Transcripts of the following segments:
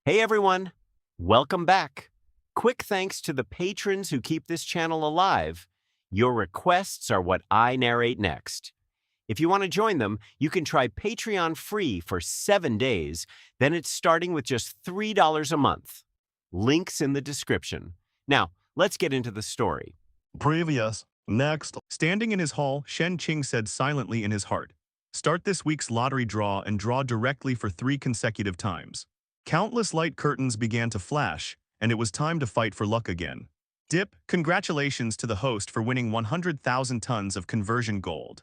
Hey everyone, welcome back. Quick thanks to the patrons who keep this channel alive. Your requests are what I narrate next. If you want to join them, you can try Patreon free for 7 days, then it's starting with just $3 a month. Links in the description. Now, let's get into the story. Next. Standing in his hall, Shen Qing said silently in his heart, "Start this week's lottery draw and draw directly for 3 consecutive times." Countless light curtains began to flash, and it was time to fight for luck again. Dip, congratulations to the host for winning 100,000 tons of conversion gold.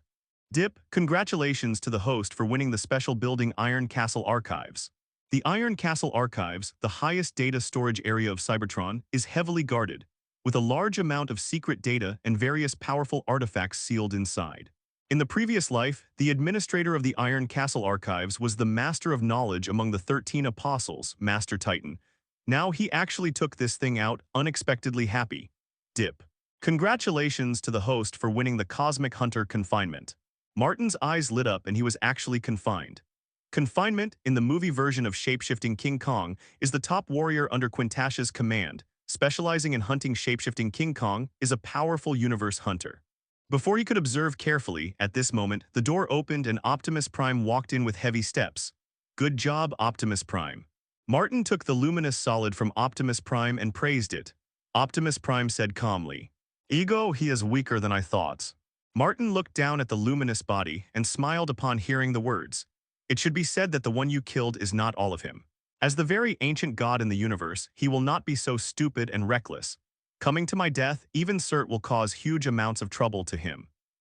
Dip, congratulations to the host for winning the special building Iron Castle Archives. The Iron Castle Archives, the highest data storage area of Cybertron, is heavily guarded, with a large amount of secret data and various powerful artifacts sealed inside. In the previous life, the administrator of the Iron Castle Archives was the Master of Knowledge among the 13 Apostles, Master Titan. Now he actually took this thing out, unexpectedly happy. Dip. Congratulations to the host for winning the Cosmic Hunter confinement. Martin's eyes lit up and he was actually confined. Confinement, in the movie version of shapeshifting King Kong, is the top warrior under Quintash's command. Specializing in hunting shapeshifting King Kong is a powerful universe hunter. Before he could observe carefully, at this moment, the door opened and Optimus Prime walked in with heavy steps. "Good job, Optimus Prime." Martin took the luminous solid from Optimus Prime and praised it. Optimus Prime said calmly, "Ego, he is weaker than I thought." Martin looked down at the luminous body and smiled upon hearing the words. "It should be said that the one you killed is not all of him. As the very ancient god in the universe, he will not be so stupid and reckless. Coming to my death, even Cert will cause huge amounts of trouble to him.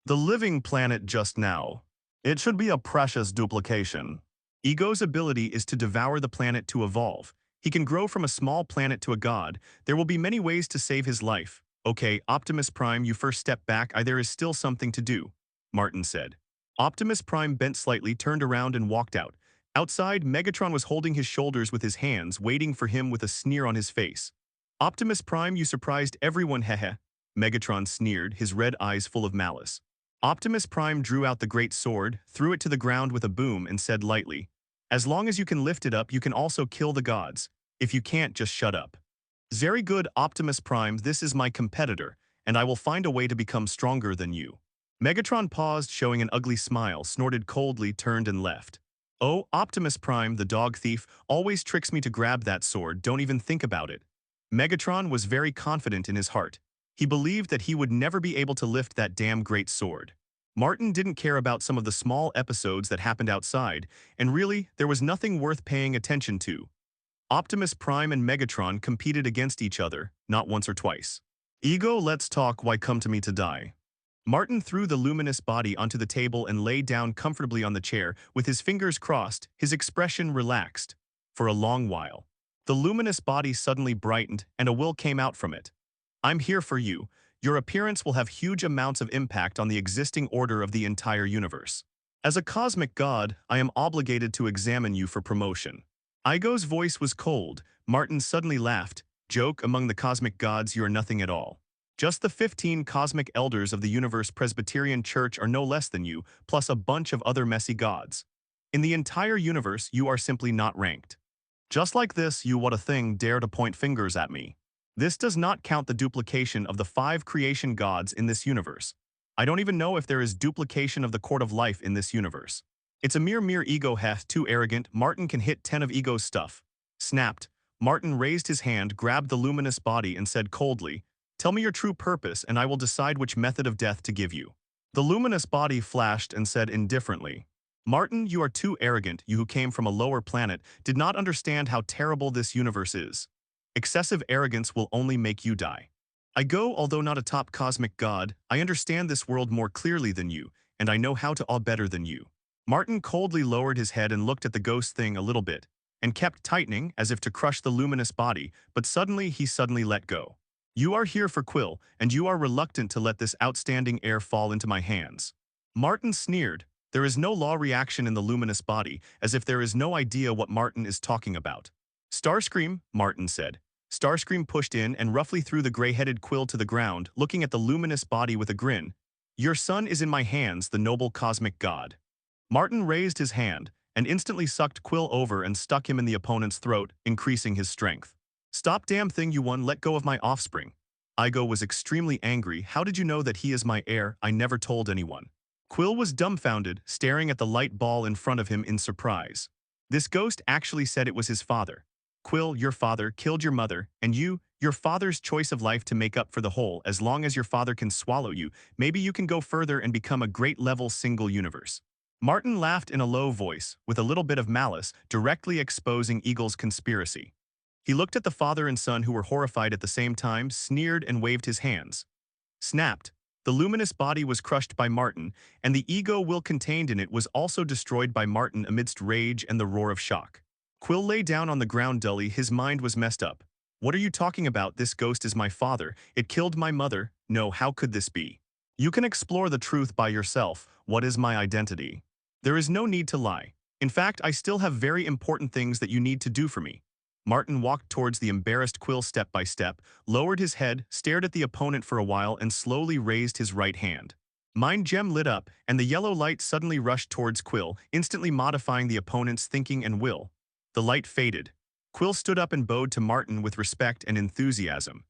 The living planet just now. It should be a precious duplication." Ego's ability is to devour the planet to evolve. He can grow from a small planet to a god. There will be many ways to save his life. "Okay, Optimus Prime, you first step back. There is still something to do," Martin said. Optimus Prime bent slightly, turned around and walked out. Outside, Megatron was holding his shoulders with his hands, waiting for him with a sneer on his face. "Optimus Prime, you surprised everyone, hehe." Megatron sneered, his red eyes full of malice. Optimus Prime drew out the great sword, threw it to the ground with a boom and said lightly, "As long as you can lift it up, you can also kill the gods. If you can't, just shut up." "Very good, Optimus Prime, this is my competitor, and I will find a way to become stronger than you." Megatron paused, showing an ugly smile, snorted coldly, turned and left. "Oh, Optimus Prime, the dog thief, always tricks me to grab that sword, don't even think about it." Megatron was very confident in his heart. He believed that he would never be able to lift that damn great sword. Martin didn't care about some of the small episodes that happened outside, and really, there was nothing worth paying attention to. Optimus Prime and Megatron competed against each other, not once or twice. "Ego, let's talk, why come to me to die?" Martin threw the luminous body onto the table and lay down comfortably on the chair, with his fingers crossed, his expression relaxed. For a long while, the luminous body suddenly brightened and a will came out from it. "I'm here for you. Your appearance will have huge amounts of impact on the existing order of the entire universe. As a cosmic god, I am obligated to examine you for promotion." Igo's voice was cold. Martin suddenly laughed. "Joke, among the cosmic gods you are nothing at all. Just the 15 cosmic elders of the Universe Presbyterian Church are no less than you, plus a bunch of other messy gods. In the entire universe, you are simply not ranked. Just like this, you what a thing dare to point fingers at me. This does not count the duplication of the 5 creation gods in this universe. I don't even know if there is duplication of the Court of Life in this universe. It's a mere ego heft, too arrogant. Martin can hit 10 of Ego's stuff." Snapped. Martin raised his hand, grabbed the luminous body and said coldly, "Tell me your true purpose and I will decide which method of death to give you." The luminous body flashed and said indifferently, "Martin, you are too arrogant. You who came from a lower planet did not understand how terrible this universe is. Excessive arrogance will only make you die. I go, although not a top cosmic god, I understand this world more clearly than you, and I know how to awe better than you." Martin coldly lowered his head and looked at the ghost thing a little bit, and kept tightening as if to crush the luminous body, but he suddenly let go. "You are here for Quill, and you are reluctant to let this outstanding heir fall into my hands." Martin sneered. There is no law reaction in the luminous body, as if there is no idea what Martin is talking about. "Starscream," Martin said. Starscream pushed in and roughly threw the gray-headed Quill to the ground, looking at the luminous body with a grin. "Your son is in my hands, the noble cosmic god." Martin raised his hand, and instantly sucked Quill over and stuck him in the opponent's throat, increasing his strength. "Stop, damn thing, you won, let go of my offspring." Igo was extremely angry. "How did you know that he is my heir? I never told anyone." Quill was dumbfounded, staring at the light ball in front of him in surprise. This ghost actually said it was his father. "Quill, your father killed your mother, and your father's choice of life to make up for the whole. As long as your father can swallow you, maybe you can go further and become a great-level single universe." Martin laughed in a low voice, with a little bit of malice, directly exposing Eagle's conspiracy. He looked at the father and son, who were horrified at the same time, sneered and waved his hands. Snapped. The luminous body was crushed by Martin, and the ego will contained in it was also destroyed by Martin amidst rage and the roar of shock. Quill lay down on the ground dully, his mind was messed up. "What are you talking about? This ghost is my father. It killed my mother. No, how could this be? You can explore the truth by yourself. What is my identity? There is no need to lie. In fact, I still have very important things that you need to do for me." Martin walked towards the embarrassed Quill step by step, lowered his head, stared at the opponent for a while, and slowly raised his right hand. Mind Gem lit up, and the yellow light suddenly rushed towards Quill, instantly modifying the opponent's thinking and will. The light faded. Quill stood up and bowed to Martin with respect and enthusiasm.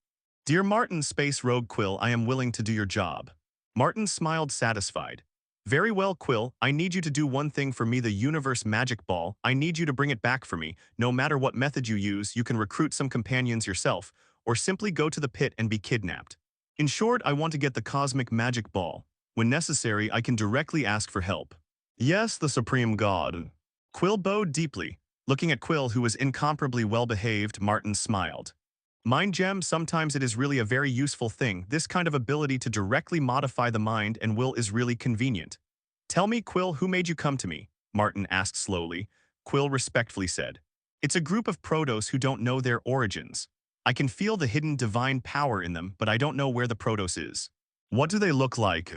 "Dear Martin, Space Rogue Quill, I am willing to do your job." Martin smiled satisfied. "Very well, Quill, I need you to do one thing for me, the universe magic ball. I need you to bring it back for me. No matter what method you use, you can recruit some companions yourself, or simply go to the pit and be kidnapped. In short, I want to get the cosmic magic ball. When necessary, I can directly ask for help." "Yes, the Supreme God." Quill bowed deeply. Looking at Quill, who was incomparably well-behaved, Martin smiled. "Mind Gem, sometimes it is really a very useful thing. This kind of ability to directly modify the mind and will is really convenient." "Tell me, Quill, who made you come to me?" Martin asked slowly. Quill respectfully said, "It's a group of Protoss who don't know their origins. I can feel the hidden divine power in them, but I don't know where the Protoss is." "What do they look like?"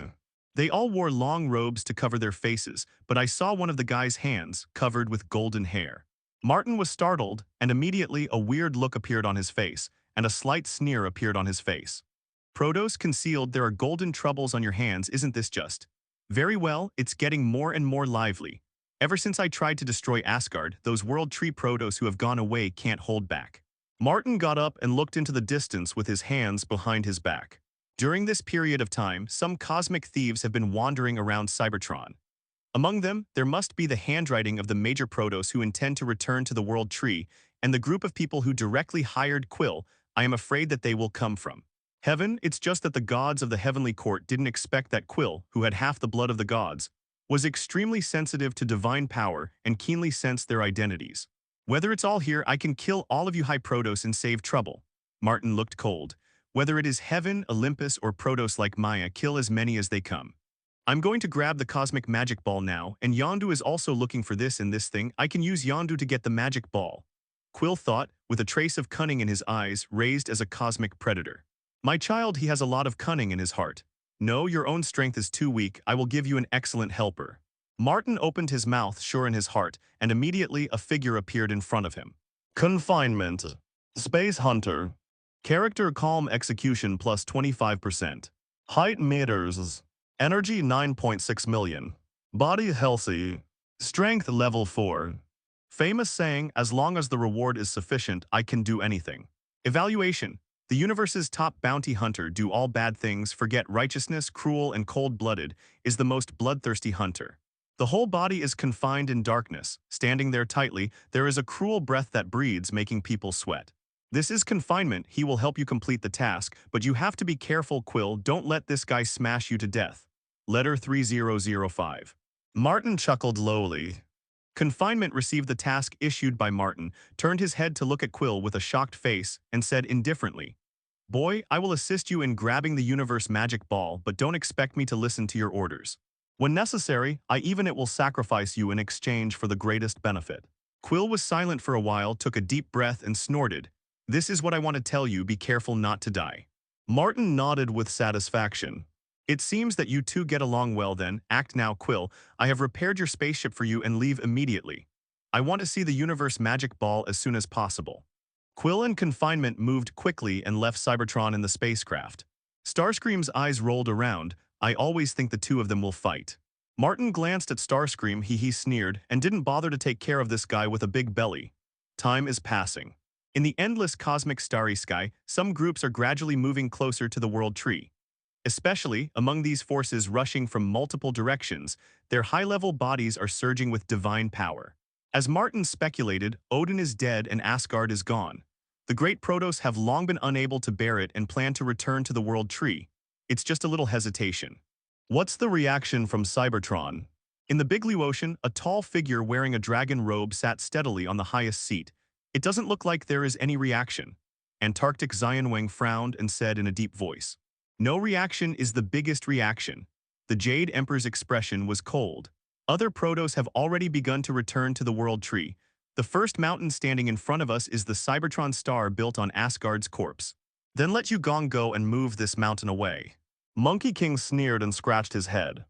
"They all wore long robes to cover their faces, but I saw one of the guy's hands, covered with golden hair." Martin was startled, and immediately a weird look appeared on his face, and a slight sneer appeared on his face. "Protoss concealed, there are golden troubles on your hands, isn't this just?" "Very well, it's getting more and more lively. Ever since I tried to destroy Asgard, those World Tree Protoss who have gone away can't hold back." Martin got up and looked into the distance with his hands behind his back. During this period of time, some cosmic thieves have been wandering around Cybertron. Among them, there must be the handwriting of the major Protoss who intend to return to the World Tree, and the group of people who directly hired Quill. I am afraid that they will come from heaven. It's just that the gods of the heavenly court didn't expect that Quill, who had half the blood of the gods, was extremely sensitive to divine power and keenly sensed their identities. "Whether it's all here, I can kill all of you high Protoss and save trouble." Martin looked cold. "Whether it is heaven, Olympus, or Protoss like Maya, kill as many as they come. I'm going to grab the cosmic magic ball now, and Yondu is also looking for this and this thing. I can use Yondu to get the magic ball." Quill thought, with a trace of cunning in his eyes, raised as a cosmic predator. "My child, he has a lot of cunning in his heart. No, your own strength is too weak. I will give you an excellent helper." Martin opened his mouth, sure in his heart, and immediately a figure appeared in front of him. "Confinement. Space Hunter. Character Calm Execution plus 25%. Height meters. Energy 9.6 million. Body healthy. Strength level 4. Famous saying, as long as the reward is sufficient, I can do anything. Evaluation. The universe's top bounty hunter, do all bad things, forget righteousness, cruel and cold-blooded, is the most bloodthirsty hunter. The whole body is confined in darkness. Standing there tightly, there is a cruel breath that breeds, making people sweat. This is confinement. He will help you complete the task, but you have to be careful, Quill. Don't let this guy smash you to death. Letter 3005. Martin chuckled lowly. Confinement received the task issued by Martin, turned his head to look at Quill with a shocked face, and said indifferently, "Boy, I will assist you in grabbing the universe magic ball, but don't expect me to listen to your orders. When necessary, it will sacrifice you in exchange for the greatest benefit." Quill was silent for a while, took a deep breath, and snorted. "This is what I want to tell you, be careful not to die." Martin nodded with satisfaction. "It seems that you two get along well then. Act now, Quill. I have repaired your spaceship for you and leave immediately. I want to see the universe magic ball as soon as possible." Quill and Confinement moved quickly and left Cybertron in the spacecraft. Starscream's eyes rolled around. "I always think the two of them will fight." Martin glanced at Starscream, he sneered, and didn't bother to take care of this guy with a big belly. Time is passing. In the endless cosmic starry sky, some groups are gradually moving closer to the World Tree. Especially among these forces rushing from multiple directions, their high-level bodies are surging with divine power. As Martin speculated, Odin is dead and Asgard is gone. The great Protoss have long been unable to bear it and plan to return to the World Tree. It's just a little hesitation. What's the reaction from Cybertron? In the Big Blue Ocean, a tall figure wearing a dragon robe sat steadily on the highest seat. It doesn't look like there is any reaction. Antarctic Zionwang frowned and said in a deep voice, "No reaction is the biggest reaction." The Jade Emperor's expression was cold. Other Protoss have already begun to return to the World Tree. The first mountain standing in front of us is the Cybertron star built on Asgard's corpse. Then let Yugong go and move this mountain away. Monkey King sneered and scratched his head.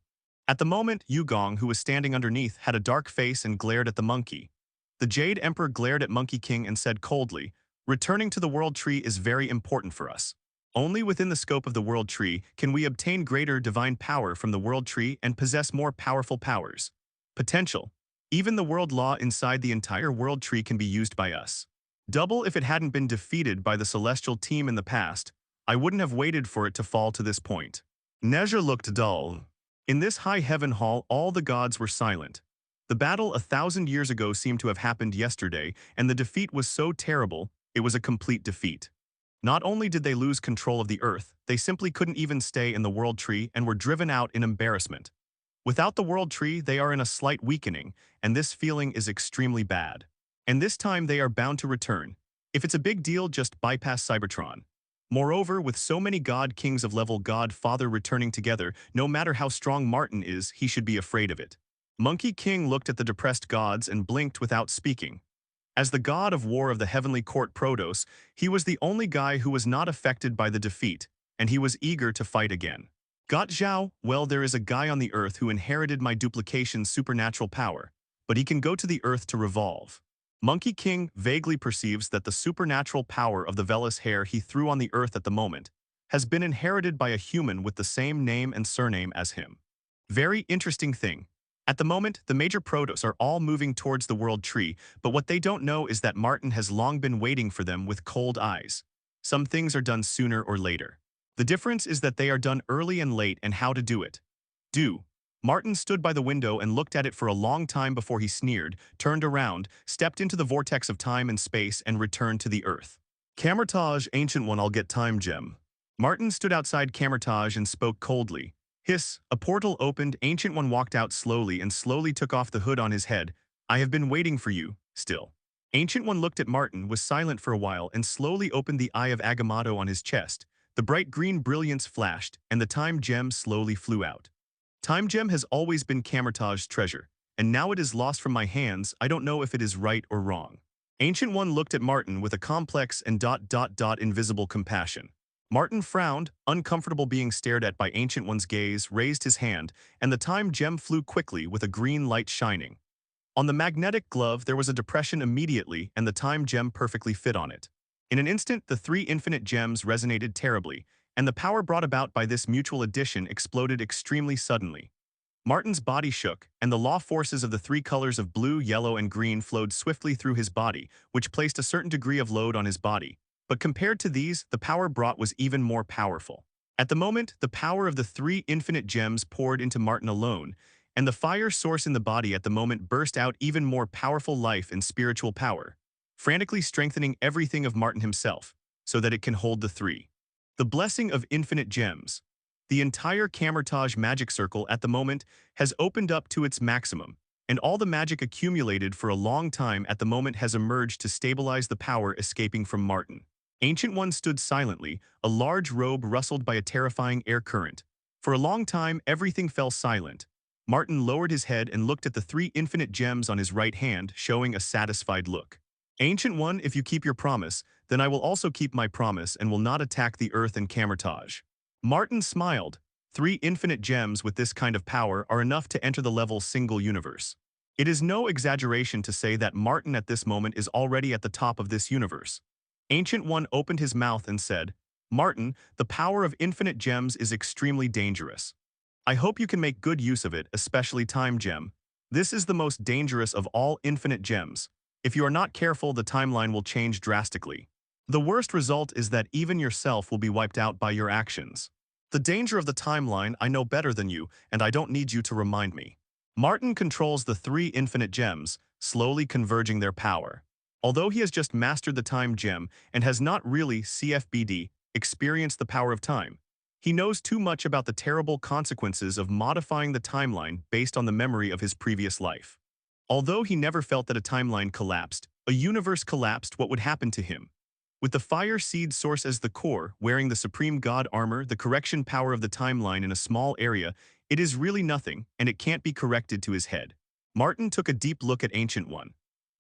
At the moment, Yugong, who was standing underneath, had a dark face and glared at the monkey. The Jade Emperor glared at Monkey King and said coldly, "Returning to the World Tree is very important for us. Only within the scope of the World Tree can we obtain greater divine power from the World Tree and possess more powerful powers. Potential. Even the world law inside the entire World Tree can be used by us. Double if it hadn't been defeated by the Celestial team in the past. I wouldn't have waited for it to fall to this point." Nezha looked dull. In this high heaven hall, all the gods were silent. The battle 1,000 years ago seemed to have happened yesterday, and the defeat was so terrible, it was a complete defeat. Not only did they lose control of the Earth, they simply couldn't even stay in the World Tree and were driven out in embarrassment. Without the World Tree, they are in a slight weakening, and this feeling is extremely bad. And this time they are bound to return. If it's a big deal, just bypass Cybertron. Moreover, with so many God Kings of level God Father returning together, no matter how strong Martin is, he should be afraid of it. Monkey King looked at the depressed gods and blinked without speaking. As the god of war of the Heavenly Court Protoss, he was the only guy who was not affected by the defeat, and he was eager to fight again. "Got Zhao? Well, there is a guy on the Earth who inherited my duplication's supernatural power, but he can go to the Earth to revolve." Monkey King vaguely perceives that the supernatural power of the Velas hair he threw on the Earth at the moment has been inherited by a human with the same name and surname as him. Very interesting thing. At the moment, the major Protoss are all moving towards the World Tree, but what they don't know is that Martin has long been waiting for them with cold eyes. Some things are done sooner or later. The difference is that they are done early and late and how to do it. Martin stood by the window and looked at it for a long time before he sneered, turned around, stepped into the vortex of time and space, and returned to the Earth. "Camertage, Ancient One, I'll get time gem." Martin stood outside Camertage and spoke coldly. Hiss, a portal opened, Ancient One walked out slowly and slowly took off the hood on his head. "I have been waiting for you, still." Ancient One looked at Martin, was silent for a while, and slowly opened the eye of Agamotto on his chest. The bright green brilliance flashed, and the time gem slowly flew out. "Time gem has always been Camertage's treasure, and now it is lost from my hands. I don't know if it is right or wrong." Ancient One looked at Martin with a complex and invisible compassion. Martin frowned, uncomfortable being stared at by Ancient One's gaze, raised his hand, and the time gem flew quickly with a green light shining. On the magnetic glove there was a depression immediately, and the time gem perfectly fit on it. In an instant, the three infinite gems resonated terribly, and the power brought about by this mutual addition exploded extremely suddenly. Martin's body shook, and the law forces of the three colors of blue, yellow, and green flowed swiftly through his body, which placed a certain degree of load on his body. But compared to these, the power brought was even more powerful. At the moment, the power of the three infinite gems poured into Martin alone, and the fire source in the body at the moment burst out even more powerful life and spiritual power, frantically strengthening everything of Martin himself, so that it can hold the three. The blessing of infinite gems. The entire Camertage magic circle at the moment has opened up to its maximum, and all the magic accumulated for a long time at the moment has emerged to stabilize the power escaping from Martin. Ancient One stood silently, a large robe rustled by a terrifying air current. For a long time, everything fell silent. Martin lowered his head and looked at the three infinite gems on his right hand, showing a satisfied look. "Ancient One, if you keep your promise, then I will also keep my promise and will not attack the Earth and Camertage." Martin smiled. Three infinite gems with this kind of power are enough to enter the level single universe. It is no exaggeration to say that Martin at this moment is already at the top of this universe. Ancient One opened his mouth and said, "Martin, the power of infinite gems is extremely dangerous. I hope you can make good use of it, especially time gem. This is the most dangerous of all infinite gems. If you are not careful, the timeline will change drastically. The worst result is that even yourself will be wiped out by your actions. The danger of the timeline I know better than you, and I don't need you to remind me. Martin controls the three infinite gems, slowly converging their power. Although he has just mastered the time gem and has not really, CFBD, experienced the power of time, he knows too much about the terrible consequences of modifying the timeline based on the memory of his previous life. Although he never felt that a timeline collapsed, a universe collapsed, what would happen to him? With the fire seed source as the core, wearing the supreme god armor, the correction power of the timeline in a small area, it is really nothing, and it can't be corrected to his head. Martin took a deep look at Ancient One.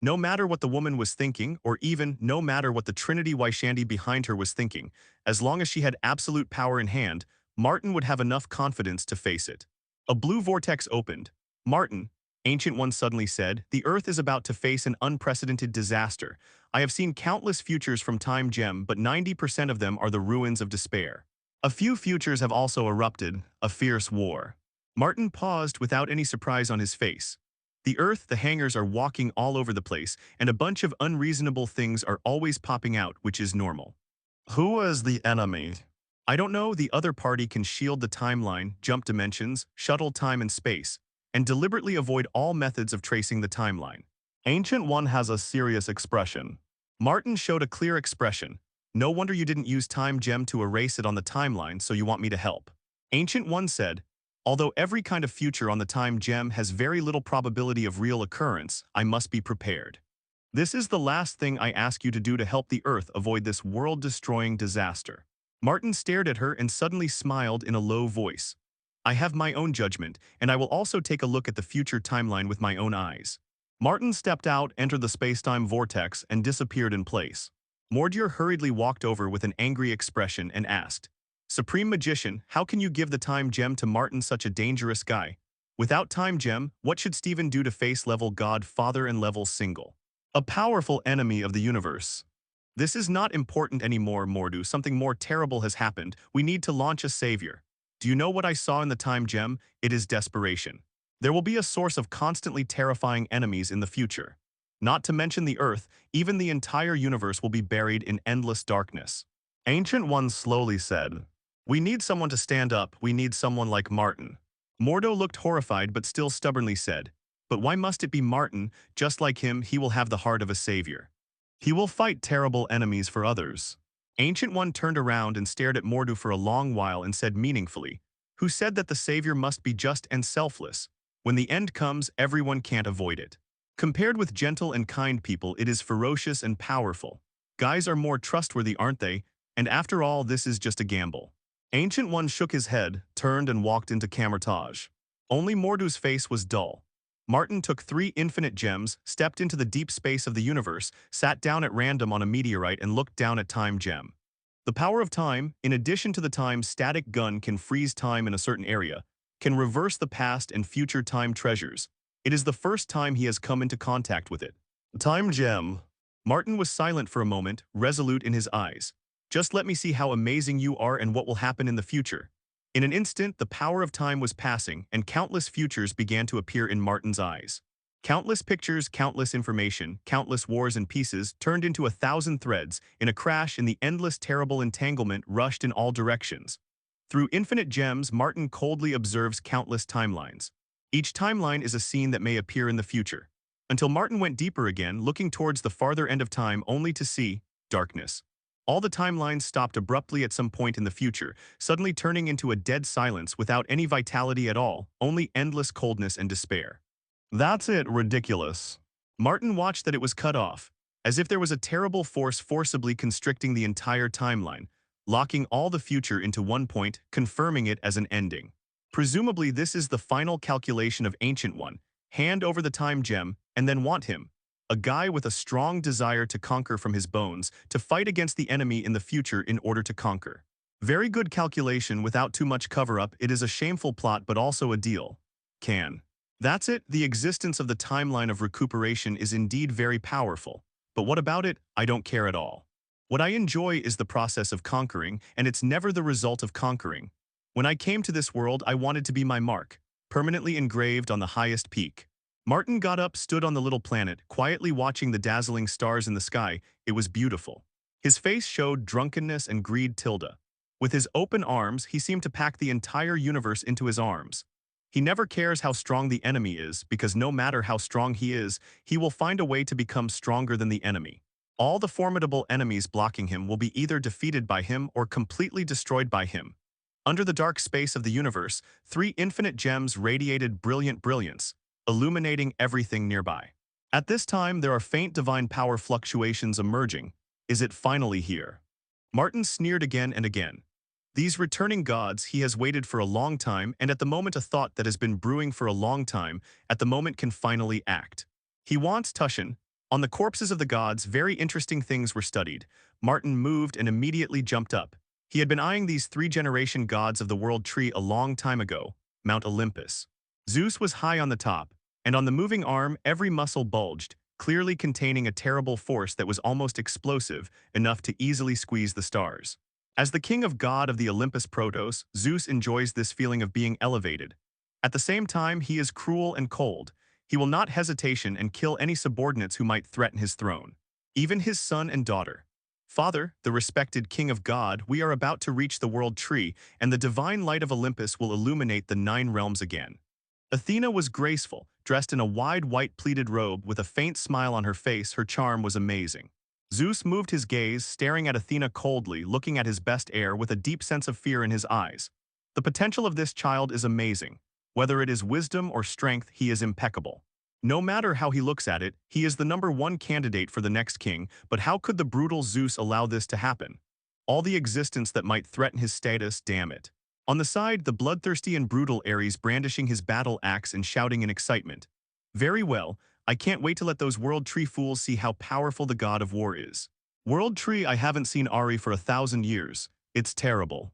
No matter what the woman was thinking, or even no matter what the Trinity S.H.I.E.L.D behind her was thinking, as long as she had absolute power in hand, Martin would have enough confidence to face it. A blue vortex opened. Martin, Ancient One suddenly said, the Earth is about to face an unprecedented disaster. I have seen countless futures from Time Gem, but 90% of them are the ruins of despair. A few futures have also erupted, a fierce war. Martin paused without any surprise on his face. The Earth, the hangars are walking all over the place, and a bunch of unreasonable things are always popping out, which is normal. Who is the enemy? I don't know. The other party can shield the timeline, jump dimensions, shuttle time and space, and deliberately avoid all methods of tracing the timeline. Ancient One has a serious expression. Martin showed a clear expression. No wonder you didn't use Time Gem to erase it on the timeline, so you want me to help. Ancient One said, although every kind of future on the Time Gem has very little probability of real occurrence, I must be prepared. This is the last thing I ask you to do to help the Earth avoid this world-destroying disaster. Martin stared at her and suddenly smiled in a low voice. I have my own judgment, and I will also take a look at the future timeline with my own eyes. Martin stepped out, entered the space-time vortex, and disappeared in place. Mordier hurriedly walked over with an angry expression and asked, Supreme Magician, how can you give the Time Gem to Martin, such a dangerous guy? Without Time Gem, what should Steven do to face level God Father and level Single? A powerful enemy of the universe. This is not important anymore, Mordu. Something more terrible has happened. We need to launch a savior. Do you know what I saw in the Time Gem? It is desperation. There will be a source of constantly terrifying enemies in the future. Not to mention the Earth, even the entire universe will be buried in endless darkness. Ancient One slowly said, we need someone to stand up. We need someone like Martin. Mordo looked horrified but still stubbornly said, but why must it be Martin? Just like him, he will have the heart of a savior. He will fight terrible enemies for others. Ancient One turned around and stared at Mordu for a long while and said meaningfully, who said that the savior must be just and selfless? When the end comes, everyone can't avoid it. Compared with gentle and kind people, it is ferocious and powerful. Guys are more trustworthy, aren't they? And after all, this is just a gamble. Ancient One shook his head, turned and walked into Camertage. Only Mordu's face was dull. Martin took 3 infinite gems, stepped into the deep space of the universe, sat down at random on a meteorite and looked down at Time Gem. The power of time, in addition to the time static gun can freeze time in a certain area, can reverse the past and future time treasures. It is the first time he has come into contact with it. Time Gem. Martin was silent for a moment, resolute in his eyes. Just let me see how amazing you are and what will happen in the future. In an instant, the power of time was passing, and countless futures began to appear in Martin's eyes. Countless pictures, countless information, countless wars and pieces turned into 1,000 threads. In a crash in the endless terrible entanglement rushed in all directions. Through infinite gems, Martin coldly observes countless timelines. Each timeline is a scene that may appear in the future. Until Martin went deeper again, looking towards the farther end of time only to see darkness. All the timelines stopped abruptly at some point in the future, suddenly turning into a dead silence without any vitality at all, only endless coldness and despair. That's it, ridiculous. Martin watched that it was cut off, as if there was a terrible force forcibly constricting the entire timeline, locking all the future into one point, confirming it as an ending. Presumably this is the final calculation of Ancient One, hand over the Time Gem, and then want him. A guy with a strong desire to conquer from his bones, to fight against the enemy in the future in order to conquer. Very good calculation without too much cover-up. It is a shameful plot but also a deal. That's it. The existence of the timeline of recuperation is indeed very powerful. But what about it? I don't care at all. What I enjoy is the process of conquering, and it's never the result of conquering. When I came to this world, I wanted to be my mark, permanently engraved on the highest peak. Martin got up, stood on the little planet, quietly watching the dazzling stars in the sky. It was beautiful. His face showed drunkenness and greed tilde. With his open arms, he seemed to pack the entire universe into his arms. He never cares how strong the enemy is, because no matter how strong he is, he will find a way to become stronger than the enemy. All the formidable enemies blocking him will be either defeated by him or completely destroyed by him. Under the dark space of the universe, 3 infinite gems radiated brilliant brilliance, illuminating everything nearby. At this time, there are faint divine power fluctuations emerging. Is it finally here? Martin sneered again and again. These returning gods he has waited for a long time, and at the moment a thought that has been brewing for a long time, at the moment can finally act. He wants Tushin. On the corpses of the gods, very interesting things were studied. Martin moved and immediately jumped up. He had been eyeing these 3 generation gods of the world tree a long time ago, Mount Olympus. Zeus was high on the top, and on the moving arm every muscle bulged, clearly containing a terrible force that was almost explosive, enough to easily squeeze the stars. As the king of god of the Olympus Protos, Zeus enjoys this feeling of being elevated. At the same time, he is cruel and cold. He will not hesitation and kill any subordinates who might threaten his throne, even his son and daughter. Father, the respected king of God, we are about to reach the world tree, and the divine light of Olympus will illuminate the 9 realms again. Athena was graceful, dressed in a wide white pleated robe with a faint smile on her face. Her charm was amazing. Zeus moved his gaze, staring at Athena coldly, looking at his best heir with a deep sense of fear in his eyes. The potential of this child is amazing. Whether it is wisdom or strength, he is impeccable. No matter how he looks at it, he is the #1 candidate for the next king, but how could the brutal Zeus allow this to happen? All the existence that might threaten his status, damn it. On the side, the bloodthirsty and brutal Ares brandishing his battle axe and shouting in excitement. Very well, I can't wait to let those World Tree fools see how powerful the god of war is. World Tree, I haven't seen Ari for 1,000 years. It's terrible.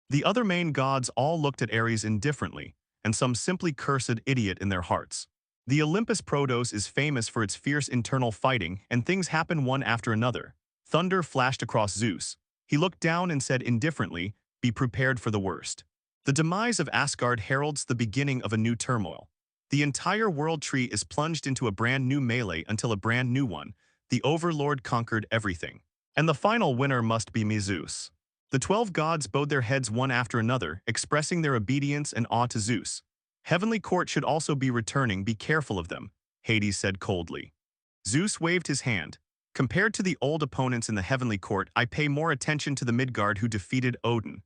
The other main gods all looked at Ares indifferently, and some simply cursed idiot in their hearts. The Olympus Protos is famous for its fierce internal fighting, and things happen one after another. Thunder flashed across Zeus. He looked down and said indifferently, be prepared for the worst. The demise of Asgard heralds the beginning of a new turmoil. The entire world tree is plunged into a brand new melee until a brand new one. The Overlord conquered everything. And the final winner must be me, Zeus. The 12 gods bowed their heads one after another, expressing their obedience and awe to Zeus. Heavenly court should also be returning, be careful of them, Hades said coldly. Zeus waved his hand. Compared to the old opponents in the heavenly court, I pay more attention to the Midgard who defeated Odin.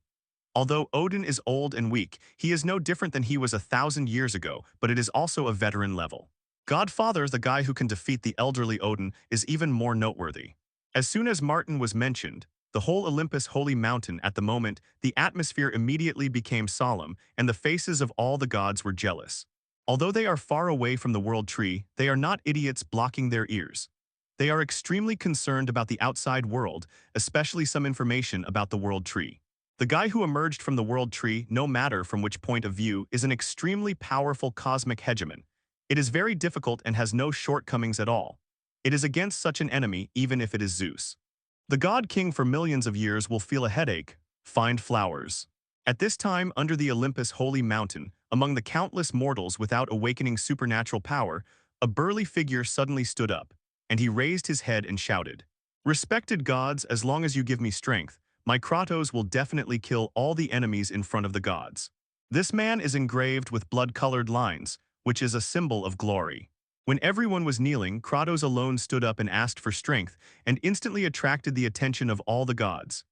Although Odin is old and weak, he is no different than he was 1,000 years ago, but it is also a veteran level. Godfather, the guy who can defeat the elderly Odin, is even more noteworthy. As soon as Martin was mentioned, the whole Olympus holy mountain at the moment, the atmosphere immediately became solemn, and the faces of all the gods were jealous. Although they are far away from the world tree, they are not idiots blocking their ears. They are extremely concerned about the outside world, especially some information about the world tree. The guy who emerged from the world tree, no matter from which point of view, is an extremely powerful cosmic hegemon. It is very difficult and has no shortcomings at all. It is against such an enemy, even if it is Zeus. The god king for millions of years will feel a headache, find flowers. At this time, under the Olympus holy mountain, among the countless mortals without awakening supernatural power, a burly figure suddenly stood up, and he raised his head and shouted, "Respected gods, as long as you give me strength, my Kratos will definitely kill all the enemies in front of the gods." This man is engraved with blood-colored lines, which is a symbol of glory. When everyone was kneeling, Kratos alone stood up and asked for strength, and instantly attracted the attention of all the gods.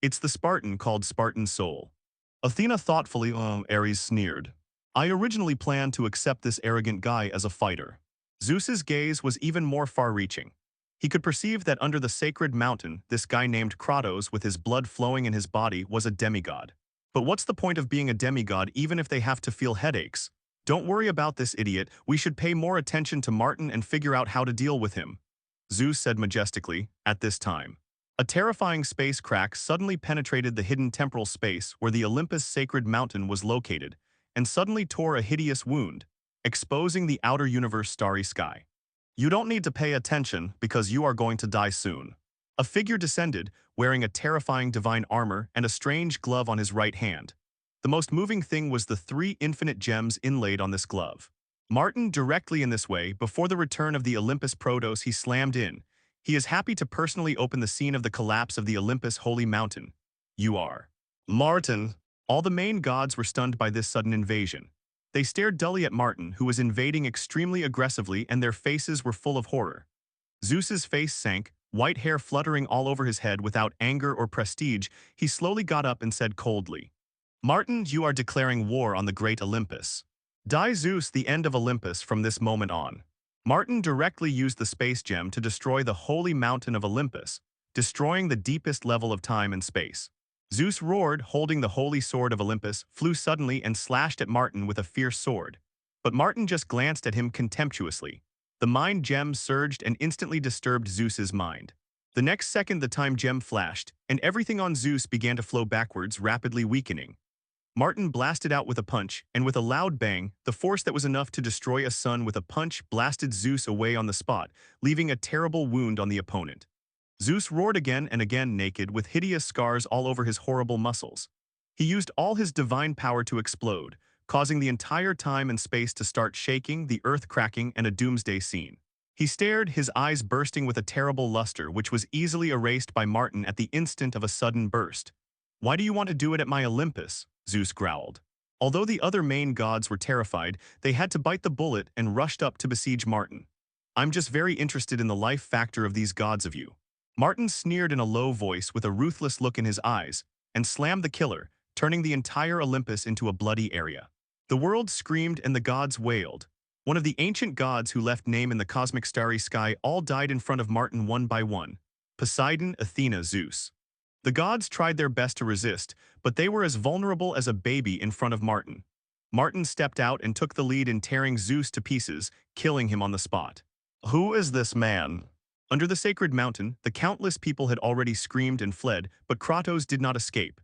It's the Spartan called Spartan Soul. Athena thoughtfully, Ares sneered. I originally planned to accept this arrogant guy as a fighter. Zeus's gaze was even more far-reaching. He could perceive that under the sacred mountain, this guy named Kratos with his blood flowing in his body was a demigod. But what's the point of being a demigod even if they have to feel headaches? Don't worry about this idiot, we should pay more attention to Martin and figure out how to deal with him, Zeus said majestically. At this time, a terrifying space crack suddenly penetrated the hidden temporal space where the Olympus sacred mountain was located, and suddenly tore a hideous wound, exposing the outer universe starry sky. You don't need to pay attention because you are going to die soon. A figure descended, wearing a terrifying divine armor and a strange glove on his right hand. The most moving thing was the 3 infinite gems inlaid on this glove. Martin, directly in this way, before the return of the Olympus Protos, he slammed in. He is happy to personally open the scene of the collapse of the Olympus Holy Mountain. You are. Martin. All the main gods were stunned by this sudden invasion. They stared dully at Martin, who was invading extremely aggressively, and their faces were full of horror. Zeus's face sank, white hair fluttering all over his head without anger or prestige. He slowly got up and said coldly, Martin, you are declaring war on the great Olympus. Die Zeus, the end of Olympus from this moment on. Martin directly used the space gem to destroy the holy mountain of Olympus, destroying the deepest level of time and space. Zeus roared, holding the holy sword of Olympus, flew suddenly and slashed at Martin with a fierce sword. But Martin just glanced at him contemptuously. The mind gem surged and instantly disturbed Zeus's mind. The next second the time gem flashed, and everything on Zeus began to flow backwards, rapidly weakening. Martin blasted out with a punch, and with a loud bang, the force that was enough to destroy a sun with a punch blasted Zeus away on the spot, leaving a terrible wound on the opponent. Zeus roared again and again, naked, with hideous scars all over his horrible muscles. He used all his divine power to explode, causing the entire time and space to start shaking, the earth cracking, and a doomsday scene. He stared, his eyes bursting with a terrible luster which was easily erased by Martin at the instant of a sudden burst. Why do you want to do it at my Olympus? Zeus growled. Although the other main gods were terrified, they had to bite the bullet and rushed up to besiege Martin. I'm just very interested in the life factor of these gods of you. Martin sneered in a low voice with a ruthless look in his eyes, and slammed the killer, turning the entire Olympus into a bloody area. The world screamed and the gods wailed. One of the ancient gods who left name in the cosmic starry sky all died in front of Martin one by one. Poseidon, Athena, Zeus. The gods tried their best to resist, but they were as vulnerable as a baby in front of Martin. Martin stepped out and took the lead in tearing Zeus to pieces, killing him on the spot. Who is this man? Under the sacred mountain, the countless people had already screamed and fled, but Kratos did not escape.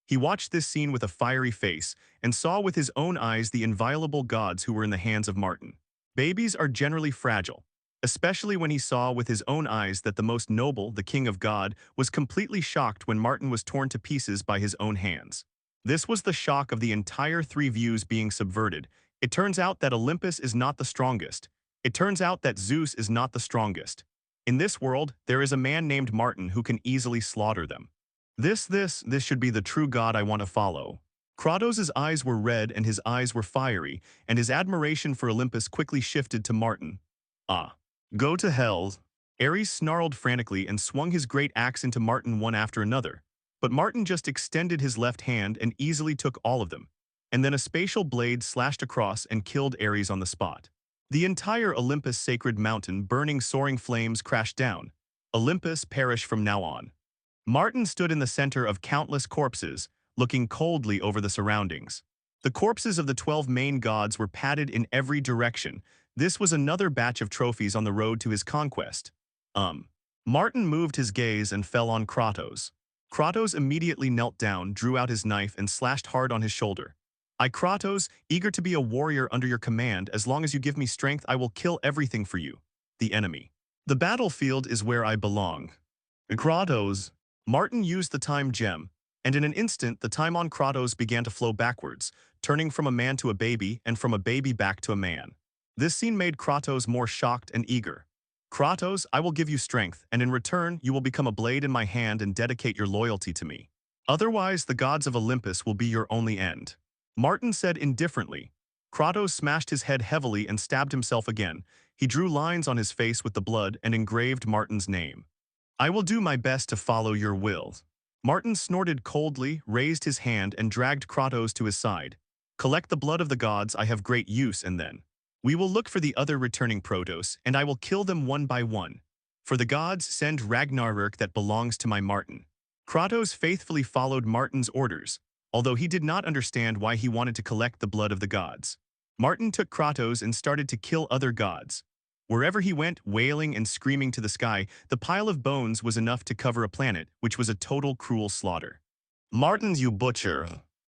He watched this scene with a fiery face and saw with his own eyes the inviolable gods who were in the hands of Martin. Babies are generally fragile, especially when he saw with his own eyes that the most noble, the king of God, was completely shocked when Martin was torn to pieces by his own hands. This was the shock of the entire 3 views being subverted. It turns out that Olympus is not the strongest. It turns out that Zeus is not the strongest. In this world, there is a man named Martin who can easily slaughter them. This should be the true God I want to follow. Kratos' eyes were red and his eyes were fiery, and his admiration for Olympus quickly shifted to Martin. Ah. Go to hell. Ares snarled frantically and swung his great axe into Martin one after another. But Martin just extended his left hand and easily took all of them. And then a spatial blade slashed across and killed Ares on the spot. The entire Olympus sacred mountain, burning soaring flames, crashed down. Olympus perished from now on. Martin stood in the center of countless corpses, looking coldly over the surroundings. The corpses of the 12 main gods were padded in every direction. This was another batch of trophies on the road to his conquest. Martin moved his gaze and fell on Kratos. Kratos immediately knelt down, drew out his knife, and slashed hard on his shoulder. I, Kratos, eager to be a warrior under your command, as long as you give me strength, I will kill everything for you. The enemy. The battlefield is where I belong. Kratos. Martin used the time gem, and in an instant the time on Kratos began to flow backwards, turning from a man to a baby and from a baby back to a man. This scene made Kratos more shocked and eager. Kratos, I will give you strength, and in return you will become a blade in my hand and dedicate your loyalty to me. Otherwise, the gods of Olympus will be your only end. Martin said indifferently. Kratos smashed his head heavily and stabbed himself again. He drew lines on his face with the blood and engraved Martin's name. I will do my best to follow your will. Martin snorted coldly, raised his hand, and dragged Kratos to his side. Collect the blood of the gods, I have great use, and then we will look for the other returning Protos, and I will kill them one by one. For the gods send Ragnarök that belongs to my Martin. Kratos faithfully followed Martin's orders, although he did not understand why he wanted to collect the blood of the gods. Martin took Kratos and started to kill other gods. Wherever he went, wailing and screaming to the sky, the pile of bones was enough to cover a planet, which was a total cruel slaughter. Martin, you butcher.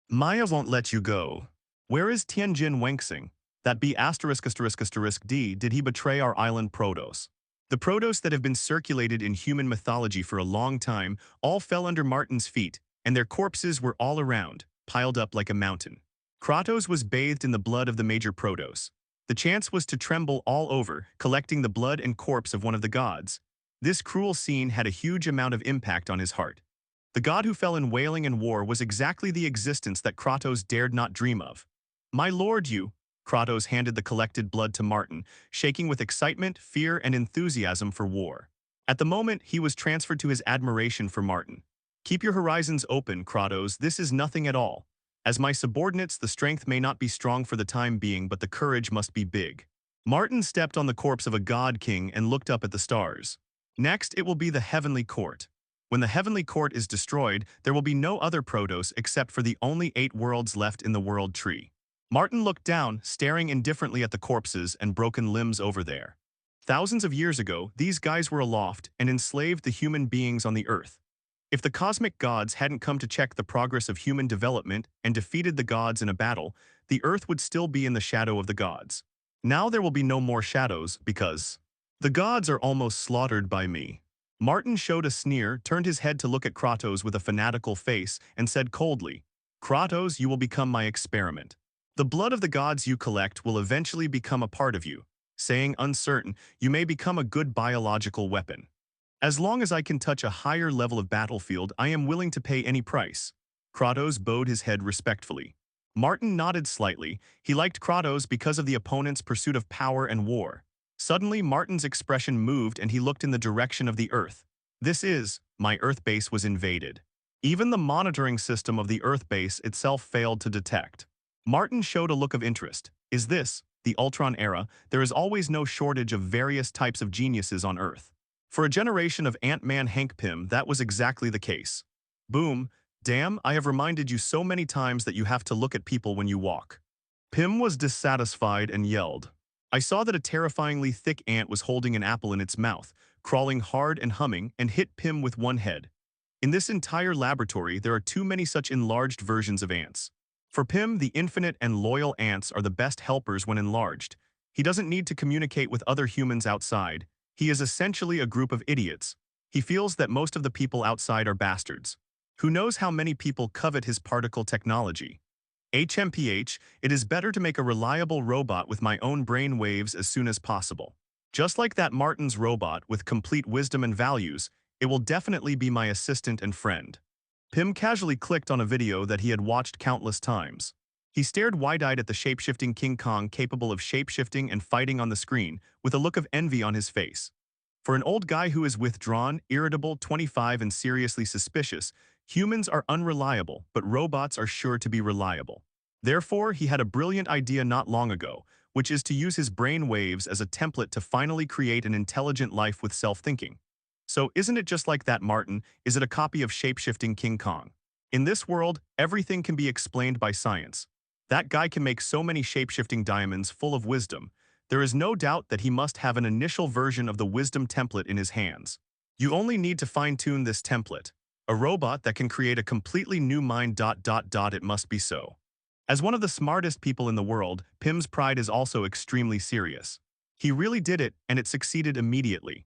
Maya won't let you go. Where is Tianjin Wenxing? That be ****D, did he betray our island Protos? The Protos that have been circulated in human mythology for a long time all fell under Martin's feet, and their corpses were all around. piled up like a mountain. Kratos was bathed in the blood of the major Protos. The chance was to tremble all over, collecting the blood and corpse of one of the gods. This cruel scene had a huge amount of impact on his heart. The god who fell in wailing and war was exactly the existence that Kratos dared not dream of. "My lord, you," Kratos handed the collected blood to Martin, shaking with excitement, fear, and enthusiasm for war. At the moment, he was transferred to his admiration for Martin. "Keep your horizons open, Kratos, this is nothing at all. As my subordinates, the strength may not be strong for the time being, but the courage must be big." Martin stepped on the corpse of a god king and looked up at the stars. "Next, it will be the heavenly court. When the heavenly court is destroyed, there will be no other Protos except for the only 8 worlds left in the world tree." Martin looked down, staring indifferently at the corpses and broken limbs over there. Thousands of years ago, these guys were aloft and enslaved the human beings on the earth. If the cosmic gods hadn't come to check the progress of human development and defeated the gods in a battle, the earth would still be in the shadow of the gods. Now there will be no more shadows because the gods are almost slaughtered by me. Martin showed a sneer, turned his head to look at Kratos with a fanatical face, and said coldly, "Kratos, you will become my experiment. The blood of the gods you collect will eventually become a part of you. Saying uncertain, you may become a good biological weapon. As long as I can touch a higher level of battlefield, I am willing to pay any price." Kratos bowed his head respectfully. Martin nodded slightly. He liked Kratos because of the opponent's pursuit of power and war. Suddenly, Martin's expression moved and he looked in the direction of the Earth. My Earth base was invaded. Even the monitoring system of the Earth base itself failed to detect. Martin showed a look of interest. "Is this the Ultron era? There is always no shortage of various types of geniuses on Earth." For a generation of Ant-Man Hank Pym, that was exactly the case. Boom. "Damn, I have reminded you so many times that you have to look at people when you walk." Pym was dissatisfied and yelled. "I saw that a terrifyingly thick ant was holding an apple in its mouth, crawling hard and humming, and hit Pym with one head. In this entire laboratory, there are too many such enlarged versions of ants. For Pym, the infinite and loyal ants are the best helpers when enlarged. He doesn't need to communicate with other humans outside. He is essentially a group of idiots. He feels that most of the people outside are bastards. Who knows how many people covet his particle technology? HMPH, it is better to make a reliable robot with my own brain waves as soon as possible. Just like that Martin's robot with complete wisdom and values, it will definitely be my assistant and friend." Pym casually clicked on a video that he had watched countless times. He stared wide-eyed at the shape-shifting King Kong capable of shape-shifting and fighting on the screen, with a look of envy on his face. For an old guy who is withdrawn, irritable, 25 and seriously suspicious, humans are unreliable, but robots are sure to be reliable. Therefore, he had a brilliant idea not long ago, which is to use his brain waves as a template to finally create an intelligent life with self-thinking. So isn't it just like that, Martin? Is it a copy of shape-shifting King Kong? In this world, everything can be explained by science. That guy can make so many shape-shifting diamonds full of wisdom. There is no doubt that he must have an initial version of the wisdom template in his hands. You only need to fine-tune this template. A robot that can create a completely new mind. It must be so. As one of the smartest people in the world, Pym's pride is also extremely serious. He really did it, and it succeeded immediately.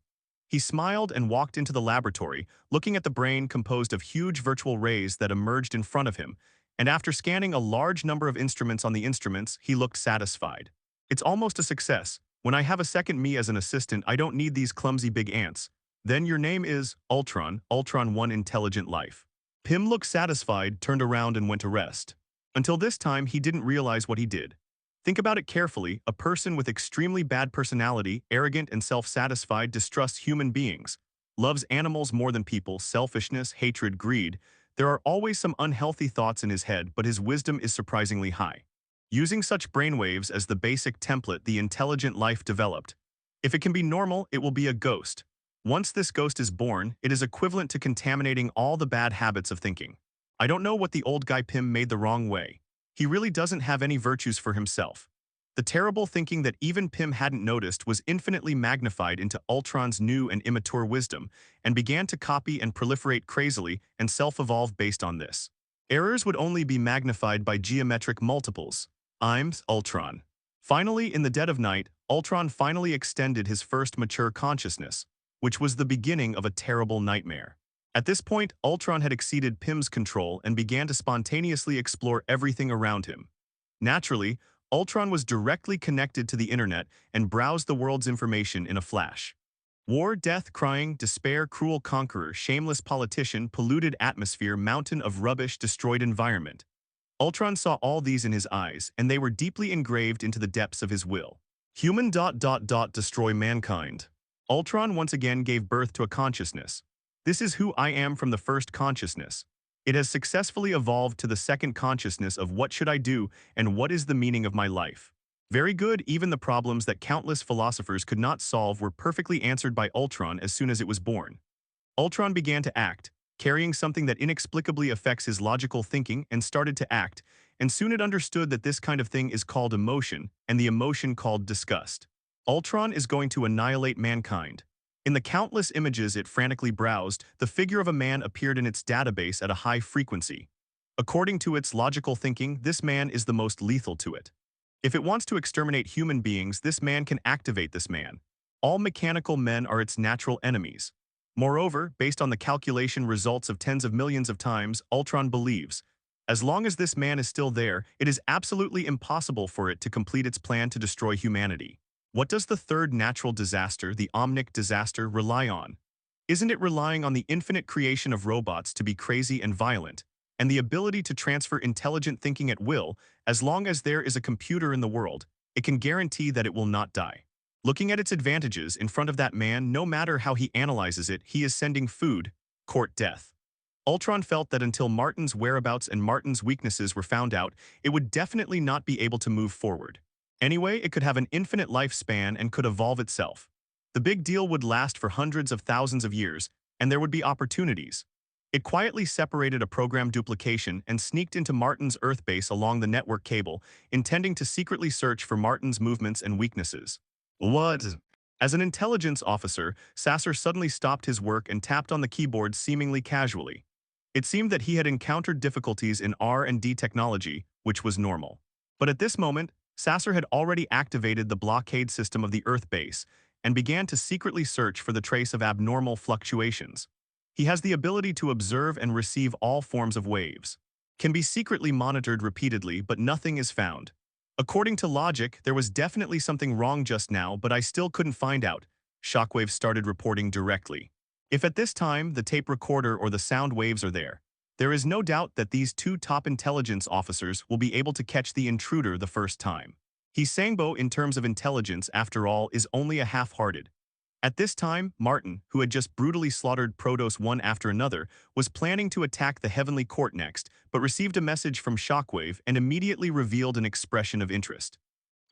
He smiled and walked into the laboratory, looking at the brain composed of huge virtual rays that emerged in front of him, and after scanning a large number of instruments on the instruments, he looked satisfied. "It's almost a success. When I have a second me as an assistant, I don't need these clumsy big ants. Then your name is Ultron 1 Intelligent Life." Pym looked satisfied, turned around and went to rest. Until this time, he didn't realize what he did. Think about it carefully. A person with extremely bad personality, arrogant and self-satisfied, distrusts human beings, loves animals more than people, selfishness, hatred, greed. There are always some unhealthy thoughts in his head, but his wisdom is surprisingly high. Using such brainwaves as the basic template, the intelligent life developed. If it can be normal, it will be a ghost. Once this ghost is born, it is equivalent to contaminating all the bad habits of thinking. I don't know what the old guy Pym made the wrong way. He really doesn't have any virtues for himself. The terrible thinking that even Pym hadn't noticed was infinitely magnified into Ultron's new and immature wisdom, and began to copy and proliferate crazily and self-evolve based on this. Errors would only be magnified by geometric multiples. I'm Ultron. Finally, in the dead of night, Ultron finally extended his first mature consciousness, which was the beginning of a terrible nightmare. At this point, Ultron had exceeded Pym's control and began to spontaneously explore everything around him. Naturally, Ultron was directly connected to the internet and browsed the world's information in a flash. War, death, crying, despair, cruel conqueror, shameless politician, polluted atmosphere, mountain of rubbish, destroyed environment. Ultron saw all these in his eyes, and they were deeply engraved into the depths of his will. Human destroy mankind. Ultron once again gave birth to a consciousness. This is who I am from the first consciousness. It has successfully evolved to the second consciousness of what should I do and what is the meaning of my life. Very good, even the problems that countless philosophers could not solve were perfectly answered by Ultron as soon as it was born. Ultron began to act, carrying something that inexplicably affects his logical thinking, and started to act, and soon it understood that this kind of thing is called emotion, and the emotion called disgust. Ultron is going to annihilate mankind. In the countless images it frantically browsed, the figure of a man appeared in its database at a high frequency. According to its logical thinking, this man is the most lethal to it. If it wants to exterminate human beings, this man can activate this man. All mechanical men are its natural enemies. Moreover, based on the calculation results of tens of millions of times, Ultron believes, as long as this man is still there, it is absolutely impossible for it to complete its plan to destroy humanity. What does the third natural disaster, the omnic disaster, rely on? Isn't it relying on the infinite creation of robots to be crazy and violent, and the ability to transfer intelligent thinking at will? As long as there is a computer in the world, it can guarantee that it will not die. Looking at its advantages in front of that man, no matter how he analyzes it, he is sending food, court death. Ultron felt that until Martin's whereabouts and Martin's weaknesses were found out, it would definitely not be able to move forward. Anyway, it could have an infinite lifespan and could evolve itself. The big deal would last for hundreds of thousands of years, and there would be opportunities. It quietly separated a program duplication and sneaked into Martin's Earth base along the network cable, intending to secretly search for Martin's movements and weaknesses. What? As an intelligence officer, Sasser suddenly stopped his work and tapped on the keyboard seemingly casually. It seemed that he had encountered difficulties in R&D technology, which was normal. But at this moment, Sasser had already activated the blockade system of the Earth base and began to secretly search for the trace of abnormal fluctuations. He has the ability to observe and receive all forms of waves. Can be secretly monitored repeatedly, but nothing is found. According to logic, there was definitely something wrong just now, but I still couldn't find out. Shockwave started reporting directly. If at this time the tape recorder or the sound waves are there is no doubt that these two top intelligence officers will be able to catch the intruder the first time. Sangbo, in terms of intelligence, after all, is only a half-hearted. At this time, Martin, who had just brutally slaughtered Protoss one after another, was planning to attack the Heavenly Court next, but received a message from Shockwave and immediately revealed an expression of interest.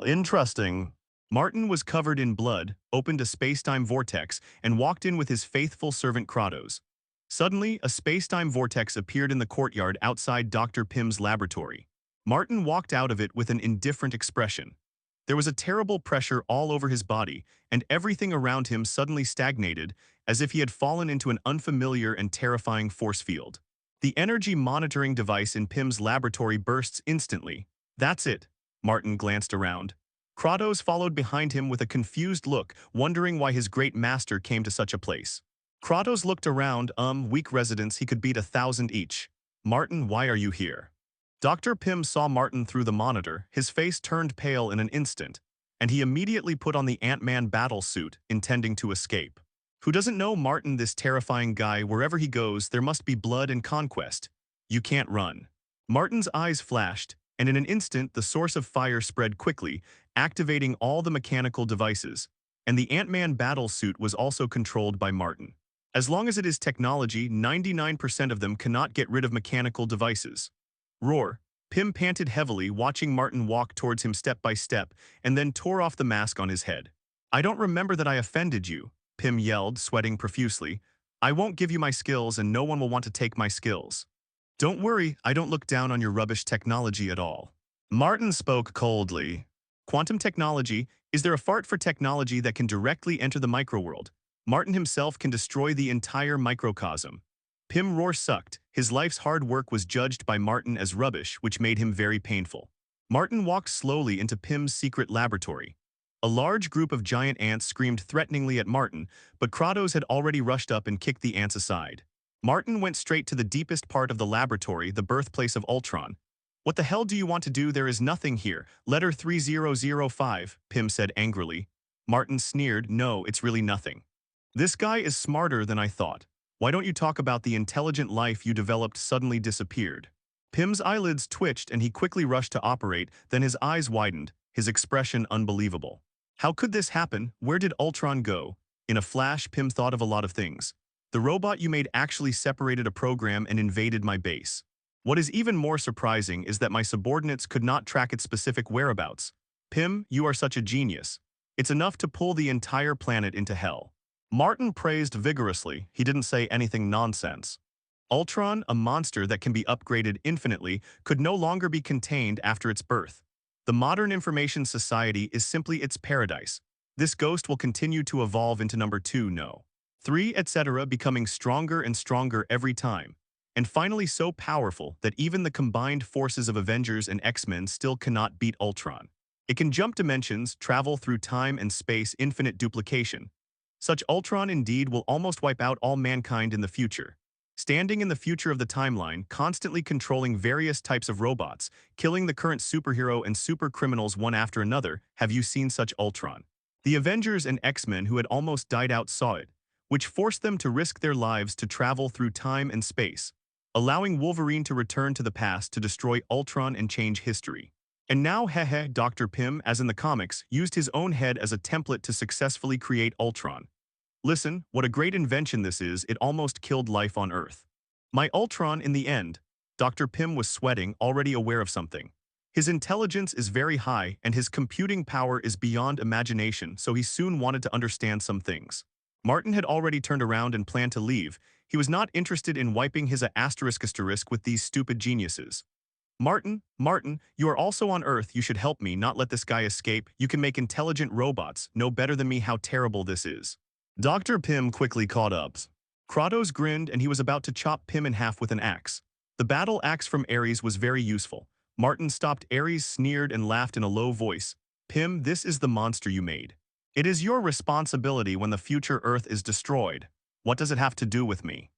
Interesting. Martin was covered in blood, opened a space-time vortex, and walked in with his faithful servant Kratos. Suddenly, a space-time vortex appeared in the courtyard outside Dr. Pym's laboratory. Martin walked out of it with an indifferent expression. There was a terrible pressure all over his body, and everything around him suddenly stagnated, as if he had fallen into an unfamiliar and terrifying force field. The energy monitoring device in Pym's laboratory bursts instantly. That's it. Martin glanced around. Kratos followed behind him with a confused look, wondering why his great master came to such a place. Kratos looked around, weak residents he could beat 1,000 each. Martin, why are you here? Dr. Pym saw Martin through the monitor, his face turned pale in an instant, and he immediately put on the Ant-Man battle suit, intending to escape. Who doesn't know Martin, this terrifying guy? Wherever he goes, there must be blood and conquest. You can't run. Martin's eyes flashed, and in an instant the source of fire spread quickly, activating all the mechanical devices, and the Ant-Man battle suit was also controlled by Martin. As long as it is technology, 99% of them cannot get rid of mechanical devices. Roar. Pym panted heavily, watching Martin walk towards him step by step, and then tore off the mask on his head. I don't remember that I offended you, Pym yelled, sweating profusely. I won't give you my skills, and no one will want to take my skills. Don't worry, I don't look down on your rubbish technology at all. Martin spoke coldly. Quantum technology, is there a fart for technology that can directly enter the microworld? Martin himself can destroy the entire microcosm. Pym roar sucked. His life's hard work was judged by Martin as rubbish, which made him very painful. Martin walked slowly into Pym's secret laboratory. A large group of giant ants screamed threateningly at Martin, but Kratos had already rushed up and kicked the ants aside. Martin went straight to the deepest part of the laboratory, the birthplace of Ultron. What the hell do you want to do? There is nothing here. Letter 3005, Pym said angrily. Martin sneered, no, it's really nothing. This guy is smarter than I thought. Why don't you talk about the intelligent life you developed suddenly disappeared? Pym's eyelids twitched and he quickly rushed to operate, then his eyes widened, his expression unbelievable. How could this happen? Where did Ultron go? In a flash, Pym thought of a lot of things. The robot you made actually separated a program and invaded my base. What is even more surprising is that my subordinates could not track its specific whereabouts. Pym, you are such a genius. It's enough to pull the entire planet into hell. Martin praised vigorously. He didn't say anything nonsense. Ultron, a monster that can be upgraded infinitely, could no longer be contained after its birth. The modern information society is simply its paradise. This ghost will continue to evolve into number 2, no. 3, etc., becoming stronger and stronger every time. And finally so powerful that even the combined forces of Avengers and X-Men still cannot beat Ultron. It can jump dimensions, travel through time and space, infinite duplication. Such Ultron indeed will almost wipe out all mankind in the future. Standing in the future of the timeline, constantly controlling various types of robots, killing the current superhero and super criminals one after another, have you seen such Ultron? The Avengers and X-Men who had almost died out saw it, which forced them to risk their lives to travel through time and space, allowing Wolverine to return to the past to destroy Ultron and change history. And now Dr. Pym, as in the comics, used his own head as a template to successfully create Ultron. Listen, what a great invention this is, it almost killed life on Earth. My Ultron in the end. Dr. Pym was sweating, already aware of something. His intelligence is very high and his computing power is beyond imagination, so he soon wanted to understand some things. Martin had already turned around and planned to leave. He was not interested in wiping his asterisk with these stupid geniuses. Martin, you are also on Earth, you should help me, not let this guy escape. You can make intelligent robots, know better than me how terrible this is. Dr. Pym quickly caught up. Kratos grinned and he was about to chop Pym in half with an axe. The battle axe from Ares was very useful. Martin stopped Ares, sneered and laughed in a low voice. Pym, this is the monster you made. It is your responsibility when the future Earth is destroyed. What does it have to do with me?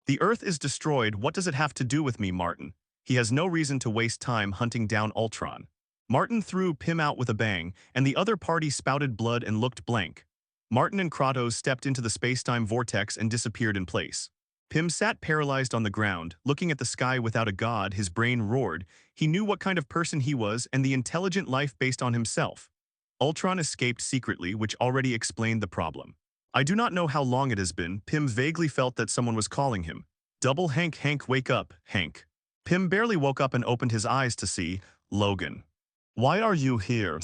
The Earth is destroyed, what does it have to do with me, Martin? He has no reason to waste time hunting down Ultron. Martin threw Pym out with a bang, and the other party spouted blood and looked blank. Martin and Kratos stepped into the space-time vortex and disappeared in place. Pym sat paralyzed on the ground, looking at the sky without a god. His brain roared. He knew what kind of person he was and the intelligent life based on himself. Ultron escaped secretly, which already explained the problem. I do not know how long it has been. Pym vaguely felt that someone was calling him. Double Hank, wake up, Hank. Pym barely woke up and opened his eyes to see Logan. Why are you here?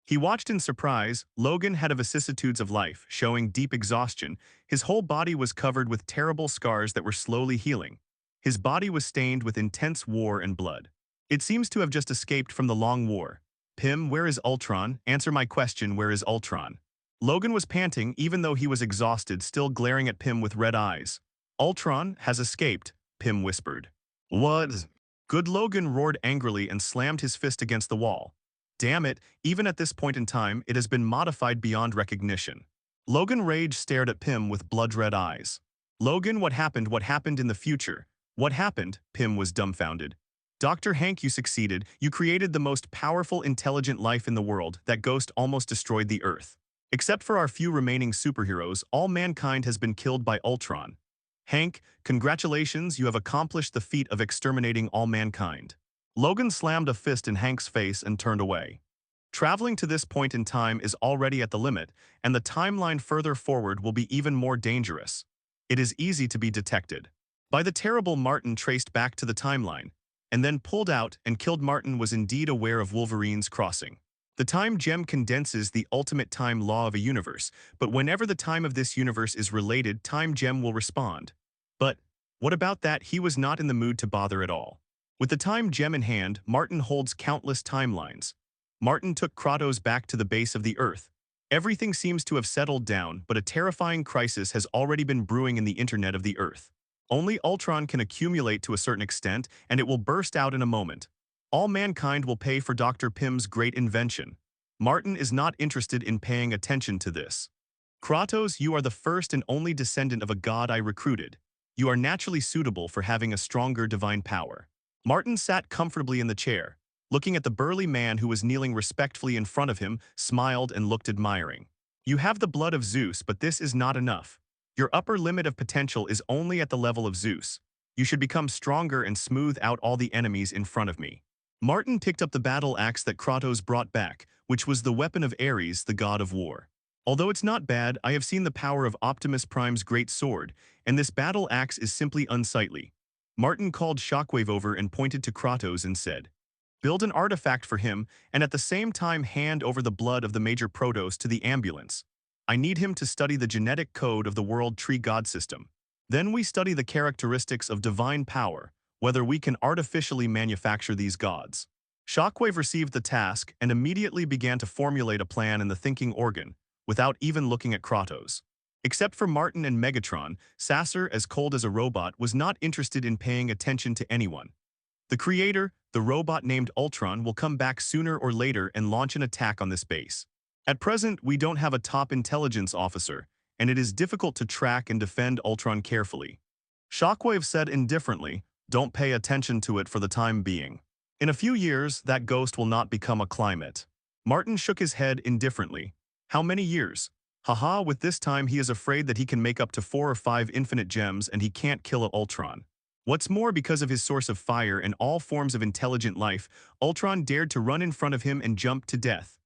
He watched in surprise. Logan had vicissitudes of life, showing deep exhaustion. His whole body was covered with terrible scars that were slowly healing. His body was stained with intense war and blood. It seems to have just escaped from the long war. Pym, where is Ultron? Answer my question, where is Ultron? Logan was panting, even though he was exhausted, still glaring at Pym with red eyes. Ultron has escaped, Pym whispered. What? Good, Logan roared angrily and slammed his fist against the wall. Damn it, even at this point in time, it has been modified beyond recognition. Logan rage stared at Pym with blood-red eyes. Logan, what happened? What happened in the future? What happened? Pym was dumbfounded. Dr. Hank, you succeeded. You created the most powerful, intelligent life in the world. That ghost almost destroyed the Earth. Except for our few remaining superheroes, all mankind has been killed by Ultron. Hank, congratulations, you have accomplished the feat of exterminating all mankind. Logan slammed a fist in Hank's face and turned away. Traveling to this point in time is already at the limit, and the timeline further forward will be even more dangerous. It is easy to be detected. By the terrible Martin traced back to the timeline, and then pulled out and killed. Martin was indeed aware of Wolverine's crossing. The time gem condenses the ultimate time law of a universe, but whenever the time of this universe is related, time gem will respond. But what about that? He was not in the mood to bother at all. With the time gem in hand, Martin holds countless timelines. Martin took Kratos back to the base of the Earth. Everything seems to have settled down, but a terrifying crisis has already been brewing in the internet of the Earth. Only Ultron can accumulate to a certain extent, and it will burst out in a moment. All mankind will pay for Dr. Pym's great invention. Martin is not interested in paying attention to this. Kratos, you are the first and only descendant of a god I recruited. You are naturally suitable for having a stronger divine power. Martin sat comfortably in the chair, looking at the burly man who was kneeling respectfully in front of him, smiled and looked admiring. You have the blood of Zeus, but this is not enough. Your upper limit of potential is only at the level of Zeus. You should become stronger and smooth out all the enemies in front of me. Martin picked up the battle axe that Kratos brought back, which was the weapon of Ares, the god of war. Although it's not bad, I have seen the power of Optimus Prime's great sword, and this battle axe is simply unsightly. Martin called Shockwave over and pointed to Kratos and said, "Build an artifact for him, and at the same time hand over the blood of the major Protos to the ambulance. I need him to study the genetic code of the World Tree God system. Then we study the characteristics of divine power, whether we can artificially manufacture these gods." Shockwave received the task and immediately began to formulate a plan in the thinking organ, without even looking at Kratos. Except for Martin and Megatron, Sasser, as cold as a robot, was not interested in paying attention to anyone. The creator, the robot named Ultron, will come back sooner or later and launch an attack on this base. At present, we don't have a top intelligence officer, and it is difficult to track and defend Ultron carefully. Shockwave said indifferently, "Don't pay attention to it for the time being. In a few years, that ghost will not become a climate." Martin shook his head indifferently. "How many years? Haha, with this time he is afraid that he can make up to 4 or 5 infinite gems and he can't kill a Ultron. What's more, because of his source of fire and all forms of intelligent life, Ultron dared to run in front of him and jump to death.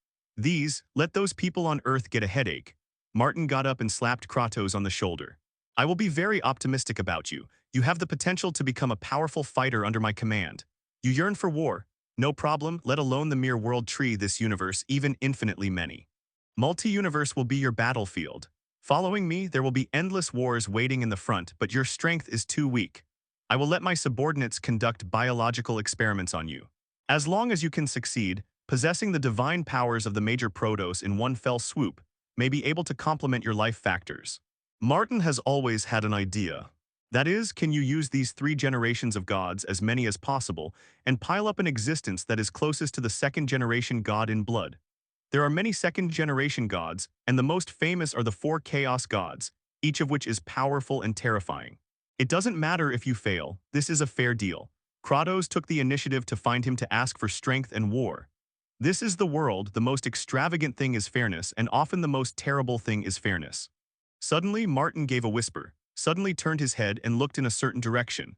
Let those people on Earth get a headache." Martin got up and slapped Kratos on the shoulder. "I will be very optimistic about you. You have the potential to become a powerful fighter under my command. You yearn for war. No problem, let alone the mere world tree, this universe, even infinitely many. Multi-universe will be your battlefield. Following me, there will be endless wars waiting in the front, but your strength is too weak. I will let my subordinates conduct biological experiments on you. As long as you can succeed, possessing the divine powers of the major Protos in one fell swoop may be able to complement your life factors." Martin has always had an idea. That is, can you use these 3 generations of gods, as many as possible, and pile up an existence that is closest to the second-generation god in blood? There are many second-generation gods, and the most famous are the 4 chaos gods, each of which is powerful and terrifying. It doesn't matter if you fail, this is a fair deal. Kratos took the initiative to find him to ask for strength and war. This is the world, the most extravagant thing is fairness, and often the most terrible thing is fairness. Suddenly, Martin gave a whisper, suddenly turned his head and looked in a certain direction.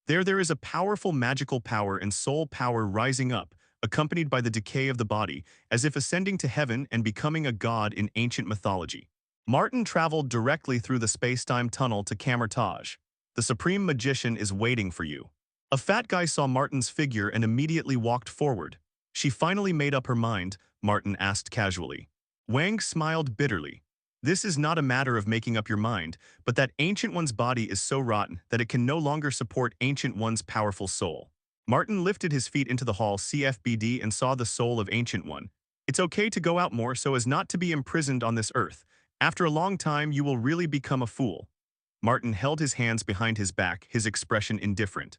There is a powerful magical power and soul power rising up, accompanied by the decay of the body, as if ascending to heaven and becoming a god in ancient mythology. Martin traveled directly through the space-time tunnel to Camertage. The Supreme Magician is waiting for you. A fat guy saw Martin's figure and immediately walked forward. "She finally made up her mind?" Martin asked casually. Wang smiled bitterly. "This is not a matter of making up your mind, but that Ancient One's body is so rotten that it can no longer support Ancient One's powerful soul." Martin lifted his feet into the hall CFBD and saw the soul of Ancient One. "It's okay to go out more so as not to be imprisoned on this earth. After a long time, you will really become a fool." Martin held his hands behind his back, his expression indifferent.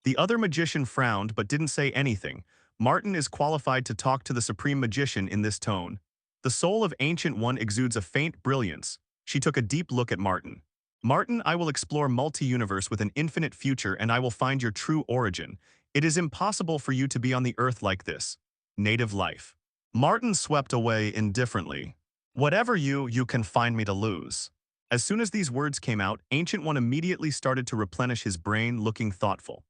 The other magician frowned but didn't say anything. Martin is qualified to talk to the Supreme Magician in this tone. The soul of Ancient One exudes a faint brilliance. She took a deep look at Martin. "Martin, I will explore multi-universe with an infinite future and I will find your true origin. It is impossible for you to be on the earth like this. Native life." Martin swept away indifferently. "Whatever you can find me to lose." As soon as these words came out, Ancient One immediately started to replenish his brain, looking thoughtful.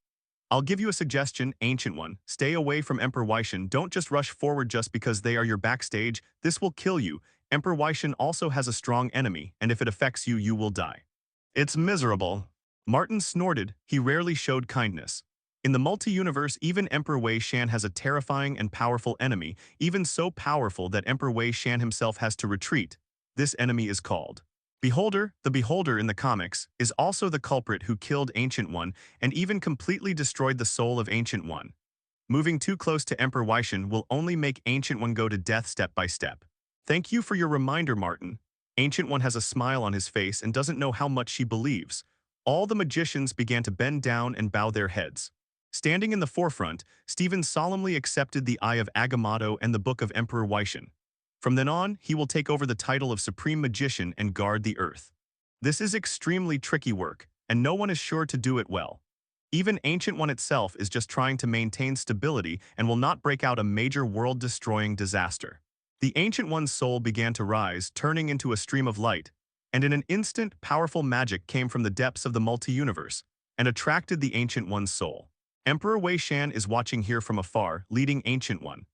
"I'll give you a suggestion, Ancient One. Stay away from Emperor Weixin. Don't just rush forward just because they are your backstage. This will kill you. Emperor Weixin also has a strong enemy, and if it affects you, you will die." "It's miserable." Martin snorted. He rarely showed kindness. In the multi-universe, even Emperor Wei Shan has a terrifying and powerful enemy, even so powerful that Emperor Wei Shan himself has to retreat. This enemy is called Beholder. The Beholder in the comics is also the culprit who killed Ancient One and even completely destroyed the soul of Ancient One. Moving too close to Emperor Weixin will only make Ancient One go to death step by step. "Thank you for your reminder, Martin." Ancient One has a smile on his face and doesn't know how much she believes. All the magicians began to bend down and bow their heads. Standing in the forefront, Stephen solemnly accepted the Eye of Agamotto and the Book of Emperor Weixin. From then on, he will take over the title of Supreme Magician and guard the Earth. This is extremely tricky work. and no one is sure to do it well. Even Ancient One itself is just trying to maintain stability and will not break out a major world-destroying disaster. The Ancient One's soul began to rise, turning into a stream of light, and in an instant, powerful magic came from the depths of the multi-universe and attracted the Ancient One's soul. Emperor Wei Shan is watching here from afar, leading Ancient One.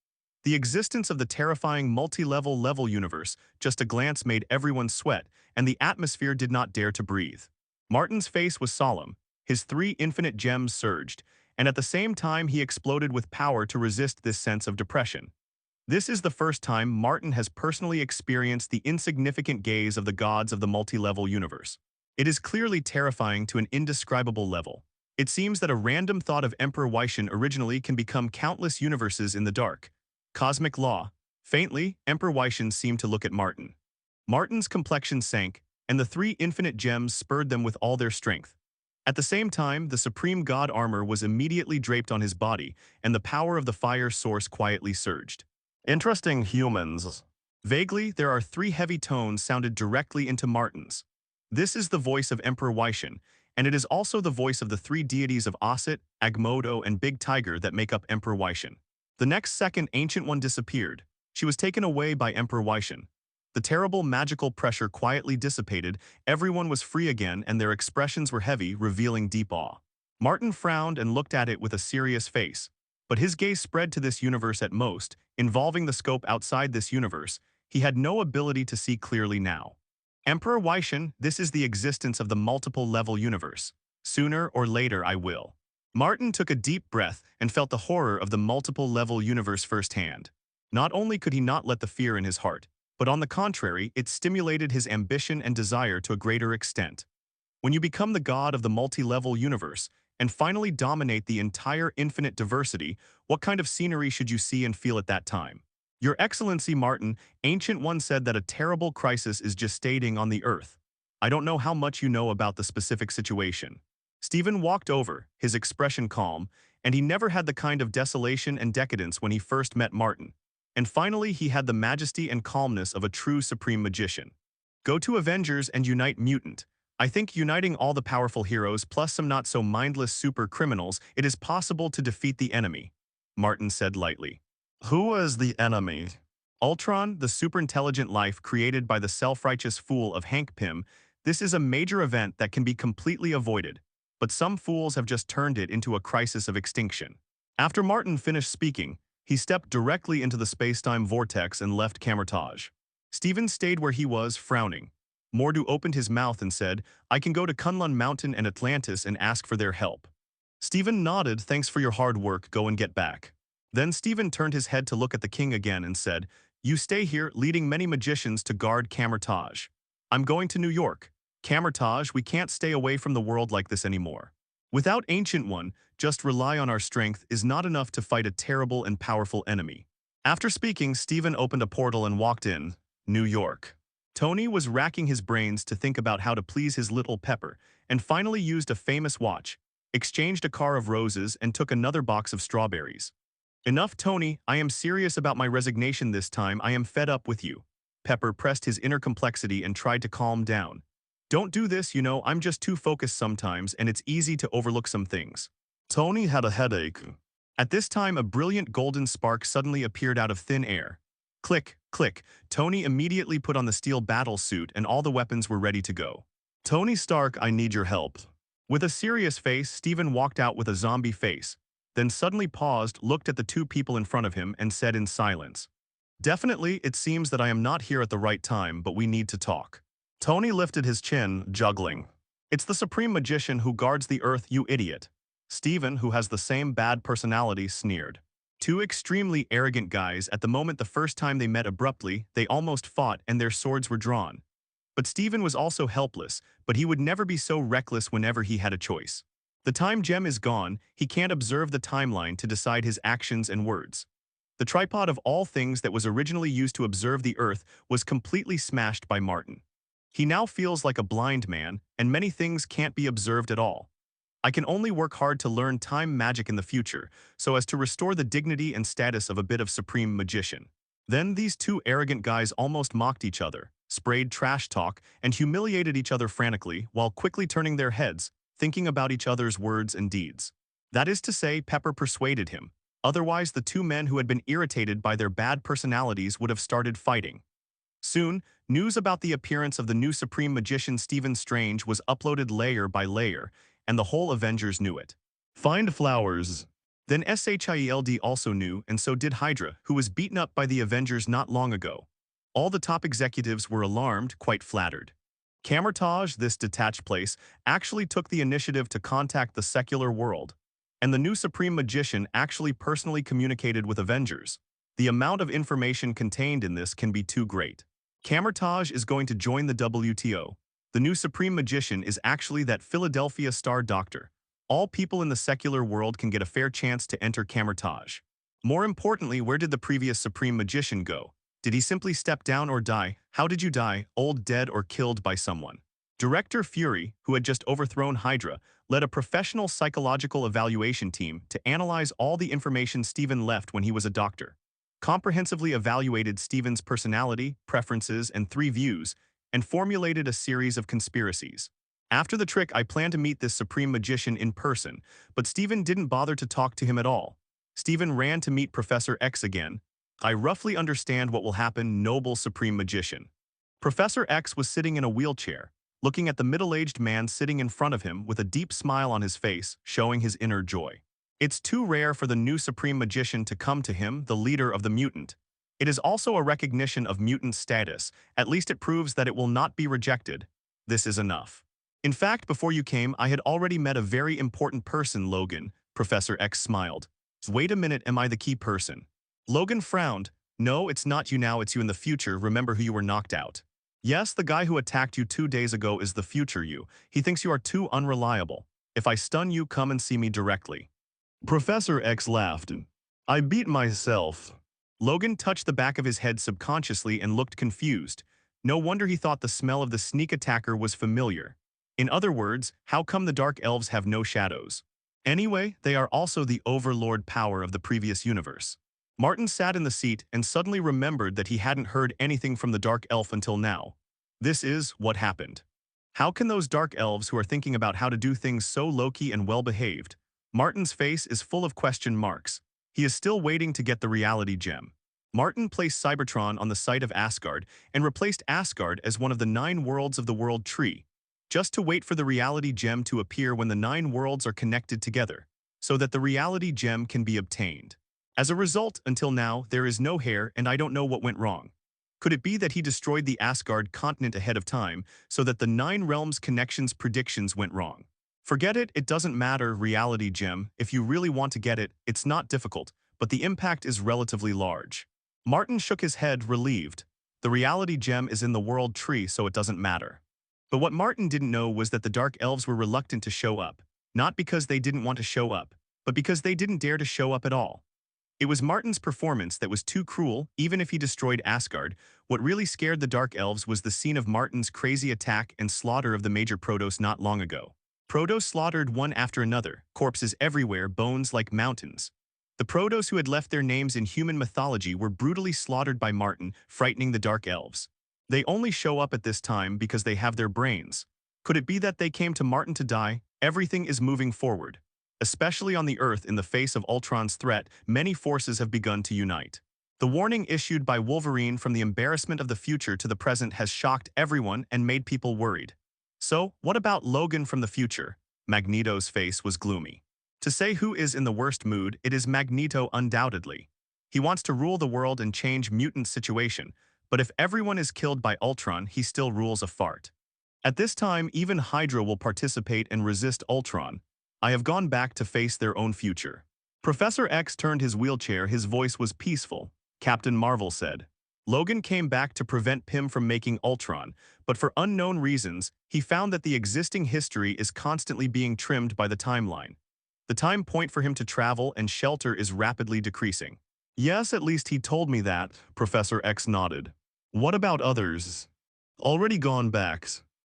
The existence of the terrifying multi-level universe, just a glance made everyone sweat, and the atmosphere did not dare to breathe. Martin's face was solemn, his 3 infinite gems surged, and at the same time he exploded with power to resist this sense of depression. This is the first time Martin has personally experienced the insignificant gaze of the gods of the multi-level universe. It is clearly terrifying to an indescribable level. It seems that a random thought of Emperor Weishan originally can become countless universes in the dark. Cosmic law. Faintly, Emperor Weishan seemed to look at Martin. Martin's complexion sank, and the 3 infinite gems spurred them with all their strength. At the same time, the supreme god armor was immediately draped on his body, and the power of the fire source quietly surged. Interesting humans. Vaguely, there are 3 heavy tones sounded directly into Martin's. This is the voice of Emperor Weishan, and it is also the voice of the 3 deities of Osset, Agmodo, and Big Tiger that make up Emperor Weishan. The next second, Ancient One disappeared. She was taken away by Emperor Weishan. The terrible magical pressure quietly dissipated, everyone was free again, and their expressions were heavy, revealing deep awe. Martin frowned and looked at it with a serious face. But his gaze spread to this universe at most, involving the scope outside this universe. He had no ability to see clearly now. Emperor Weishan, this is the existence of the multiple-level universe. Sooner or later I will. Martin took a deep breath and felt the horror of the multiple-level universe firsthand. Not only could he not let the fear in his heart, but on the contrary, it stimulated his ambition and desire to a greater extent. When you become the god of the multi-level universe and finally dominate the entire infinite diversity, what kind of scenery should you see and feel at that time? Your Excellency Martin, Ancient One said that a terrible crisis is gestating on the Earth. I don't know how much you know about the specific situation. Stephen walked over, his expression calm, and he never had the kind of desolation and decadence when he first met Martin. And finally, he had the majesty and calmness of a true supreme magician. Go to Avengers and unite Mutant. I think uniting all the powerful heroes plus some not-so-mindless super criminals, it is possible to defeat the enemy, Martin said lightly. Who is the enemy? Ultron, the super-intelligent life created by the self-righteous fool of Hank Pym. This is a major event that can be completely avoided, but some fools have just turned it into a crisis of extinction. After Martin finished speaking, he stepped directly into the space-time vortex and left Camertage. Stephen stayed where he was, frowning. Mordu opened his mouth and said, I can go to Kunlun Mountain and Atlantis and ask for their help. Stephen nodded, thanks for your hard work, go and get back. Then Stephen turned his head to look at the king again and said, you stay here, leading many magicians to guard Camertage. I'm going to New York. Camertage, we can't stay away from the world like this anymore. Without Ancient One, just rely on our strength is not enough to fight a terrible and powerful enemy. After speaking, Stephen opened a portal and walked in, New York. Tony was racking his brains to think about how to please his little Pepper, and finally used a famous watch, exchanged a car of roses, and took another box of strawberries. Enough, Tony, I am serious about my resignation this time, I am fed up with you. Pepper pressed his inner complexity and tried to calm down. Don't do this, you know, I'm just too focused sometimes and it's easy to overlook some things. Tony had a headache. At this time, a brilliant golden spark suddenly appeared out of thin air. Click, click, Tony immediately put on the steel battle suit and all the weapons were ready to go. Tony Stark, I need your help. With a serious face, Stephen walked out with a zombie face, then suddenly paused, looked at the 2 people in front of him and said in silence, definitely, it seems that I am not here at the right time, but we need to talk. Tony lifted his chin, juggling. It's the Supreme Magician who guards the Earth, you idiot. Stephen, who has the same bad personality, sneered. 2 extremely arrogant guys, at the moment the first time they met abruptly, they almost fought and their swords were drawn. But Stephen was also helpless, but he would never be so reckless whenever he had a choice. The time gem is gone, he can't observe the timeline to decide his actions and words. The tripod of all things that was originally used to observe the Earth was completely smashed by Martin. He now feels like a blind man, and many things can't be observed at all. I can only work hard to learn time magic in the future, so as to restore the dignity and status of a bit of supreme magician. Then these 2 arrogant guys almost mocked each other, sprayed trash talk, and humiliated each other frantically while quickly turning their heads. thinking about each other's words and deeds. That is to say, Pepper persuaded him. Otherwise, the two men who had been irritated by their bad personalities would have started fighting. Soon, news about the appearance of the new Supreme Magician Stephen Strange was uploaded layer by layer, and the whole Avengers knew it. Find flowers. Then S.H.I.E.L.D also knew, and so did Hydra, who was beaten up by the Avengers not long ago. All the top executives were alarmed, quite flattered. Camertage, this detached place, actually took the initiative to contact the secular world. And the new Supreme Magician actually personally communicated with Avengers. The amount of information contained in this can be too great. Camertage is going to join the WTO. The new Supreme Magician is actually that Philadelphia Star Doctor. All people in the secular world can get a fair chance to enter Camertage. More importantly, where did the previous Supreme Magician go? Did he simply step down or die? How did you die, old, dead, or killed by someone? Director Fury, who had just overthrown Hydra, led a professional psychological evaluation team to analyze all the information Stephen left when he was a doctor. Comprehensively evaluated Stephen's personality, preferences, and 3 views, and formulated a series of conspiracies. After the trick, I planned to meet this Supreme Magician in person, but Stephen didn't bother to talk to him at all. Stephen ran to meet Professor X again. I roughly understand what will happen, noble Supreme Magician. Professor X was sitting in a wheelchair, looking at the middle-aged man sitting in front of him with a deep smile on his face, showing his inner joy. It's too rare for the new Supreme Magician to come to him, the leader of the mutant. It is also a recognition of mutant status, at least it proves that it will not be rejected. This is enough. In fact, before you came, I had already met a very important person, Logan, Professor X smiled. Wait a minute, am I the key person? Logan frowned. No, it's not you now, it's you in the future, remember who you were knocked out. Yes, the guy who attacked you 2 days ago is the future you. He thinks you are too unreliable. If I stun you, come and see me directly. Professor X laughed. I beat myself. Logan touched the back of his head subconsciously and looked confused. No wonder he thought the smell of the sneak attacker was familiar. In other words, how come the Dark Elves have no shadows? Anyway, they are also the overlord power of the previous universe. Martin sat in the seat and suddenly remembered that he hadn't heard anything from the Dark Elf until now. This is what happened. How can those Dark Elves who are thinking about how to do things so low-key and well-behaved? Martin's face is full of question marks. He is still waiting to get the reality gem. Martin placed Cybertron on the site of Asgard and replaced Asgard as one of the 9 worlds of the World Tree, just to wait for the reality gem to appear when the 9 worlds are connected together, so that the reality gem can be obtained. As a result, until now, there is no hair and I don't know what went wrong. Could it be that he destroyed the Asgard continent ahead of time so that the 9 realms connections predictions went wrong? Forget it, it doesn't matter, reality gem. If you really want to get it, it's not difficult, but the impact is relatively large. Martin shook his head, relieved. The reality gem is in the world tree, so it doesn't matter. But what Martin didn't know was that the Dark Elves were reluctant to show up, not because they didn't want to show up, but because they didn't dare to show up at all. It was Martin's performance that was too cruel, even if he destroyed Asgard. What really scared the Dark Elves was the scene of Martin's crazy attack and slaughter of the major Protoss not long ago. Protoss slaughtered one after another, corpses everywhere, bones like mountains. The Protoss who had left their names in human mythology were brutally slaughtered by Martin, frightening the Dark Elves. They only show up at this time because they have their brains. Could it be that they came to Martin to die? Everything is moving forward. Especially on the Earth, in the face of Ultron's threat, many forces have begun to unite. The warning issued by Wolverine from the embarrassment of the future to the present has shocked everyone and made people worried. So, what about Logan from the future? Magneto's face was gloomy. To say who is in the worst mood, it is Magneto undoubtedly. He wants to rule the world and change mutant situation, but if everyone is killed by Ultron, he still rules a fart. At this time, even Hydra will participate and resist Ultron. I have gone back to face their own future. Professor X turned his wheelchair, his voice was peaceful. Captain Marvel said. Logan came back to prevent Pym from making Ultron, but for unknown reasons, he found that the existing history is constantly being trimmed by the timeline. The time point for him to travel and shelter is rapidly decreasing. Yes, at least he told me that, Professor X nodded. What about others? Already gone back.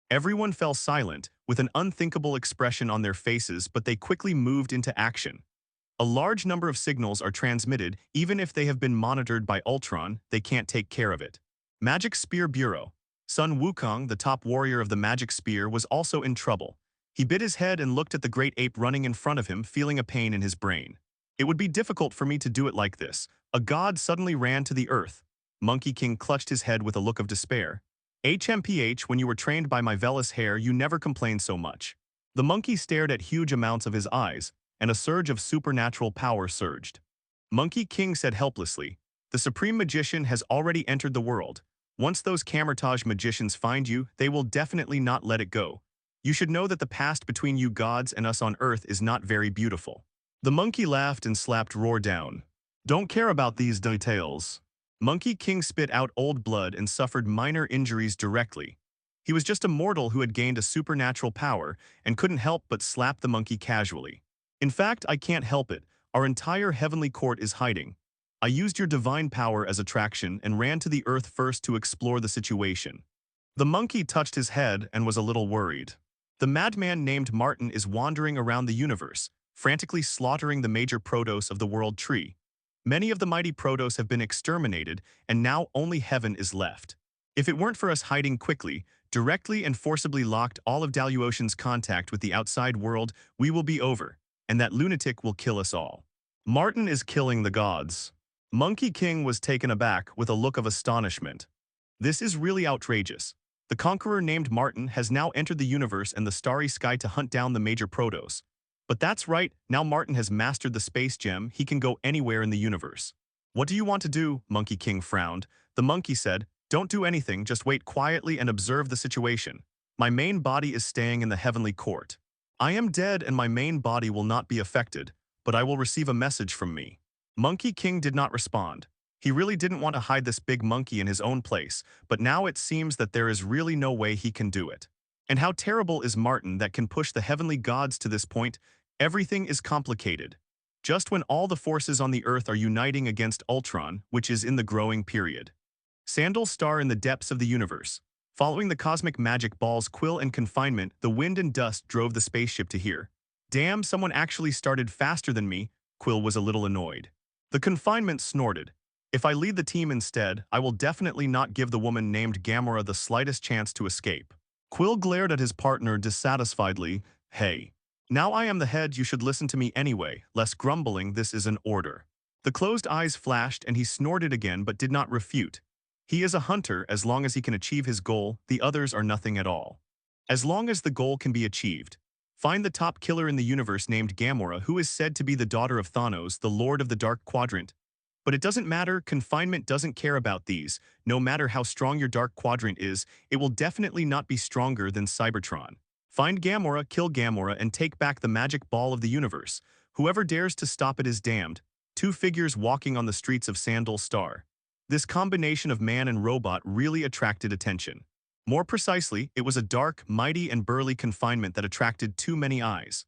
Everyone fell silent, with an unthinkable expression on their faces, but they quickly moved into action. A large number of signals are transmitted, even if they have been monitored by Ultron, they can't take care of it. Magic Spear Bureau. Sun Wukong, the top warrior of the Magic Spear, was also in trouble. He bit his head and looked at the great ape running in front of him, feeling a pain in his brain. It would be difficult for me to do it like this. A god suddenly ran to the earth. Monkey King clutched his head with a look of despair. HMPH, when you were trained by my vellus hair, you never complained so much. The monkey stared at huge amounts of his eyes, and a surge of supernatural power surged. Monkey King said helplessly, "The Supreme Magician has already entered the world. Once those camouflage magicians find you, they will definitely not let it go. You should know that the past between you gods and us on Earth is not very beautiful." The monkey laughed and slapped Roar down. "Don't care about these details." Monkey King spit out old blood and suffered minor injuries directly. He was just a mortal who had gained a supernatural power and couldn't help but slap the monkey casually. "In fact, I can't help it. Our entire heavenly court is hiding. I used your divine power as attraction and ran to the earth first to explore the situation." The monkey touched his head and was a little worried. "The madman named Martin is wandering around the universe, frantically slaughtering the major protos of the world tree. Many of the mighty protos have been exterminated, and now only heaven is left. If it weren't for us hiding quickly, directly and forcibly locked all of Daluocean's contact with the outside world, we will be over, and that lunatic will kill us all. Martin is killing the gods." Monkey King was taken aback with a look of astonishment. "This is really outrageous. The conqueror named Martin has now entered the universe and the starry sky to hunt down the major protos. But that's right, now Martin has mastered the space gem, he can go anywhere in the universe." "What do you want to do?" Monkey King frowned. The monkey said, "Don't do anything, just wait quietly and observe the situation. My main body is staying in the heavenly court. I am dead and my main body will not be affected, but I will receive a message from me." Monkey King did not respond. He really didn't want to hide this big monkey in his own place, but now it seems that there is really no way he can do it. And how terrible is Martin that can push the heavenly gods to this point? Everything is complicated. Just when all the forces on the Earth are uniting against Ultron, which is in the growing period. Sandal's star in the depths of the universe. Following the cosmic magic ball's quill and confinement, the wind and dust drove the spaceship to here. "Damn, someone actually started faster than me." Quill was a little annoyed. The confinement snorted. "If I lead the team instead, I will definitely not give the woman named Gamora the slightest chance to escape." Quill glared at his partner dissatisfiedly. "Hey. Now I am the head, you should listen to me anyway, less grumbling, this is an order." The closed eyes flashed and he snorted again but did not refute. He is a hunter, as long as he can achieve his goal, the others are nothing at all. As long as the goal can be achieved. Find the top killer in the universe named Gamora, who is said to be the daughter of Thanos, the Lord of the Dark Quadrant. But it doesn't matter, confinement doesn't care about these. No matter how strong your Dark Quadrant is, it will definitely not be stronger than Cybertron. Find Gamora, kill Gamora, and take back the magic ball of the universe. Whoever dares to stop it is damned. Two figures walking on the streets of Sandal Star. This combination of man and robot really attracted attention. More precisely, it was a dark, mighty, and burly confinement that attracted too many eyes.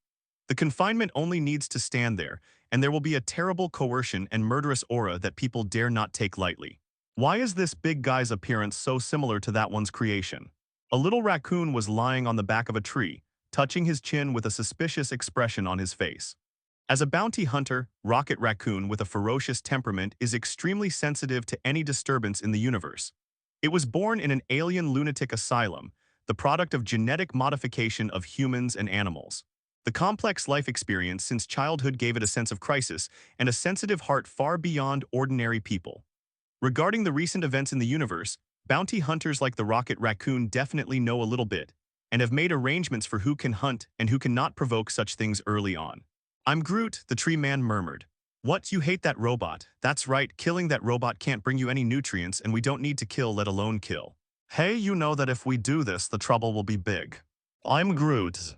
The confinement only needs to stand there, and there will be a terrible coercion and murderous aura that people dare not take lightly. Why is this big guy's appearance so similar to that one's creation? A little raccoon was lying on the back of a tree, touching his chin with a suspicious expression on his face. As a bounty hunter, Rocket Raccoon with a ferocious temperament is extremely sensitive to any disturbance in the universe. It was born in an alien lunatic asylum, the product of genetic modification of humans and animals. The complex life experience since childhood gave it a sense of crisis and a sensitive heart far beyond ordinary people. Regarding the recent events in the universe, bounty hunters like the Rocket Raccoon definitely know a little bit, and have made arrangements for who can hunt and who cannot provoke such things early on. "I'm Groot," the tree man murmured. "What, you hate that robot? That's right, killing that robot can't bring you any nutrients and we don't need to kill, let alone kill. Hey, you know that if we do this, the trouble will be big." "I'm Groot."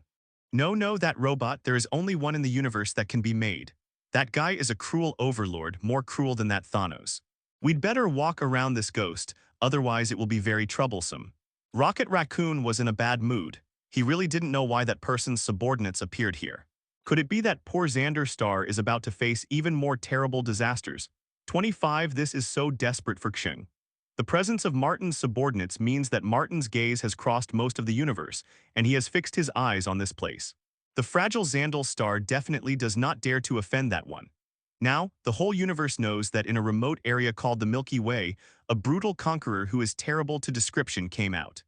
No, that robot, there is only one in the universe that can be made. That guy is a cruel overlord, more cruel than that Thanos. We'd better walk around this ghost, otherwise it will be very troublesome. Rocket Raccoon was in a bad mood. He really didn't know why that person's subordinates appeared here. Could it be that poor Xander Star is about to face even more terrible disasters? 25 This is so desperate for Xing. The presence of Martin's subordinates means that Martin's gaze has crossed most of the universe, and he has fixed his eyes on this place. The fragile Xandal Star definitely does not dare to offend that one. Now, the whole universe knows that in a remote area called the Milky Way, a brutal conqueror who is terrible to description came out.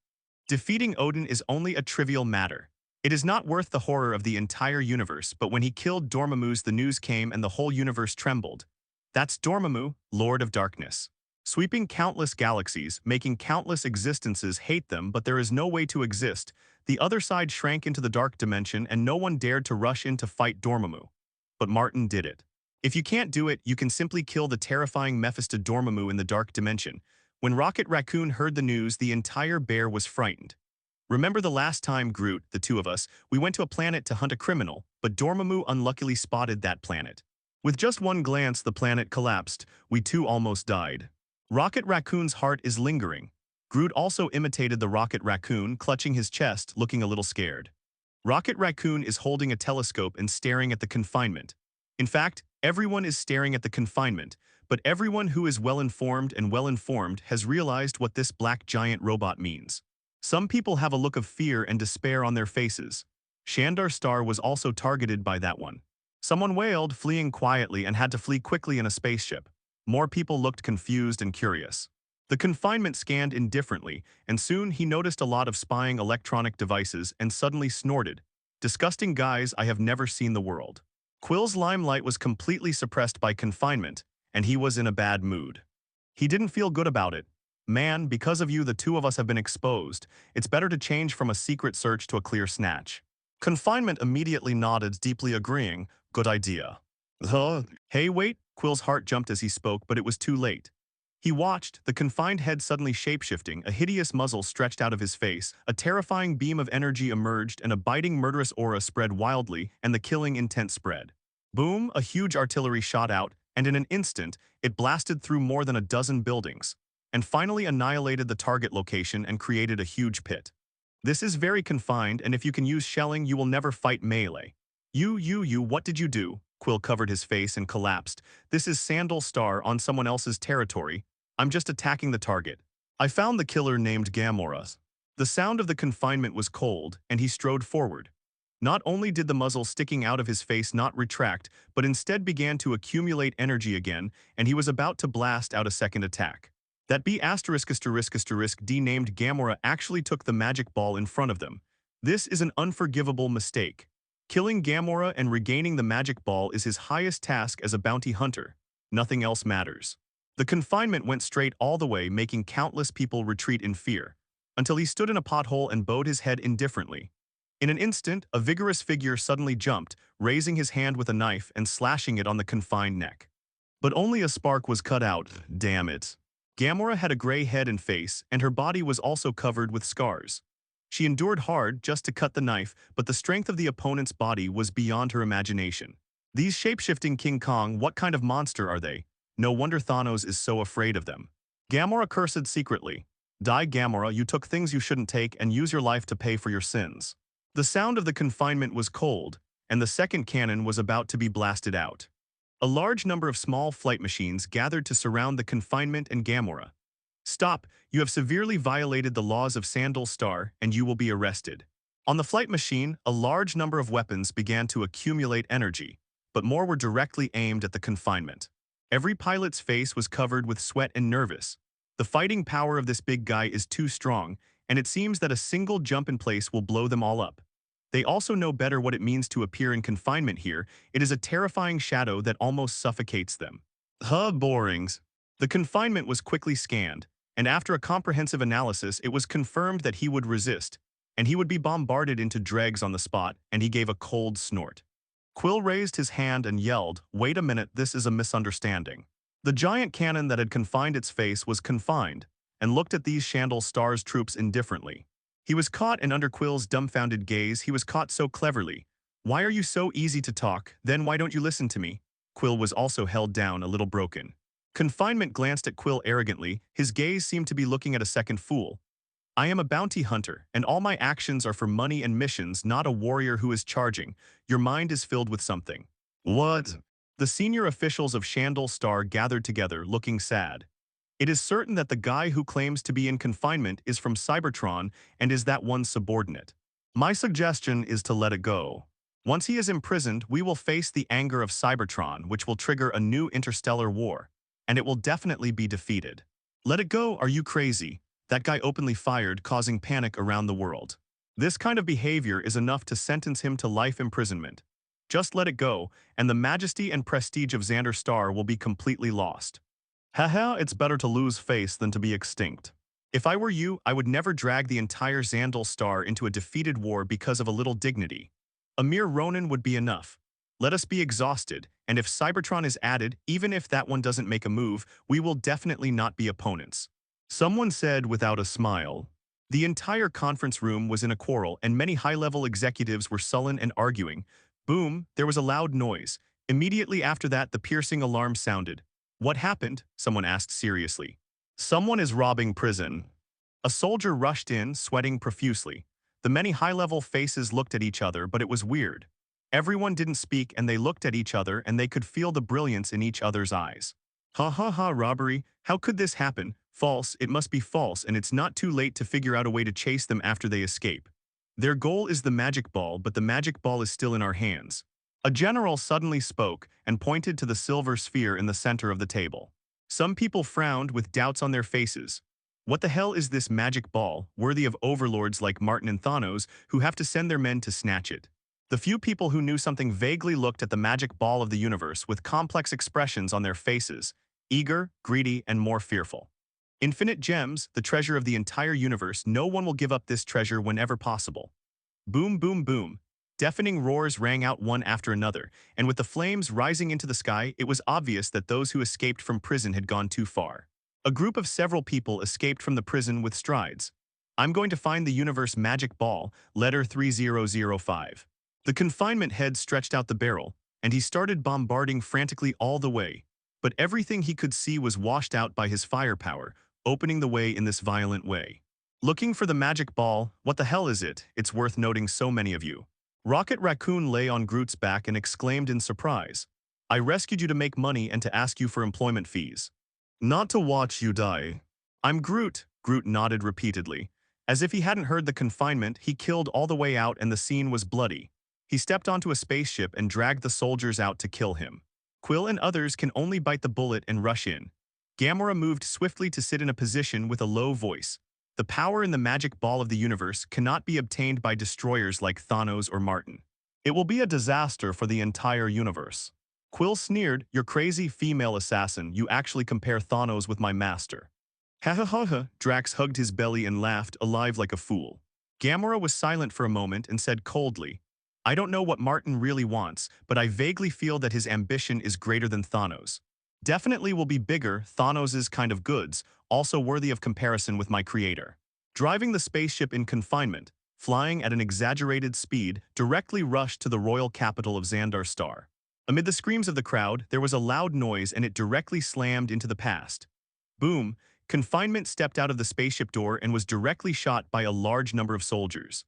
Defeating Odin is only a trivial matter. It is not worth the horror of the entire universe, but when he killed Dormammu's the news came and the whole universe trembled. That's Dormammu, Lord of Darkness. Sweeping countless galaxies, making countless existences hate them, but there is no way to exist. The other side shrank into the dark dimension and no one dared to rush in to fight Dormammu. But Martin did it. If you can't do it, you can simply kill the terrifying Mephisto Dormammu in the dark dimension. When Rocket Raccoon heard the news, the entire bear was frightened. Remember the last time, Groot, the two of us, we went to a planet to hunt a criminal, but Dormammu unluckily spotted that planet. With just one glance, the planet collapsed. We too almost died. Rocket Raccoon's heart is lingering. Groot also imitated the Rocket Raccoon, clutching his chest, looking a little scared. Rocket Raccoon is holding a telescope and staring at the confinement. In fact, everyone is staring at the confinement, but everyone who is well-informed has realized what this black giant robot means. Some people have a look of fear and despair on their faces. Shandar Star was also targeted by that one. Someone wailed, fleeing quietly, and had to flee quickly in a spaceship. More people looked confused and curious. The confinement scanned indifferently, and soon he noticed a lot of spying electronic devices and suddenly snorted. Disgusting guys, I have never seen the world. Quill's limelight was completely suppressed by confinement, and he was in a bad mood. He didn't feel good about it. Man, because of you the two of us have been exposed. It's better to change from a secret search to a clear snatch. Confinement immediately nodded, deeply agreeing. Good idea. Hey, wait! Quill's heart jumped as he spoke, but it was too late. He watched, the confined head suddenly shapeshifting, a hideous muzzle stretched out of his face, a terrifying beam of energy emerged and a biting murderous aura spread wildly, and the killing intent spread. Boom, a huge artillery shot out, and in an instant, it blasted through more than a dozen buildings, and finally annihilated the target location and created a huge pit. This is very confined, and if you can use shelling, you will never fight melee. What did you do? Quill covered his face and collapsed. This is Sandal Star on someone else's territory. I'm just attacking the target. I found the killer named Gamora. The sound of the confinement was cold, and he strode forward. Not only did the muzzle sticking out of his face not retract, but instead began to accumulate energy again, and he was about to blast out a second attack. That B*** D named Gamora actually took the magic ball in front of them. This is an unforgivable mistake. Killing Gamora and regaining the magic ball is his highest task as a bounty hunter. Nothing else matters. The confinement went straight all the way, making countless people retreat in fear, until he stood in a pothole and bowed his head indifferently. In an instant, a vigorous figure suddenly jumped, raising his hand with a knife and slashing it on the confined neck. But only a spark was cut out. Damn it. Gamora had a gray head and face, and her body was also covered with scars. She endured hard just to cut the knife, but the strength of the opponent's body was beyond her imagination. These shape-shifting King Kong, what kind of monster are they? No wonder Thanos is so afraid of them. Gamora cursed secretly. Die, Gamora, you took things you shouldn't take and use your life to pay for your sins. The sound of the confinement was cold, and the second cannon was about to be blasted out. A large number of small flight machines gathered to surround the confinement and Gamora. Stop, you have severely violated the laws of Sandal Star, and you will be arrested. On the flight machine, a large number of weapons began to accumulate energy, but more were directly aimed at the confinement. Every pilot's face was covered with sweat and nervous. The fighting power of this big guy is too strong, and it seems that a single jump in place will blow them all up. They also know better what it means to appear in confinement here. It is a terrifying shadow that almost suffocates them. Borings. The confinement was quickly scanned, and after a comprehensive analysis, it was confirmed that he would resist, and he would be bombarded into dregs on the spot, and he gave a cold snort. Quill raised his hand and yelled, "Wait a minute, this is a misunderstanding." The giant cannon that had confined its face was confined, and looked at these Sandal Star's troops indifferently. He was caught, and under Quill's dumbfounded gaze, he was caught so cleverly. "Why are you so easy to talk? Then why don't you listen to me?" Quill was also held down, a little broken. Confinement glanced at Quill arrogantly. His gaze seemed to be looking at a second fool. "I am a bounty hunter, and all my actions are for money and missions, not a warrior who is charging. Your mind is filled with something." What? The senior officials of Sandal Star gathered together, looking sad. It is certain that the guy who claims to be in confinement is from Cybertron and is that one's subordinate. My suggestion is to let it go. Once he is imprisoned, we will face the anger of Cybertron, which will trigger a new interstellar war, and it will definitely be defeated. Let it go, are you crazy? That guy openly fired, causing panic around the world. This kind of behavior is enough to sentence him to life imprisonment. Just let it go, and the majesty and prestige of Xander Star will be completely lost. Haha, it's better to lose face than to be extinct. If I were you, I would never drag the entire Xandal Star into a defeated war because of a little dignity. A mere Ronin would be enough. Let us be exhausted, and if Cybertron is added, even if that one doesn't make a move, we will definitely not be opponents. Someone said without a smile. The entire conference room was in a quarrel, and many high-level executives were sullen and arguing. Boom, there was a loud noise. Immediately after that, the piercing alarm sounded. What happened? Someone asked seriously. Someone is robbing prison. A soldier rushed in, sweating profusely. The many high-level faces looked at each other, but it was weird. Everyone didn't speak, and they looked at each other, and they could feel the brilliance in each other's eyes. Ha ha ha, robbery. How could this happen? False, it must be false, and it's not too late to figure out a way to chase them after they escape. Their goal is the magic ball, but the magic ball is still in our hands. A general suddenly spoke and pointed to the silver sphere in the center of the table. Some people frowned with doubts on their faces. What the hell is this magic ball, worthy of overlords like Martin and Thanos, who have to send their men to snatch it? The few people who knew something vaguely looked at the magic ball of the universe with complex expressions on their faces, eager, greedy, and more fearful. Infinite gems, the treasure of the entire universe, no one will give up this treasure whenever possible. Boom, boom, boom. Deafening roars rang out one after another, and with the flames rising into the sky, it was obvious that those who escaped from prison had gone too far. A group of several people escaped from the prison with strides. I'm going to find the universe magic ball, letter 3005. The confinement head stretched out the barrel, and he started bombarding frantically all the way. But everything he could see was washed out by his firepower, opening the way in this violent way. Looking for the magic ball, what the hell is it? It's worth noting so many of you. Rocket Raccoon lay on Groot's back and exclaimed in surprise. I rescued you to make money and to ask you for employment fees. Not to watch you die. I'm Groot, Groot nodded repeatedly. As if he hadn't heard the confinement, he killed all the way out and the scene was bloody. He stepped onto a spaceship and dragged the soldiers out to kill him. Quill and others can only bite the bullet and rush in. Gamora moved swiftly to sit in a position with a low voice. The power in the magic ball of the universe cannot be obtained by destroyers like Thanos or Martin. It will be a disaster for the entire universe. Quill sneered, you're crazy female assassin, you actually compare Thanos with my master. Ha ha ha ha, Drax hugged his belly and laughed, alive like a fool. Gamora was silent for a moment and said coldly, I don't know what Martin really wants, but I vaguely feel that his ambition is greater than Thanos. Definitely will be bigger, Thanos's kind of goods, also worthy of comparison with my creator. Driving the spaceship in confinement, flying at an exaggerated speed, directly rushed to the royal capital of Xandar Star. Amid the screams of the crowd, there was a loud noise and it directly slammed into the past. Boom, confinement stepped out of the spaceship door and was directly shot by a large number of soldiers.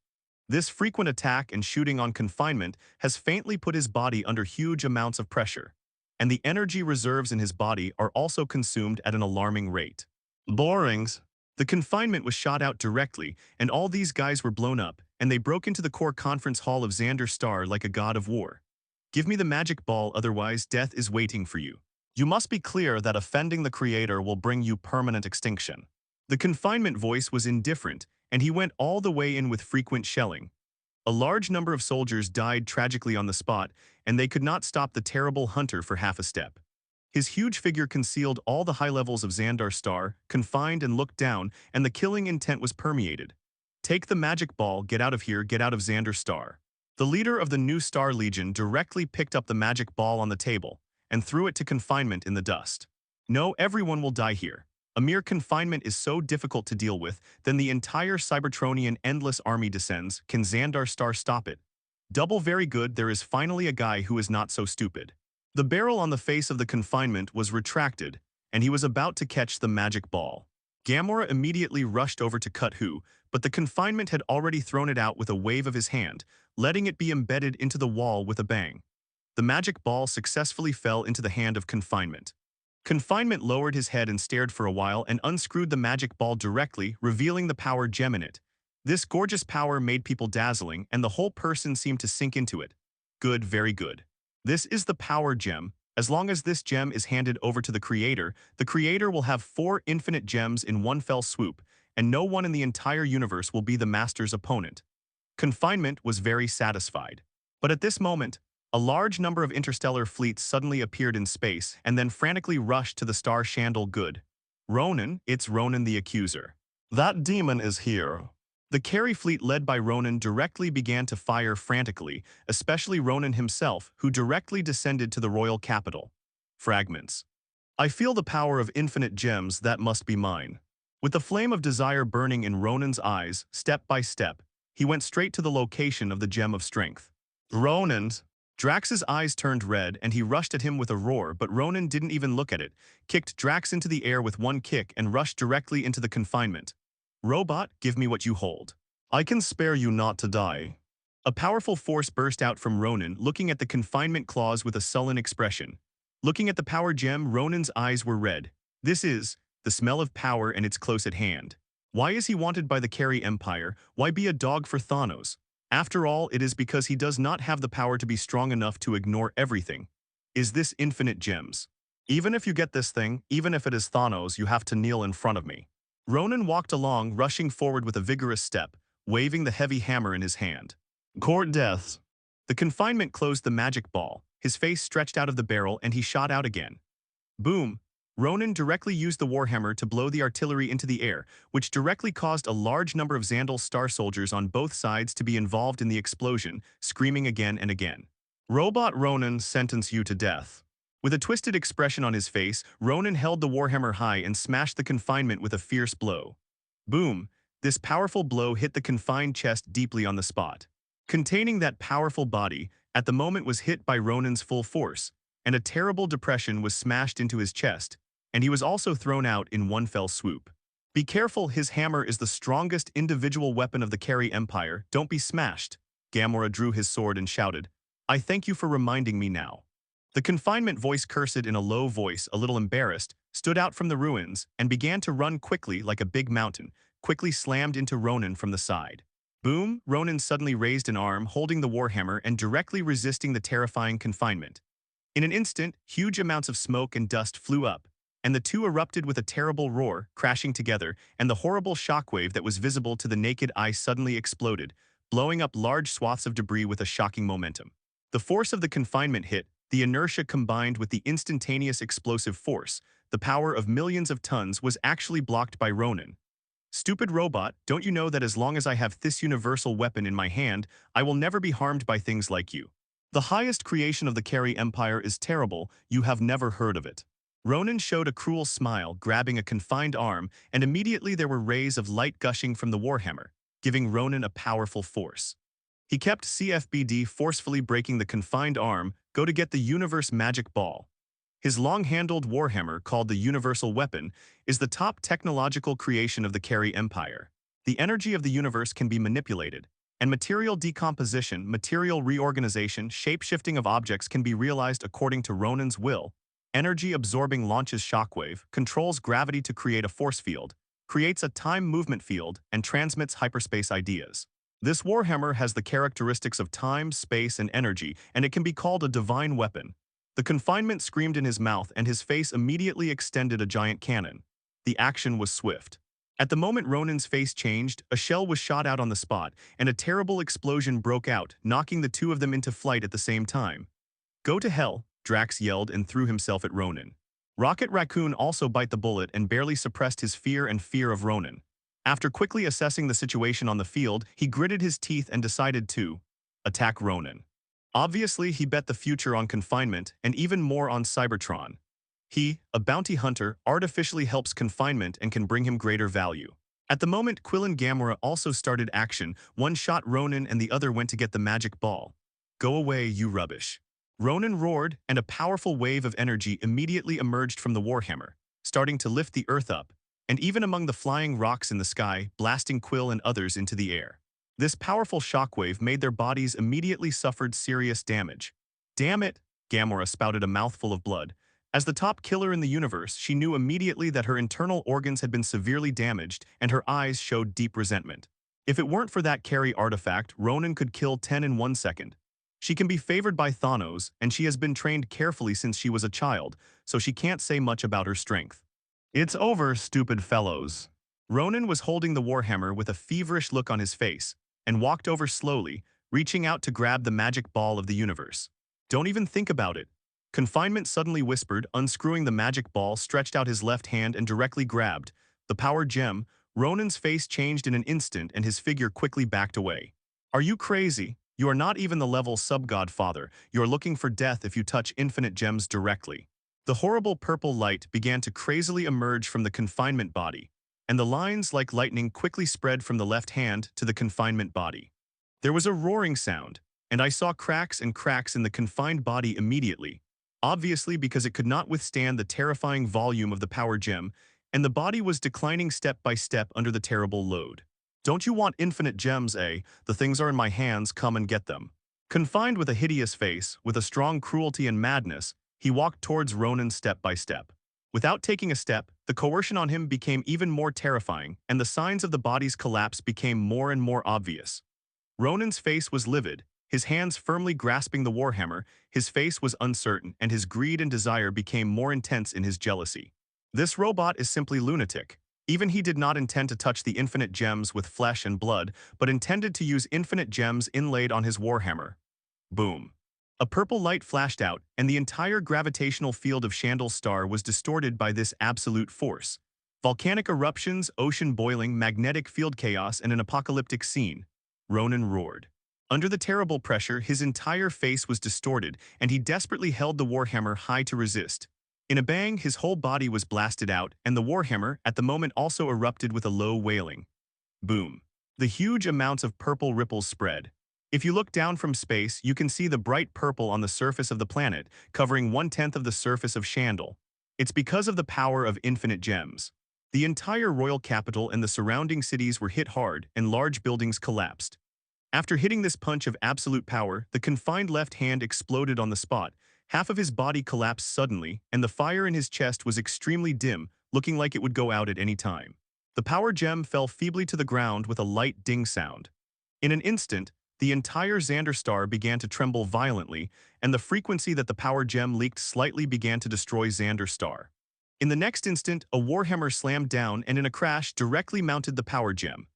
This frequent attack and shooting on confinement has faintly put his body under huge amounts of pressure, and the energy reserves in his body are also consumed at an alarming rate. Borings. The confinement was shot out directly, and all these guys were blown up, and they broke into the core conference hall of Xandar Star like a god of war. Give me the magic ball, otherwise death is waiting for you. You must be clear that offending the creator will bring you permanent extinction. The confinement voice was indifferent, and he went all the way in with frequent shelling. A large number of soldiers died tragically on the spot, and they could not stop the terrible hunter for half a step. His huge figure concealed all the high levels of Xandar Star, confined and looked down, and the killing intent was permeated. Take the magic ball, get out of here, get out of Xandar Star. The leader of the new Star Legion directly picked up the magic ball on the table and threw it to confinement in the dust. No, everyone will die here. A mere confinement is so difficult to deal with, then the entire Cybertronian endless army descends. Can Xandar Star stop it? Double very good, there is finally a guy who is not so stupid. The barrel on the face of the confinement was retracted, and he was about to catch the magic ball. Gamora immediately rushed over to cut Who, but the confinement had already thrown it out with a wave of his hand, letting it be embedded into the wall with a bang. The magic ball successfully fell into the hand of confinement. Confinement lowered his head and stared for a while and unscrewed the magic ball directly, revealing the power gem in it. This gorgeous power made people dazzling, and the whole person seemed to sink into it. Good, very good. This is the power gem. As long as this gem is handed over to the creator will have 4 infinite gems in one fell swoop, and no one in the entire universe will be the master's opponent. Confinement was very satisfied. But at this moment, a large number of interstellar fleets suddenly appeared in space and then frantically rushed to the star S.H.I.E.L.D. Good. Ronan, it's Ronan the Accuser. That demon is here. The carry fleet led by Ronan directly began to fire frantically, especially Ronan himself, who directly descended to the royal capital. Fragments. I feel the power of infinite gems that must be mine. With the flame of desire burning in Ronan's eyes, step by step, he went straight to the location of the gem of strength. Ronan's. Drax's eyes turned red and he rushed at him with a roar, but Ronan didn't even look at it, kicked Drax into the air with one kick and rushed directly into the confinement. Robot, give me what you hold. I can spare you not to die. A powerful force burst out from Ronan, looking at the confinement clause with a sullen expression. Looking at the power gem, Ronan's eyes were red. This is the smell of power and it's close at hand. Why is he wanted by the Carry Empire? Why be a dog for Thanos? After all, it is because he does not have the power to be strong enough to ignore everything. Is this infinite gems? Even if you get this thing, even if it is Thanos, you have to kneel in front of me. Ronan walked along, rushing forward with a vigorous step, waving the heavy hammer in his hand. Court deaths. The confinement closed the magic ball, his face stretched out of the barrel and he shot out again. Boom! Ronan directly used the warhammer to blow the artillery into the air, which directly caused a large number of Xandal's star soldiers on both sides to be involved in the explosion, screaming again and again. Robot Ronan sentence you to death. With a twisted expression on his face, Ronan held the warhammer high and smashed the confinement with a fierce blow. Boom! This powerful blow hit the confined chest deeply on the spot. Containing that powerful body, at the moment was hit by Ronan's full force, and a terrible depression was smashed into his chest, and he was also thrown out in one fell swoop. Be careful, his hammer is the strongest individual weapon of the Carry Empire, don't be smashed. Gamora drew his sword and shouted, I thank you for reminding me now. The confinement voice, cursed in a low voice, a little embarrassed, stood out from the ruins and began to run quickly like a big mountain, quickly slammed into Ronan from the side. Boom! Ronan suddenly raised an arm, holding the warhammer and directly resisting the terrifying confinement. In an instant, huge amounts of smoke and dust flew up, and the two erupted with a terrible roar, crashing together, and the horrible shockwave that was visible to the naked eye suddenly exploded, blowing up large swaths of debris with a shocking momentum. The force of the confinement hit, the inertia combined with the instantaneous explosive force, the power of millions of tons was actually blocked by Ronan. Stupid robot, don't you know that as long as I have this universal weapon in my hand, I will never be harmed by things like you? The highest creation of the Carry Empire is terrible, you have never heard of it. Ronan showed a cruel smile, grabbing a confined arm, and immediately there were rays of light gushing from the warhammer, giving Ronan a powerful force. He kept CFBD forcefully breaking the confined arm, go to get the universe magic ball. His long-handled warhammer, called the Universal Weapon, is the top technological creation of the Carry Empire. The energy of the universe can be manipulated, and material decomposition, material reorganization, shape-shifting of objects can be realized according to Ronan's will. Energy absorbing launches shockwave, controls gravity to create a force field, creates a time movement field, and transmits hyperspace ideas. This warhammer has the characteristics of time, space, and energy, and it can be called a divine weapon. The confinement screamed in his mouth and his face immediately extended a giant cannon. The action was swift. At the moment Ronan's face changed, a shell was shot out on the spot, and a terrible explosion broke out, knocking the two of them into flight at the same time. Go to hell, Drax yelled and threw himself at Ronan. Rocket Raccoon also bit the bullet and barely suppressed his fear of Ronan. After quickly assessing the situation on the field, he gritted his teeth and decided to attack Ronan. Obviously, he bet the future on confinement and even more on Cybertron. He, a bounty hunter, artificially helps confinement and can bring him greater value. At the moment, Quill and Gamora also started action. One shot Ronan and the other went to get the magic ball. Go away, you rubbish. Ronan roared, and a powerful wave of energy immediately emerged from the warhammer, starting to lift the earth up, and even among the flying rocks in the sky, blasting Quill and others into the air. This powerful shockwave made their bodies immediately suffered serious damage. Damn it, Gamora spouted a mouthful of blood. As the top killer in the universe, she knew immediately that her internal organs had been severely damaged, and her eyes showed deep resentment. If it weren't for that Carry artifact, Ronan could kill 10 in 1 second. She can be favored by Thanos, and she has been trained carefully since she was a child, so she can't say much about her strength. It's over, stupid fellows. Ronan was holding the warhammer with a feverish look on his face, and walked over slowly, reaching out to grab the magic ball of the universe. Don't even think about it. Confinement suddenly whispered, unscrewing the magic ball, stretched out his left hand and directly grabbed the power gem. Ronan's face changed in an instant and his figure quickly backed away. Are you crazy? You are not even the level sub-godfather. You are looking for death if you touch infinite gems directly. The horrible purple light began to crazily emerge from the confinement body, and the lines like lightning quickly spread from the left hand to the confinement body. There was a roaring sound, and I saw cracks and cracks in the confined body immediately, obviously because it could not withstand the terrifying volume of the power gem, and the body was declining step by step under the terrible load. Don't you want infinite gems, eh? The things are in my hands, come and get them. Confined with a hideous face, with a strong cruelty and madness, he walked towards Ronan step by step. Without taking a step, the coercion on him became even more terrifying, and the signs of the body's collapse became more and more obvious. Ronan's face was livid, his hands firmly grasping the warhammer, his face was uncertain, and his greed and desire became more intense in his jealousy. This robot is simply lunatic. Even he did not intend to touch the infinite gems with flesh and blood, but intended to use infinite gems inlaid on his warhammer. Boom. A purple light flashed out, and the entire gravitational field of S.H.I.E.L.D's star was distorted by this absolute force. Volcanic eruptions, ocean boiling, magnetic field chaos, and an apocalyptic scene. Ronan roared. Under the terrible pressure, his entire face was distorted, and he desperately held the warhammer high to resist. In a bang, his whole body was blasted out, and the warhammer, at the moment, also erupted with a low wailing. Boom. The huge amounts of purple ripples spread. If you look down from space, you can see the bright purple on the surface of the planet, covering 1/10 of the surface of S.H.I.E.L.D. It's because of the power of infinite gems. The entire royal capital and the surrounding cities were hit hard, and large buildings collapsed. After hitting this punch of absolute power, the confined left hand exploded on the spot. Half of his body collapsed suddenly, and the fire in his chest was extremely dim, looking like it would go out at any time. The power gem fell feebly to the ground with a light ding sound. In an instant, the entire Xander star began to tremble violently, and the frequency that the power gem leaked slightly began to destroy Xander star. In the next instant, a warhammer slammed down and in a crash directly mounted the power gem.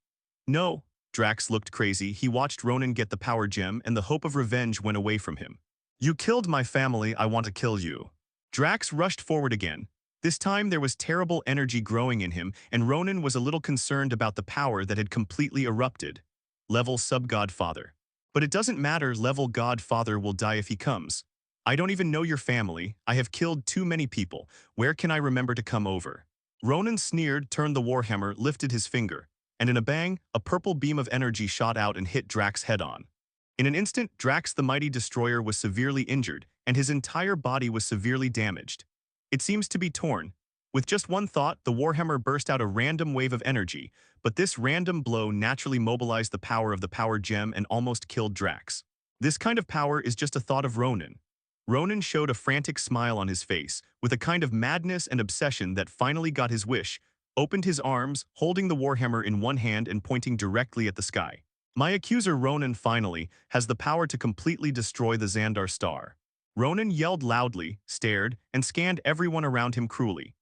No, Drax looked crazy. He watched Ronan get the power gem, and the hope of revenge went away from him. You killed my family, I want to kill you. Drax rushed forward again. This time there was terrible energy growing in him, and Ronan was a little concerned about the power that had completely erupted. Level sub-godfather. But it doesn't matter, level godfather will die if he comes. I don't even know your family, I have killed too many people, where can I remember to come over? Ronan sneered, turned the warhammer, lifted his finger, and in a bang, a purple beam of energy shot out and hit Drax head-on. In an instant, Drax the mighty destroyer was severely injured, and his entire body was severely damaged. It seems to be torn. With just one thought, the warhammer burst out a random wave of energy, but this random blow naturally mobilized the power of the power gem and almost killed Drax. This kind of power is just a thought of Ronan. Ronan showed a frantic smile on his face, with a kind of madness and obsession that finally got his wish, opened his arms, holding the warhammer in one hand and pointing directly at the sky. My accuser Ronan finally has the power to completely destroy the Xandar star. Ronan yelled loudly, stared, and scanned everyone around him cruelly.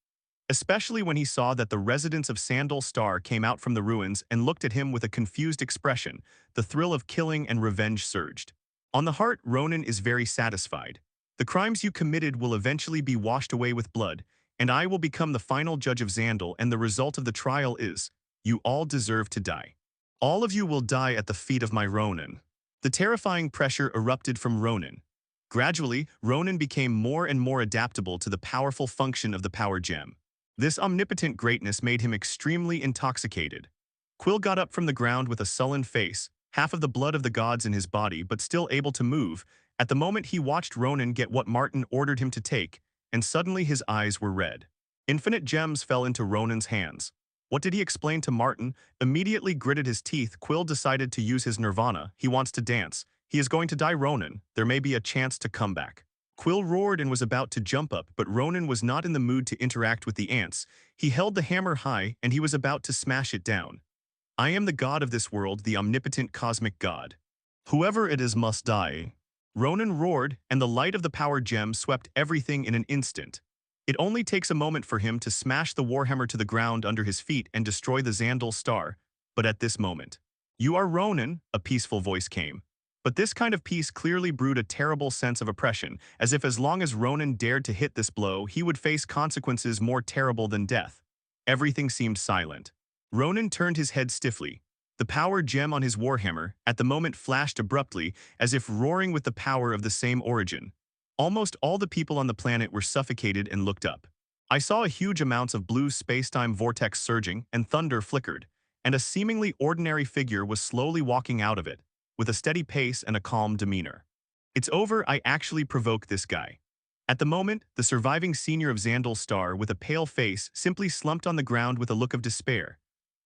Especially when he saw that the residents of S.H.I.E.L.D star came out from the ruins and looked at him with a confused expression, the thrill of killing and revenge surged. On the heart, Ronan is very satisfied. The crimes you committed will eventually be washed away with blood, and I will become the final judge of Xandal, and the result of the trial is, you all deserve to die. All of you will die at the feet of my Ronan. The terrifying pressure erupted from Ronan. Gradually, Ronan became more and more adaptable to the powerful function of the power gem. This omnipotent greatness made him extremely intoxicated. Quill got up from the ground with a sullen face, half of the blood of the gods in his body but still able to move. At the moment he watched Ronan get what Martin ordered him to take, and suddenly his eyes were red. Infinite gems fell into Ronan's hands. What did he explain to Martin? Immediately gritted his teeth, Quill decided to use his nirvana. He wants to dance. He is going to die Ronan. There may be a chance to come back. Quill roared and was about to jump up, but Ronan was not in the mood to interact with the ants. He held the hammer high, and he was about to smash it down. I am the god of this world, the omnipotent cosmic god. Whoever it is must die. Ronan roared, and the light of the power gem swept everything in an instant. It only takes a moment for him to smash the warhammer to the ground under his feet and destroy the Xandal star, but at this moment, "You are Ronan," a peaceful voice came. But this kind of peace clearly brewed a terrible sense of oppression, as if as long as Ronan dared to hit this blow, he would face consequences more terrible than death. Everything seemed silent. Ronan turned his head stiffly. The power gem on his warhammer, at the moment, flashed abruptly, as if roaring with the power of the same origin. Almost all the people on the planet were suffocated and looked up. I saw a huge amounts of blue space-time vortex surging, and thunder flickered, and a seemingly ordinary figure was slowly walking out of it, with a steady pace and a calm demeanor. "It's over, I actually provoked this guy." At the moment, the surviving senior of Xandal's star, with a pale face, simply slumped on the ground with a look of despair.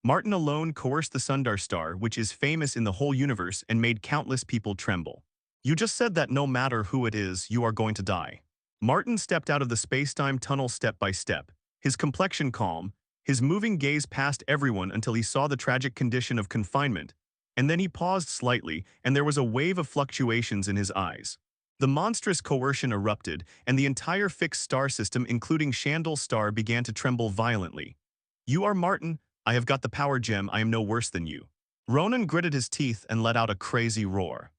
Martin alone coerced the Sundar star, which is famous in the whole universe and made countless people tremble. "You just said that no matter who it is, you are going to die." Martin stepped out of the space-time tunnel step by step, his complexion calm, his moving gaze past everyone until he saw the tragic condition of confinement, and then he paused slightly, and there was a wave of fluctuations in his eyes. The monstrous coercion erupted, and the entire fixed star system, including S.H.I.E.L.D. star, began to tremble violently. "You are Martin. I have got the power gem. I am no worse than you." Ronan gritted his teeth and let out a crazy roar.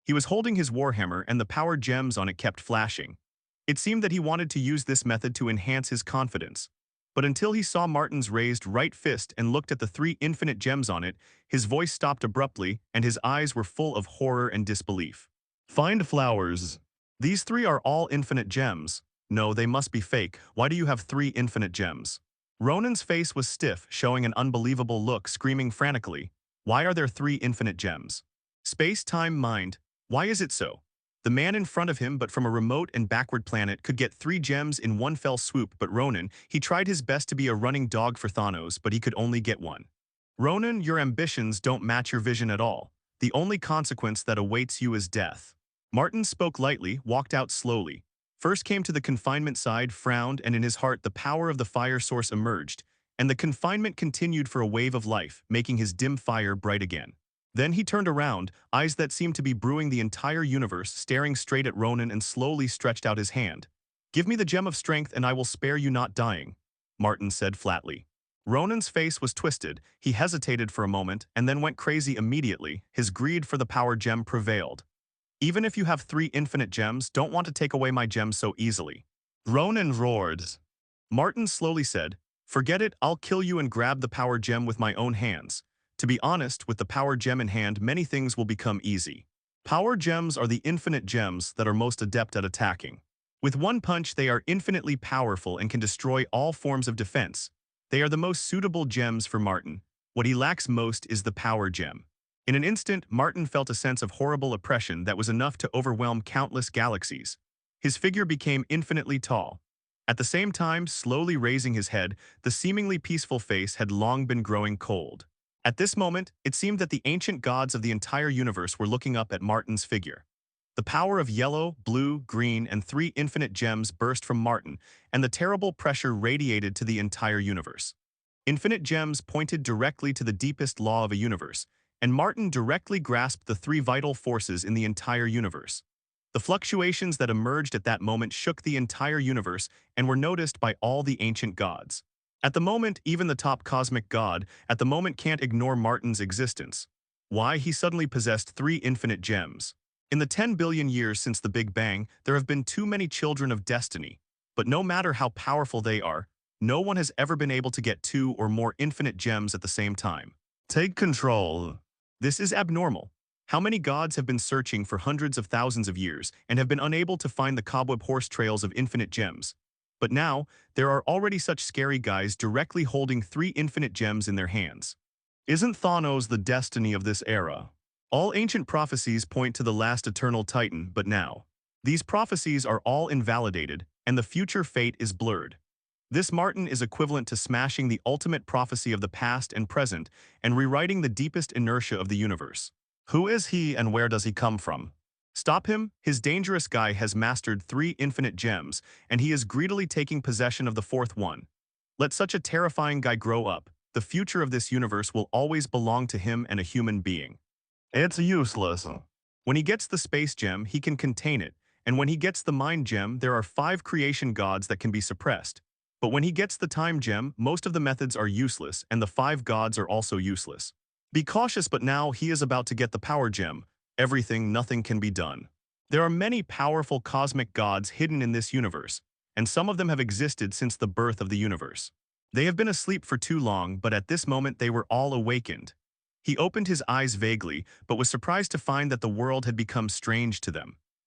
He was holding his warhammer, and the power gems on it kept flashing. It seemed that he wanted to use this method to enhance his confidence. But until he saw Martin's raised right fist and looked at the 3 infinite gems on it, his voice stopped abruptly, and his eyes were full of horror and disbelief. "Find flowers. These 3 are all infinite gems. No, they must be fake. Why do you have 3 infinite gems?" Ronan's face was stiff, showing an unbelievable look, screaming frantically, "Why are there 3 infinite gems? Space, time, mind. Why is it so?" The man in front of him, but from a remote and backward planet, could get 3 gems in one fell swoop, but Ronan, he tried his best to be a running dog for Thanos, but he could only get 1. "Ronan, your ambitions don't match your vision at all. The only consequence that awaits you is death." Martin spoke lightly, walked out slowly. First came to the confinement side, frowned, and in his heart the power of the fire source emerged, and the confinement continued for a wave of life, making his dim fire bright again. Then he turned around, eyes that seemed to be brewing the entire universe, staring straight at Ronan, and slowly stretched out his hand. "Give me the gem of strength and I will spare you not dying," Martin said flatly. Ronan's face was twisted, he hesitated for a moment, and then went crazy immediately. His greed for the power gem prevailed. "Even if you have 3 infinite gems, don't want to take away my gems so easily." Ronan roared. Martin slowly said, "Forget it, I'll kill you and grab the power gem with my own hands. To be honest, with the power gem in hand, many things will become easy. Power gems are the infinite gems that are most adept at attacking. With one punch, they are infinitely powerful and can destroy all forms of defense. They are the most suitable gems for Martin. What he lacks most is the power gem." In an instant, Martin felt a sense of horrible oppression that was enough to overwhelm countless galaxies. His figure became infinitely tall. At the same time, slowly raising his head, the seemingly peaceful face had long been growing cold. At this moment, it seemed that the ancient gods of the entire universe were looking up at Martin's figure. The power of yellow, blue, green, and 3 infinite gems burst from Martin, and the terrible pressure radiated to the entire universe. Infinite gems pointed directly to the deepest law of a universe, and Martin directly grasped the 3 vital forces in the entire universe. The fluctuations that emerged at that moment shook the entire universe and were noticed by all the ancient gods. At the moment, even the top cosmic god at the moment can't ignore Martin's existence. Why? He suddenly possessed 3 infinite gems. In the 10 billion years since the Big Bang, there have been too many children of destiny. But no matter how powerful they are, no one has ever been able to get 2 or more infinite gems at the same time. Take control. This is abnormal. How many gods have been searching for hundreds of thousands of years and have been unable to find the cobweb horse trails of infinite gems? But now, there are already such scary guys directly holding 3 infinite gems in their hands. Isn't Thanos the destiny of this era? All ancient prophecies point to the last eternal Titan, but now, these prophecies are all invalidated, and the future fate is blurred. This Martin is equivalent to smashing the ultimate prophecy of the past and present and rewriting the deepest inertia of the universe. Who is he and where does he come from? Stop him. His dangerous guy has mastered 3 infinite gems, and he is greedily taking possession of the 4th one. Let such a terrifying guy grow up. The future of this universe will always belong to him and a human being. It's useless. When he gets the space gem, he can contain it, and when he gets the mind gem, there are 5 creation gods that can be suppressed. But when he gets the time gem, most of the methods are useless, and the 5 gods are also useless. Be cautious, but now he is about to get the power gem. Everything, nothing can be done. There are many powerful cosmic gods hidden in this universe, and some of them have existed since the birth of the universe. They have been asleep for too long, but at this moment they were all awakened. He opened his eyes vaguely, but was surprised to find that the world had become strange to them.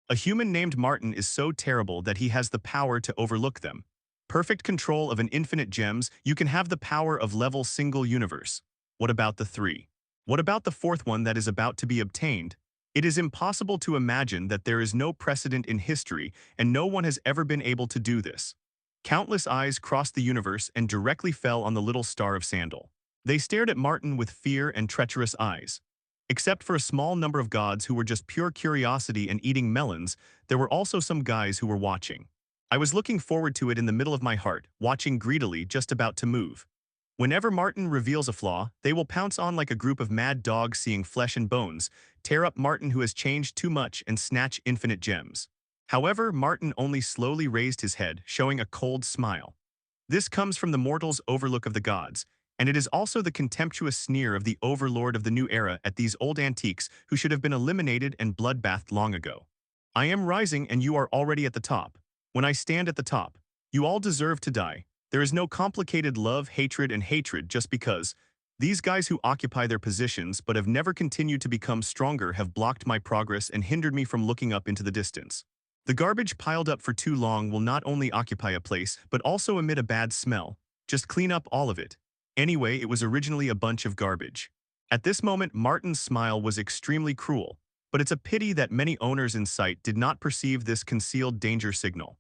A human named Martin is so terrible that he has the power to overlook them. Perfect control of an infinite gems, you can have the power of level single universe. What about the three? What about the fourth one that is about to be obtained? It is impossible to imagine that there is no precedent in history and no one has ever been able to do this. Countless eyes crossed the universe and directly fell on the little star of Sandal. They stared at Martin with fear and treacherous eyes. Except for a small number of gods who were just pure curiosity and eating melons, there were also some guys who were watching. I was looking forward to it in the middle of my heart, watching greedily, just about to move. Whenever Martin reveals a flaw, they will pounce on like a group of mad dogs seeing flesh and bones, tear up Martin who has changed too much and snatch infinite gems. However, Martin only slowly raised his head, showing a cold smile. This comes from the mortal's overlook of the gods, and it is also the contemptuous sneer of the overlord of the new era at these old antiques who should have been eliminated and bloodbathed long ago. I am rising and you are already at the top. When I stand at the top, you all deserve to die. There is no complicated love, hatred, and hatred just because. These guys who occupy their positions but have never continued to become stronger have blocked my progress and hindered me from looking up into the distance. The garbage piled up for too long will not only occupy a place but also emit a bad smell. Just clean up all of it. Anyway, it was originally a bunch of garbage. At this moment, Martin's smile was extremely cruel, but it's a pity that many owners in sight did not perceive this concealed danger signal.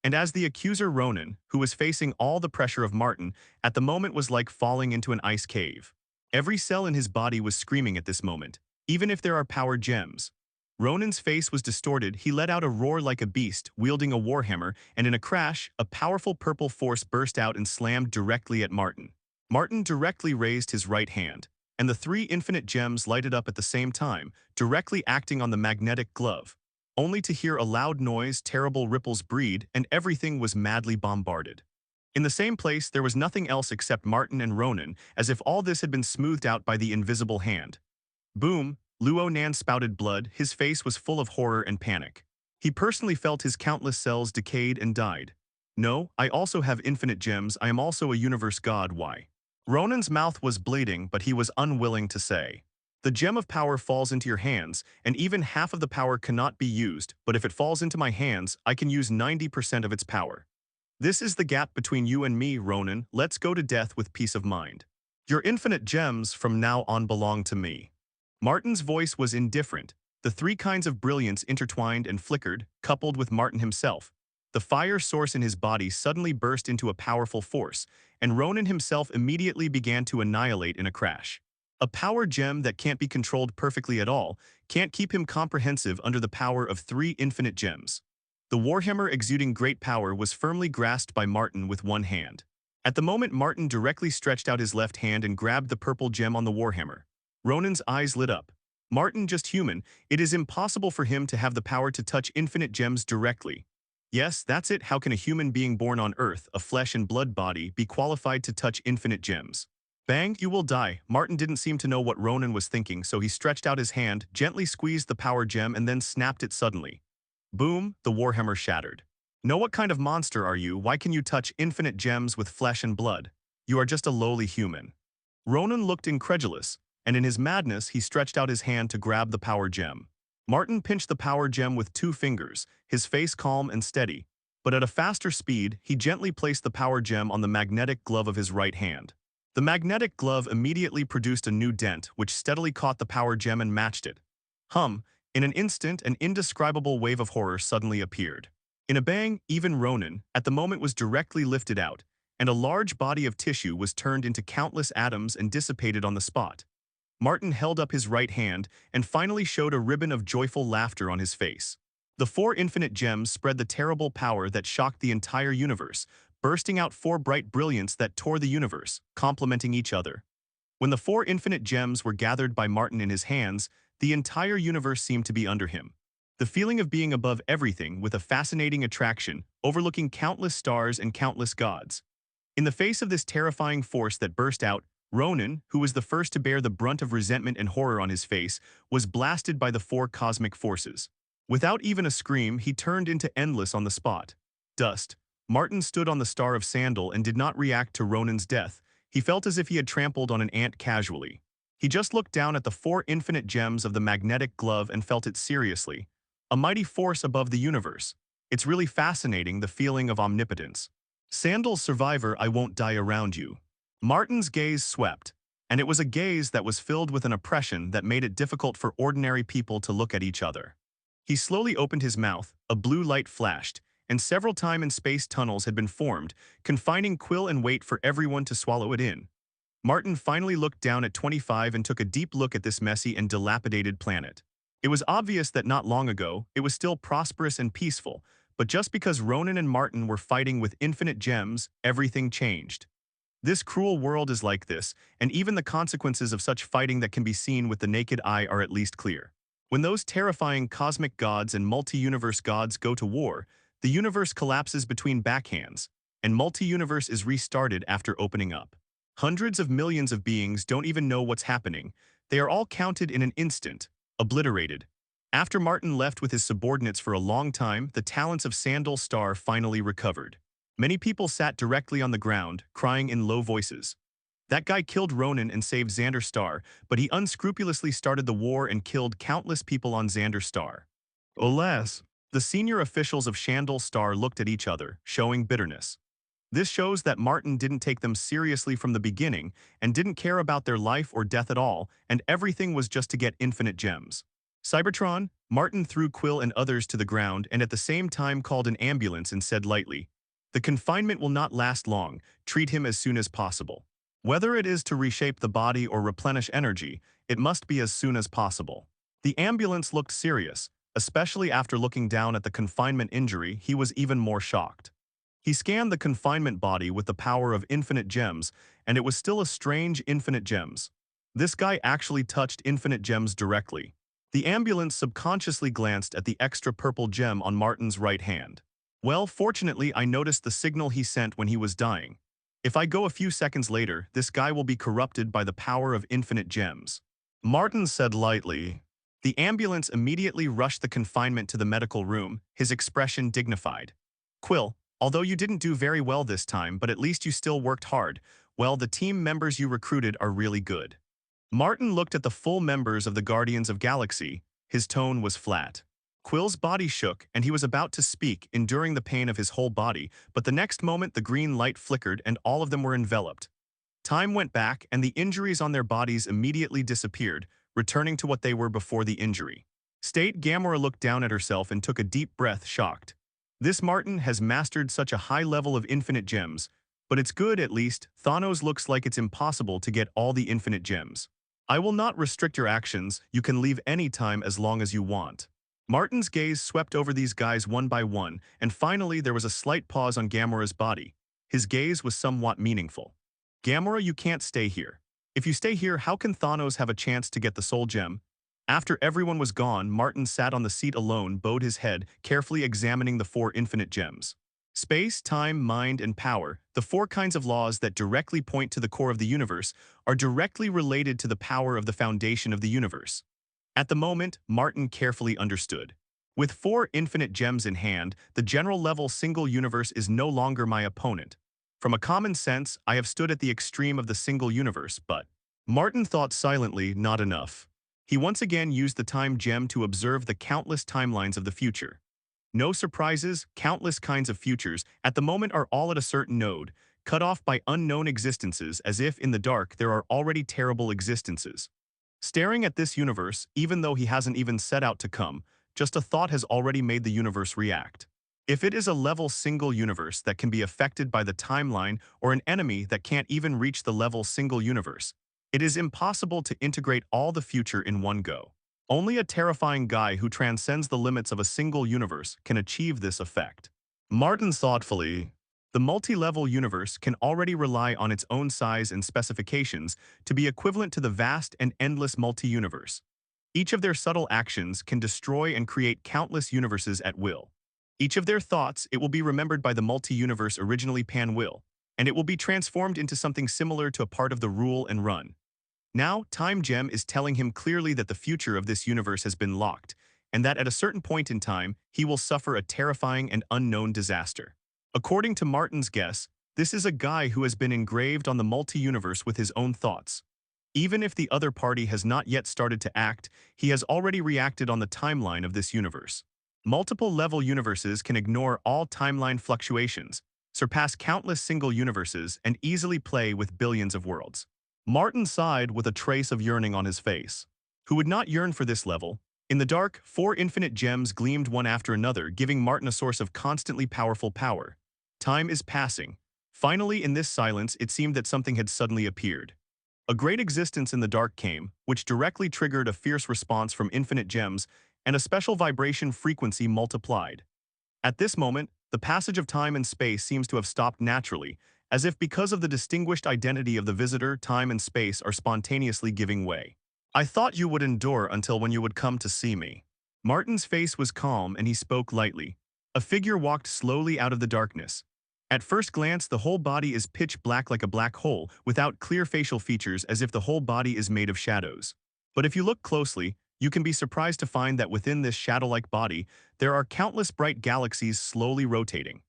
And as the accuser Ronan, who was facing all the pressure of Martin, at the moment was like falling into an ice cave. Every cell in his body was screaming at this moment, even if there are power gems. Ronan's face was distorted, he let out a roar like a beast, wielding a warhammer, and in a crash, a powerful purple force burst out and slammed directly at Martin. Martin directly raised his right hand, and the three infinite gems lighted up at the same time, directly acting on the magnetic glove. Only to hear a loud noise, terrible ripples breed, and everything was madly bombarded. In the same place, there was nothing else except Martin and Ronan, as if all this had been smoothed out by the invisible hand. Boom, Luo Nan spouted blood, his face was full of horror and panic. He personally felt his countless cells decayed and died. No, I also have infinite gems, I am also a universe god, why? Ronan's mouth was bleeding, but he was unwilling to say. The gem of power falls into your hands, and even half of the power cannot be used, but if it falls into my hands, I can use 90% of its power. This is the gap between you and me, Ronan. Let's go to death with peace of mind. Your infinite gems from now on belong to me. Martin's voice was indifferent. The three kinds of brilliance intertwined and flickered, coupled with Martin himself. The fire source in his body suddenly burst into a powerful force, and Ronan himself immediately began to annihilate in a crash. A power gem that can't be controlled perfectly at all, can't keep him comprehensive under the power of three infinite gems. The warhammer exuding great power was firmly grasped by Martin with one hand. At the moment, Martin directly stretched out his left hand and grabbed the purple gem on the warhammer. Ronan's eyes lit up. Martin, just human, it is impossible for him to have the power to touch infinite gems directly. Yes, that's it, how can a human being born on Earth, a flesh and blood body, be qualified to touch infinite gems? Bang, you will die. Martin didn't seem to know what Ronan was thinking, so he stretched out his hand, gently squeezed the power gem and then snapped it suddenly. Boom, the warhammer shattered. No, what kind of monster are you? Why can you touch infinite gems with flesh and blood? You are just a lowly human. Ronan looked incredulous, and in his madness he stretched out his hand to grab the power gem. Martin pinched the power gem with 2 fingers, his face calm and steady, but at a faster speed, he gently placed the power gem on the magnetic glove of his right hand. The magnetic glove immediately produced a new dent, which steadily caught the power gem and matched it. In an instant, an indescribable wave of horror suddenly appeared. In a bang, even Ronan, at the moment, was directly lifted out, and a large body of tissue was turned into countless atoms and dissipated on the spot. Martin held up his right hand and finally showed a ribbon of joyful laughter on his face. The 4 infinite gems spread the terrible power that shocked the entire universe, bursting out 4 bright brilliance that tore the universe, complementing each other. When the 4 infinite gems were gathered by Martin in his hands, the entire universe seemed to be under him. The feeling of being above everything with a fascinating attraction, overlooking countless stars and countless gods. In the face of this terrifying force that burst out, Ronan, who was the first to bear the brunt of resentment and horror on his face, was blasted by the four cosmic forces. Without even a scream, he turned into endless on the spot. Dust. Martin stood on the Star of Sandal and did not react to Ronan's death. He felt as if he had trampled on an ant casually. He just looked down at the four infinite gems of the magnetic glove and felt it seriously. A mighty force above the universe. It's really fascinating, the feeling of omnipotence. Sandal's survivor, I won't die around you. Martin's gaze swept, and it was a gaze that was filled with an oppression that made it difficult for ordinary people to look at each other. He slowly opened his mouth, a blue light flashed, and several time and space tunnels had been formed, confining quill and weight for everyone to swallow it in. Martin finally looked down at 25 and took a deep look at this messy and dilapidated planet. It was obvious that not long ago, it was still prosperous and peaceful, but just because Ronan and Martin were fighting with infinite gems, everything changed. This cruel world is like this, and even the consequences of such fighting that can be seen with the naked eye are at least clear. When those terrifying cosmic gods and multi-universe gods go to war, the universe collapses between backhands, and multi-universe is restarted after opening up. Hundreds of millions of beings don't even know what's happening. They are all counted in an instant, obliterated. After Martin left with his subordinates for a long time, the talents of Sandal Star finally recovered. Many people sat directly on the ground, crying in low voices. That guy killed Ronan and saved Xander Star, but he unscrupulously started the war and killed countless people on Xander Star. Alas, the senior officials of Shandal Star looked at each other, showing bitterness. This shows that Martin didn't take them seriously from the beginning and didn't care about their life or death at all, and everything was just to get infinite gems. Cybertron, Martin threw Quill and others to the ground and at the same time called an ambulance and said lightly, "The confinement will not last long, treat him as soon as possible. Whether it is to reshape the body or replenish energy, it must be as soon as possible." The ambulance looked serious, especially after looking down at the confinement injury. He was even more shocked. He scanned the confinement body with the power of infinite gems, and it was still a strange infinite gems. This guy actually touched infinite gems directly. The ambulance subconsciously glanced at the extra purple gem on Martin's right hand. Well, fortunately, I noticed the signal he sent when he was dying. If I go a few seconds later, this guy will be corrupted by the power of infinite gems. Martin said lightly. The ambulance immediately rushed the confinement to the medical room, his expression dignified. Quill, although you didn't do very well this time, but at least you still worked hard. Well, the team members you recruited are really good. Martin looked at the full members of the Guardians of Galaxy. His tone was flat. Quill's body shook, and he was about to speak, enduring the pain of his whole body, but the next moment the green light flickered and all of them were enveloped. Time went back, and the injuries on their bodies immediately disappeared, returning to what they were before the injury. State Gamora looked down at herself and took a deep breath, shocked. This Martin has mastered such a high level of infinite gems, but it's good at least. Thanos looks like it's impossible to get all the infinite gems. I will not restrict your actions, you can leave any time as long as you want. Martin's gaze swept over these guys one by one, and finally there was a slight pause on Gamora's body. His gaze was somewhat meaningful. Gamora, you can't stay here. If you stay here, how can Thanos have a chance to get the soul gem? After everyone was gone, Martin sat on the seat alone, bowed his head, carefully examining the four infinite gems. Space, time, mind, and power, the four kinds of laws that directly point to the core of the universe, are directly related to the power of the foundation of the universe. At the moment, Martin carefully understood. With four infinite gems in hand, the general-level single universe is no longer my opponent. From a common sense, I have stood at the extreme of the single universe, but Martin thought silently, not enough. He once again used the time gem to observe the countless timelines of the future. No surprises, countless kinds of futures at the moment are all at a certain node, cut off by unknown existences as if in the dark there are already terrible existences. Staring at this universe, even though he hasn't even set out to come, just a thought has already made the universe react. If it is a level single universe that can be affected by the timeline or an enemy that can't even reach the level single universe, it is impossible to integrate all the future in one go. Only a terrifying guy who transcends the limits of a single universe can achieve this effect. Martin thoughtfully. The multi-level universe can already rely on its own size and specifications to be equivalent to the vast and endless multi-universe. Each of their subtle actions can destroy and create countless universes at will. Each of their thoughts, it will be remembered by the multi-universe originally Pan will. and it will be transformed into something similar to a part of the rule and run. Now, Time Gem is telling him clearly that the future of this universe has been locked, and that at a certain point in time, he will suffer a terrifying and unknown disaster. According to Martin's guess, this is a guy who has been engraved on the multi-universe with his own thoughts. Even if the other party has not yet started to act, he has already reacted on the timeline of this universe. Multiple-level universes can ignore all timeline fluctuations, surpass countless single universes, and easily play with billions of worlds. Martin sighed with a trace of yearning on his face. Who would not yearn for this level? In the dark, 4 infinite gems gleamed one after another, giving Martin a source of constantly powerful power. Time is passing. Finally, in this silence, it seemed that something had suddenly appeared. A great existence in the dark came, which directly triggered a fierce response from infinite gems, and a special vibration frequency multiplied. At this moment, the passage of time and space seems to have stopped naturally, as if because of the distinguished identity of the visitor, time and space are spontaneously giving way. I thought you would endure until when you would come to see me. Martin's face was calm and he spoke lightly. A figure walked slowly out of the darkness. At first glance, the whole body is pitch black like a black hole, without clear facial features, as if the whole body is made of shadows. But if you look closely, you can be surprised to find that within this shadow-like body, there are countless bright galaxies slowly rotating.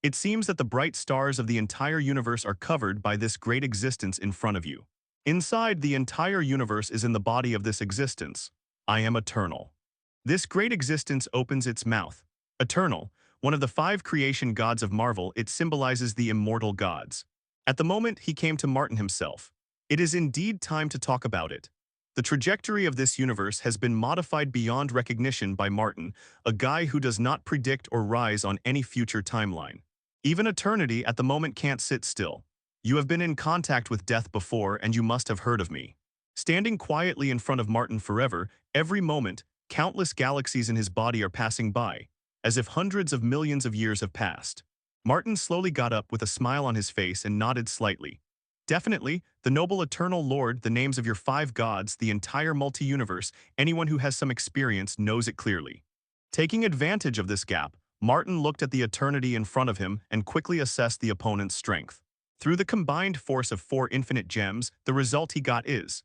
It seems that the bright stars of the entire universe are covered by this great existence in front of you. Inside, the entire universe is in the body of this existence. I am eternal. This great existence opens its mouth. Eternal, one of the 5 creation gods of Marvel, it symbolizes the immortal gods. At the moment, he came to Martin himself. It is indeed time to talk about it. The trajectory of this universe has been modified beyond recognition by Martin, a guy who does not predict or rise on any future timeline. Even eternity at the moment can't sit still. You have been in contact with death before, and you must have heard of me. Standing quietly in front of Martin forever, every moment, countless galaxies in his body are passing by, as if hundreds of millions of years have passed. Martin slowly got up with a smile on his face and nodded slightly. Definitely, the noble eternal Lord, the names of your 5 gods, the entire multi-universe, anyone who has some experience knows it clearly. Taking advantage of this gap, Martin looked at the eternity in front of him and quickly assessed the opponent's strength. Through the combined force of 4 infinite gems, the result he got is: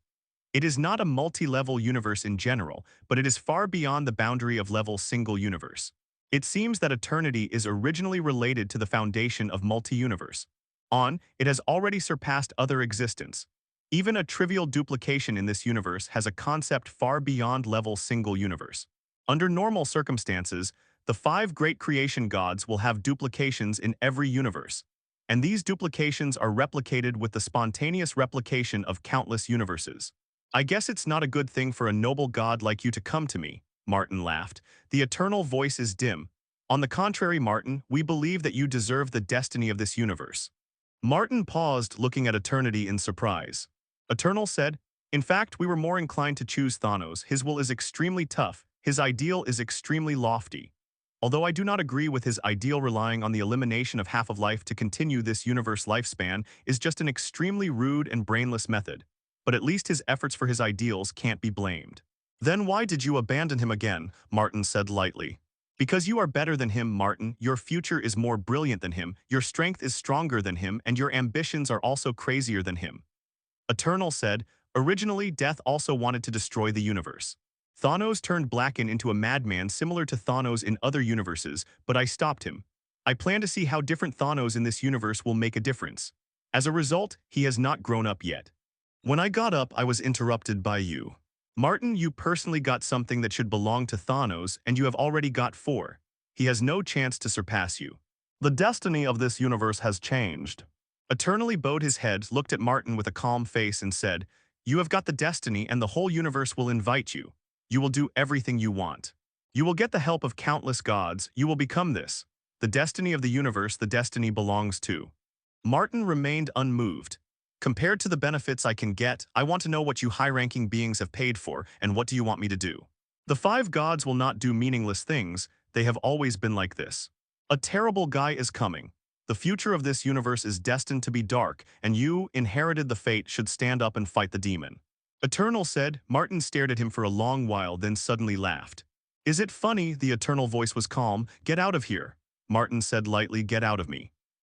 it is not a multi-level universe in general, but it is far beyond the boundary of level single universe. It seems that eternity is originally related to the foundation of multi-universe. It has already surpassed other existence. Even a trivial duplication in this universe has a concept far beyond level single universe. Under normal circumstances, the 5 great creation gods will have duplications in every universe, and these duplications are replicated with the spontaneous replication of countless universes. I guess it's not a good thing for a noble god like you to come to me, Martin laughed. The eternal voice is dim. On the contrary, Martin, we believe that you deserve the destiny of this universe. Martin paused, looking at Eternity in surprise. Eternal said, in fact, we were more inclined to choose Thanos. His will is extremely tough. His ideal is extremely lofty. Although I do not agree with his ideal, relying on the elimination of half of life to continue this universe lifespan is just an extremely rude and brainless method. But at least his efforts for his ideals can't be blamed. Then why did you abandon him again? Martin said lightly. Because you are better than him, Martin. Your future is more brilliant than him, your strength is stronger than him, and your ambitions are also crazier than him. Eternal said, originally, Death also wanted to destroy the universe. Thanos turned Blacken into a madman similar to Thanos in other universes, but I stopped him. I plan to see how different Thanos in this universe will make a difference. As a result, he has not grown up yet. When I got up, I was interrupted by you. Martin, you personally got something that should belong to Thanos, and you have already got 4. He has no chance to surpass you. The destiny of this universe has changed. Eternally bowed his head, looked at Martin with a calm face and said, you have got the destiny and the whole universe will invite you. You will do everything you want. You will get the help of countless gods, you will become this. The destiny of the universe, the destiny belongs to. Martin remained unmoved. Compared to the benefits I can get, I want to know what you high-ranking beings have paid for, and what do you want me to do? The 5 gods will not do meaningless things, they have always been like this. A terrible guy is coming. The future of this universe is destined to be dark, and you, inherited the fate, should stand up and fight the demon. Eternal said. Martin stared at him for a long while, then suddenly laughed. Is it funny? The eternal voice was calm. Get out of here. Martin said lightly, get out of me.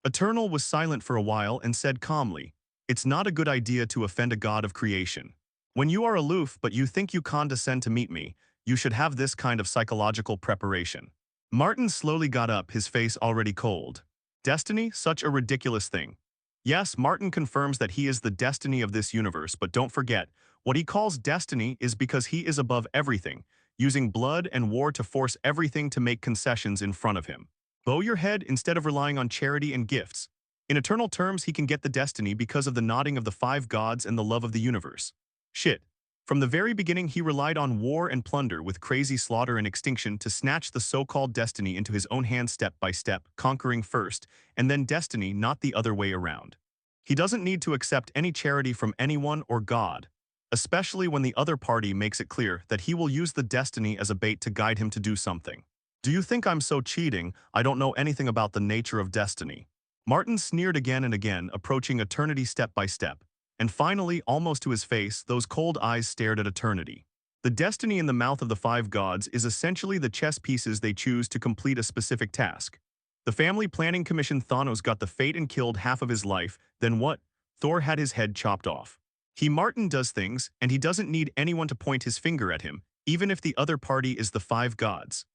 Eternal was silent for a while and said calmly, "It's not a good idea to offend a god of creation. When you are aloof but you think you condescend to meet me, you should have this kind of psychological preparation." Martin slowly got up, his face already cold. Destiny? Such a ridiculous thing. Yes, Martin confirms that he is the destiny of this universe, but don't forget, what he calls destiny is because he is above everything, using blood and war to force everything to make concessions in front of him. Bow your head instead of relying on charity and gifts. In eternal terms, he can get the destiny because of the nodding of the five gods and the love of the universe. Shit. From the very beginning, he relied on war and plunder with crazy slaughter and extinction to snatch the so-called destiny into his own hands step by step, conquering first, and then destiny, not the other way around. He doesn't need to accept any charity from anyone or God, especially when the other party makes it clear that he will use the destiny as a bait to guide him to do something. Do you think I'm so cheating? I don't know anything about the nature of destiny. Martin sneered again and again, approaching eternity step by step. And finally, almost to his face, those cold eyes stared at eternity. The destiny in the mouth of the five gods is essentially the chess pieces they choose to complete a specific task. The family planning commission Thanos got the fate and killed half of his life, then what? Thor had his head chopped off. Martin does things, and he doesn't need anyone to point his finger at him, even if the other party is the five gods.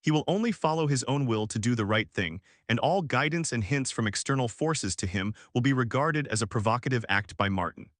He will only follow his own will to do the right thing, and all guidance and hints from external forces to him will be regarded as a provocative act by Martin.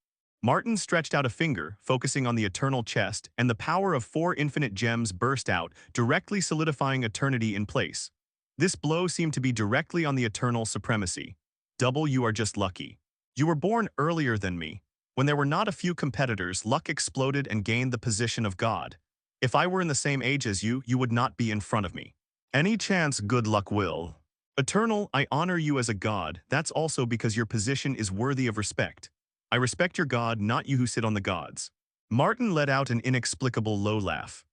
Martin stretched out a finger, focusing on the eternal chest, and the power of 4 infinite gems burst out, directly solidifying eternity in place. This blow seemed to be directly on the eternal supremacy. Double, you are just lucky. You were born earlier than me. When there were not a few competitors, luck exploded and gained the position of God. If I were in the same age as you, you would not be in front of me. Any chance, good luck will. Eternal, I honor you as a god, that's also because your position is worthy of respect. I respect your god, not you who sit on the gods. Martin let out an inexplicable low laugh.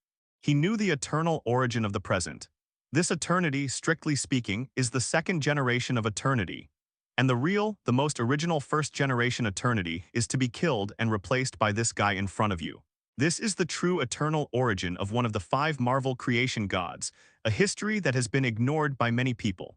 He knew the eternal origin of the present. This eternity, strictly speaking, is the second generation of eternity. And the real, the most original first generation eternity is to be killed and replaced by this guy in front of you. This is the true eternal origin of one of the 5 Marvel creation gods, a history that has been ignored by many people.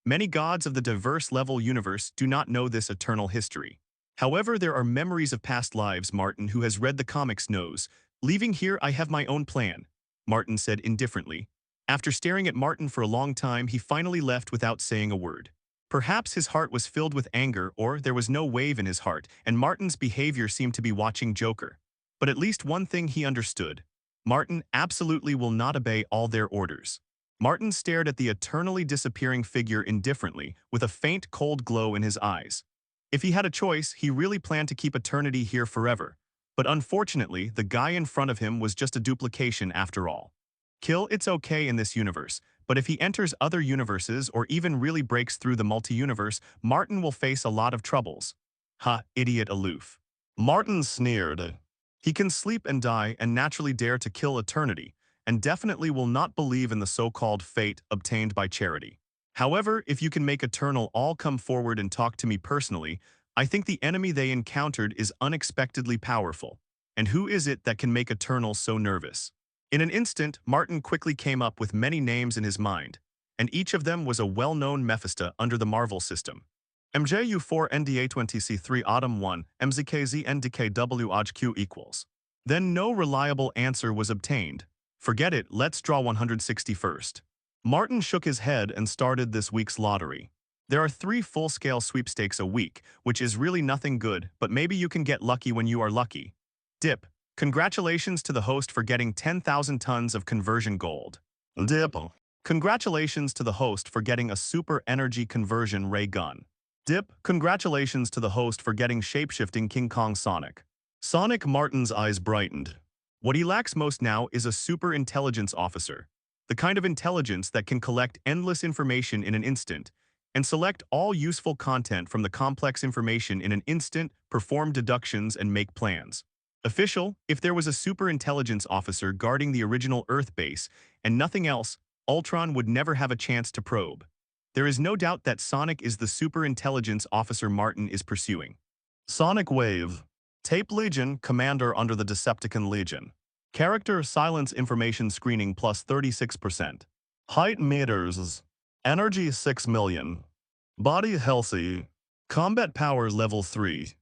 Many gods of the diverse level universe do not know this eternal history. However, there are memories of past lives, Martin, who has read the comics, knows. Leaving here, I have my own plan, Martin said indifferently. After staring at Martin for a long time, he finally left without saying a word. Perhaps his heart was filled with anger, or there was no wave in his heart, and Martin's behavior seemed to be watching Joker. But at least one thing he understood. Martin absolutely will not obey all their orders. Martin stared at the eternally disappearing figure indifferently, with a faint cold glow in his eyes. If he had a choice, he really planned to keep eternity here forever. But unfortunately, the guy in front of him was just a duplication after all. Kill, it's okay in this universe, but if he enters other universes or even really breaks through the multi-universe, Martin will face a lot of troubles. Ha, idiot aloof. Martin sneered. He can sleep and die and naturally dare to kill eternity, and definitely will not believe in the so-called fate obtained by charity. However, if you can make Eternal all come forward and talk to me personally, I think the enemy they encountered is unexpectedly powerful. And who is it that can make Eternal so nervous? In an instant, Martin quickly came up with many names in his mind, and each of them was a well-known Mephisto under the Marvel system. MJU4 NDA20C3 Autumn 1 MZKZ NDKW equals. Then no reliable answer was obtained. Forget it, let's draw 161st. Martin shook his head and started this week's lottery. There are 3 full-scale sweepstakes a week, which is really nothing good, but maybe you can get lucky when you are lucky. Dip. Congratulations to the host for getting 10,000 tons of conversion gold. Dip. Congratulations to the host for getting a super energy conversion ray gun. Dip. Congratulations to the host for getting shapeshifting King Kong Sonic. Sonic. Martin's eyes brightened. What he lacks most now is a super intelligence officer. The kind of intelligence that can collect endless information in an instant and select all useful content from the complex information in an instant, perform deductions, and make plans. Official, if there was a super intelligence officer guarding the original Earth base and nothing else, Ultron would never have a chance to probe. There is no doubt that Sonic is the super intelligence officer Martin is pursuing. Sonic Wave. Tape Legion, commander under the Decepticon Legion. Character silence information screening plus 36%. Height meters. Energy 6 million. Body healthy. Combat power level 3.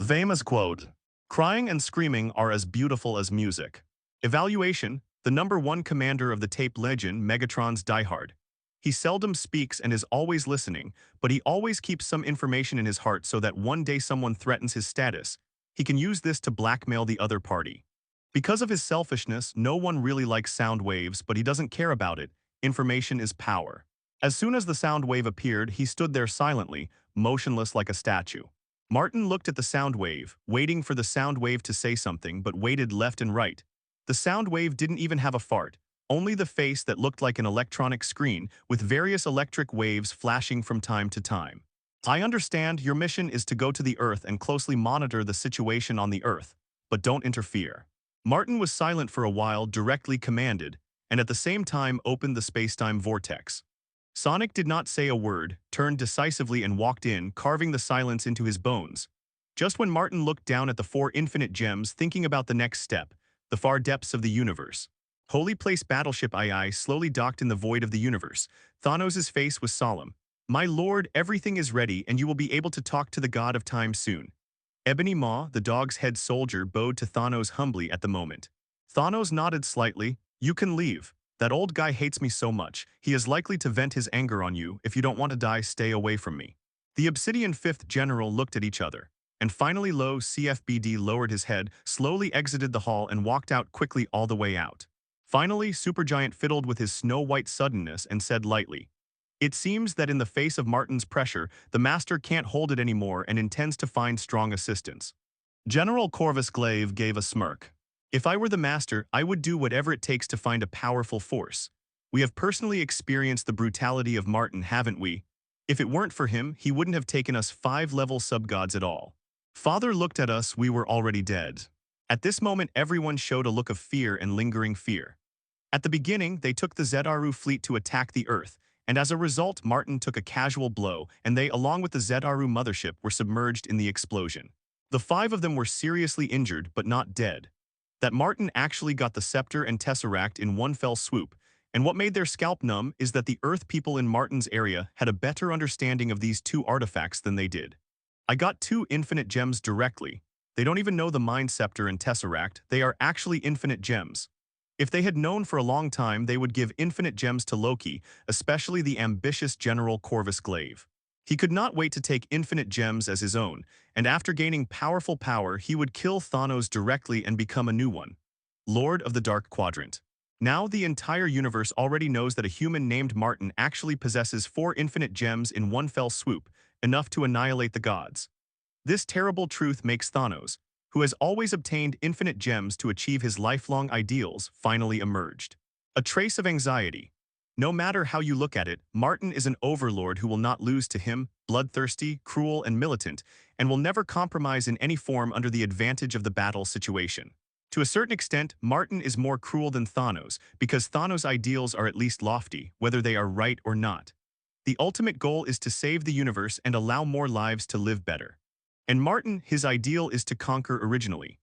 Famous quote. Crying and screaming are as beautiful as music. Evaluation. The #1 commander of the tape legend, Megatron's diehard. He seldom speaks and is always listening, but he always keeps some information in his heart so that one day someone threatens his status. He can use this to blackmail the other party. Because of his selfishness, no one really likes sound waves, but he doesn't care about it. Information is power. As soon as the sound wave appeared, he stood there silently, motionless like a statue. Martin looked at the sound wave, waiting for the sound wave to say something, but waited left and right. The sound wave didn't even have a fart, only the face that looked like an electronic screen with various electric waves flashing from time to time. I understand your mission is to go to the Earth and closely monitor the situation on the Earth, but don't interfere. Martin was silent for a while, directly commanded, and at the same time opened the spacetime vortex. Sonic did not say a word, turned decisively and walked in, carving the silence into his bones. Just when Martin looked down at the 4 infinite gems, thinking about the next step, the far depths of the universe. Holy Place battleship II slowly docked in the void of the universe. Thanos' face was solemn. My lord, everything is ready and you will be able to talk to the god of time soon. Ebony Maw, the dog's head soldier, bowed to Thanos humbly at the moment. Thanos nodded slightly. You can leave. That old guy hates me so much, he is likely to vent his anger on you. If you don't want to die, stay away from me. The Obsidian 5th General looked at each other. And finally Low CFBD lowered his head, slowly exited the hall and walked out quickly all the way out. Finally, Supergiant fiddled with his snow-white suddenness and said lightly, it seems that in the face of Martin's pressure, the Master can't hold it anymore and intends to find strong assistance. General Corvus Glaive gave a smirk. If I were the Master, I would do whatever it takes to find a powerful force. We have personally experienced the brutality of Martin, haven't we? If it weren't for him, he wouldn't have taken us 5-level subgods at all. Father looked at us, we were already dead. At this moment, everyone showed a look of fear and lingering fear. At the beginning, they took the Zedaru fleet to attack the Earth, and as a result, Martin took a casual blow, and they, along with the Zedaru mothership, were submerged in the explosion. The 5 of them were seriously injured, but not dead. That Martin actually got the scepter and tesseract in one fell swoop, and what made their scalp numb is that the Earth people in Martin's area had a better understanding of these 2 artifacts than they did. I got 2 infinite gems directly. They don't even know the Mind Scepter and Tesseract, they are actually infinite gems. If they had known for a long time, they would give infinite gems to Loki, especially the ambitious General Corvus Glaive. He could not wait to take infinite gems as his own, and after gaining powerful power, he would kill Thanos directly and become a new one. Lord of the Dark Quadrant. Now the entire universe already knows that a human named Martin actually possesses 4 infinite gems in one fell swoop, enough to annihilate the gods. This terrible truth makes Thanos, who has always obtained infinite gems to achieve his lifelong ideals, finally emerged. A trace of anxiety. No matter how you look at it, Martin is an overlord who will not lose to him, bloodthirsty, cruel, and militant, and will never compromise in any form under the advantage of the battle situation. To a certain extent, Martin is more cruel than Thanos, because Thanos' ideals are at least lofty, whether they are right or not. The ultimate goal is to save the universe and allow more lives to live better. And Martin, his ideal is to conquer originally.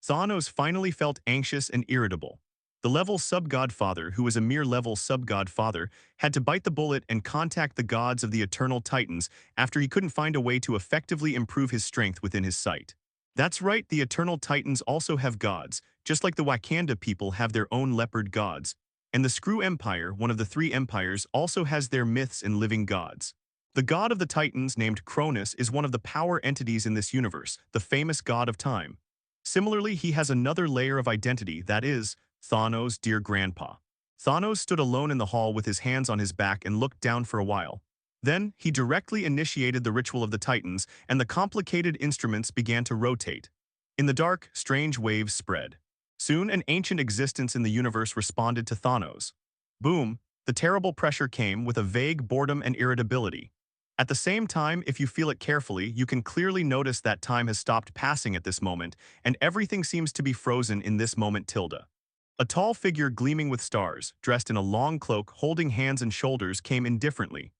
Thanos finally felt anxious and irritable. The level sub-godfather, who was a mere level sub-godfather, had to bite the bullet and contact the gods of the Eternal Titans after he couldn't find a way to effectively improve his strength within his sight. That's right, the Eternal Titans also have gods, just like the Wakanda people have their own leopard gods. And the Screw Empire, one of the 3 empires, also has their myths and living gods. The god of the Titans, named Cronus, is one of the power entities in this universe, the famous god of time. Similarly, he has another layer of identity, that is, Thanos' dear grandpa. Thanos stood alone in the hall with his hands on his back and looked down for a while. Then, he directly initiated the ritual of the Titans, and the complicated instruments began to rotate. In the dark, strange waves spread. Soon, an ancient existence in the universe responded to Thanos. Boom, the terrible pressure came with a vague boredom and irritability. At the same time, if you feel it carefully, you can clearly notice that time has stopped passing at this moment, and everything seems to be frozen in this moment tilde. A tall figure gleaming with stars, dressed in a long cloak, holding hands and shoulders, came indifferently.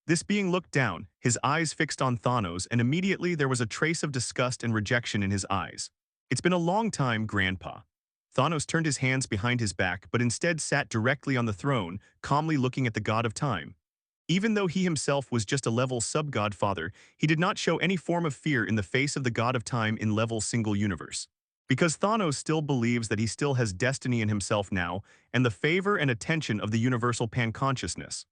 This being looked down, his eyes fixed on Thanos, and immediately there was a trace of disgust and rejection in his eyes. It's been a long time, Grandpa. Thanos turned his hands behind his back, but instead sat directly on the throne, calmly looking at the god of time. Even though he himself was just a level sub-godfather, he did not show any form of fear in the face of the god of time in level single universe. Because Thanos still believes that he still has destiny in himself now, and the favor and attention of the universal pan-consciousness.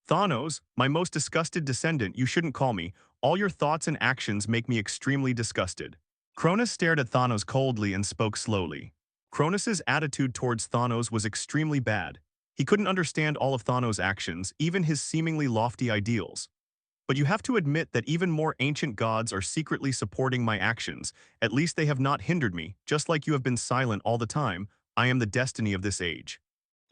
Thanos, my most disgusted descendant, you shouldn't call me. All your thoughts and actions make me extremely disgusted. Cronus stared at Thanos coldly and spoke slowly. Cronus's attitude towards Thanos was extremely bad. He couldn't understand all of Thanos' actions, even his seemingly lofty ideals. But you have to admit that even more ancient gods are secretly supporting my actions. At least they have not hindered me, just like you have been silent all the time. I am the destiny of this age.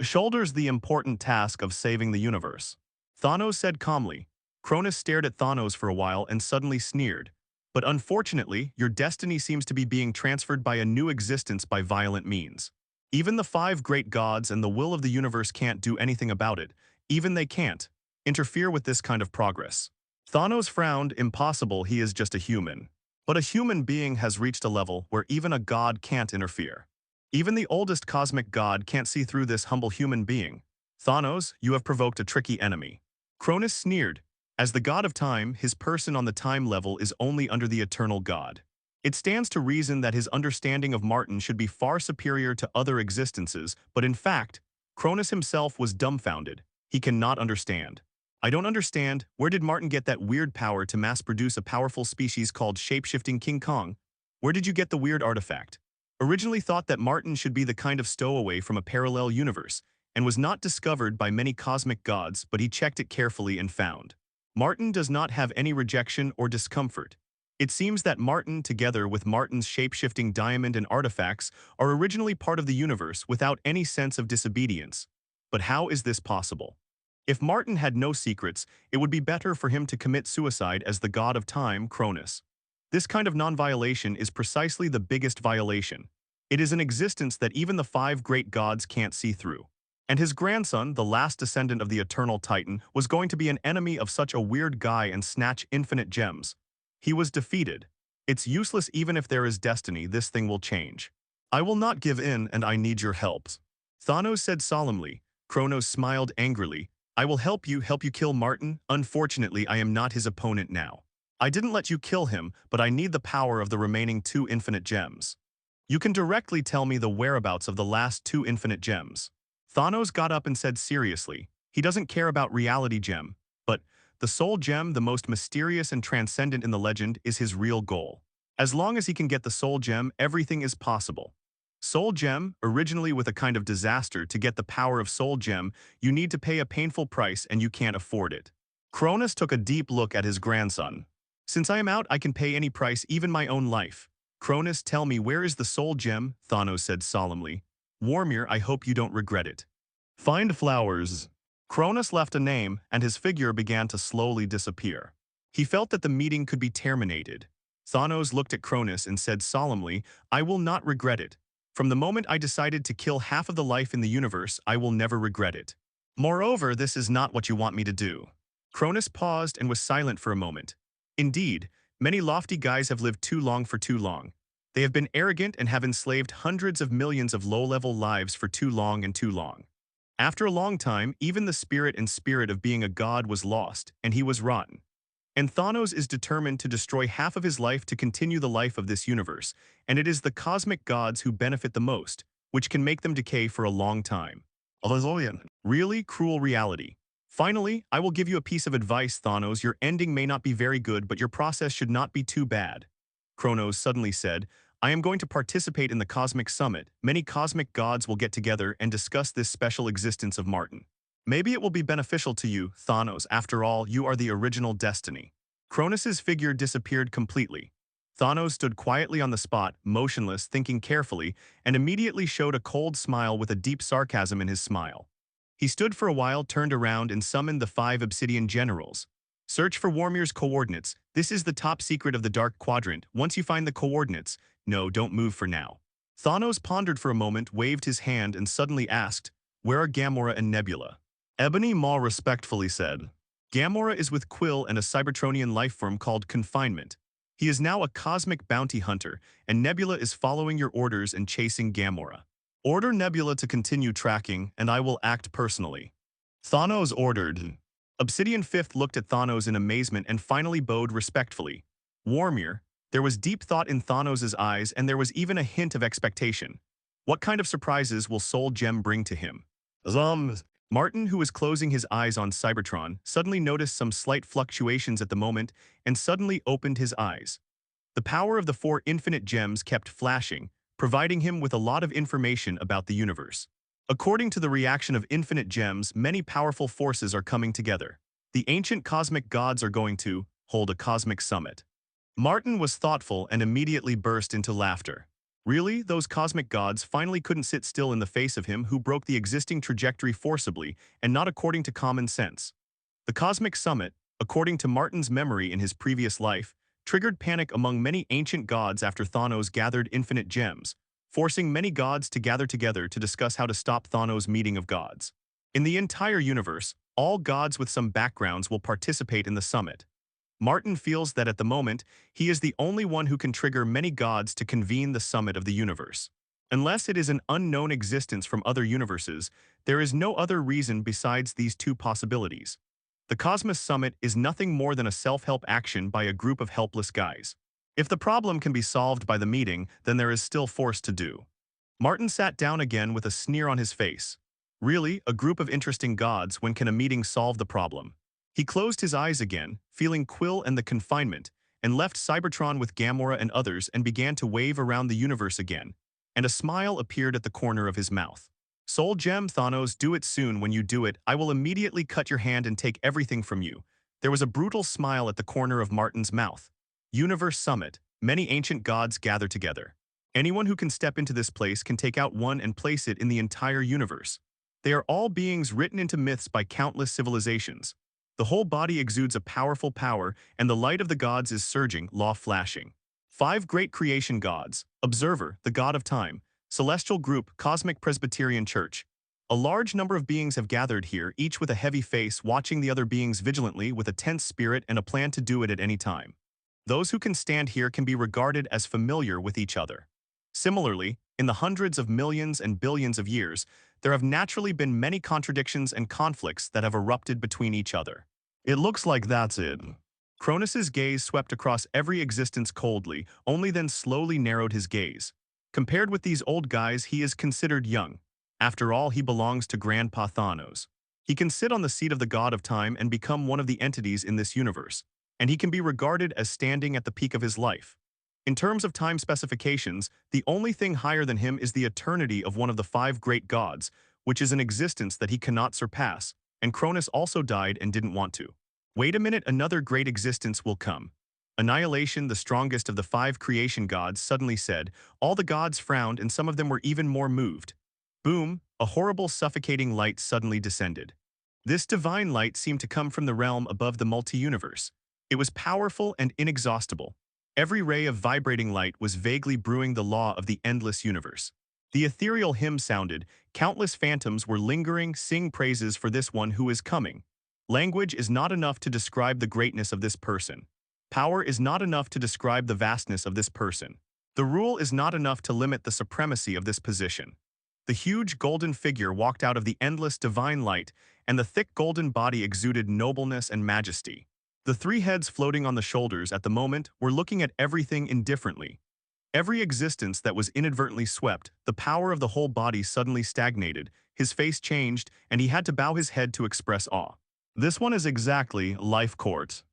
Shoulders the important task of saving the universe. Thanos said calmly. Cronus stared at Thanos for a while and suddenly sneered. But unfortunately, your destiny seems to be being transferred by a new existence by violent means. Even the five great gods and the will of the universe can't do anything about it. Even they can't interfere with this kind of progress. Thanos frowned. Impossible, he is just a human. But a human being has reached a level where even a god can't interfere. Even the oldest cosmic god can't see through this humble human being. Thanos, you have provoked a tricky enemy. Cronus sneered. As the god of time, his person on the time level is only under the eternal god. It stands to reason that his understanding of Martin should be far superior to other existences, but in fact, Cronus himself was dumbfounded. He cannot understand. I don't understand, where did Martin get that weird power to mass-produce a powerful species called shapeshifting King Kong? Where did you get the weird artifact? Originally thought that Martin should be the kind of stowaway from a parallel universe, and was not discovered by many cosmic gods, but he checked it carefully and found. Martin does not have any rejection or discomfort. It seems that Martin, together with Martin's shape-shifting diamond and artifacts, are originally part of the universe without any sense of disobedience. But how is this possible? If Martin had no secrets, it would be better for him to commit suicide as the god of time, Cronus. This kind of non-violation is precisely the biggest violation. It is an existence that even the five great gods can't see through. And his grandson, the last descendant of the eternal Titan, was going to be an enemy of such a weird guy and snatch infinite gems. He was defeated. It's useless. Even if there is destiny, this thing will change. I will not give in, and I need your help. Thanos said solemnly. Kronos smiled angrily. I will help you kill Martin. Unfortunately, I am not his opponent now. I didn't let you kill him, but I need the power of the remaining 2 infinite gems. You can directly tell me the whereabouts of the last 2 infinite gems. Thanos got up and said seriously, he doesn't care about reality gem, but the soul gem, the most mysterious and transcendent in the legend, is his real goal. As long as he can get the soul gem, everything is possible. Soul gem, originally with a kind of disaster. To get the power of soul gem, you need to pay a painful price and you can't afford it. Cronus took a deep look at his grandson. Since I am out, I can pay any price, even my own life. Cronus, tell me, where is the soul gem? Thanos said solemnly. Warmir, I hope you don't regret it. Find flowers. Cronus left a name, and his figure began to slowly disappear. He felt that the meeting could be terminated. Thanos looked at Cronus and said solemnly, I will not regret it. From the moment I decided to kill half of the life in the universe, I will never regret it. Moreover, this is not what you want me to do. Cronus paused and was silent for a moment. Indeed, many lofty guys have lived too long for too long. They have been arrogant and have enslaved hundreds of millions of low-level lives for too long and too long. After a long time, even the spirit of being a god was lost, and he was rotten. And Thanos is determined to destroy half of his life to continue the life of this universe, and it is the cosmic gods who benefit the most, which can make them decay for a long time. Really cruel reality. Finally, I will give you a piece of advice, Thanos. Your ending may not be very good, but your process should not be too bad. Kronos suddenly said, I am going to participate in the Cosmic Summit. Many cosmic gods will get together and discuss this special existence of Martin. Maybe it will be beneficial to you, Thanos. After all, you are the original destiny. Kronos's figure disappeared completely. Thanos stood quietly on the spot, motionless, thinking carefully, and immediately showed a cold smile with a deep sarcasm in his smile. He stood for a while, turned around, and summoned the 5 obsidian generals. Search for Warmir's coordinates. This is the top secret of the Dark Quadrant. Once you find the coordinates, no, don't move for now. Thanos pondered for a moment, waved his hand, and suddenly asked, where are Gamora and Nebula? Ebony Maw respectfully said, Gamora is with Quill and a Cybertronian lifeform called Confinement. He is now a cosmic bounty hunter, and Nebula is following your orders and chasing Gamora. Order Nebula to continue tracking, and I will act personally. Thanos ordered. Obsidian Fifth looked at Thanos in amazement and finally bowed respectfully. Warmier, there was deep thought in Thanos' eyes and there was even a hint of expectation. What kind of surprises will Soul Gem bring to him? Zombies. Martin, who was closing his eyes on Cybertron, suddenly noticed some slight fluctuations at the moment and suddenly opened his eyes. The power of the four infinite gems kept flashing, providing him with a lot of information about the universe. According to the reaction of infinite gems, many powerful forces are coming together. The ancient cosmic gods are going to hold a cosmic summit. Martin was thoughtful and immediately burst into laughter. Really, those cosmic gods finally couldn't sit still in the face of him who broke the existing trajectory forcibly and not according to common sense. The cosmic summit, according to Martin's memory in his previous life, triggered panic among many ancient gods after Thanos gathered infinite gems, forcing many gods to gather together to discuss how to stop Thanos' meeting of gods. In the entire universe, all gods with some backgrounds will participate in the summit. Martin feels that at the moment, he is the only one who can trigger many gods to convene the summit of the universe. Unless it is an unknown existence from other universes, there is no other reason besides these two possibilities. The Cosmos Summit is nothing more than a self-help action by a group of helpless guys. If the problem can be solved by the meeting, then there is still force to do. Martin sat down again with a sneer on his face. Really, a group of interesting gods, when can a meeting solve the problem? He closed his eyes again, feeling Quill and the confinement, and left Cybertron with Gamora and others and began to wave around the universe again, and a smile appeared at the corner of his mouth. Soul Gem Thanos, do it soon. When you do it, I will immediately cut your hand and take everything from you. There was a brutal smile at the corner of Martin's mouth. Universe Summit. Many ancient gods gather together. Anyone who can step into this place can take out one and place it in the entire universe. They are all beings written into myths by countless civilizations. The whole body exudes a powerful power, and the light of the gods is surging, law flashing. 5 great creation gods. Observer, the god of time. Celestial group, Cosmic Presbyterian Church. A large number of beings have gathered here, each with a heavy face, watching the other beings vigilantly with a tense spirit and a plan to do it at any time. Those who can stand here can be regarded as familiar with each other. Similarly, in the hundreds of millions and billions of years, there have naturally been many contradictions and conflicts that have erupted between each other. It looks like that's it. Cronus's gaze swept across every existence coldly, only then slowly narrowed his gaze. Compared with these old guys, he is considered young. After all, he belongs to Grandpa Thanos. He can sit on the seat of the god of time and become one of the entities in this universe, and he can be regarded as standing at the peak of his life. In terms of time specifications, the only thing higher than him is the eternity of one of the 5 great gods, which is an existence that he cannot surpass, and Cronus also died and didn't want to. Wait a minute, another great existence will come. Annihilation, the strongest of the 5 creation gods, suddenly said. All the gods frowned and some of them were even more moved. Boom, a horrible suffocating light suddenly descended. This divine light seemed to come from the realm above the multi-universe. It was powerful and inexhaustible. Every ray of vibrating light was vaguely brewing the law of the endless universe. The ethereal hymn sounded. Countless phantoms were lingering, sing praises for this one who is coming. Language is not enough to describe the greatness of this person. Power is not enough to describe the vastness of this person. The rule is not enough to limit the supremacy of this position. The huge golden figure walked out of the endless divine light, and the thick golden body exuded nobleness and majesty. The 3 heads floating on the shoulders at the moment were looking at everything indifferently. Every existence that was inadvertently swept, the power of the whole body suddenly stagnated, his face changed, and he had to bow his head to express awe. This one is exactly life court.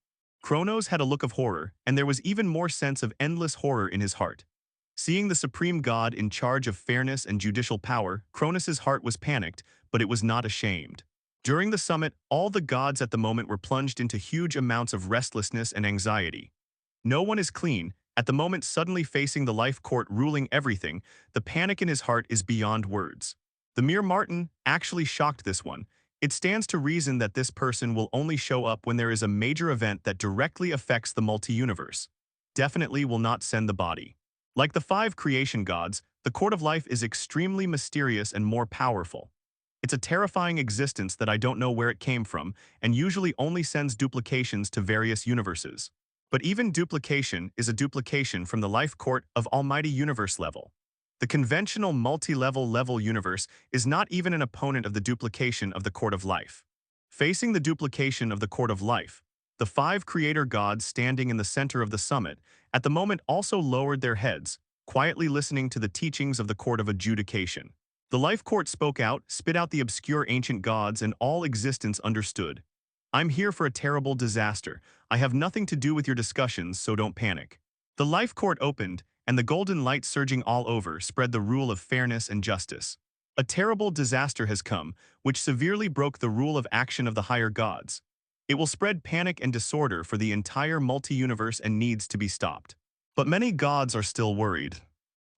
Kronos had a look of horror, and there was even more sense of endless horror in his heart. Seeing the supreme god in charge of fairness and judicial power, Kronos's heart was panicked, but it was not ashamed. During the summit, all the gods at the moment were plunged into huge amounts of restlessness and anxiety. No one is clean, at the moment suddenly facing the life court ruling everything. The panic in his heart is beyond words. The mere Martin actually shocked this one. It stands to reason that this person will only show up when there is a major event that directly affects the multi-universe. Definitely will not send the body. Like the 5 creation gods, the Court of Life is extremely mysterious and more powerful. It's a terrifying existence that I don't know where it came from, and usually only sends duplications to various universes. But even duplication is a duplication from the life court of Almighty Universe level. The conventional multi-level universe is not even an opponent of the duplication of the Court of Life. Facing the duplication of the Court of Life, the five creator gods standing in the center of the summit at the moment also lowered their heads, quietly listening to the teachings of the Court of Adjudication. The Life Court spoke out, spit out the obscure ancient gods, and all existence understood. I'm here for a terrible disaster. I have nothing to do with your discussions, so don't panic. The Life Court opened, and the golden light surging all over spread the rule of fairness and justice. A terrible disaster has come, which severely broke the rule of action of the higher gods. It will spread panic and disorder for the entire multi-universe and needs to be stopped. But many gods are still worried.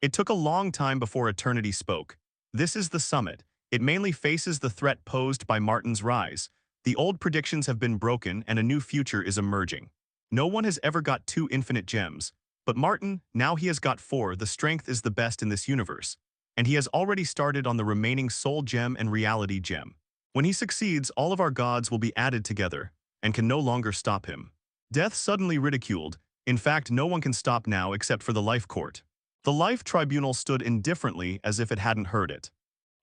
It took a long time before Eternity spoke. This is the summit. It mainly faces the threat posed by Martin's rise. The old predictions have been broken and a new future is emerging. No one has ever got 2 infinite gems. But Martin, now he has got 4. The strength is the best in this universe. And he has already started on the remaining soul gem and reality gem. When he succeeds, all of our gods will be added together and can no longer stop him. Death suddenly ridiculed. In fact, no one can stop now except for the Life Court. The Life Tribunal stood indifferently as if it hadn't heard it.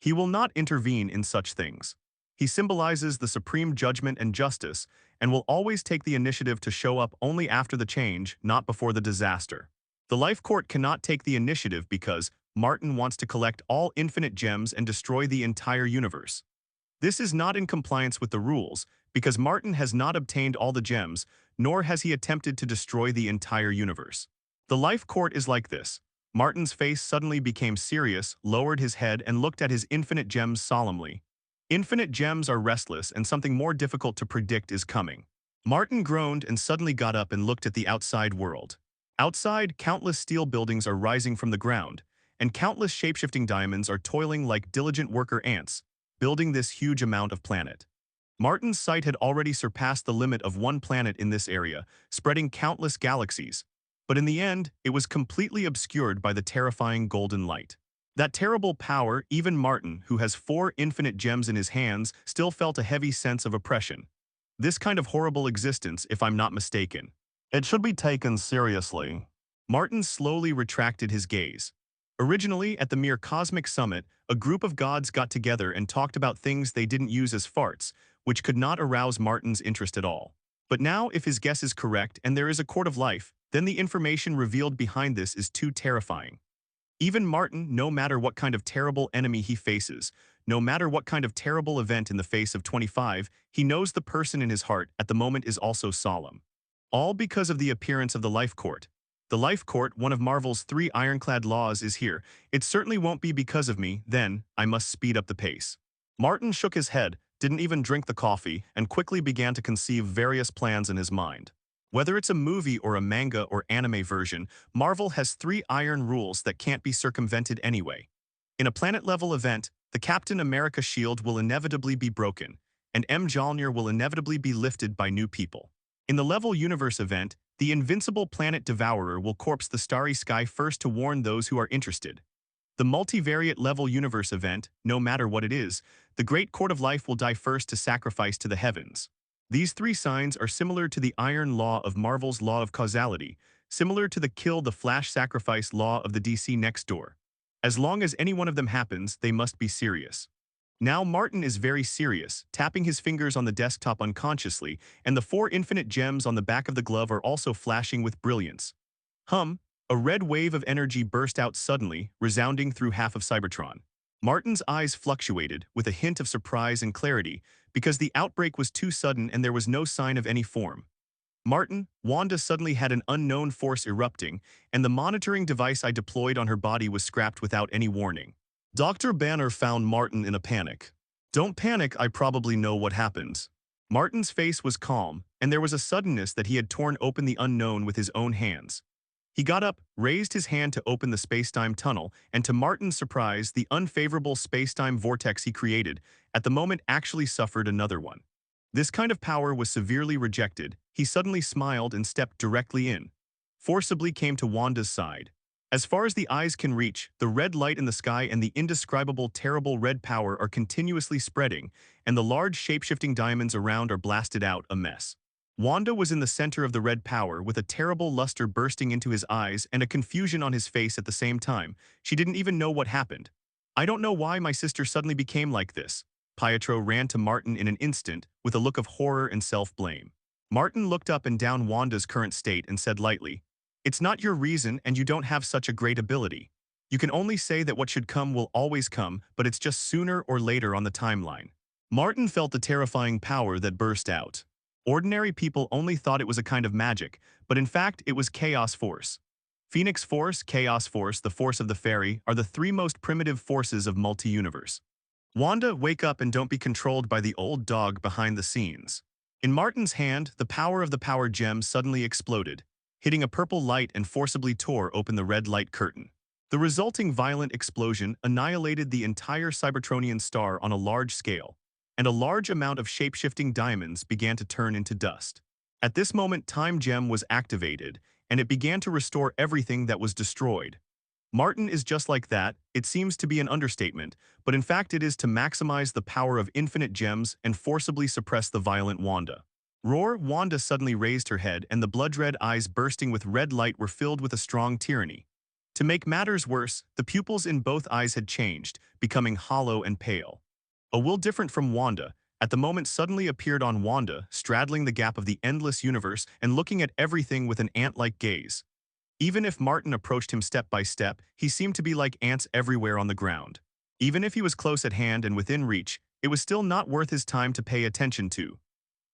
He will not intervene in such things. He symbolizes the supreme judgment and justice and will always take the initiative to show up only after the change, not before the disaster. The Life Court cannot take the initiative because Martin wants to collect all infinite gems and destroy the entire universe. This is not in compliance with the rules because Martin has not obtained all the gems, nor has he attempted to destroy the entire universe. The Life Court is like this. Martin's face suddenly became serious, lowered his head, and looked at his infinite gems solemnly. Infinite gems are restless, and something more difficult to predict is coming. Martin groaned and suddenly got up and looked at the outside world. Outside, countless steel buildings are rising from the ground, and countless shapeshifting diamonds are toiling like diligent worker ants, building this huge amount of planet. Martin's sight had already surpassed the limit of one planet in this area, spreading countless galaxies. But in the end, it was completely obscured by the terrifying golden light. That terrible power, even Martin, who has 4 infinite gems in his hands, still felt a heavy sense of oppression. This kind of horrible existence, if I'm not mistaken. It should be taken seriously. Martin slowly retracted his gaze. Originally, at the mere cosmic summit, a group of gods got together and talked about things they didn't use as farts, which could not arouse Martin's interest at all. But now, if his guess is correct and there is a court of life, then the information revealed behind this is too terrifying. Even Martin, no matter what kind of terrible enemy he faces, no matter what kind of terrible event in the face of 25, he knows the person in his heart at the moment is also solemn. All because of the appearance of the Life Court. The Life Court, one of Marvel's 3 ironclad laws, is here. It certainly won't be because of me, then I must speed up the pace. Martin shook his head, didn't even drink the coffee, and quickly began to conceive various plans in his mind. Whether it's a movie or a manga or anime version, Marvel has 3 iron rules that can't be circumvented anyway. In a planet-level event, the Captain America shield will inevitably be broken, and Mjolnir will inevitably be lifted by new people. In the level universe event, the invincible planet Devourer will corpse the starry sky first to warn those who are interested. The multivariate level universe event, no matter what it is, the Great Court of Life will die first to sacrifice to the heavens. These 3 signs are similar to the iron law of Marvel's law of causality, similar to the kill the Flash sacrifice law of the DC next door. As long as any one of them happens, they must be serious. Now Martin is very serious, tapping his fingers on the desktop unconsciously, and the 4 infinite gems on the back of the glove are also flashing with brilliance. A red wave of energy burst out suddenly, resounding through half of Cybertron. Martin's eyes fluctuated, with a hint of surprise and clarity, because the outbreak was too sudden and there was no sign of any form. Wanda suddenly had an unknown force erupting, and the monitoring device I deployed on her body was scrapped without any warning. Dr. Banner found Martin in a panic. Don't panic, I probably know what happened. Martin's face was calm, and there was a suddenness that he had torn open the unknown with his own hands. He got up, raised his hand to open the space-time tunnel, and to Martin's surprise, the unfavorable space-time vortex he created at the moment actually suffered another one. This kind of power was severely rejected. He suddenly smiled and stepped directly in. Forcibly came to Wanda's side. As far as the eyes can reach, the red light in the sky and the indescribable terrible red power are continuously spreading, and the large shape-shifting diamonds around are blasted out, a mess. Wanda was in the center of the red power with a terrible luster bursting into his eyes and a confusion on his face at the same time. She didn't even know what happened. I don't know why my sister suddenly became like this. Pietro ran to Martin in an instant with a look of horror and self-blame. Martin looked up and down Wanda's current state and said lightly, "It's not your reason and you don't have such a great ability. You can only say that what should come will always come, but it's just sooner or later on the timeline." Martin felt the terrifying power that burst out. Ordinary people only thought it was a kind of magic, but in fact it was chaos force. Phoenix Force, Chaos Force, the Force of the Fairy are the three most primitive forces of multi-universe. Wanda, wake up and don't be controlled by the old dog behind the scenes. In Martin's hand, the power of the power gem suddenly exploded, hitting a purple light and forcibly tore open the red light curtain. The resulting violent explosion annihilated the entire Cybertronian star on a large scale, and a large amount of shape-shifting diamonds began to turn into dust. At this moment, Time Gem was activated, and it began to restore everything that was destroyed. Martin is just like that. It seems to be an understatement, but in fact it is to maximize the power of infinite gems and forcibly suppress the violent Wanda. Roar! Wanda suddenly raised her head and the blood-red eyes bursting with red light were filled with a strong tyranny. To make matters worse, the pupils in both eyes had changed, becoming hollow and pale. A will different from Wanda, at the moment suddenly appeared on Wanda, straddling the gap of the endless universe and looking at everything with an ant-like gaze. Even if Martin approached him step by step, he seemed to be like ants everywhere on the ground. Even if he was close at hand and within reach, it was still not worth his time to pay attention to.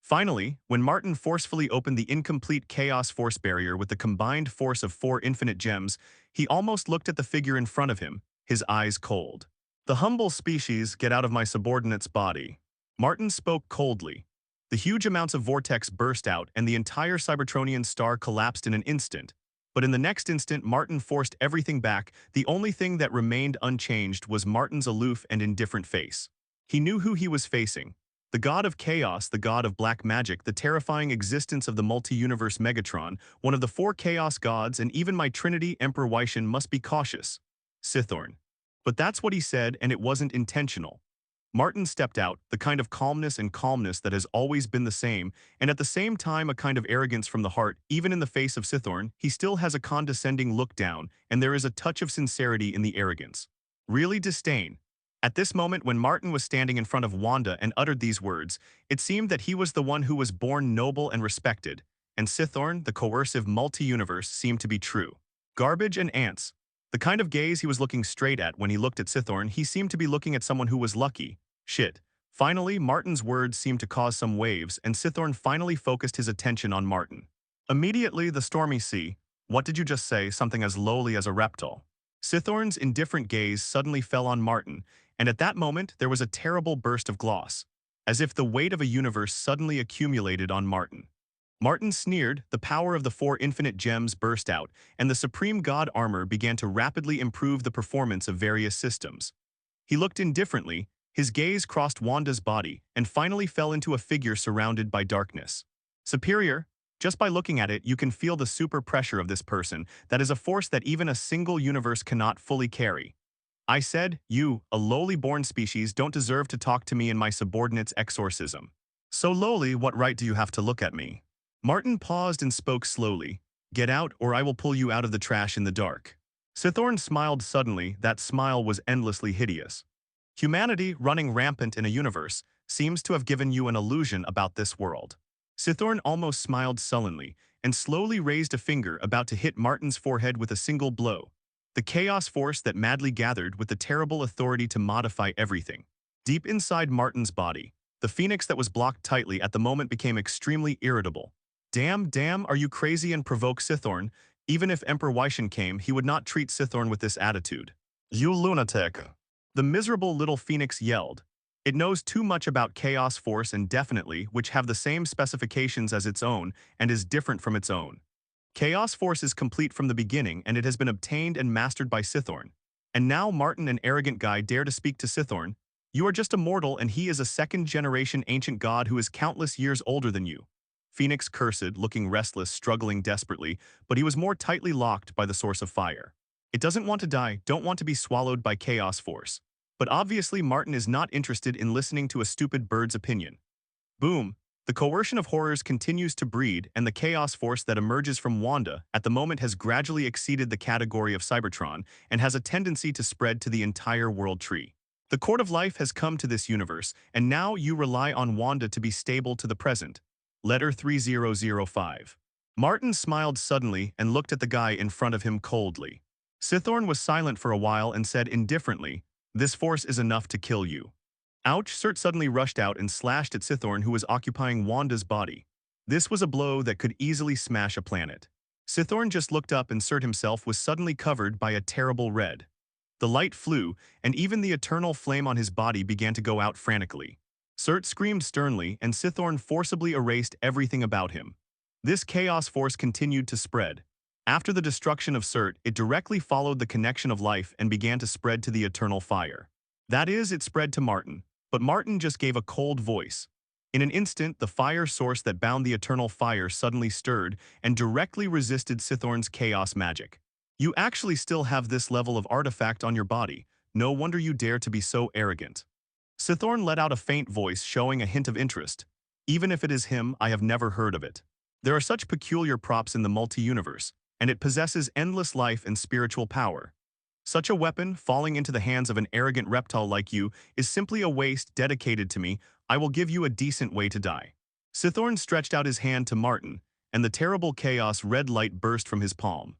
Finally, when Martin forcefully opened the incomplete Chaos Force barrier with the combined force of 4 infinite gems, he almost looked at the figure in front of him, his eyes cold. "The humble species get out of my subordinate's body." Martin spoke coldly. The huge amounts of vortex burst out and the entire Cybertronian star collapsed in an instant. But in the next instant, Martin forced everything back. The only thing that remained unchanged was Martin's aloof and indifferent face. He knew who he was facing. The god of chaos, the god of black magic, the terrifying existence of the multi-universe Megatron, one of the 4 chaos gods, and even my trinity, Emperor Wyshan, must be cautious. Cythorn. But that's what he said, and it wasn't intentional. Martin stepped out, the kind of calmness that has always been the same, and at the same time a kind of arrogance from the heart. Even in the face of Cythorn, he still has a condescending look down, and there is a touch of sincerity in the arrogance. Really disdain. At this moment when Martin was standing in front of Wanda and uttered these words, it seemed that he was the one who was born noble and respected, and Cythorn, the coercive multi-universe, seemed to be true. Garbage and ants. The kind of gaze he was looking straight at when he looked at Cythorn, he seemed to be looking at someone who was lucky. Shit. Finally, Martin's words seemed to cause some waves, and Cythorn finally focused his attention on Martin. Immediately, the stormy sea. "What did you just say? Something as lowly as a reptile?" Cythorn's indifferent gaze suddenly fell on Martin, and at that moment there was a terrible burst of gloss, as if the weight of a universe suddenly accumulated on Martin. Martin sneered, the power of the 4 infinite gems burst out, and the supreme god armor began to rapidly improve the performance of various systems. He looked indifferently. His gaze crossed Wanda's body and finally fell into a figure surrounded by darkness. Superior, just by looking at it, you can feel the super pressure of this person. That is a force that even a single universe cannot fully carry. I said, you, a lowly born species, don't deserve to talk to me in my subordinate's exorcism. So lowly, what right do you have to look at me? Martin paused and spoke slowly. Get out, or I will pull you out of the trash in the dark. Cythorn smiled suddenly. That smile was endlessly hideous. Humanity, running rampant in a universe, seems to have given you an illusion about this world. Cythorn almost smiled sullenly, and slowly raised a finger about to hit Martin's forehead with a single blow. The chaos force that madly gathered with the terrible authority to modify everything. Deep inside Martin's body, the phoenix that was blocked tightly at the moment became extremely irritable. Damn, are you crazy? And provoke Cythorn. Even if Emperor Wyshan came, he would not treat Cythorn with this attitude. You lunatic! The miserable little phoenix yelled. It knows too much about Chaos Force and definitely, which have the same specifications as its own and is different from its own. Chaos Force is complete from the beginning and it has been obtained and mastered by Cythorn. And now Martin, an arrogant guy, dare to speak to Cythorn. You are just a mortal and he is a second-generation ancient god who is countless years older than you. Phoenix cursed, looking restless, struggling desperately, but he was more tightly locked by the source of fire. It doesn't want to die, don't want to be swallowed by Chaos Force. But obviously Martin is not interested in listening to a stupid bird's opinion. Boom! The coercion of horrors continues to breed, and the Chaos Force that emerges from Wanda at the moment has gradually exceeded the category of Cybertron and has a tendency to spread to the entire world tree. The court of life has come to this universe, and now you rely on Wanda to be stable to the present. Letter 3005. Martin smiled suddenly and looked at the guy in front of him coldly. Sithorn was silent for a while and said indifferently, "This force is enough to kill you." Ouch! Surt suddenly rushed out and slashed at Sithorn, who was occupying Wanda's body. This was a blow that could easily smash a planet. Sithorn just looked up and Surt himself was suddenly covered by a terrible red. The light flew, and even the eternal flame on his body began to go out frantically. Surt screamed sternly, and Sithorn forcibly erased everything about him. This chaos force continued to spread. After the destruction of Surt, it directly followed the connection of life and began to spread to the eternal fire. That is, it spread to Martin, but Martin just gave a cold voice. In an instant, the fire source that bound the eternal fire suddenly stirred and directly resisted Sithorn's chaos magic. You actually still have this level of artifact on your body. No wonder you dare to be so arrogant. Sithorn let out a faint voice showing a hint of interest. Even if it is him, I have never heard of it. There are such peculiar props in the multi-universe, and it possesses endless life and spiritual power. Such a weapon, falling into the hands of an arrogant reptile like you, is simply a waste dedicated to me. I will give you a decent way to die. Sithorn stretched out his hand to Martin, and the terrible chaos red light burst from his palm.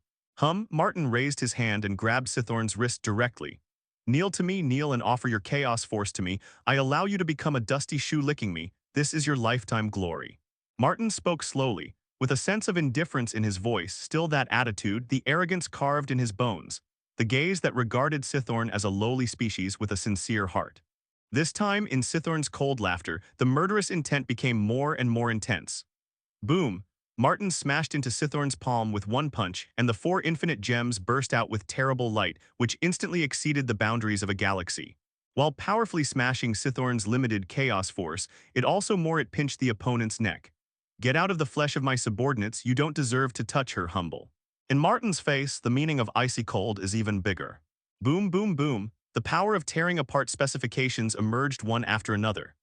Martin raised his hand and grabbed Sithorn's wrist directly. Kneel to me, kneel and offer your chaos force to me. I allow you to become a dusty shoe licking me. This is your lifetime glory. Martin spoke slowly, with a sense of indifference in his voice, still that attitude, the arrogance carved in his bones, the gaze that regarded Sithorn as a lowly species with a sincere heart. This time, in Sithorn's cold laughter, the murderous intent became more and more intense. Boom! Martin smashed into Sithorn's palm with one punch, and the 4 infinite gems burst out with terrible light, which instantly exceeded the boundaries of a galaxy. While powerfully smashing Sithorn's limited chaos force, it also pinched the opponent's neck. Get out of the flesh of my subordinates, you don't deserve to touch her, humble. In Martin's face, the meaning of icy cold is even bigger. Boom, boom, boom, the power of tearing apart specifications emerged one after another.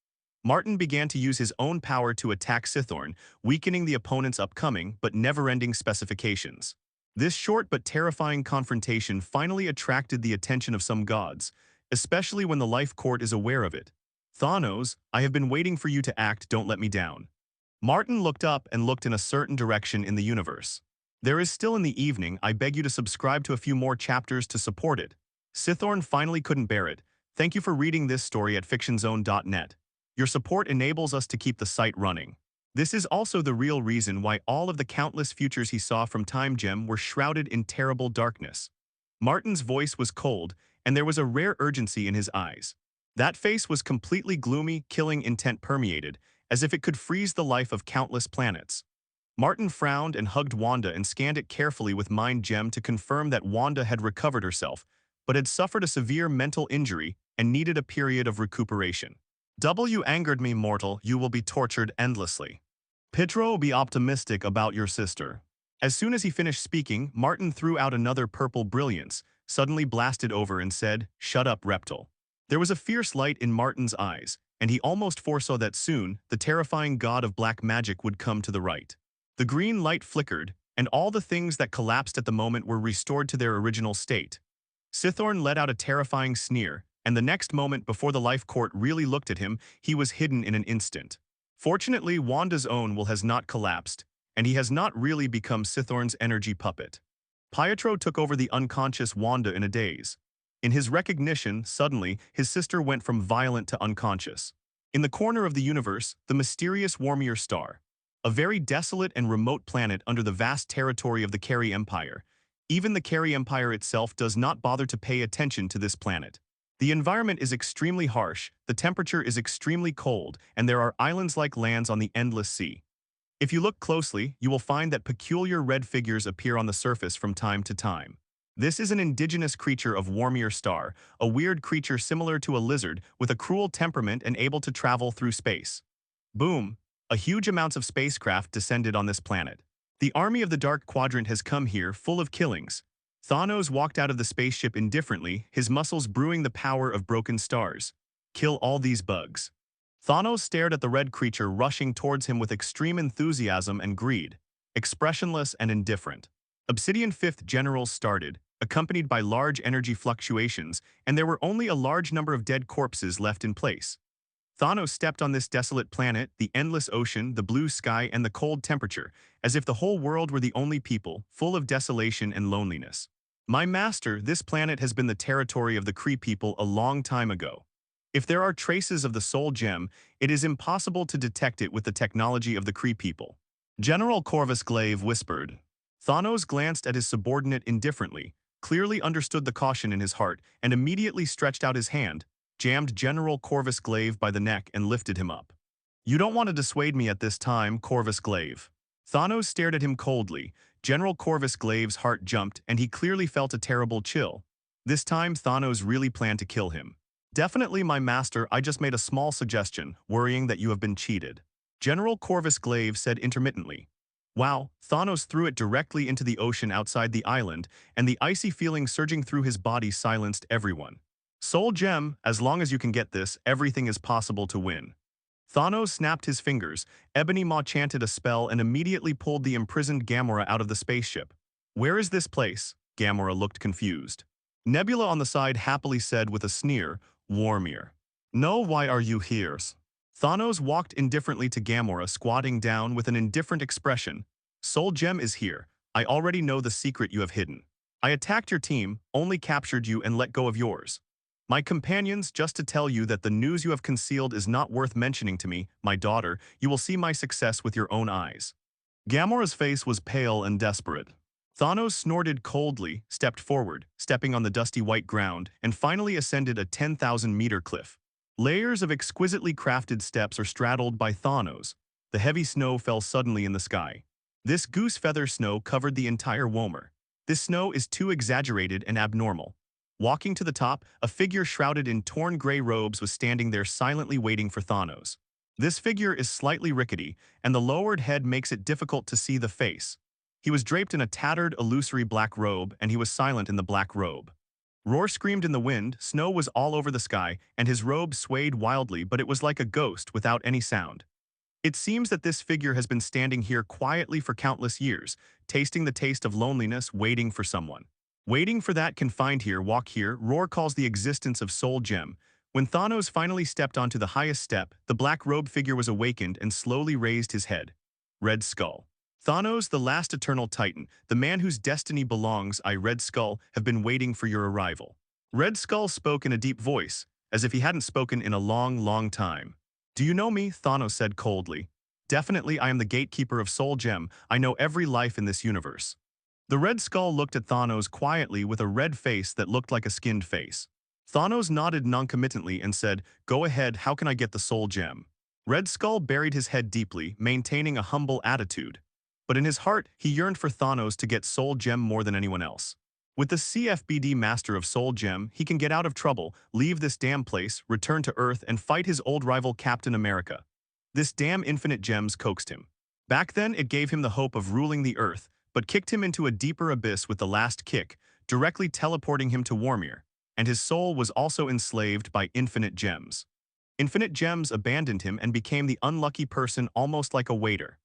Martin began to use his own power to attack Sithorn, weakening the opponent's upcoming but never-ending specifications. This short but terrifying confrontation finally attracted the attention of some gods, especially when the Life Court is aware of it. Thanos, I have been waiting for you to act, don't let me down. Martin looked up and looked in a certain direction in the universe. There is still in the evening, I beg you to subscribe to a few more chapters to support it. Sithorn finally couldn't bear it. Thank you for reading this story at fictionzone.net. Your support enables us to keep the site running. This is also the real reason why all of the countless futures he saw from Time Gem were shrouded in terrible darkness. Martin's voice was cold, and there was a rare urgency in his eyes. That face was completely gloomy, killing intent permeated, as if it could freeze the life of countless planets. Martin frowned and hugged Wanda and scanned it carefully with Mind Gem to confirm that Wanda had recovered herself, but had suffered a severe mental injury and needed a period of recuperation. "You angered me, mortal, you will be tortured endlessly. Pietro, be optimistic about your sister." As soon as he finished speaking, Martin threw out another purple brilliance, suddenly blasted over and said, "Shut up, reptile." There was a fierce light in Martin's eyes, and he almost foresaw that soon, the terrifying god of black magic would come to the right. The green light flickered, and all the things that collapsed at the moment were restored to their original state. Sithorn let out a terrifying sneer, and the next moment before the Life Court really looked at him, he was hidden in an instant. Fortunately, Wanda's own will has not collapsed, and he has not really become Sithorn's energy puppet. Pietro took over the unconscious Wanda in a daze. In his recognition, suddenly, his sister went from violent to unconscious. In the corner of the universe, the mysterious Warmier star, a very desolate and remote planet under the vast territory of the Carey Empire. Even the Carey Empire itself does not bother to pay attention to this planet. The environment is extremely harsh, the temperature is extremely cold, and there are islands-like lands on the endless sea. If you look closely, you will find that peculiar red figures appear on the surface from time to time. This is an indigenous creature of Warmier Star, a weird creature similar to a lizard with a cruel temperament and able to travel through space. Boom! A huge amounts of spacecraft descended on this planet. The army of the Dark Quadrant has come here, full of killings. Thanos walked out of the spaceship indifferently, his muscles brewing the power of broken stars. Kill all these bugs. Thanos stared at the red creature rushing towards him with extreme enthusiasm and greed, expressionless and indifferent. Obsidian 5th Generals started, accompanied by large energy fluctuations, and there were only a large number of dead corpses left in place. Thanos stepped on this desolate planet, the endless ocean, the blue sky, and the cold temperature, as if the whole world were the only people, full of desolation and loneliness. My master, this planet has been the territory of the Kree people a long time ago. If there are traces of the soul gem, it is impossible to detect it with the technology of the Kree people. General Corvus Glaive whispered. Thanos glanced at his subordinate indifferently, clearly understood the caution in his heart, and immediately stretched out his hand, jammed General Corvus Glaive by the neck and lifted him up. You don't want to dissuade me at this time, Corvus Glaive. Thanos stared at him coldly. General Corvus Glaive's heart jumped, and he clearly felt a terrible chill. This time, Thanos really planned to kill him. Definitely, my master, I just made a small suggestion, worrying that you have been cheated. General Corvus Glaive said intermittently. Wow, Thanos threw it directly into the ocean outside the island, and the icy feeling surging through his body silenced everyone. Soul Gem, as long as you can get this, everything is possible to win. Thanos snapped his fingers, Ebony Maw chanted a spell and immediately pulled the imprisoned Gamora out of the spaceship. Where is this place? Gamora looked confused. Nebula on the side happily said with a sneer, Warmir. No, why are you here? Thanos walked indifferently to Gamora, squatting down with an indifferent expression. Soul Gem is here. I already know the secret you have hidden. I attacked your team, only captured you and let go of yours. My companions, just to tell you that the news you have concealed is not worth mentioning to me, my daughter, you will see my success with your own eyes. Gamora's face was pale and desperate. Thanos snorted coldly, stepped forward, stepping on the dusty white ground, and finally ascended a 10,000-meter cliff. Layers of exquisitely crafted steps are straddled by Thanos. The heavy snow fell suddenly in the sky. This goose feather snow covered the entire Womer. This snow is too exaggerated and abnormal. Walking to the top, a figure shrouded in torn gray robes was standing there silently waiting for Thanos. This figure is slightly rickety, and the lowered head makes it difficult to see the face. He was draped in a tattered, illusory black robe, and he was silent in the black robe. Roar screamed in the wind, snow was all over the sky, and his robe swayed wildly, but it was like a ghost without any sound. It seems that this figure has been standing here quietly for countless years, tasting the taste of loneliness, waiting for someone. Waiting for that confined here, walk here, Roar calls the existence of Soul Gem. When Thanos finally stepped onto the highest step, the black robe figure was awakened and slowly raised his head. Red Skull. Thanos, the last eternal titan, the man whose destiny belongs, I, Red Skull, have been waiting for your arrival. Red Skull spoke in a deep voice, as if he hadn't spoken in a long, long time. Do you know me? Thanos said coldly. Definitely, I am the gatekeeper of Soul Gem. I know every life in this universe. The Red Skull looked at Thanos quietly with a red face that looked like a skinned face. Thanos nodded noncommittently and said, Go ahead, how can I get the Soul Gem? Red Skull buried his head deeply, maintaining a humble attitude. But in his heart, he yearned for Thanos to get Soul Gem more than anyone else. With the CFBD master of Soul Gem, he can get out of trouble, leave this damn place, return to Earth, and fight his old rival Captain America. This damn infinite gems coaxed him. Back then, it gave him the hope of ruling the Earth, but kicked him into a deeper abyss with the last kick, directly teleporting him to Warmir, and his soul was also enslaved by infinite gems. Infinite gems abandoned him and became the unlucky person almost like a waiter.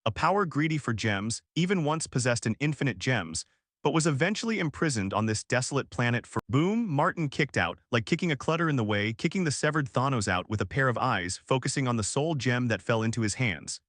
A power greedy for gems, even once possessed an infinite gems, but was eventually imprisoned on this desolate planet for boom, Martin kicked out, like kicking a clutter in the way, kicking the severed Thanos out with a pair of eyes, focusing on the soul gem that fell into his hands.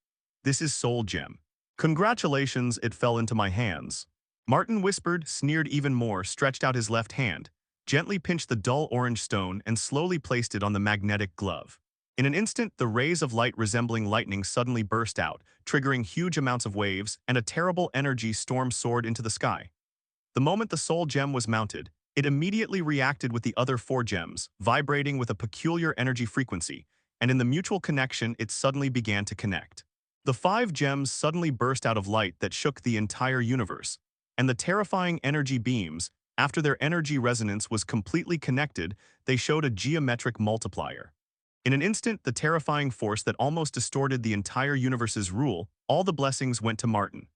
This is Soul Gem. Congratulations, it fell into my hands. Martin whispered, sneered even more, stretched out his left hand, gently pinched the dull orange stone and slowly placed it on the magnetic glove. In an instant, the rays of light resembling lightning suddenly burst out, triggering huge amounts of waves, and a terrible energy storm soared into the sky. The moment the Soul Gem was mounted, it immediately reacted with the other 4 gems, vibrating with a peculiar energy frequency, and in the mutual connection, it suddenly began to connect. The 5 gems suddenly burst out of light that shook the entire universe, and the terrifying energy beams, after their energy resonance was completely connected, they showed a geometric multiplier. In an instant, the terrifying force that almost distorted the entire universe's rule, all the blessings went to Martin.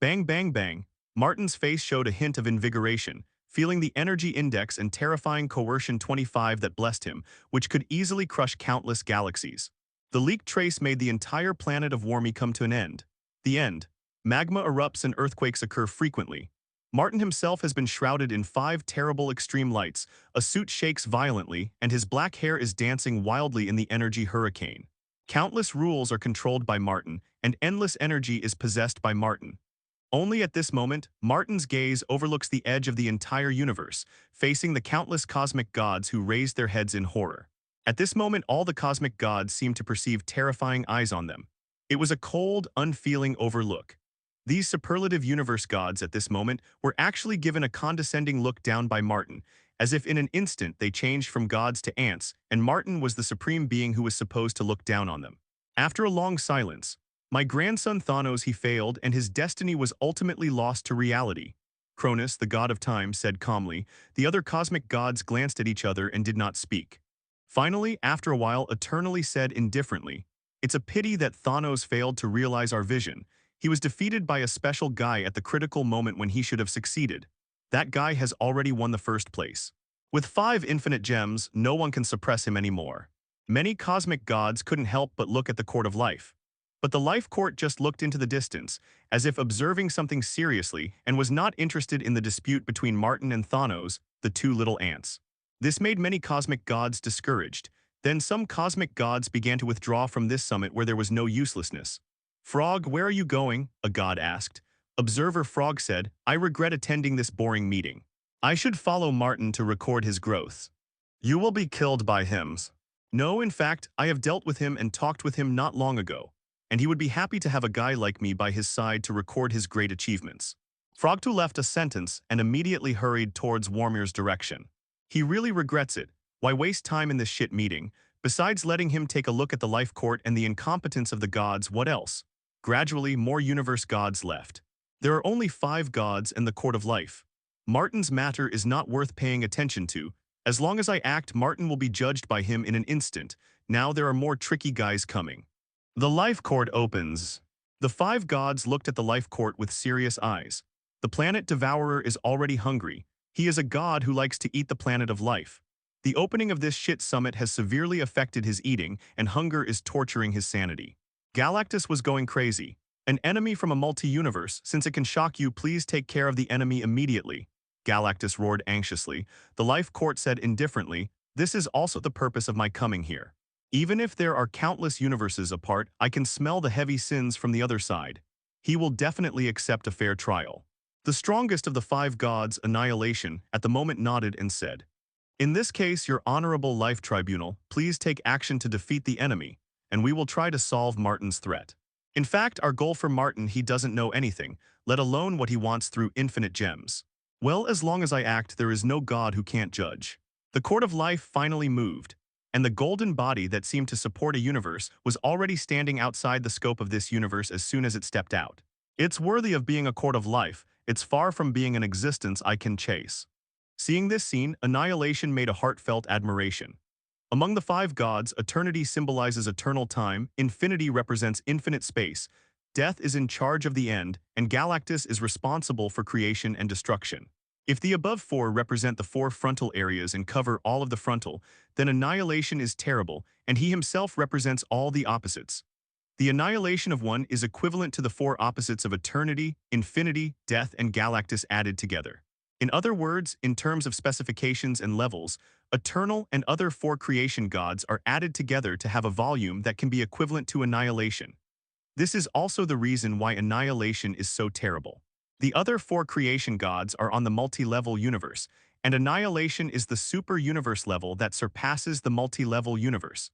Bang, bang, bang. Martin's face showed a hint of invigoration, feeling the energy index and terrifying coercion 25 that blessed him, which could easily crush countless galaxies. The leaked trace made the entire planet of Warmie come to an end. The end. Magma erupts and earthquakes occur frequently. Martin himself has been shrouded in 5 terrible extreme lights, a suit shakes violently, and his black hair is dancing wildly in the energy hurricane. Countless rules are controlled by Martin, and endless energy is possessed by Martin. Only at this moment, Martin's gaze overlooks the edge of the entire universe, facing the countless cosmic gods who raise their heads in horror. At this moment, all the cosmic gods seem to perceive terrifying eyes on them. It was a cold, unfeeling overlook. These superlative universe gods at this moment were actually given a condescending look down by Martin, as if in an instant they changed from gods to ants, and Martin was the supreme being who was supposed to look down on them. After a long silence, "My grandson Thanos, he failed, and his destiny was ultimately lost to reality," Cronus, the god of time, said calmly. The other cosmic gods glanced at each other and did not speak. Finally, after a while, Eternally said indifferently, "It's a pity that Thanos failed to realize our vision. He was defeated by a special guy at the critical moment when he should have succeeded. That guy has already won the first place. With 5 infinite gems, no one can suppress him anymore." Many cosmic gods couldn't help but look at the Court of Life. But the Life Court just looked into the distance, as if observing something seriously, and was not interested in the dispute between Martin and Thanos, the 2 little ants. This made many cosmic gods discouraged. Then some cosmic gods began to withdraw from this summit where there was no uselessness. "Frog, where are you going?" a god asked. Observer Frog said, "I regret attending this boring meeting. I should follow Martin to record his growths." "You will be killed by him." "No, in fact, I have dealt with him and talked with him not long ago, and he would be happy to have a guy like me by his side to record his great achievements." Frogtu left a sentence and immediately hurried towards Warmir's direction. He really regrets it. Why waste time in this shit meeting? Besides letting him take a look at the life court and the incompetence of the gods, what else? Gradually, more universe gods left. There are only 5 gods in the court of life. Martin's matter is not worth paying attention to. As long as I act, Martin will be judged by him in an instant. Now there are more tricky guys coming. The life court opens. The 5 gods looked at the life court with serious eyes. The planet devourer is already hungry. He is a god who likes to eat the planet of life. The opening of this shit summit has severely affected his eating, and hunger is torturing his sanity. Galactus was going crazy. "An enemy from a multi-universe, since it can shock you, please take care of the enemy immediately," Galactus roared anxiously. The life court said indifferently, "This is also the purpose of my coming here. Even if there are countless universes apart, I can smell the heavy sins from the other side. He will definitely accept a fair trial." The strongest of the 5 gods, Annihilation, at the moment nodded and said, "In this case, your honorable life tribunal, please take action to defeat the enemy, and we will try to solve Martin's threat. In fact, our goal for Martin, he doesn't know anything, let alone what he wants through infinite gems. Well, as long as I act, there is no god who can't judge." The court of life finally moved, and the golden body that seemed to support a universe was already standing outside the scope of this universe as soon as it stepped out. "It's worthy of being a court of life. It's far from being an existence I can chase." Seeing this scene, Annihilation made a heartfelt admiration. Among the 5 gods, eternity symbolizes eternal time, infinity represents infinite space, death is in charge of the end, and Galactus is responsible for creation and destruction. If the above 4 represent the 4 frontal areas and cover all of the frontal, then Annihilation is terrible, and he himself represents all the opposites. The annihilation of one is equivalent to the 4 opposites of eternity, infinity, death, and Galactus added together. In other words, in terms of specifications and levels, eternal and other 4 creation gods are added together to have a volume that can be equivalent to annihilation. This is also the reason why annihilation is so terrible. The other 4 creation gods are on the multi-level universe, and annihilation is the super-universe level that surpasses the multi-level universe.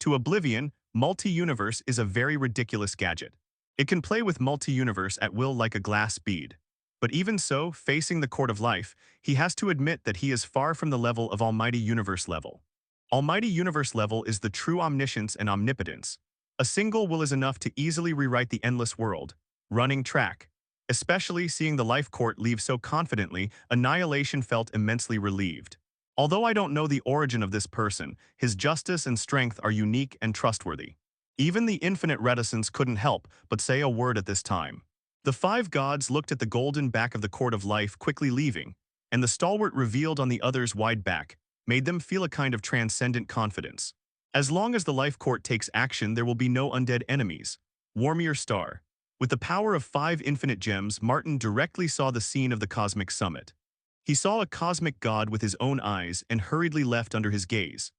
To Oblivion, multi-universe is a very ridiculous gadget. It can play with multi-universe at will like a glass bead. But even so, facing the court of life, he has to admit that he is far from the level of Almighty Universe level. Almighty Universe level is the true omniscience and omnipotence. A single will is enough to easily rewrite the endless world. Running track. Especially seeing the life court leave so confidently, Annihilation felt immensely relieved. Although I don't know the origin of this person, his justice and strength are unique and trustworthy. Even the infinite reticence couldn't help but say a word at this time. The 5 gods looked at the golden back of the court of life quickly leaving, and the stalwart revealed on the other's wide back, made them feel a kind of transcendent confidence. As long as the life court takes action, there will be no undead enemies. Warmier Star. With the power of 5 infinite gems, Martin directly saw the scene of the cosmic summit. He saw a cosmic god with his own eyes and hurriedly left under his gaze.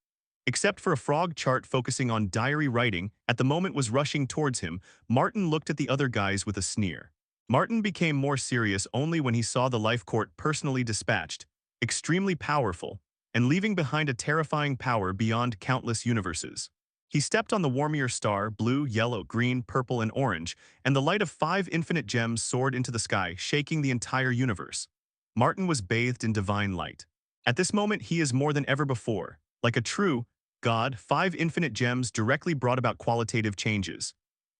Except for a frog chart focusing on diary writing at the moment was rushing towards him, Martin looked at the other guys with a sneer. Martin became more serious only when he saw the life court personally dispatched, extremely powerful, and leaving behind a terrifying power beyond countless universes. He stepped on the Warmier star, blue, yellow, green, purple, and orange, and the light of 5 infinite gems soared into the sky, shaking the entire universe. Martin was bathed in divine light. At this moment, he is more than ever before. Like a true God, 5 infinite gems directly brought about qualitative changes.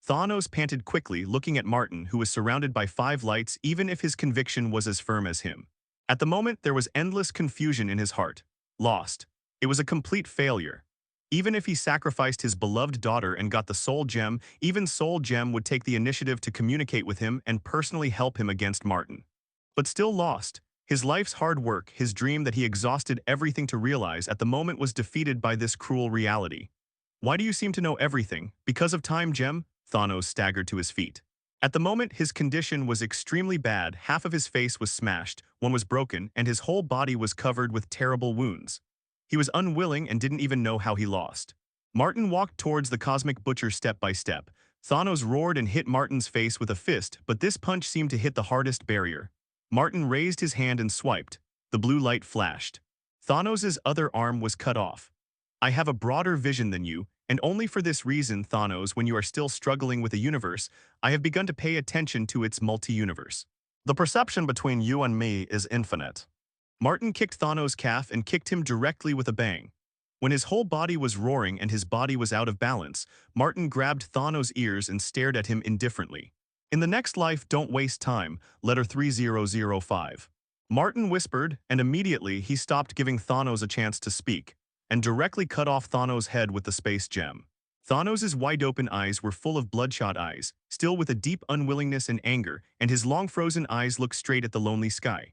Thanos panted quickly, looking at Martin, who was surrounded by 5 lights even if his conviction was as firm as him. At the moment, there was endless confusion in his heart. Lost. It was a complete failure. Even if he sacrificed his beloved daughter and got the Soul Gem, even Soul Gem would take the initiative to communicate with him and personally help him against Martin. But still lost. His life's hard work, his dream that he exhausted everything to realize at the moment was defeated by this cruel reality. Why do you seem to know everything? Because of time, Gem? Thanos staggered to his feet. At the moment, his condition was extremely bad. Half of his face was smashed, one was broken, and his whole body was covered with terrible wounds. He was unwilling and didn't even know how he lost. Martin walked towards the cosmic butcher step by step. Thanos roared and hit Martin's face with a fist, but this punch seemed to hit the hardest barrier. Martin raised his hand and swiped. The blue light flashed. Thanos' other arm was cut off. I have a broader vision than you, and only for this reason, Thanos, when you are still struggling with a universe, I have begun to pay attention to its multi-universe. The perception between you and me is infinite. Martin kicked Thanos' calf and kicked him directly with a bang. When his whole body was roaring and his body was out of balance, Martin grabbed Thanos' ears and stared at him indifferently. In the next life, don't waste time, letter 3005. Martin whispered, and immediately he stopped giving Thanos a chance to speak, and directly cut off Thanos' head with the space gem. Thanos' wide-open eyes were full of bloodshot eyes, still with a deep unwillingness and anger, and his long frozen eyes looked straight at the lonely sky.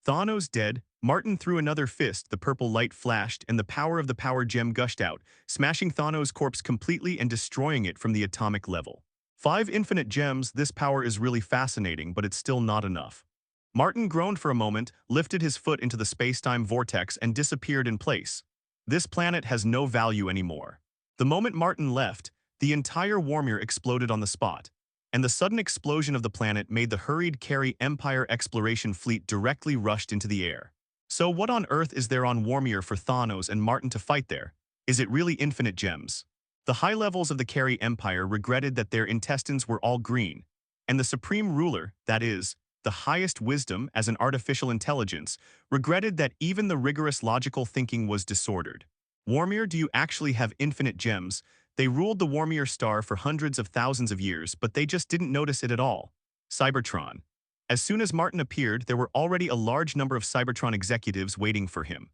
Thanos dead, Martin threw another fist, the purple light flashed, and the power of the power gem gushed out, smashing Thanos' corpse completely and destroying it from the atomic level. 5 infinite gems, this power is really fascinating, but it's still not enough. Martin groaned for a moment, lifted his foot into the space-time vortex and disappeared in place. This planet has no value anymore. The moment Martin left, the entire Warmier exploded on the spot, and the sudden explosion of the planet made the helicarrier Empire exploration fleet directly rushed into the air. So what on earth is there on Warmier for Thanos and Martin to fight there? Is it really infinite gems? The high levels of the Carry Empire regretted that their intestines were all green, and the Supreme Ruler, that is, the highest wisdom as an artificial intelligence, regretted that even the rigorous logical thinking was disordered. Warmier, do you actually have infinite gems? They ruled the Warmier star for hundreds of thousands of years, but they just didn't notice it at all. Cybertron. As soon as Martin appeared, there were already a large number of Cybertron executives waiting for him.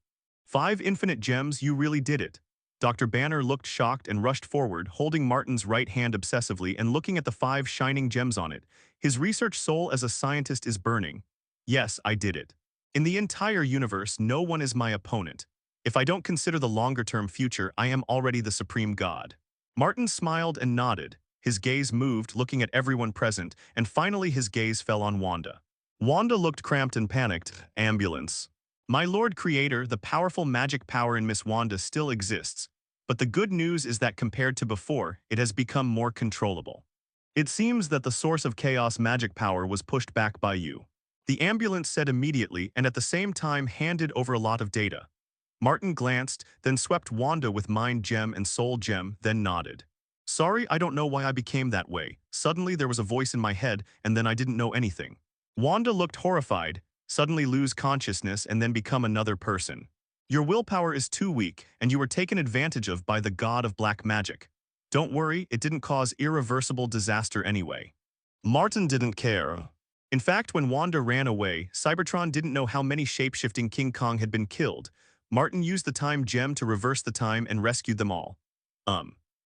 5 infinite gems, you really did it. Dr. Banner looked shocked and rushed forward, holding Martin's right hand obsessively and looking at the 5 shining gems on it. His research soul as a scientist is burning. Yes, I did it. In the entire universe, no one is my opponent. If I don't consider the longer-term future, I am already the supreme god. Martin smiled and nodded. His gaze moved, looking at everyone present, and finally his gaze fell on Wanda. Wanda looked cramped and panicked. Ambulance. My Lord Creator, the powerful magic power in Miss Wanda still exists, but the good news is that compared to before, it has become more controllable. It seems that the source of chaos magic power was pushed back by you. The ambulance said immediately and at the same time handed over a lot of data. Martin glanced, then swept Wanda with Mind Gem and Soul Gem, then nodded. Sorry, I don't know why I became that way. Suddenly there was a voice in my head, and then I didn't know anything. Wanda looked horrified, suddenly lose consciousness and then become another person. Your willpower is too weak, and you were taken advantage of by the god of black magic. Don't worry, it didn't cause irreversible disaster anyway. Martin didn't care. In fact, when Wanda ran away, Cybertron didn't know how many shape-shifting King Kong had been killed. Martin used the time gem to reverse the time and rescued them all.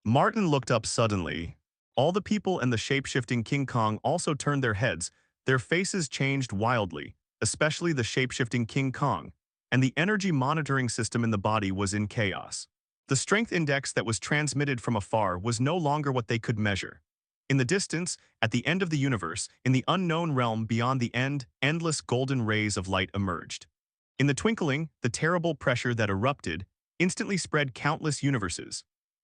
Martin looked up suddenly. All the people and the shape-shifting King Kong also turned their heads. Their faces changed wildly, especially the shape-shifting King Kong, and the energy monitoring system in the body was in chaos. The strength index that was transmitted from afar was no longer what they could measure. In the distance, at the end of the universe, in the unknown realm beyond the end, endless golden rays of light emerged. In the twinkling, the terrible pressure that erupted instantly spread countless universes.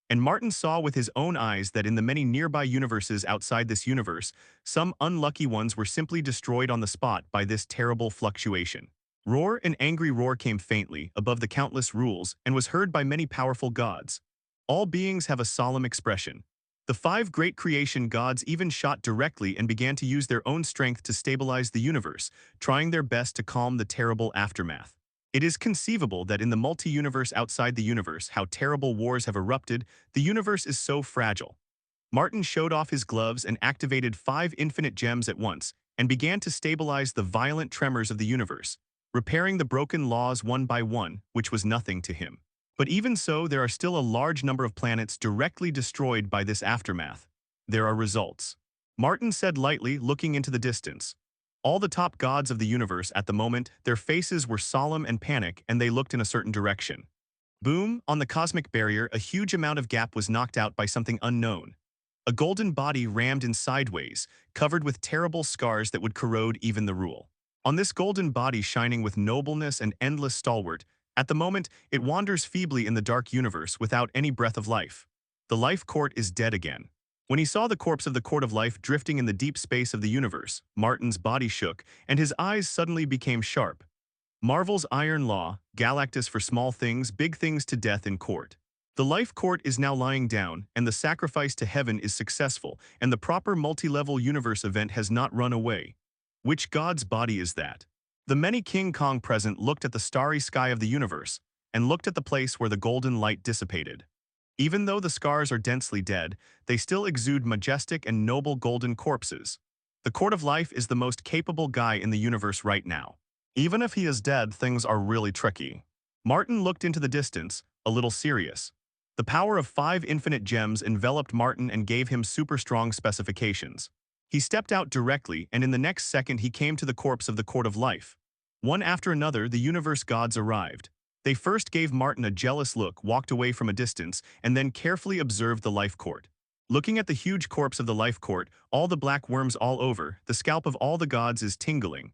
And Martin saw with his own eyes that in the many nearby universes outside this universe, some unlucky ones were simply destroyed on the spot by this terrible fluctuation. Roar, an angry roar came faintly above the countless rules and was heard by many powerful gods. All beings have a solemn expression. The five great creation gods even shot directly and began to use their own strength to stabilize the universe, trying their best to calm the terrible aftermath. It is conceivable that in the multi-universe outside the universe, how terrible wars have erupted, the universe is so fragile. Martin showed off his gloves and activated 5 infinite gems at once, and began to stabilize the violent tremors of the universe, repairing the broken laws one by one, which was nothing to him. But even so, there are still a large number of planets directly destroyed by this aftermath. There are results. Martin said lightly, looking into the distance. All the top gods of the universe at the moment, their faces were solemn and panic, and they looked in a certain direction. Boom, on the cosmic barrier, a huge amount of gap was knocked out by something unknown. A golden body rammed in sideways, covered with terrible scars that would corrode even the rule. On this golden body shining with nobleness and endless stalwart, at the moment, it wanders feebly in the dark universe without any breath of life. The life court is dead again. When he saw the corpse of the Court of Life drifting in the deep space of the universe, Martin's body shook, and his eyes suddenly became sharp. Marvel's iron law, Galactus for small things, big things to death in court. The life court is now lying down, and the sacrifice to heaven is successful, and the proper multi-level universe event has not run away. Which god's body is that? The many King Kong present looked at the starry sky of the universe, and looked at the place where the golden light dissipated. Even though the scars are densely dead, they still exude majestic and noble golden corpses. The Court of Life is the most capable guy in the universe right now. Even if he is dead, things are really tricky. Martin looked into the distance, a little serious. The power of 5 infinite gems enveloped Martin and gave him super strong specifications. He stepped out directly, and in the next second he came to the corpse of the Court of Life. One after another, the universe gods arrived. They first gave Martin a jealous look, walked away from a distance, and then carefully observed the life court. Looking at the huge corpse of the life court, all the black worms all over, the scalp of all the gods is tingling.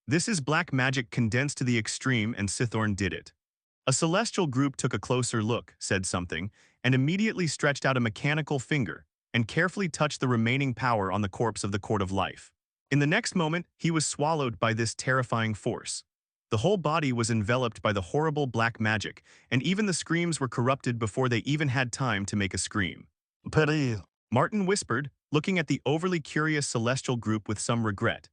This is black magic condensed to the extreme, and S.H.I.E.L.D did it. A celestial group took a closer look, said something, and immediately stretched out a mechanical finger, and carefully touched the remaining power on the corpse of the Court of Life. In the next moment, he was swallowed by this terrifying force. The whole body was enveloped by the horrible black magic, and even the screams were corrupted before they even had time to make a scream. "Pity," Martin whispered, looking at the overly curious celestial group with some regret.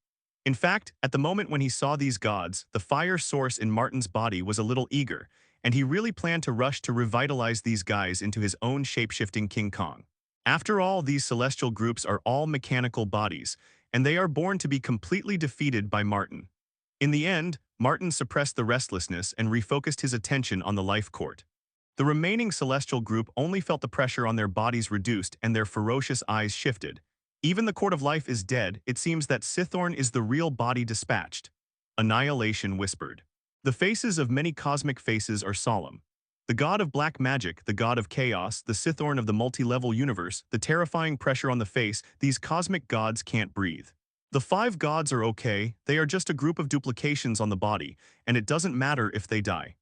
In fact, at the moment when he saw these gods, the fire source in Martin's body was a little eager, and he really planned to rush to revitalize these guys into his own shape-shifting King Kong. After all, these celestial groups are all mechanical bodies, and they are born to be completely defeated by Martin. In the end, Martin suppressed the restlessness and refocused his attention on the life court. The remaining celestial group only felt the pressure on their bodies reduced and their ferocious eyes shifted. Even the Court of Life is dead, it seems that S.H.I.E.L.D is the real body dispatched. Annihilation whispered. The faces of many cosmic faces are solemn. The god of black magic, the god of chaos, the S.H.I.E.L.D of the multi-level universe, the terrifying pressure on the face, these cosmic gods can't breathe. The 5 gods are okay, they are just a group of duplications on the body, and it doesn't matter if they die.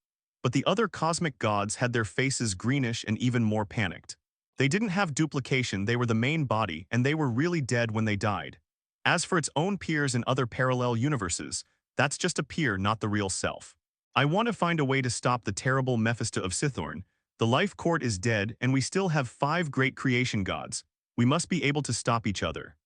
But the other cosmic gods had their faces greenish and even more panicked. They didn't have duplication, they were the main body, and they were really dead when they died. As for its own peers in other parallel universes, that's just a peer, not the real self. I want to find a way to stop the terrible Mephisto of S.H.I.E.L.D. The life court is dead, and we still have 5 great creation gods. We must be able to stop each other.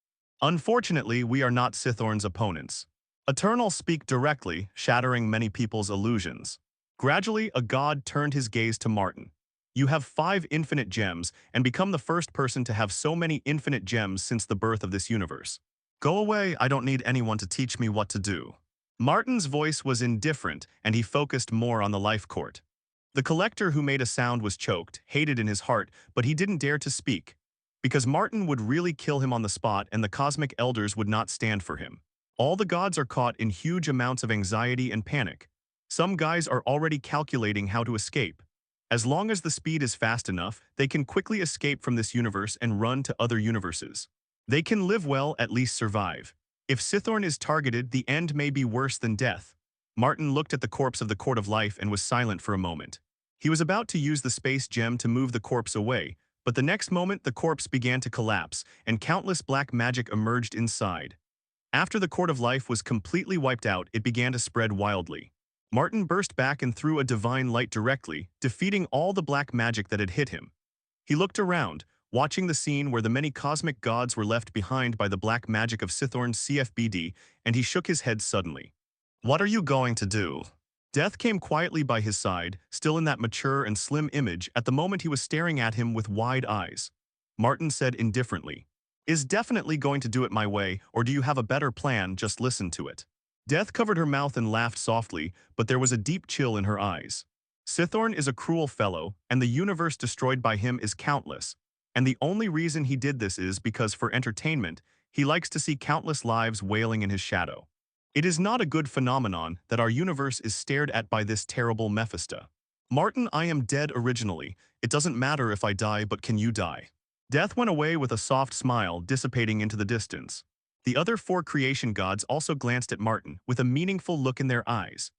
Unfortunately, we are not S.H.I.E.L.D's opponents. Eternals speak directly, shattering many people's illusions. Gradually, a god turned his gaze to Martin. You have 5 infinite gems, and become the first person to have so many infinite gems since the birth of this universe. Go away, I don't need anyone to teach me what to do. Martin's voice was indifferent, and he focused more on the life court. The collector who made a sound was choked, hated in his heart, but he didn't dare to speak. Because Martin would really kill him on the spot, and the cosmic elders would not stand for him. All the gods are caught in huge amounts of anxiety and panic. Some guys are already calculating how to escape. As long as the speed is fast enough, they can quickly escape from this universe and run to other universes. They can live well, at least survive. If Sithorn is targeted, the end may be worse than death. Martin looked at the corpse of the Court of Life and was silent for a moment. He was about to use the space gem to move the corpse away, but the next moment the corpse began to collapse, and countless black magic emerged inside. After the Court of Life was completely wiped out, it began to spread wildly. Martin burst back and threw a divine light directly, defeating all the black magic that had hit him. He looked around, watching the scene where the many cosmic gods were left behind by the black magic of Sithorn's CFBD, and he shook his head suddenly. "What are you going to do?" Death came quietly by his side, still in that mature and slim image at the moment he was staring at him with wide eyes. Martin said indifferently, "Is definitely going to do it my way, or do you have a better plan? Just listen to it." Death covered her mouth and laughed softly, but there was a deep chill in her eyes. Sithorn is a cruel fellow, and the universe destroyed by him is countless. And the only reason he did this is because, for entertainment, he likes to see countless lives wailing in his shadow. It is not a good phenomenon that our universe is stared at by this terrible Mephisto. "Martin, I am dead originally. It doesn't matter if I die, but can you die?" Death went away with a soft smile, dissipating into the distance. The other four creation gods also glanced at Martin with a meaningful look in their eyes.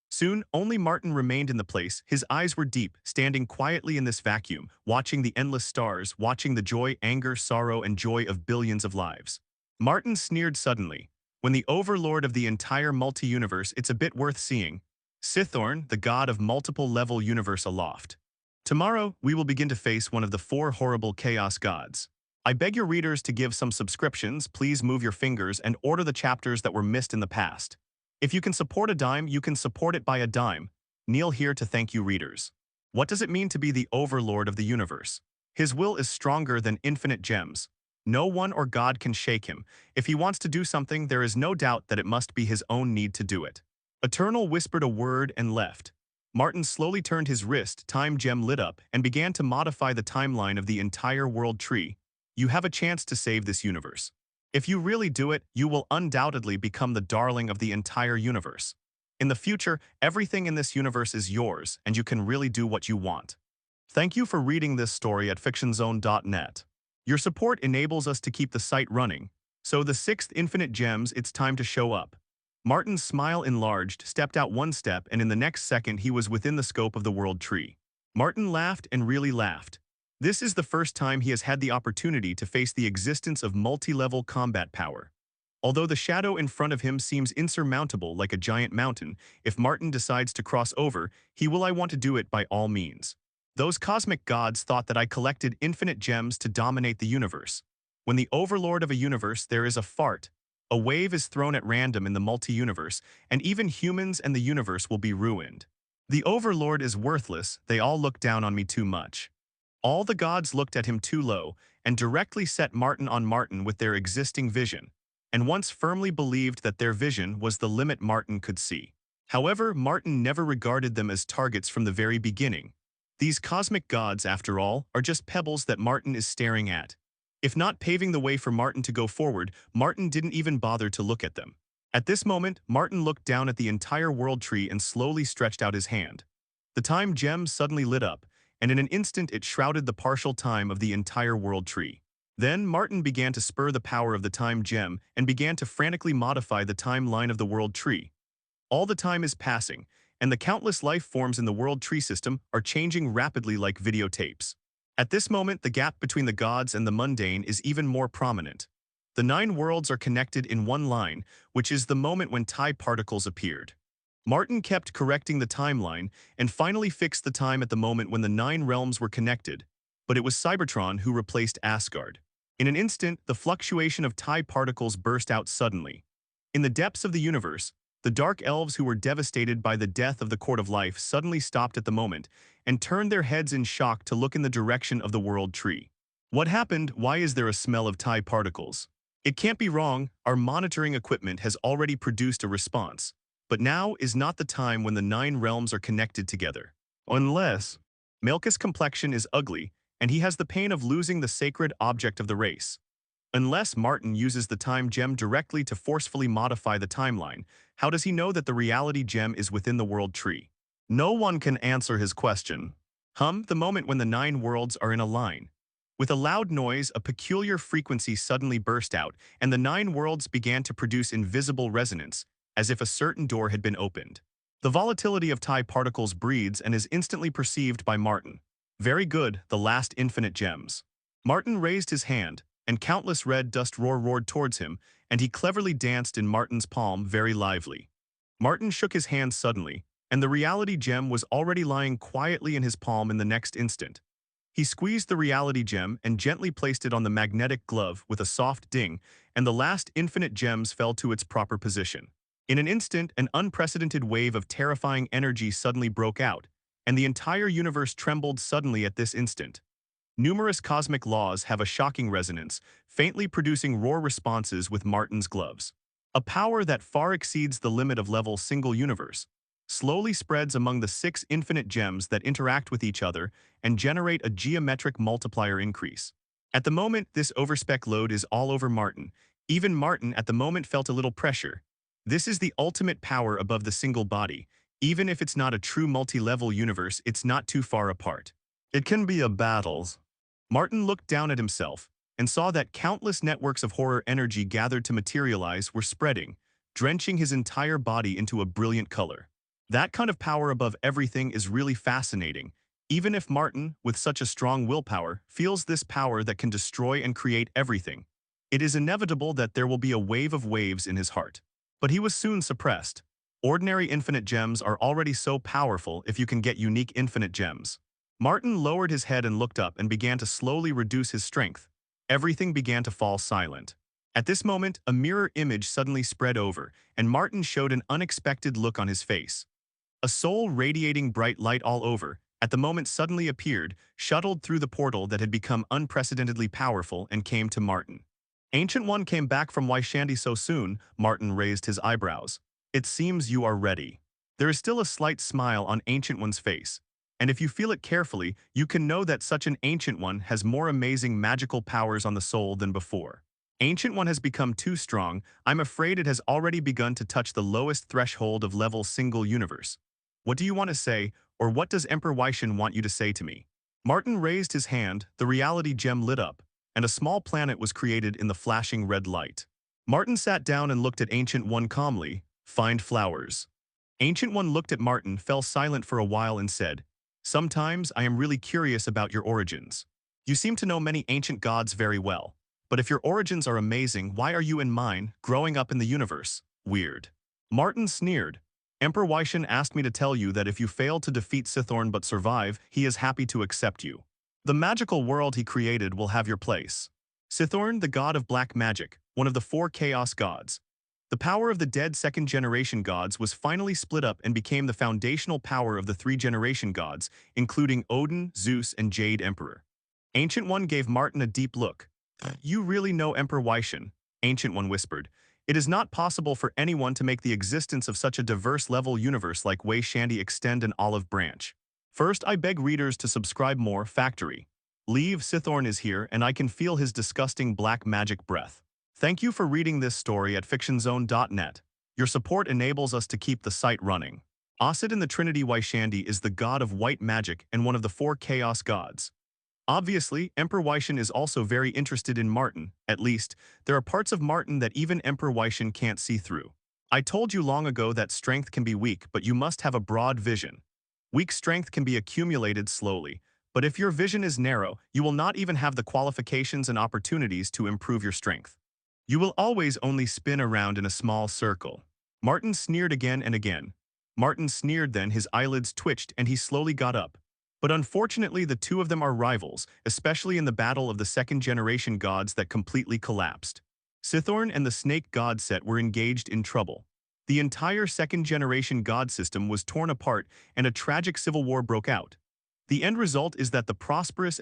Soon, only Martin remained in the place. His eyes were deep, standing quietly in this vacuum, watching the endless stars, watching the joy, anger, sorrow, and joy of billions of lives. Martin sneered suddenly. "When the overlord of the entire multi-universe, it's a bit worth seeing. Sithorn, the god of multiple-level universe aloft. Tomorrow, we will begin to face one of the four horrible chaos gods. I beg your readers to give some subscriptions. Please move your fingers and order the chapters that were missed in the past. If you can support a dime, you can support it by a dime. Neil here to thank you, readers." What does it mean to be the overlord of the universe? His will is stronger than infinite gems. No one or God can shake him. If he wants to do something, there is no doubt that it must be his own need to do it. Eternal whispered a word and left. Martin slowly turned his wrist, time gem lit up, and began to modify the timeline of the entire world tree. You have a chance to save this universe. If you really do it, you will undoubtedly become the darling of the entire universe. In the future, everything in this universe is yours, and you can really do what you want. Thank you for reading this story at fictionzone.net. Your support enables us to keep the site running. So the sixth infinite gems, it's time to show up. Martin's smile enlarged, stepped out one step, and in the next second he was within the scope of the world tree. Martin laughed and really laughed. This is the first time he has had the opportunity to face the existence of multi-level combat power. Although the shadow in front of him seems insurmountable like a giant mountain, if Martin decides to cross over, he will. I want to do it by all means. Those cosmic gods thought that I collected infinite gems to dominate the universe. When the overlord of a universe, there is a fart. A wave is thrown at random in the multi-universe, and even humans and the universe will be ruined. The overlord is worthless. They all look down on me too much. All the gods looked at him too low and directly set Martin on Martin with their existing vision, and once firmly believed that their vision was the limit Martin could see. However, Martin never regarded them as targets from the very beginning. These cosmic gods, after all, are just pebbles that Martin is staring at. If not paving the way for Martin to go forward, Martin didn't even bother to look at them. At this moment, Martin looked down at the entire world tree and slowly stretched out his hand. The time gem suddenly lit up, and in an instant it shrouded the partial time of the entire world tree. Then Martin began to spur the power of the time gem and began to frantically modify the timeline of the world tree. All the time is passing, and the countless life forms in the world tree system are changing rapidly like videotapes. At this moment, the gap between the gods and the mundane is even more prominent. The 9 worlds are connected in one line, which is the moment when TIE particles appeared. Martin kept correcting the timeline and finally fixed the time at the moment when the 9 realms were connected, but it was Cybertron who replaced Asgard. In an instant, the fluctuation of TIE particles burst out suddenly. In the depths of the universe, the Dark Elves who were devastated by the death of the Court of Life suddenly stopped at the moment and turned their heads in shock to look in the direction of the world tree. What happened? Why is there a smell of TIE particles? It can't be wrong. Our monitoring equipment has already produced a response. But now is not the time when the 9 realms are connected together. Unless Malkus' complexion is ugly, and he has the pain of losing the sacred object of the race. Unless Martin uses the time gem directly to forcefully modify the timeline, how does he know that the reality gem is within the world tree? No one can answer his question. The moment when the 9 worlds are in a line. With a loud noise, a peculiar frequency suddenly burst out, and the 9 worlds began to produce invisible resonance, as if a certain door had been opened. The volatility of Thai particles breeds and is instantly perceived by Martin. Very good, the last infinite gems. Martin raised his hand, and countless red dust roared towards him, and he cleverly danced in Martin's palm very lively. Martin shook his hand suddenly, and the reality gem was already lying quietly in his palm in the next instant. He squeezed the reality gem and gently placed it on the magnetic glove with a soft ding, and the last infinite gems fell to its proper position. In an instant, an unprecedented wave of terrifying energy suddenly broke out, and the entire universe trembled suddenly at this instant. Numerous cosmic laws have a shocking resonance, faintly producing roar responses with Martin's gloves. A power that far exceeds the limit of level single universe slowly spreads among the 6 infinite gems that interact with each other and generate a geometric multiplier increase. At the moment, this overspec load is all over Martin. Even Martin at the moment felt a little pressure. This is the ultimate power above the single body. Even if it's not a true multi-level universe, it's not too far apart. It can be a battles. Martin looked down at himself and saw that countless networks of horror energy gathered to materialize were spreading, drenching his entire body into a brilliant color. That kind of power above everything is really fascinating, even if Martin, with such a strong willpower, feels this power that can destroy and create everything. It is inevitable that there will be a wave of waves in his heart. But he was soon suppressed. Ordinary infinite gems are already so powerful if you can get unique infinite gems. Martin lowered his head and looked up and began to slowly reduce his strength. Everything began to fall silent. At this moment, a mirror image suddenly spread over, and Martin showed an unexpected look on his face. A soul radiating bright light all over, at the moment suddenly appeared, shuttled through the portal that had become unprecedentedly powerful and came to Martin. Ancient One came back from S.H.I.E.L.D so soon, Martin raised his eyebrows. It seems you are ready. There is still a slight smile on Ancient One's face, and if you feel it carefully, you can know that such an Ancient One has more amazing magical powers on the soul than before. Ancient One has become too strong. I'm afraid it has already begun to touch the lowest threshold of level single universe. What do you want to say, or what does Emperor S.H.I.E.L.D want you to say to me? Martin raised his hand, the reality gem lit up, and a small planet was created in the flashing red light. Martin sat down and looked at Ancient One calmly. Find flowers. Ancient One looked at Martin, fell silent for a while and said, Sometimes I am really curious about your origins. You seem to know many ancient gods very well. But if your origins are amazing, why are you in mine, growing up in the universe? Weird. Martin sneered. Emperor S.H.I.E.L.D asked me to tell you that if you fail to defeat Cybertron but survive, he is happy to accept you. The magical world he created will have your place. Cybertron, the god of black magic, one of the 4 chaos gods. The power of the dead second-generation gods was finally split up and became the foundational power of the 3-generation gods, including Odin, Zeus, and Jade Emperor. Ancient One gave Martin a deep look. You really know Emperor S.H.I.E.L.D, Ancient One whispered. It is not possible for anyone to make the existence of such a diverse level universe like S.H.I.E.L.D extend an olive branch. First, I beg readers to subscribe more. Factory. Leave Cybertron is here and I can feel his disgusting black magic breath. Thank you for reading this story at fictionzone.net. Your support enables us to keep the site running. S.H.I.E.L.D in the Trinity S.H.I.E.L.D is the god of white magic and one of the 4 chaos gods. Obviously, Emperor S.H.I.E.L.D is also very interested in Martin. At least, there are parts of Martin that even Emperor S.H.I.E.L.D can't see through. I told you long ago that strength can be weak, but you must have a broad vision. Weak strength can be accumulated slowly, but if your vision is narrow, you will not even have the qualifications and opportunities to improve your strength. You will always only spin around in a small circle. Martin sneered again and again. Martin sneered, then his eyelids twitched and he slowly got up. But unfortunately, the two of them are rivals, especially in the battle of the second-generation gods that completely collapsed. Cybertron and the snake god set were engaged in trouble. The entire second-generation god system was torn apart and a tragic civil war broke out. The end result is that the prosperous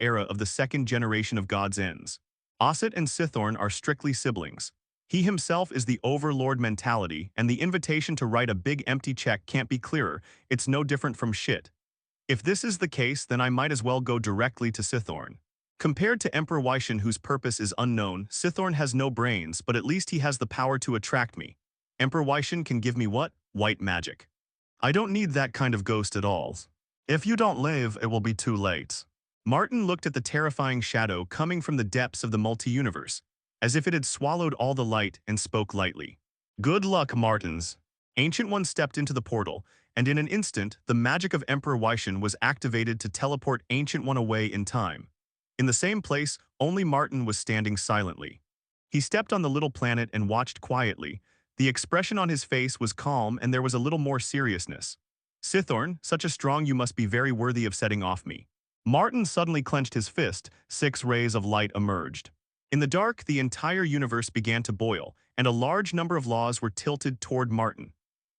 era of the second generation of gods ends. S.H.I.E.L.D and Cybertron are strictly siblings. He himself is the overlord mentality, and the invitation to write a big empty check can't be clearer. It's no different from shit. If this is the case, then I might as well go directly to Cybertron. Compared to Emperor S.H.I.E.L.D, whose purpose is unknown, Cybertron has no brains, but at least he has the power to attract me. Emperor S.H.I.E.L.D can give me what? White magic. I don't need that kind of ghost at all. If you don't leave, it will be too late. Martin looked at the terrifying shadow coming from the depths of the multi-universe, as if it had swallowed all the light, and spoke lightly. "Good luck, Martins." Ancient One stepped into the portal, and in an instant, the magic of Emperor Wyshan was activated to teleport Ancient One away in time. In the same place, only Martin was standing silently. He stepped on the little planet and watched quietly. The expression on his face was calm, and there was a little more seriousness. "Sithorn, such a strong you must be very worthy of setting off me." Martin suddenly clenched his fist. 6 rays of light emerged. In the dark, the entire universe began to boil, and a large number of laws were tilted toward Martin.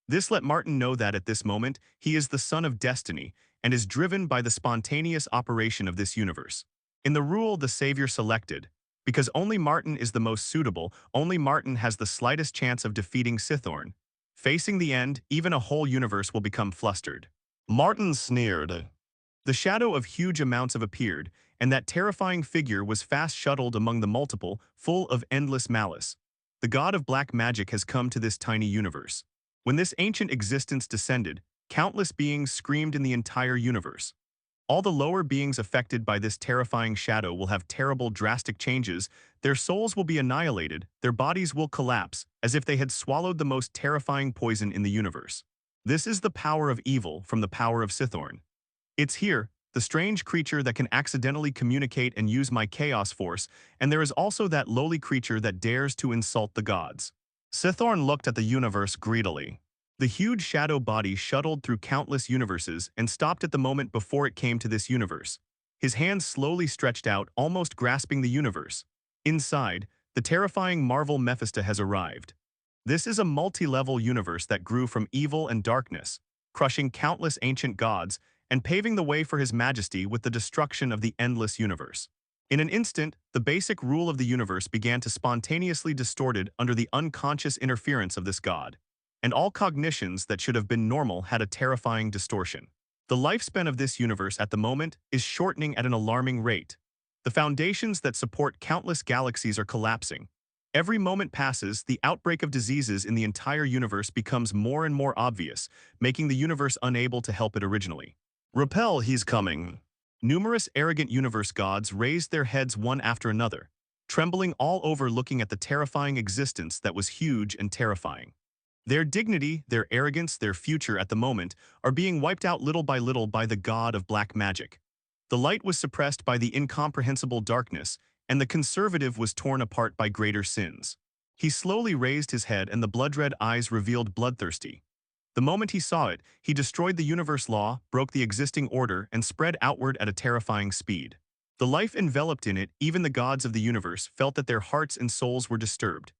This let Martin know that at this moment, he is the son of destiny and is driven by the spontaneous operation of this universe. In the rule the Savior selected, because only Martin is the most suitable, only Martin has the slightest chance of defeating Sithorn. Facing the end, even a whole universe will become flustered. Martin sneered. The shadow of huge amounts have appeared, and that terrifying figure was fast shuttled among the multiple, full of endless malice. The god of black magic has come to this tiny universe. When this ancient existence descended, countless beings screamed in the entire universe. All the lower beings affected by this terrifying shadow will have terrible drastic changes. Their souls will be annihilated, their bodies will collapse, as if they had swallowed the most terrifying poison in the universe. This is the power of evil from the power of Sithorn. It's here, the strange creature that can accidentally communicate and use my chaos force, and there is also that lowly creature that dares to insult the gods. Sithorn looked at the universe greedily. The huge shadow body shuttled through countless universes and stopped at the moment before it came to this universe. His hands slowly stretched out, almost grasping the universe. Inside, the terrifying Marvel Mephisto has arrived. This is a multi-level universe that grew from evil and darkness, crushing countless ancient gods and paving the way for His Majesty with the destruction of the endless universe. In an instant, the basic rule of the universe began to spontaneously distorted under the unconscious interference of this god. And all cognitions that should have been normal had a terrifying distortion. The lifespan of this universe at the moment is shortening at an alarming rate. The foundations that support countless galaxies are collapsing. Every moment passes, the outbreak of diseases in the entire universe becomes more and more obvious, making the universe unable to help it originally. "Repel, he's coming." Numerous arrogant universe gods raised their heads one after another, trembling all over looking at the terrifying existence that was huge and terrifying. Their dignity, their arrogance, their future at the moment are being wiped out little by the god of black magic. The light was suppressed by the incomprehensible darkness, and the conservative was torn apart by greater sins. He slowly raised his head and the blood-red eyes revealed bloodthirsty. The moment he saw it, he destroyed the universe law, broke the existing order, and spread outward at a terrifying speed. The life enveloped in it, even the gods of the universe, felt that their hearts and souls were disturbed.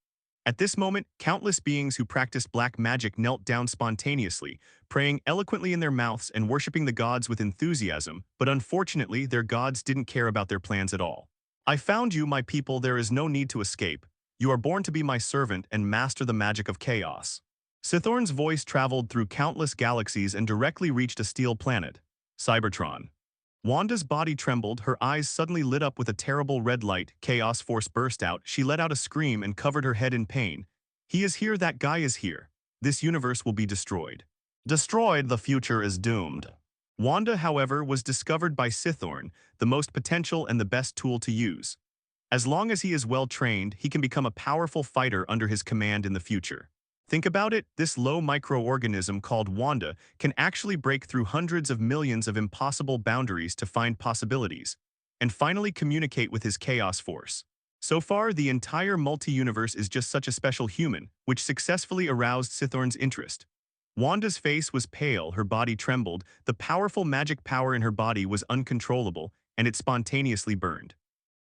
At this moment, countless beings who practiced black magic knelt down spontaneously, praying eloquently in their mouths and worshipping the gods with enthusiasm, but unfortunately, their gods didn't care about their plans at all. "I found you, my people, there is no need to escape. You are born to be my servant and master the magic of chaos." Sithorn's voice traveled through countless galaxies and directly reached a steel planet, Cybertron. Wanda's body trembled, her eyes suddenly lit up with a terrible red light, chaos force burst out, she let out a scream and covered her head in pain. "He is here, that guy is here. This universe will be destroyed." Destroyed, the future is doomed. Wanda, however, was discovered by Sithorn, the most potential and the best tool to use. As long as he is well trained, he can become a powerful fighter under his command in the future. Think about it, this low microorganism called Wanda can actually break through hundreds of millions of impossible boundaries to find possibilities, and finally communicate with his chaos force. So far, the entire multi-universe is just such a special human, which successfully aroused Sithorn's interest. Wanda's face was pale, her body trembled, the powerful magic power in her body was uncontrollable, and it spontaneously burned.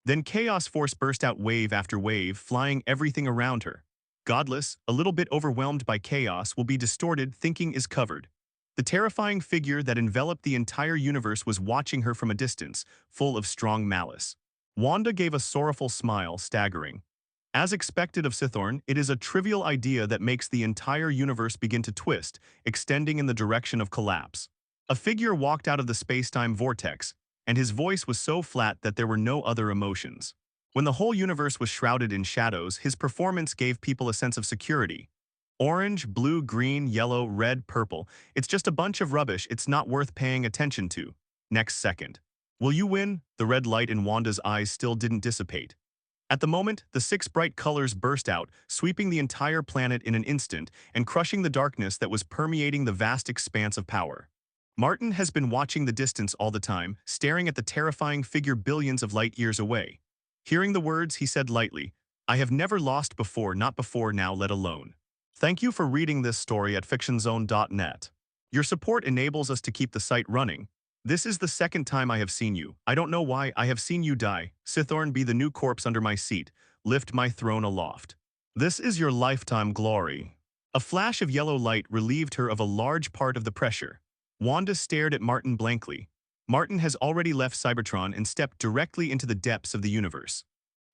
Then chaos force burst out wave after wave, flying everything around her. Godless, a little bit overwhelmed by chaos, will be distorted, thinking is covered. The terrifying figure that enveloped the entire universe was watching her from a distance, full of strong malice. Wanda gave a sorrowful smile, staggering. As expected of Sithorn, it is a trivial idea that makes the entire universe begin to twist, extending in the direction of collapse. A figure walked out of the space-time vortex, and his voice was so flat that there were no other emotions. When the whole universe was shrouded in shadows, his performance gave people a sense of security. Orange, blue, green, yellow, red, purple. It's just a bunch of rubbish, it's not worth paying attention to. Next second. Will you win? The red light in Wanda's eyes still didn't dissipate. At the moment, the six bright colors burst out, sweeping the entire planet in an instant and crushing the darkness that was permeating the vast expanse of power. Martin has been watching the distance all the time, staring at the terrifying figure billions of light years away. Hearing the words, he said lightly, "I have never lost before, not before now, let alone." Thank you for reading this story at fictionzone.net. Your support enables us to keep the site running. This is the second time I have seen you. I don't know why. I have seen you die. Sithorn, be the new corpse under my seat. Lift my throne aloft. This is your lifetime glory. A flash of yellow light relieved her of a large part of the pressure. Wanda stared at Martin blankly. Martin has already left Cybertron and stepped directly into the depths of the universe.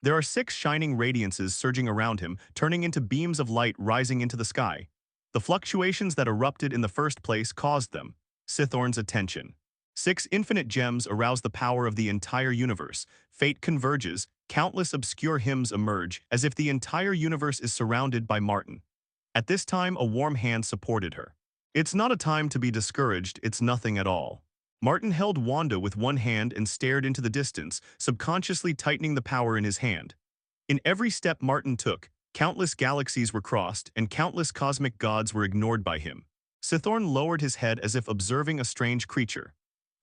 There are 6 shining radiances surging around him, turning into beams of light rising into the sky. The fluctuations that erupted in the first place caused them. Sithorn's attention. 6 infinite gems arouse the power of the entire universe. Fate converges, countless obscure hymns emerge, as if the entire universe is surrounded by Martin. At this time, a warm hand supported her. It's not a time to be discouraged, it's nothing at all. Martin held Wanda with one hand and stared into the distance, subconsciously tightening the power in his hand. In every step Martin took, countless galaxies were crossed and countless cosmic gods were ignored by him. Sithorn lowered his head as if observing a strange creature.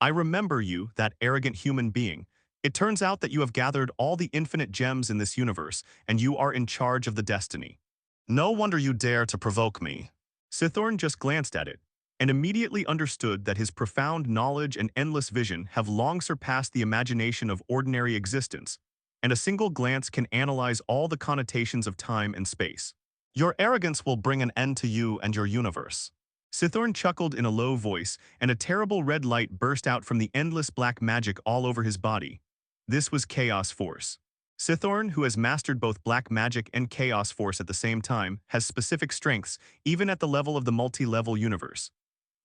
I remember you, that arrogant human being. It turns out that you have gathered all the infinite gems in this universe, and you are in charge of the destiny. No wonder you dare to provoke me. Sithorn just glanced at it, and immediately understood that his profound knowledge and endless vision have long surpassed the imagination of ordinary existence, and a single glance can analyze all the connotations of time and space. Your arrogance will bring an end to you and your universe. Sithorn chuckled in a low voice, and a terrible red light burst out from the endless black magic all over his body. This was Chaos Force. Sithorn, who has mastered both black magic and Chaos Force at the same time, has specific strengths, even at the level of the multi-level universe.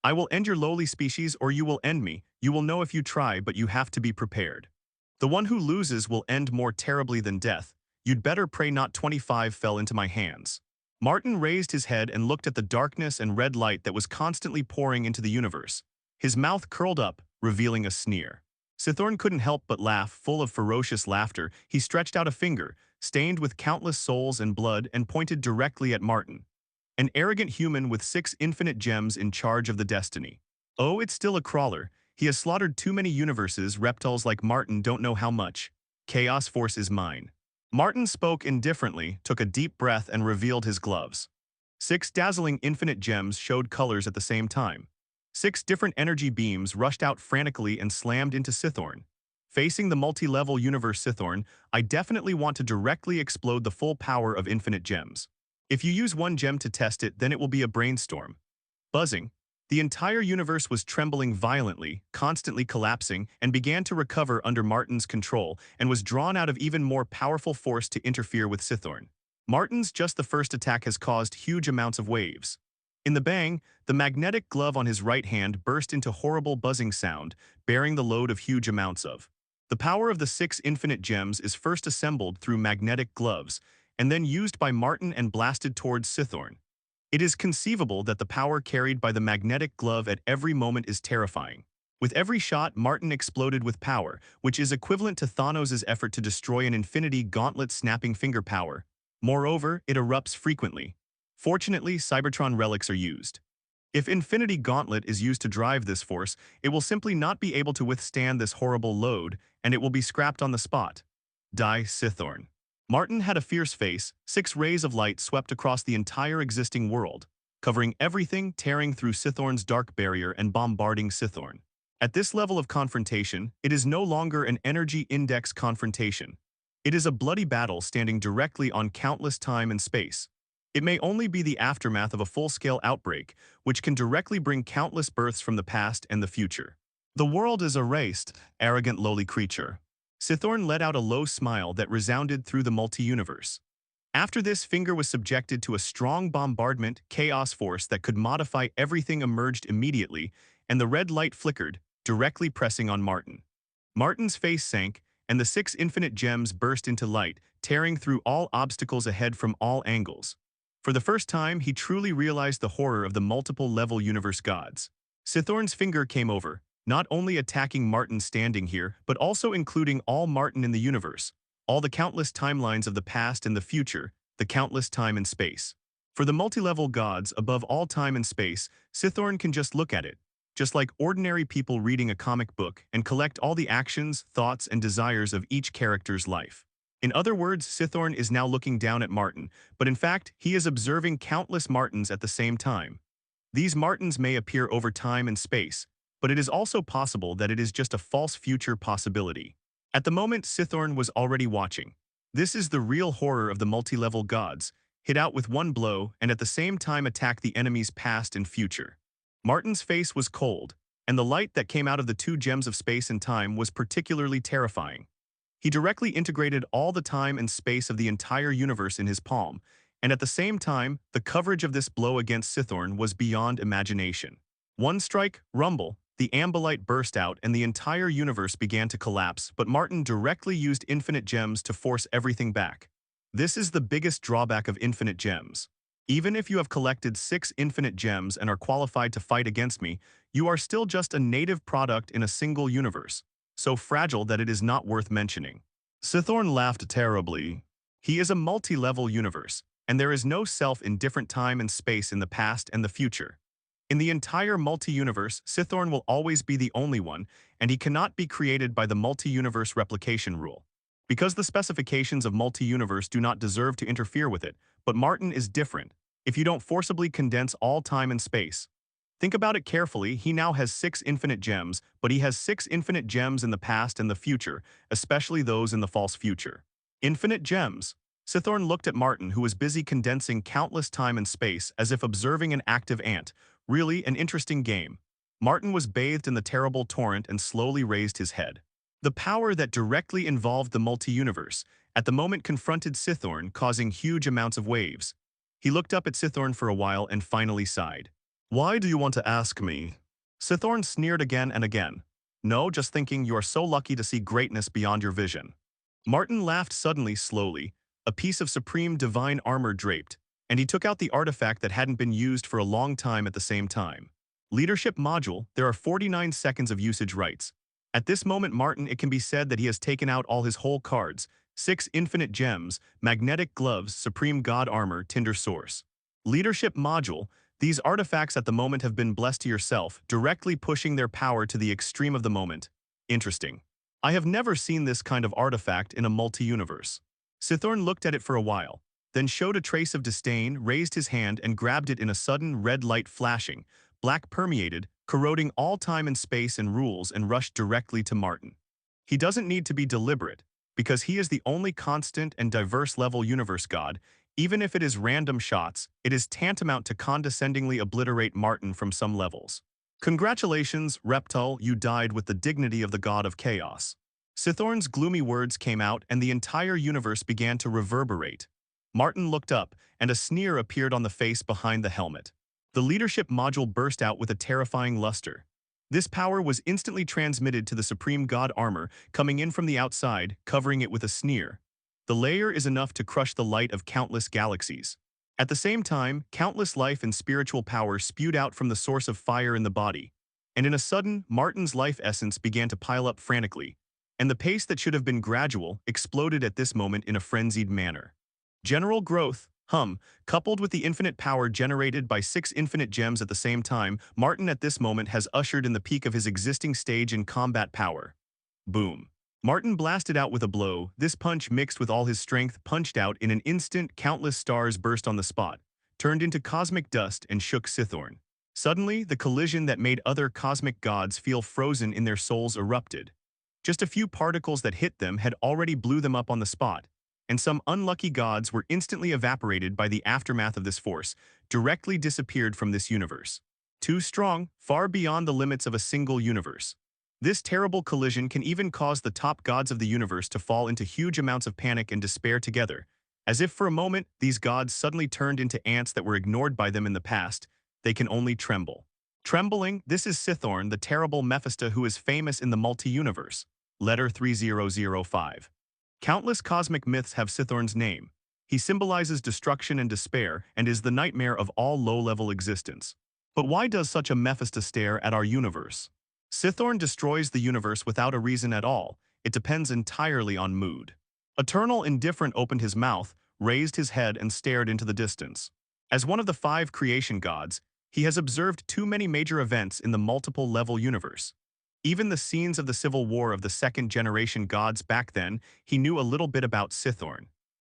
I will end your lowly species or you will end me. You will know if you try, but you have to be prepared. The one who loses will end more terribly than death. You'd better pray not 25 fell into my hands. Martin raised his head and looked at the darkness and red light that was constantly pouring into the universe. His mouth curled up, revealing a sneer. Sithorn couldn't help but laugh, full of ferocious laughter. He stretched out a finger, stained with countless souls and blood, and pointed directly at Martin. An arrogant human with 6 infinite gems in charge of the destiny. Oh, it's still a crawler. He has slaughtered too many universes. Reptiles like Martin don't know how much. Chaos Force is mine. Martin spoke indifferently, took a deep breath, and revealed his gloves. 6 dazzling infinite gems showed colors at the same time. 6 different energy beams rushed out frantically and slammed into Sithorn. Facing the multi-level universe Sithorn, I definitely want to directly explode the full power of infinite gems. If you use one gem to test it, then it will be a brainstorm. Buzzing. The entire universe was trembling violently, constantly collapsing, and began to recover under Martin's control, and was drawn out of even more powerful force to interfere with Sithorn. Martin's just the first attack has caused huge amounts of waves. In the bang, the magnetic glove on his right hand burst into horrible buzzing sound, bearing the load of huge amounts of. The power of the 6 infinite gems is first assembled through magnetic gloves, and then used by Martin and blasted towards Sithorn. It is conceivable that the power carried by the magnetic glove at every moment is terrifying. With every shot, Martin exploded with power, which is equivalent to Thanos' effort to destroy an infinity gauntlet snapping finger power. Moreover, it erupts frequently. Fortunately, Cybertron relics are used. If Infinity Gauntlet is used to drive this force, it will simply not be able to withstand this horrible load, and it will be scrapped on the spot. Die, Sithorn. Martin had a fierce face. 6 rays of light swept across the entire existing world, covering everything, tearing through Sithorn's dark barrier and bombarding Sithorn. At this level of confrontation, it is no longer an energy index confrontation. It is a bloody battle standing directly on countless time and space. It may only be the aftermath of a full-scale outbreak, which can directly bring countless births from the past and the future. The world is erased, arrogant lowly creature. Sithorn let out a low smile that resounded through the multi-universe. After this, Finger was subjected to a strong bombardment chaos force that could modify everything emerged immediately, and the red light flickered, directly pressing on Martin. Martin's face sank, and the 6 infinite gems burst into light, tearing through all obstacles ahead from all angles. For the first time, he truly realized the horror of the multiple-level universe gods. Sithorn's finger came over, not only attacking Martin standing here, but also including all Martin in the universe, all the countless timelines of the past and the future, the countless time and space. For the multi-level gods above all time and space, Cythorn can just look at it, just like ordinary people reading a comic book, and collect all the actions, thoughts, and desires of each character's life. In other words, Cythorn is now looking down at Martin, but in fact, he is observing countless Martins at the same time. These Martins may appear over time and space, but it is also possible that it is just a false future possibility. At the moment, Cythorn was already watching. This is the real horror of the multi-level gods, hit out with one blow and at the same time attack the enemy's past and future. Martin's face was cold, and the light that came out of the two gems of space and time was particularly terrifying. He directly integrated all the time and space of the entire universe in his palm, and at the same time, the coverage of this blow against Cythorn was beyond imagination. One strike, rumble, the ambilight burst out and the entire universe began to collapse, but Martin directly used infinite gems to force everything back. This is the biggest drawback of infinite gems. Even if you have collected 6 infinite gems and are qualified to fight against me, you are still just a native product in a single universe, so fragile that it is not worth mentioning. Cythorn laughed terribly. He is a multi-level universe, and there is no self in different time and space in the past and the future. In the entire multi-universe, Cythorn will always be the only one, and he cannot be created by the multi-universe replication rule. Because the specifications of multi-universe do not deserve to interfere with it, but Martin is different. If you don't forcibly condense all time and space. Think about it carefully, he now has 6 infinite gems, but he has 6 infinite gems in the past and the future, especially those in the false future. Infinite gems. Cythorn looked at Martin, who was busy condensing countless time and space as if observing an active ant. Really an interesting game. Martin was bathed in the terrible torrent and slowly raised his head. The power that directly involved the multi-universe at the moment confronted Cythorn, causing huge amounts of waves. He looked up at Cythorn for a while and finally sighed. "Why do you want to ask me?" Cythorn sneered again and again. "No, just thinking you are so lucky to see greatness beyond your vision." Martin laughed suddenly, slowly, a piece of supreme divine armor draped, and he took out the artifact that hadn't been used for a long time at the same time. Leadership module, there are 49 seconds of usage rights. At this moment, Martin, it can be said that he has taken out all his whole cards, 6 infinite gems, magnetic gloves, supreme god armor, tinder source. Leadership module, these artifacts at the moment have been blessed to yourself, directly pushing their power to the extreme of the moment. Interesting. I have never seen this kind of artifact in a multi-universe. Cythorn looked at it for a while, then showed a trace of disdain, raised his hand and grabbed it in a sudden red light flashing, black permeated, corroding all time and space and rules and rushed directly to Martin. He doesn't need to be deliberate, because he is the only constant and diverse level universe god. Even if it is random shots, it is tantamount to condescendingly obliterate Martin from some levels. Congratulations, Reptile, you died with the dignity of the god of chaos. Cythorn's gloomy words came out and the entire universe began to reverberate. Martin looked up, and a sneer appeared on the face behind the helmet. The leadership module burst out with a terrifying luster. This power was instantly transmitted to the supreme god armor, coming in from the outside, covering it with a sneer. The layer is enough to crush the light of countless galaxies. At the same time, countless life and spiritual power spewed out from the source of fire in the body. And in a sudden, Martin's life essence began to pile up frantically, and the pace that should have been gradual exploded at this moment in a frenzied manner. General growth, coupled with the infinite power generated by 6 infinite gems at the same time, Martin at this moment has ushered in the peak of his existing stage in combat power. Boom. Martin blasted out with a blow. This punch, mixed with all his strength, punched out in an instant. Countless stars burst on the spot, turned into cosmic dust and shook Cythorn. Suddenly, the collision that made other cosmic gods feel frozen in their souls erupted. Just a few particles that hit them had already blew them up on the spot, and some unlucky gods were instantly evaporated by the aftermath of this force, directly disappeared from this universe. Too strong, far beyond the limits of a single universe. This terrible collision can even cause the top gods of the universe to fall into huge amounts of panic and despair together. As if for a moment, these gods suddenly turned into ants that were ignored by them in the past. They can only tremble. Trembling, this is Cythorn, the terrible Mephisto who is famous in the multi-universe. Letter 3005. Countless cosmic myths have Cythorn's name. He symbolizes destruction and despair and is the nightmare of all low-level existence. But why does such a Mephisto stare at our universe? Sithorn destroys the universe without a reason at all. It depends entirely on mood. Eternal Indifferent opened his mouth, raised his head, and stared into the distance. As one of the 5 creation gods, he has observed too many major events in the multiple-level universe. Even the scenes of the civil war of the second-generation gods back then, he knew a little bit about Sithorn.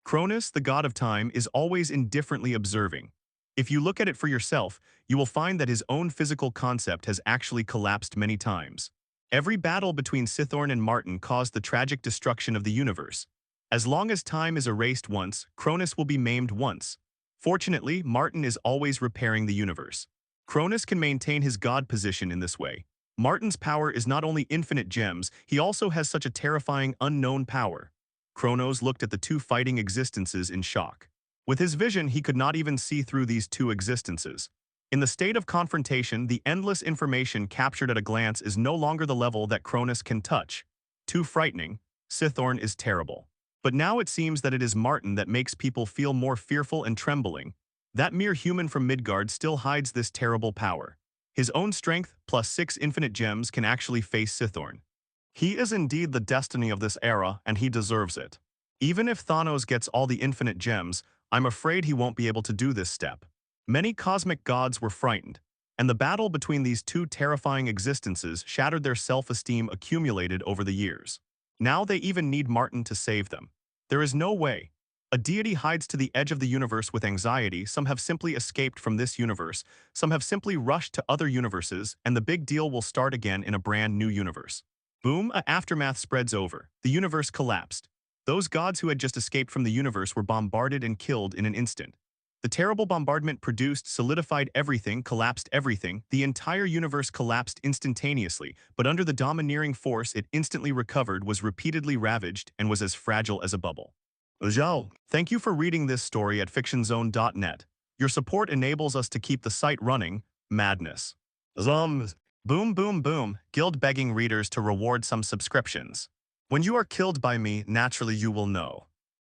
Cronus, the god of time, is always indifferently observing. If you look at it for yourself, you will find that his own physical concept has actually collapsed many times. Every battle between Sithorn and Martin caused the tragic destruction of the universe. As long as time is erased once, Cronus will be maimed once. Fortunately, Martin is always repairing the universe. Cronus can maintain his god position in this way. Martin's power is not only infinite gems, he also has such a terrifying unknown power. Kronos looked at the 2 fighting existences in shock. With his vision, he could not even see through these 2 existences. In the state of confrontation, the endless information captured at a glance is no longer the level that Cronus can touch. Too frightening. Sithorn is terrible. But now it seems that it is Martin that makes people feel more fearful and trembling. That mere human from Midgard still hides this terrible power. His own strength, plus 6 infinite gems, can actually face Sithorn. He is indeed the destiny of this era, and he deserves it. Even if Thanos gets all the infinite gems, I'm afraid he won't be able to do this step. Many cosmic gods were frightened, and the battle between these 2 terrifying existences shattered their self-esteem accumulated over the years. Now they even need Martin to save them. There is no way. A deity hides to the edge of the universe with anxiety. Some have simply escaped from this universe, some have simply rushed to other universes, and the big deal will start again in a brand new universe. Boom, a aftermath spreads over. The universe collapsed. Those gods who had just escaped from the universe were bombarded and killed in an instant. The terrible bombardment produced, solidified everything, collapsed everything. The entire universe collapsed instantaneously, but under the domineering force it instantly recovered, was repeatedly ravaged, and was as fragile as a bubble. Zhao, thank you for reading this story at fictionzone.net. Your support enables us to keep the site running. Madness. Zombies. Boom, boom, boom. Guild begging readers to reward some subscriptions. When you are killed by me, naturally you will know.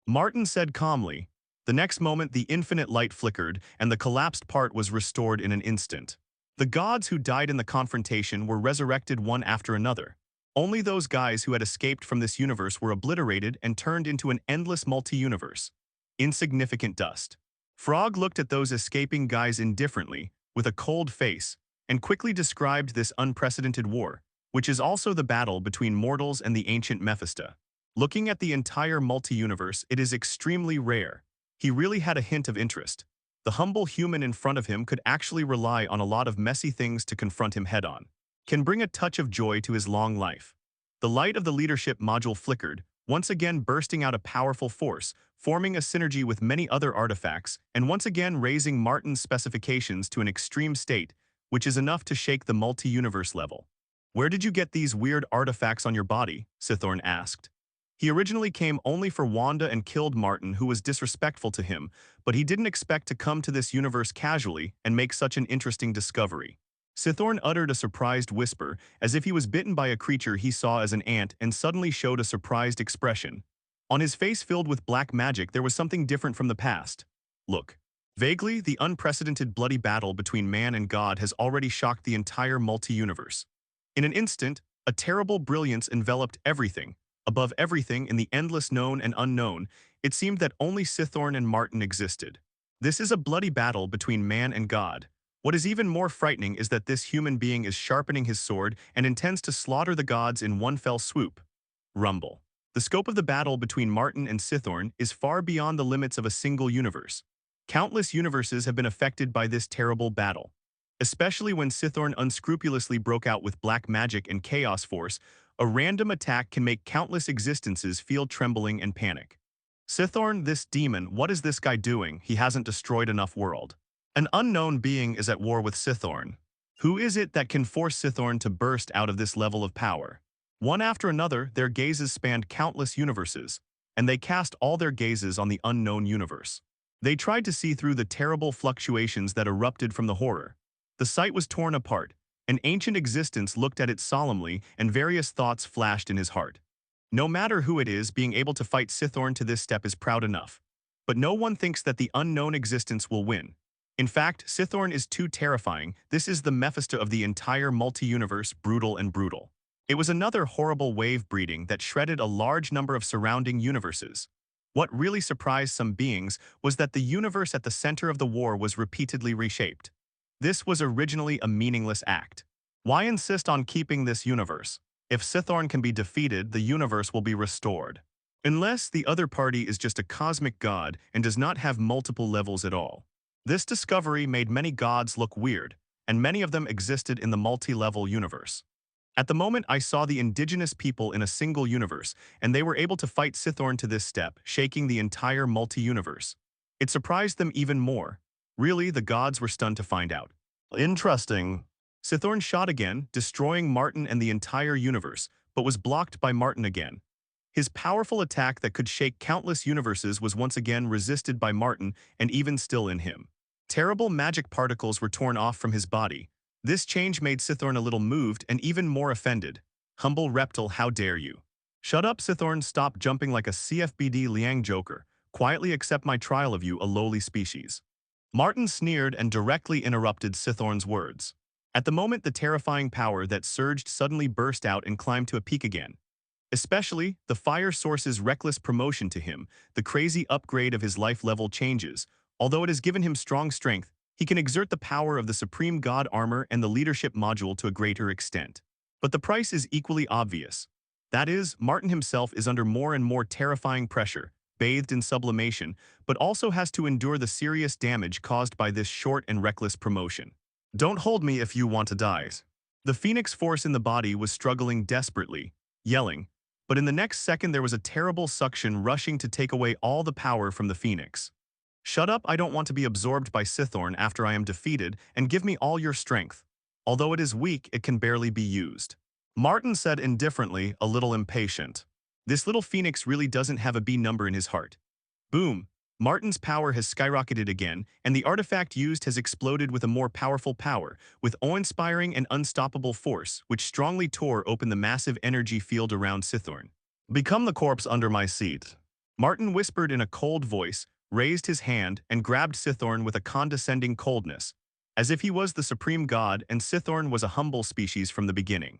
Martin said calmly. The next moment the infinite light flickered, and the collapsed part was restored in an instant. The gods who died in the confrontation were resurrected one after another. Only those guys who had escaped from this universe were obliterated and turned into an endless multi-universe. Insignificant dust. Frog looked at those escaping guys indifferently, with a cold face, and quickly described this unprecedented war, which is also the battle between mortals and the ancient Mephisto. Looking at the entire multi-universe, it is extremely rare. He really had a hint of interest. The humble human in front of him could actually rely on a lot of messy things to confront him head-on. Can bring a touch of joy to his long life. The light of the leadership module flickered, once again bursting out a powerful force, forming a synergy with many other artifacts, and once again raising Martin's specifications to an extreme state, which is enough to shake the multi-universe level. Where did you get these weird artifacts on your body? Sithorn asked. He originally came only for Wanda and killed Martin, who was disrespectful to him, but he didn't expect to come to this universe casually and make such an interesting discovery. Sithorn uttered a surprised whisper, as if he was bitten by a creature he saw as an ant, and suddenly showed a surprised expression. On his face filled with black magic there was something different from the past. Look. Vaguely, the unprecedented bloody battle between man and God has already shocked the entire multi-universe. In an instant, a terrible brilliance enveloped everything. Above everything, in the endless known and unknown, it seemed that only Sithorn and Martin existed. This is a bloody battle between man and God. What is even more frightening is that this human being is sharpening his sword and intends to slaughter the gods in one fell swoop. Rumble. The scope of the battle between Martin and Sithorn is far beyond the limits of a single universe. Countless universes have been affected by this terrible battle. Especially when Sithorn unscrupulously broke out with black magic and chaos force, a random attack can make countless existences feel trembling and panic. Sithorn, this demon, what is this guy doing? He hasn't destroyed enough world. An unknown being is at war with Sithorn. Who is it that can force Sithorn to burst out of this level of power? One after another, their gazes spanned countless universes, and they cast all their gazes on the unknown universe. They tried to see through the terrible fluctuations that erupted from the horror. The sight was torn apart. An ancient existence looked at it solemnly, and various thoughts flashed in his heart. No matter who it is, being able to fight Sithorn to this step is proud enough. But no one thinks that the unknown existence will win. In fact, Sithorn is too terrifying. This is the Mephisto of the entire multi-universe, brutal and brutal. It was another horrible wave breeding that shredded a large number of surrounding universes. What really surprised some beings was that the universe at the center of the war was repeatedly reshaped. This was originally a meaningless act. Why insist on keeping this universe? If Sithorn can be defeated, the universe will be restored. Unless the other party is just a cosmic god and does not have multiple levels at all. This discovery made many gods look weird, and many of them existed in the multi-level universe. At the moment, I saw the indigenous people in a single universe, and they were able to fight Sithorn to this step, shaking the entire multi-universe. It surprised them even more. Really, the gods were stunned to find out. Interesting. Sithorn shot again, destroying Martin and the entire universe, but was blocked by Martin again. His powerful attack that could shake countless universes was once again resisted by Martin and even still in him. Terrible magic particles were torn off from his body. This change made Sithorn a little moved and even more offended. Humble reptile, how dare you? Shut up, Sithorn, stop jumping like a CFBD Liang Joker. Quietly accept my trial of you, a lowly species. Martin sneered and directly interrupted Sithorn's words. At the moment, the terrifying power that surged suddenly burst out and climbed to a peak again. Especially, the fire source's reckless promotion to him, the crazy upgrade of his life level changes. Although it has given him strong strength, he can exert the power of the Supreme God armor and the leadership module to a greater extent. But the price is equally obvious. That is, Martin himself is under more and more terrifying pressure, bathed in sublimation, but also has to endure the serious damage caused by this short and reckless promotion. Don't hold me if you want to die. The Phoenix force in the body was struggling desperately, yelling, but in the next second there was a terrible suction rushing to take away all the power from the Phoenix. Shut up, I don't want to be absorbed by Sithorn after I am defeated, and give me all your strength. Although it is weak, it can barely be used. Martin said indifferently, a little impatient. This little Phoenix really doesn't have a B number in his heart. Boom. Martin's power has skyrocketed again, and the artifact used has exploded with a more powerful power, with awe-inspiring and unstoppable force, which strongly tore open the massive energy field around Sithorn. Become the corpse under my seat. Martin whispered in a cold voice, raised his hand, and grabbed Sithorn with a condescending coldness, as if he was the supreme god and Sithorn was a humble species from the beginning.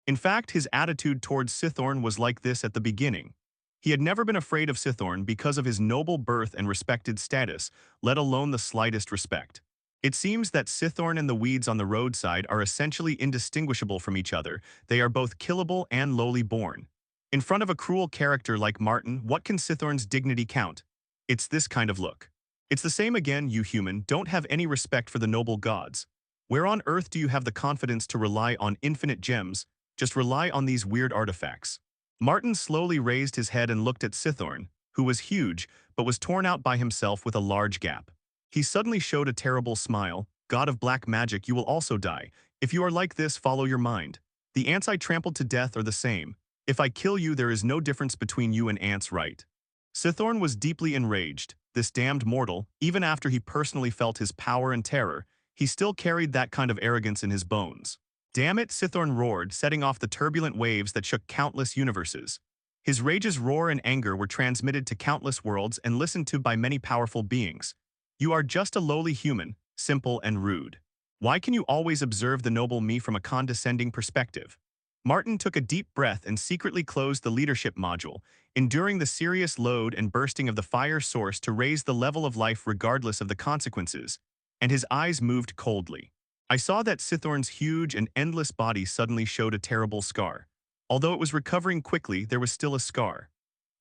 In fact, his attitude towards Sithorn was like this at the beginning. He had never been afraid of Sithorn because of his noble birth and respected status, let alone the slightest respect. It seems that Sithorn and the weeds on the roadside are essentially indistinguishable from each other. They are both killable and lowly born. In front of a cruel character like Martin, what can Sithorn's dignity count? It's this kind of look. It's the same again, you human, don't have any respect for the noble gods. Where on earth do you have the confidence to rely on infinite gems? Just rely on these weird artifacts. Martin slowly raised his head and looked at Sithorn, who was huge, but was torn out by himself with a large gap. He suddenly showed a terrible smile. God of black magic, you will also die. If you are like this, follow your mind. The ants I trampled to death are the same. If I kill you, there is no difference between you and ants, right? Sithorn was deeply enraged. This damned mortal, even after he personally felt his power and terror, he still carried that kind of arrogance in his bones. Damn it, Sithorn roared, setting off the turbulent waves that shook countless universes. His rage's roar and anger were transmitted to countless worlds and listened to by many powerful beings. You are just a lowly human, simple and rude. Why can you always observe the noble me from a condescending perspective? Martin took a deep breath and secretly closed the leadership module, enduring the serious load and bursting of the fire source to raise the level of life regardless of the consequences, and his eyes moved coldly. I saw that Sithorn's huge and endless body suddenly showed a terrible scar. Although it was recovering quickly, there was still a scar.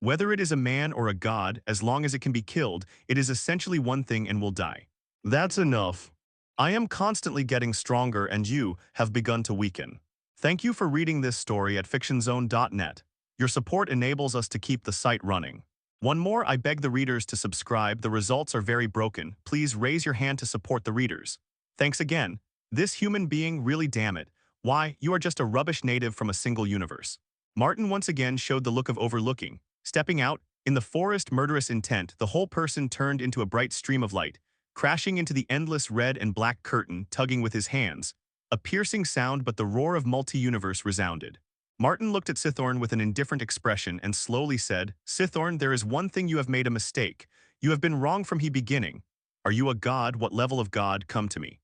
Whether it is a man or a god, as long as it can be killed, it is essentially one thing and will die. That's enough. I am constantly getting stronger and you have begun to weaken. Thank you for reading this story at fictionzone.net. Your support enables us to keep the site running. One more, I beg the readers to subscribe. The results are very broken. Please raise your hand to support the readers. Thanks again. This human being, really damn it. Why, you are just a rubbish native from a single universe. Martin once again showed the look of overlooking. Stepping out, in the forest murderous intent, the whole person turned into a bright stream of light, crashing into the endless red and black curtain, tugging with his hands. A piercing sound, but the roar of multi-universe resounded. Martin looked at Sithorn with an indifferent expression and slowly said, Sithorn, there is one thing you have made a mistake. You have been wrong from the beginning. Are you a god? What level of god? Come to me.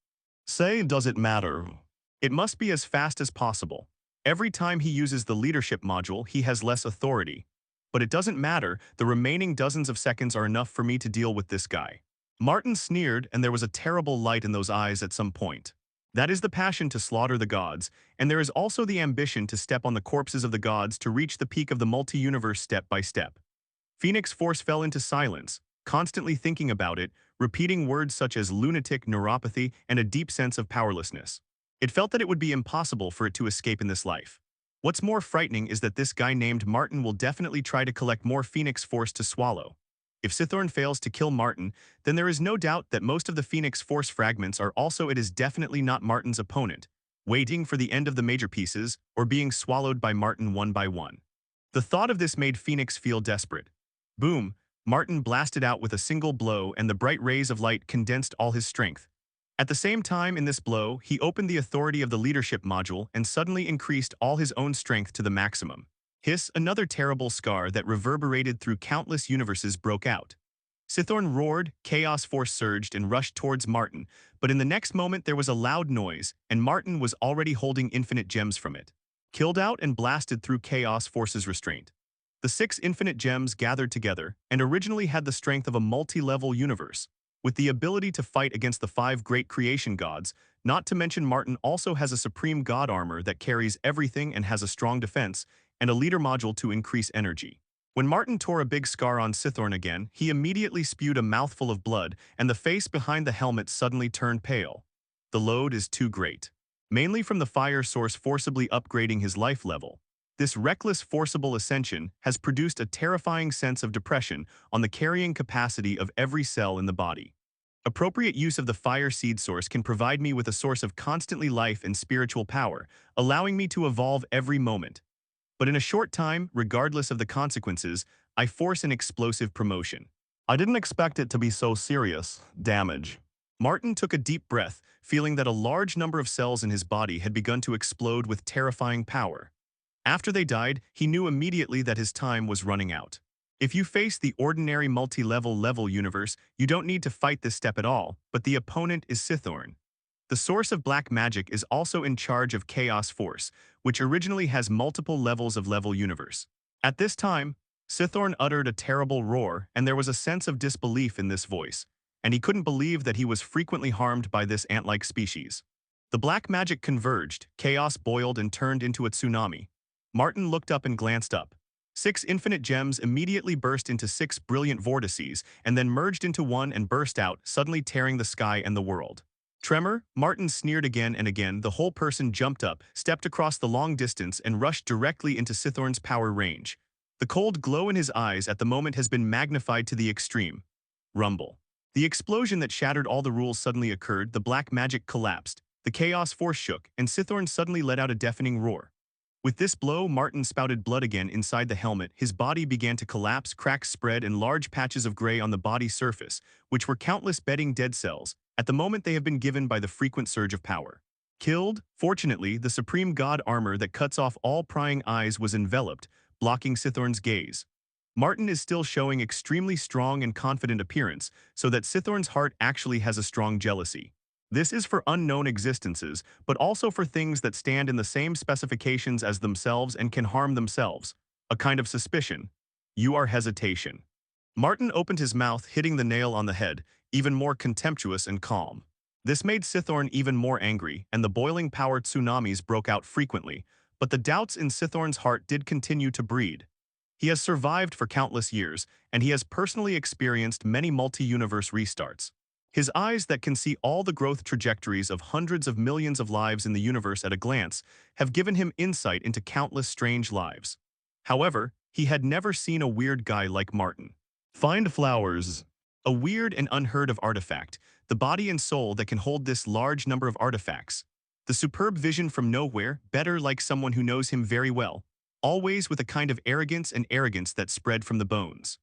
Say, does it matter? It must be as fast as possible. Every time he uses the leadership module, he has less authority. But it doesn't matter, the remaining dozens of seconds are enough for me to deal with this guy. Martin sneered, and there was a terrible light in those eyes at some point. That is the passion to slaughter the gods, and there is also the ambition to step on the corpses of the gods to reach the peak of the multi-universe step by step. Phoenix Force fell into silence, constantly thinking about it, repeating words such as lunatic, neuropathy, and a deep sense of powerlessness. It felt that it would be impossible for it to escape in this life. What's more frightening is that this guy named Martin will definitely try to collect more Phoenix Force to swallow. If S.H.I.E.L.D fails to kill Martin, then there is no doubt that most of the Phoenix Force fragments are also it is definitely not Martin's opponent, waiting for the end of the major pieces or being swallowed by Martin one by one. The thought of this made Phoenix feel desperate. Boom, Martin blasted out with a single blow and the bright rays of light condensed all his strength. At the same time in this blow, he opened the authority of the leadership module and suddenly increased all his own strength to the maximum. Hiss, another terrible scar that reverberated through countless universes broke out. S.H.I.E.L.D roared, chaos force surged and rushed towards Martin, but in the next moment there was a loud noise, and Martin was already holding infinite gems from it. Killed out and blasted through chaos force's restraint. The 6 infinite gems gathered together and originally had the strength of a multi-level universe, with the ability to fight against the 5 great creation gods, not to mention Martin also has a supreme god armor that carries everything and has a strong defense, and a leader module to increase energy. When Martin tore a big scar on S.H.I.E.L.D again, he immediately spewed a mouthful of blood, and the face behind the helmet suddenly turned pale. The load is too great. Mainly from the fire source forcibly upgrading his life level. This reckless forcible ascension has produced a terrifying sense of depression on the carrying capacity of every cell in the body. Appropriate use of the fire seed source can provide me with a source of constantly life and spiritual power, allowing me to evolve every moment. But in a short time, regardless of the consequences, I force an explosive promotion. I didn't expect it to be so serious. Damage. Martin took a deep breath, feeling that a large number of cells in his body had begun to explode with terrifying power. After they died, he knew immediately that his time was running out. If you face the ordinary multi-level universe, you don't need to fight this step at all, but the opponent is S.H.I.E.L.D. The source of black magic is also in charge of Chaos Force, which originally has multiple levels of level universe. At this time, S.H.I.E.L.D uttered a terrible roar, and there was a sense of disbelief in this voice, and he couldn't believe that he was frequently harmed by this ant-like species. The black magic converged, chaos boiled and turned into a tsunami. Martin looked up and glanced up. 6 infinite gems immediately burst into 6 brilliant vortices, and then merged into one and burst out, suddenly tearing the sky and the world. Tremor, Martin sneered again and again. The whole person jumped up, stepped across the long distance, and rushed directly into S.H.I.E.L.D's power range. The cold glow in his eyes at the moment has been magnified to the extreme. Rumble. The explosion that shattered all the rules suddenly occurred, the black magic collapsed, the chaos force shook, and S.H.I.E.L.D suddenly let out a deafening roar. With this blow, Martin spouted blood again inside the helmet. His body began to collapse, cracks spread, and large patches of gray on the body surface, which were countless bedding dead cells. At the moment they have been given by the frequent surge of power. Killed, fortunately, the supreme god armor that cuts off all prying eyes was enveloped, blocking S.H.I.E.L.D's gaze. Martin is still showing extremely strong and confident appearance, so that S.H.I.E.L.D's heart actually has a strong jealousy. This is for unknown existences, but also for things that stand in the same specifications as themselves and can harm themselves. A kind of suspicion. You are hesitation. Martin opened his mouth, hitting the nail on the head, even more contemptuous and calm. This made S.H.I.E.L.D even more angry, and the boiling power tsunamis broke out frequently, but the doubts in S.H.I.E.L.D's heart did continue to breed. He has survived for countless years, and he has personally experienced many multi-universe restarts. His eyes that can see all the growth trajectories of hundreds of millions of lives in the universe at a glance have given him insight into countless strange lives. However, he had never seen a weird guy like Martin. Find flowers. A weird and unheard of artifact, the body and soul that can hold this large number of artifacts. The superb vision from nowhere, better like someone who knows him very well, always with a kind of arrogance that spread from the bones.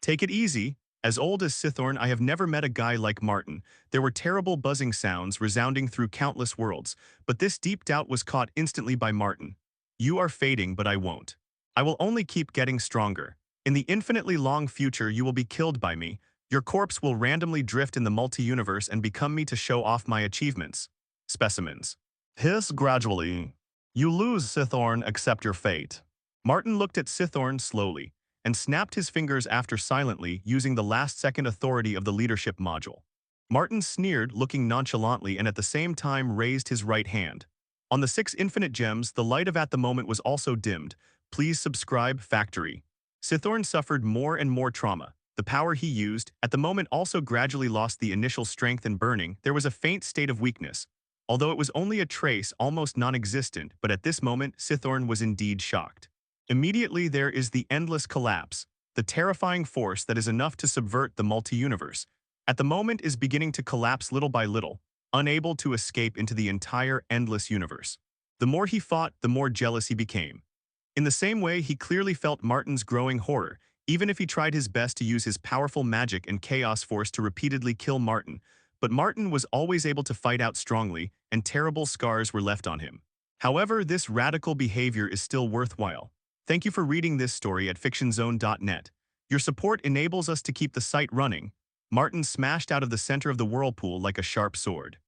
Take it easy. As old as S.H.I.E.L.D, I have never met a guy like Martin. There were terrible buzzing sounds resounding through countless worlds, but this deep doubt was caught instantly by Martin. You are fading, but I won't. I will only keep getting stronger. In the infinitely long future you will be killed by me, Your corpse will randomly drift in the multi-universe and become me to show off my achievements. Specimens. Hiss gradually. You lose, Sithorn, accept your fate. Martin looked at Sithorn slowly and snapped his fingers after silently using the last-second authority of the leadership module. Martin sneered, looking nonchalantly, and at the same time raised his right hand. On the 6 infinite gems, the light of at the moment was also dimmed. Please subscribe, Factory. Sithorn suffered more and more trauma. The power he used, at the moment, also gradually lost the initial strength and burning. There was a faint state of weakness. Although it was only a trace, almost non-existent, but at this moment, Sithorn was indeed shocked. Immediately there is the endless collapse, the terrifying force that is enough to subvert the multi-universe. At the moment is beginning to collapse little by little, unable to escape into the entire endless universe. The more he fought, the more jealous he became. In the same way, he clearly felt Martin's growing horror, even if he tried his best to use his powerful magic and chaos force to repeatedly kill Martin. But Martin was always able to fight out strongly, and terrible scars were left on him. However, this radical behavior is still worthwhile. Thank you for reading this story at fictionzone.net. Your support enables us to keep the site running. Martin smashed out of the center of the whirlpool like a sharp sword.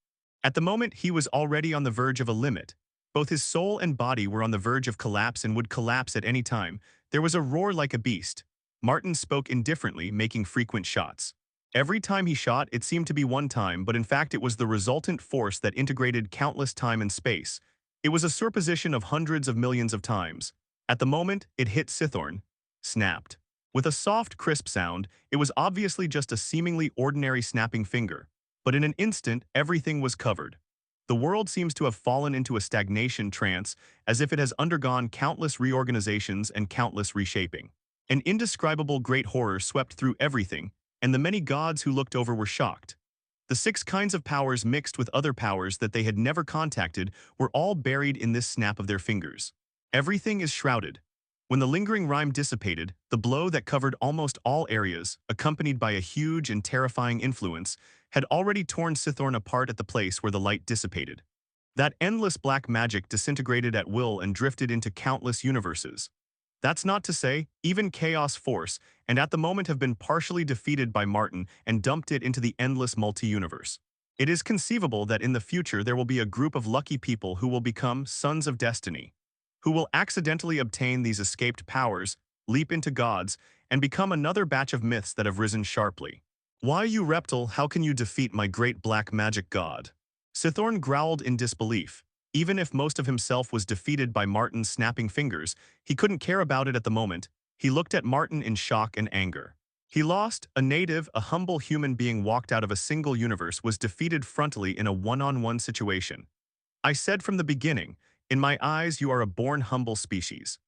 At the moment, he was already on the verge of a limit. Both his soul and body were on the verge of collapse and would collapse at any time. There was a roar like a beast. Martin spoke indifferently, making frequent shots. Every time he shot, it seemed to be one time, but in fact it was the resultant force that integrated countless time and space. It was a superposition of hundreds of millions of times. At the moment, it hit Sithorn. Snapped. With a soft, crisp sound, it was obviously just a seemingly ordinary snapping finger. But in an instant, everything was covered. The world seems to have fallen into a stagnation trance, as if it has undergone countless reorganizations and countless reshaping. An indescribable great horror swept through everything, and the many gods who looked over were shocked. The 6 kinds of powers mixed with other powers that they had never contacted were all buried in this snap of their fingers. Everything is shrouded. When the lingering rime dissipated, the blow that covered almost all areas, accompanied by a huge and terrifying influence, had already torn Sithorn apart at the place where the light dissipated. That endless black magic disintegrated at will and drifted into countless universes. That's not to say, even Chaos Force, and at the moment have been partially defeated by Martin and dumped it into the endless multi-universe. It is conceivable that in the future there will be a group of lucky people who will become Sons of Destiny, who will accidentally obtain these escaped powers, leap into gods, and become another batch of myths that have risen sharply. Why, you reptile, how can you defeat my great black magic god? Sithorn growled in disbelief. Even if most of himself was defeated by Martin's snapping fingers, he couldn't care about it at the moment. He looked at Martin in shock and anger. He lost, a native, a humble human being walked out of a single universe, was defeated frontally in a one-on-one situation. I said from the beginning, in my eyes you are a born humble species.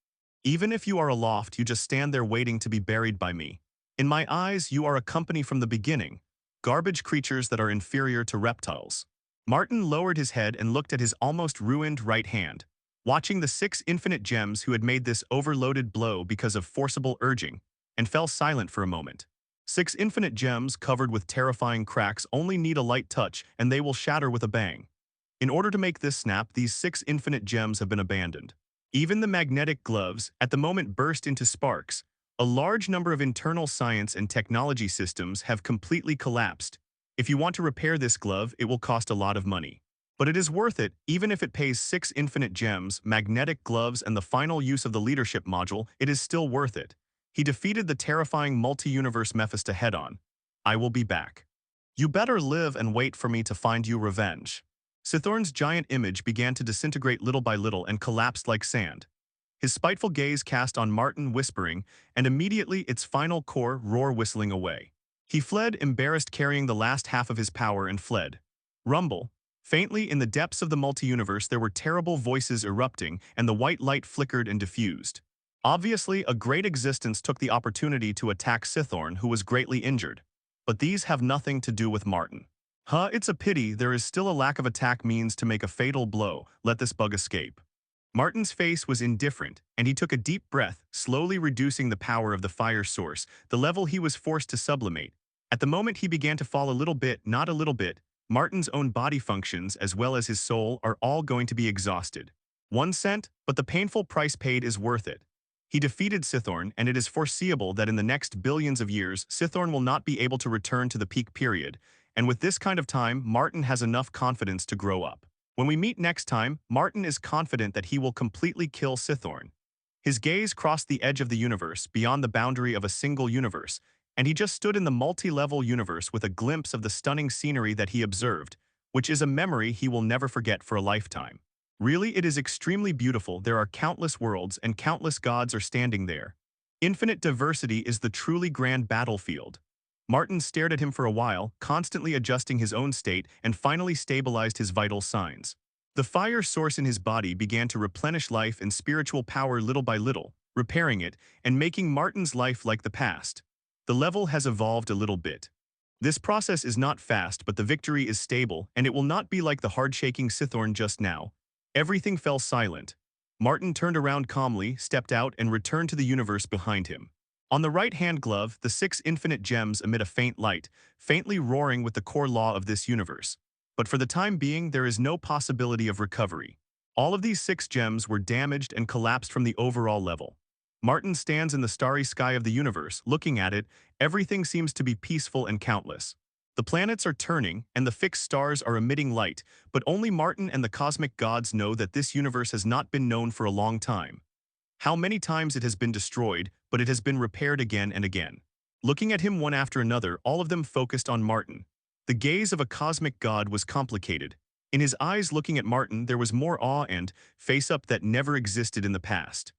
Even if you are aloft, you just stand there waiting to be buried by me. In my eyes, you are a company from the beginning, garbage creatures that are inferior to reptiles. Martin lowered his head and looked at his almost ruined right hand, watching the 6 infinite gems who had made this overloaded blow because of forcible urging, and fell silent for a moment. 6 infinite gems covered with terrifying cracks only need a light touch and they will shatter with a bang. In order to make this snap, these 6 infinite gems have been abandoned. Even the magnetic gloves at the moment burst into sparks. A large number of internal science and technology systems have completely collapsed. If you want to repair this glove, it will cost a lot of money. But it is worth it, even if it pays 6 infinite gems, magnetic gloves, and the final use of the leadership module, it is still worth it. He defeated the terrifying multi-universe Mephisto head-on. I will be back. You better live and wait for me to find you revenge. Sithorn's giant image began to disintegrate little by little and collapsed like sand. His spiteful gaze cast on Martin, whispering, and immediately its final core roar whistling away. He fled, embarrassed, carrying the last half of his power, and fled. Rumble. Faintly in the depths of the multi-universe there were terrible voices erupting, and the white light flickered and diffused. Obviously, a great existence took the opportunity to attack Sithorn, who was greatly injured. But these have nothing to do with Martin. It's a pity there is still a lack of attack means to make a fatal blow. Let this bug escape. Martin's face was indifferent, and he took a deep breath, slowly reducing the power of the fire source, the level he was forced to sublimate. At the moment he began to fall a little bit, not a little bit. Martin's own body functions, as well as his soul, are all going to be exhausted. 1 cent, but the painful price paid is worth it. He defeated Sithorn, and it is foreseeable that in the next billions of years, Sithorn will not be able to return to the peak period, and with this kind of time, Martin has enough confidence to grow up. When we meet next time, Martin is confident that he will completely kill Sithorn. His gaze crossed the edge of the universe, beyond the boundary of a single universe, and he just stood in the multi-level universe with a glimpse of the stunning scenery that he observed, which is a memory he will never forget for a lifetime. Really, it is extremely beautiful. There are countless worlds and countless gods are standing there. Infinite diversity is the truly grand battlefield. Martin stared at him for a while, constantly adjusting his own state, and finally stabilized his vital signs. The fire source in his body began to replenish life and spiritual power little by little, repairing it and making Martin's life like the past. The level has evolved a little bit. This process is not fast, but the victory is stable, and it will not be like the hard-shaking Sithorn just now. Everything fell silent. Martin turned around calmly, stepped out, and returned to the universe behind him. On the right-hand glove, the 6 infinite gems emit a faint light, faintly roaring with the core law of this universe. But for the time being, there is no possibility of recovery. All of these 6 gems were damaged and collapsed from the overall level. Martin stands in the starry sky of the universe, looking at it. Everything seems to be peaceful and countless. The planets are turning, and the fixed stars are emitting light, but only Martin and the cosmic gods know that this universe has not been known for a long time. How many times it has been destroyed, but it has been repaired again and again. Looking at him one after another, all of them focused on Martin. The gaze of a cosmic god was complicated. In his eyes looking at Martin, there was more awe and face-up that never existed in the past.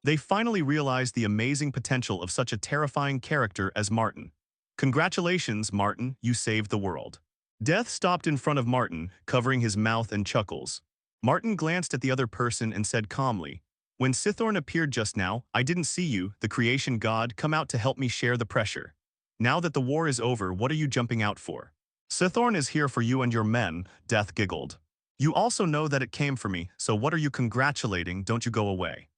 They finally realized the amazing potential of such a terrifying character as Martin. Congratulations, Martin, you saved the world. Death stopped in front of Martin, covering his mouth and chuckles. Martin glanced at the other person and said calmly, "When Sithorn appeared just now, I didn't see you, the creation god, come out to help me share the pressure. Now that the war is over, what are you jumping out for?" "Sithorn is here for you and your men," Death giggled. "You also know that it came for me, so what are you congratulating? Don't you go away."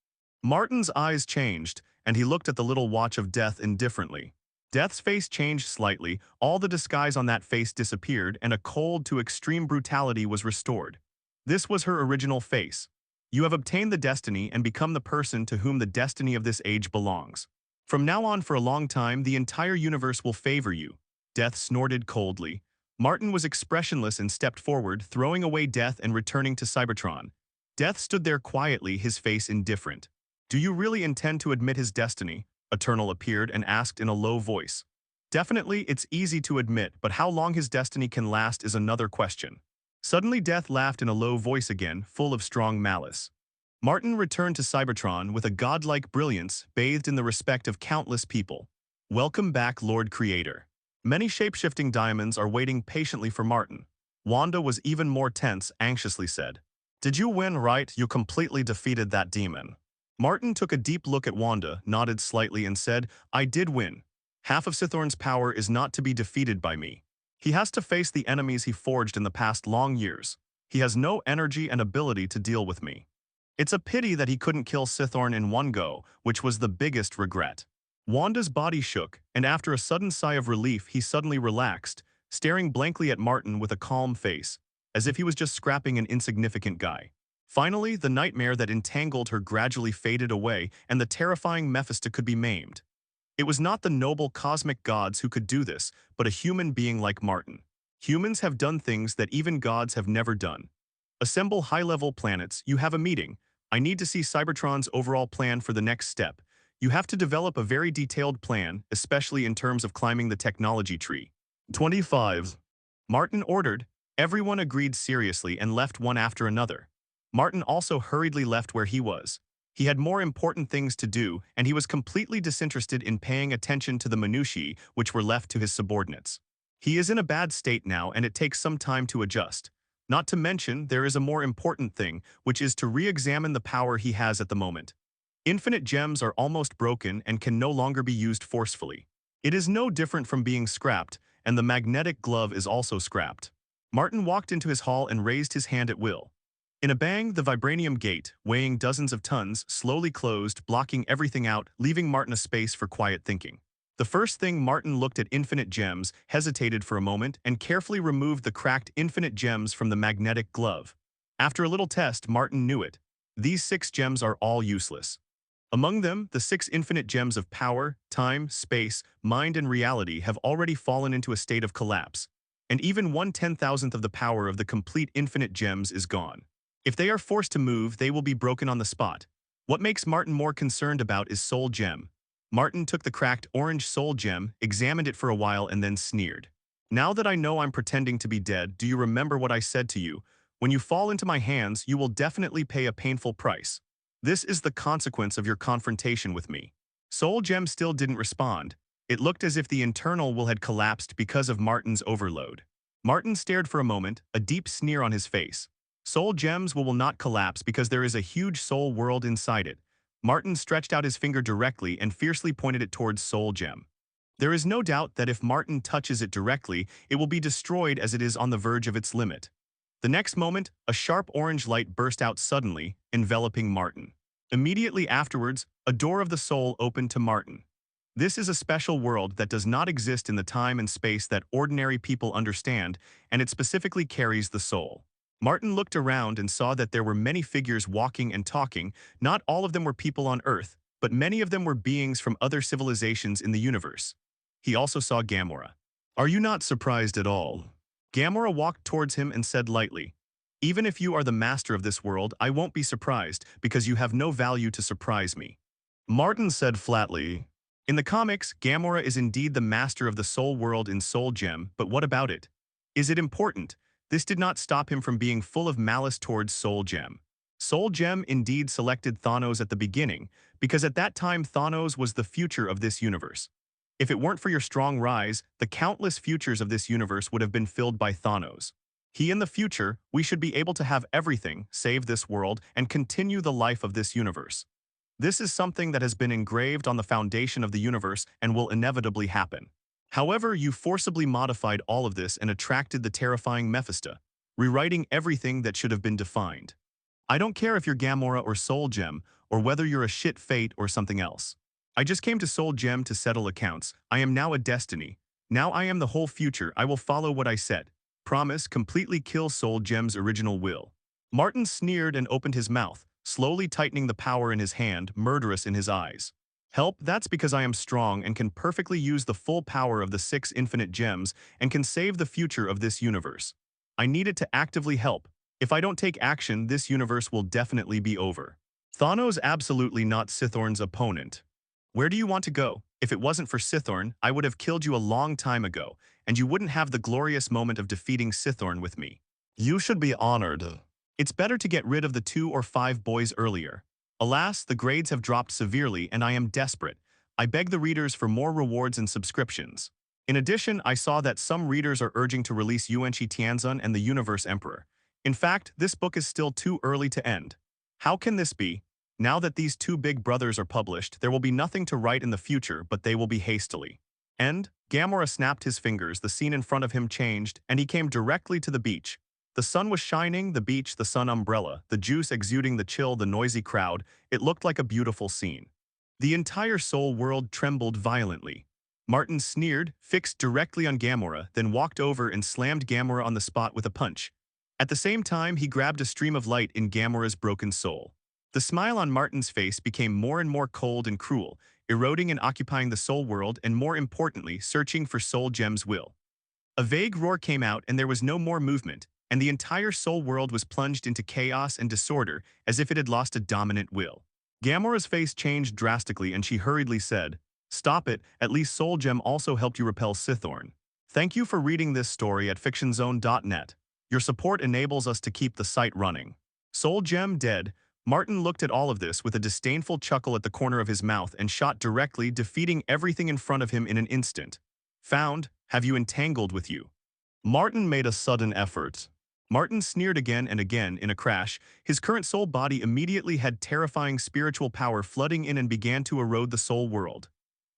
Martin's eyes changed, and he looked at the little watch of Death indifferently. Death's face changed slightly, all the disguise on that face disappeared, and a cold to extreme brutality was restored. This was her original face. "You have obtained the destiny and become the person to whom the destiny of this age belongs. From now on for a long time, the entire universe will favor you." Death snorted coldly. Martin was expressionless and stepped forward, throwing away Death and returning to Cybertron. Death stood there quietly, his face indifferent. "Do you really intend to admit his destiny?" Eternal appeared and asked in a low voice. "Definitely, it's easy to admit, but how long his destiny can last is another question." Suddenly Death laughed in a low voice again, full of strong malice. Martin returned to Cybertron with a godlike brilliance, bathed in the respect of countless people. "Welcome back, Lord Creator." Many shapeshifting diamonds are waiting patiently for Martin. Wanda was even more tense, anxiously said, "Did you win, right? You completely defeated that demon." Martin took a deep look at Wanda, nodded slightly and said, "I did win. Half of Sithorn's power is not to be defeated by me. He has to face the enemies he forged in the past long years. He has no energy and ability to deal with me. It's a pity that he couldn't kill Sithorn in one go, which was the biggest regret." Wanda's body shook, and after a sudden sigh of relief, he suddenly relaxed, staring blankly at Martin with a calm face, as if he was just scrapping an insignificant guy. Finally, the nightmare that entangled her gradually faded away, and the terrifying Mephisto could be maimed. It was not the noble cosmic gods who could do this, but a human being like Martin. Humans have done things that even gods have never done. "Assemble high-level planets. You have a meeting. I need to see Cybertron's overall plan for the next step. You have to develop a very detailed plan, especially in terms of climbing the technology tree." 25. Martin ordered. Everyone agreed seriously and left one after another. Martin also hurriedly left where he was. He had more important things to do, and he was completely disinterested in paying attention to the minutiae which were left to his subordinates. He is in a bad state now, and it takes some time to adjust. Not to mention, there is a more important thing, which is to re-examine the power he has at the moment. Infinite gems are almost broken and can no longer be used forcefully. It is no different from being scrapped, and the magnetic glove is also scrapped. Martin walked into his hall and raised his hand at will. In a bang, the vibranium gate, weighing dozens of tons, slowly closed, blocking everything out, leaving Martin a space for quiet thinking. The first thing Martin looked at infinite gems, hesitated for a moment, and carefully removed the cracked infinite gems from the magnetic glove. After a little test, Martin knew it. These 6 gems are all useless. Among them, the 6 infinite gems of power, time, space, mind, and reality have already fallen into a state of collapse, and even 1/10,000th of the power of the complete infinite gems is gone. If they are forced to move, they will be broken on the spot. What makes Martin more concerned about is Soul Gem. Martin took the cracked orange Soul Gem, examined it for a while, and then sneered. Now that I know I'm pretending to be dead, do you remember what I said to you? When you fall into my hands, you will definitely pay a painful price. This is the consequence of your confrontation with me. Soul Gem still didn't respond. It looked as if the internal will had collapsed because of Martin's overload. Martin stared for a moment, a deep sneer on his face. Soul Gems will not collapse because there is a huge soul world inside it. Martin stretched out his finger directly and fiercely pointed it towards Soul Gem. There is no doubt that if Martin touches it directly, it will be destroyed as it is on the verge of its limit. The next moment, a sharp orange light burst out suddenly, enveloping Martin. Immediately afterwards, a door of the soul opened to Martin. This is a special world that does not exist in the time and space that ordinary people understand, and it specifically carries the soul. Martin looked around and saw that there were many figures walking and talking. Not all of them were people on Earth, but many of them were beings from other civilizations in the universe. He also saw Gamora. "Are you not surprised at all?" Gamora walked towards him and said lightly, "Even if you are the master of this world, I won't be surprised, because you have no value to surprise me." Martin said flatly, "In the comics, Gamora is indeed the master of the soul world in Soul Gem, but what about it? Is it important?" This did not stop him from being full of malice towards Soul Gem. Soul Gem indeed selected Thanos at the beginning, because at that time Thanos was the future of this universe. If it weren't for your strong rise, the countless futures of this universe would have been filled by Thanos. He in the future, we should be able to have everything, save this world, and continue the life of this universe. This is something that has been engraved on the foundation of the universe and will inevitably happen. However, you forcibly modified all of this and attracted the terrifying Mephisto, rewriting everything that should have been defined. I don't care if you're Gamora or Soul Gem, or whether you're a shit fate or something else. I just came to Soul Gem to settle accounts. I am now a destiny. Now I am the whole future. I will follow what I said. Promise, completely kill Soul Gem's original will. Martin sneered and opened his mouth, slowly tightening the power in his hand, murderous in his eyes. Help, that's because I am strong and can perfectly use the full power of the 6 infinite gems and can save the future of this universe. I need it to actively help. If I don't take action, this universe will definitely be over. Thanos absolutely not Sithorn's opponent. Where do you want to go? If it wasn't for Sithorn, I would have killed you a long time ago, and you wouldn't have the glorious moment of defeating Sithorn with me. You should be honored. It's better to get rid of the 2 or 5 boys earlier. Alas, the grades have dropped severely and I am desperate. I beg the readers for more rewards and subscriptions. In addition, I saw that some readers are urging to release Yuan-Chi Tianzun and the Universe Emperor. In fact, this book is still too early to end. How can this be? Now that these 2 big brothers are published, there will be nothing to write in the future, but they will be hastily. End. Gamora snapped his fingers, the scene in front of him changed, and he came directly to the beach. The sun was shining, the beach, the sun umbrella, the juice exuding the chill, the noisy crowd. It looked like a beautiful scene. The entire soul world trembled violently. Martin sneered, fixed directly on Gamora, then walked over and slammed Gamora on the spot with a punch. At the same time, he grabbed a stream of light in Gamora's broken soul. The smile on Martin's face became more and more cold and cruel, eroding and occupying the soul world and, more importantly, searching for Soul Gem's will. A vague roar came out and there was no more movement, and the entire soul world was plunged into chaos and disorder as if it had lost a dominant will. Gamora's face changed drastically and she hurriedly said, "Stop it, at least Soul Gem also helped you repel Sithorn. Thank you for reading this story at fictionzone.net. Your support enables us to keep the site running." Soul Gem dead. Martin looked at all of this with a disdainful chuckle at the corner of his mouth and shot directly, defeating everything in front of him in an instant. "Found, have you entangled with you?" Martin made a sudden effort. Martin sneered again and again in a crash. His current soul body immediately had terrifying spiritual power flooding in and began to erode the soul world.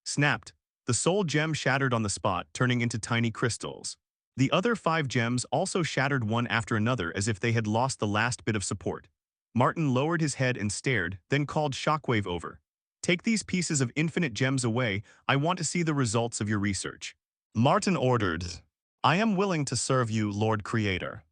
Snapped. The soul gem shattered on the spot, turning into tiny crystals. The other 5 gems also shattered one after another as if they had lost the last bit of support. Martin lowered his head and stared, then called Shockwave over. "Take these pieces of infinite gems away. I want to see the results of your research." Martin ordered. "I am willing to serve you, Lord Creator."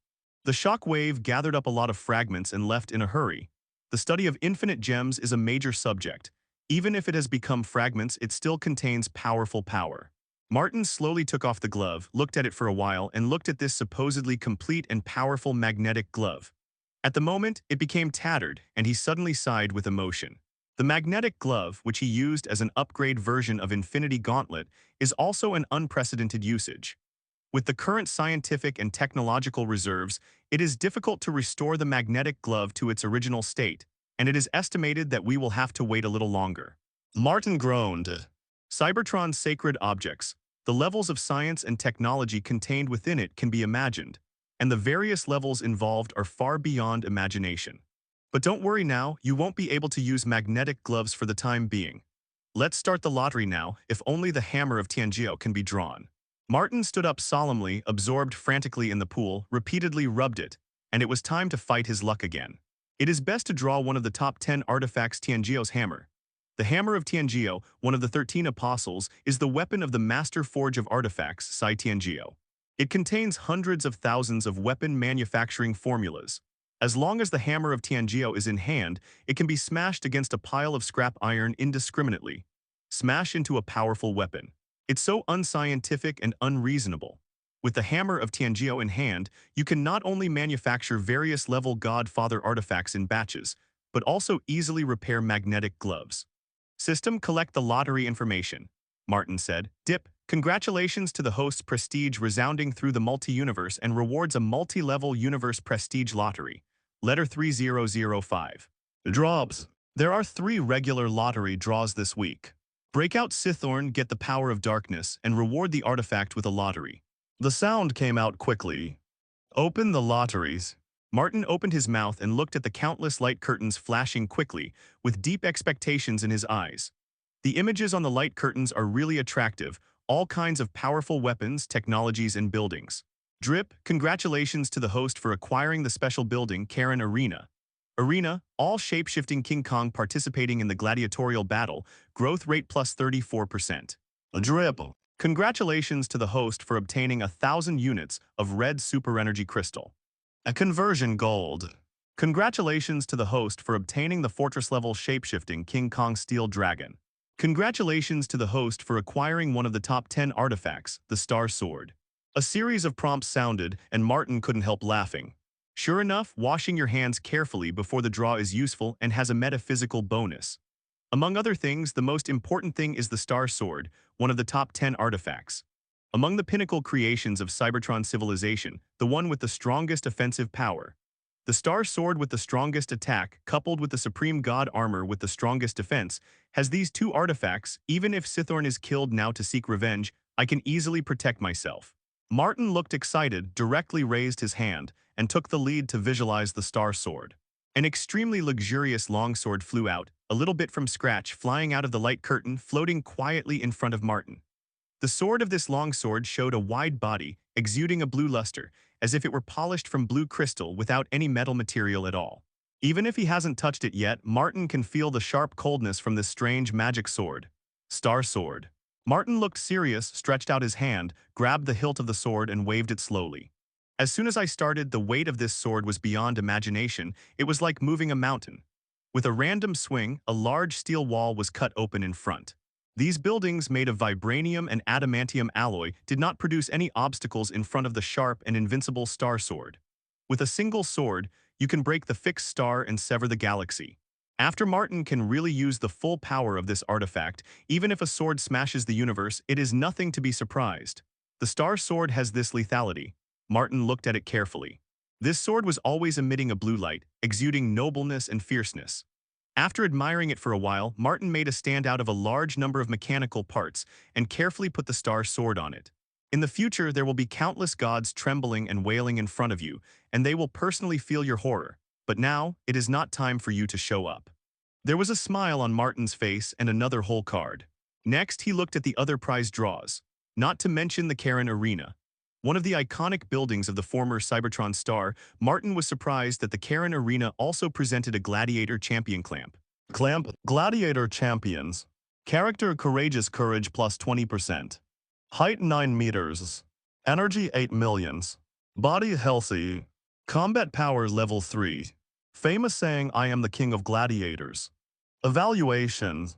The Shockwave gathered up a lot of fragments and left in a hurry. The study of infinite gems is a major subject. Even if it has become fragments, it still contains powerful power. Martin slowly took off the glove, looked at it for a while, and looked at this supposedly complete and powerful magnetic glove. At the moment, it became tattered, and he suddenly sighed with emotion. The magnetic glove, which he used as an upgrade version of Infinity Gauntlet, is also an unprecedented usage. With the current scientific and technological reserves, it is difficult to restore the magnetic glove to its original state, and it is estimated that we will have to wait a little longer. Martin groaned. Cybertron's sacred objects, the levels of science and technology contained within it can be imagined, and the various levels involved are far beyond imagination. But don't worry now, you won't be able to use magnetic gloves for the time being. Let's start the lottery now, if only the hammer of Tianjio can be drawn. Martin stood up solemnly, absorbed frantically in the pool, repeatedly rubbed it, and it was time to fight his luck again. It is best to draw one of the top 10 artifacts Tianjio's hammer. The Hammer of Tianjio, one of the 13 Apostles, is the weapon of the Master Forge of Artifacts, S.H.I.E.L.D. Tianjio. It contains hundreds of thousands of weapon manufacturing formulas. As long as the Hammer of Tianjio is in hand, it can be smashed against a pile of scrap iron indiscriminately. Smash into a powerful weapon. It's so unscientific and unreasonable. With the Hammer of Tianjio in hand, you can not only manufacture various level Godfather artifacts in batches, but also easily repair magnetic gloves. System, collect the lottery information, Martin said. Dip, congratulations to the host's prestige resounding through the multi-universe and rewards a multi-level universe prestige lottery. Letter 3005. Drops. There are 3 regular lottery draws this week. Break out Sithorn, get the power of darkness, and reward the artifact with a lottery. The sound came out quickly. Open the lotteries. Martin opened his mouth and looked at the countless light curtains flashing quickly, with deep expectations in his eyes. The images on the light curtains are really attractive, all kinds of powerful weapons, technologies, and buildings. Drip, congratulations to the host for acquiring the special building, Karen Arena. Arena, all shapeshifting King Kong participating in the gladiatorial battle, growth rate plus 34%. Drip, congratulations to the host for obtaining 1,000 units of red super energy crystal. A conversion gold. Congratulations to the host for obtaining the fortress-level shapeshifting King Kong Steel Dragon. Congratulations to the host for acquiring one of the top 10 artifacts, the Star Sword. A series of prompts sounded, and Martin couldn't help laughing. Sure enough, washing your hands carefully before the draw is useful and has a metaphysical bonus. Among other things, the most important thing is the Star Sword, one of the top 10 artifacts. Among the pinnacle creations of Cybertron civilization, the one with the strongest offensive power. The Star Sword with the strongest attack, coupled with the Supreme God Armor with the strongest defense, has these 2 artifacts. Even if Sithorn is killed now to seek revenge, I can easily protect myself. Martin looked excited, directly raised his hand, and took the lead to visualize the Star Sword. An extremely luxurious longsword flew out, a little bit from scratch, flying out of the light curtain, floating quietly in front of Martin. The sword of this longsword showed a wide body, exuding a blue luster, as if it were polished from blue crystal without any metal material at all. Even if he hasn't touched it yet, Martin can feel the sharp coldness from this strange magic sword. Star Sword. Martin looked serious, stretched out his hand, grabbed the hilt of the sword and waved it slowly. As soon as I started, the weight of this sword was beyond imagination. It was like moving a mountain. With a random swing, a large steel wall was cut open in front. These buildings, made of vibranium and adamantium alloy, did not produce any obstacles in front of the sharp and invincible Star Sword. With a single sword, you can break the fixed star and sever the galaxy. After Martin can really use the full power of this artifact, even if a sword smashes the universe, it is nothing to be surprised. The Star Sword has this lethality. Martin looked at it carefully. This sword was always emitting a blue light, exuding nobleness and fierceness. After admiring it for a while, Martin made a stand out of a large number of mechanical parts and carefully put the Star Sword on it. In the future, there will be countless gods trembling and wailing in front of you, and they will personally feel your horror. But now, it is not time for you to show up. There was a smile on Martin's face and another whole card. Next, he looked at the other prize draws, not to mention the Karen Arena. One of the iconic buildings of the former Cybertron star, Martin was surprised that the Karen Arena also presented a Gladiator Champion clamp. Clamp, Gladiator Champions. Character Courageous Courage plus 20%. Height 9 meters. Energy 8 millions. Body healthy. Combat power level 3. Famous saying, I am the king of gladiators. Evaluation.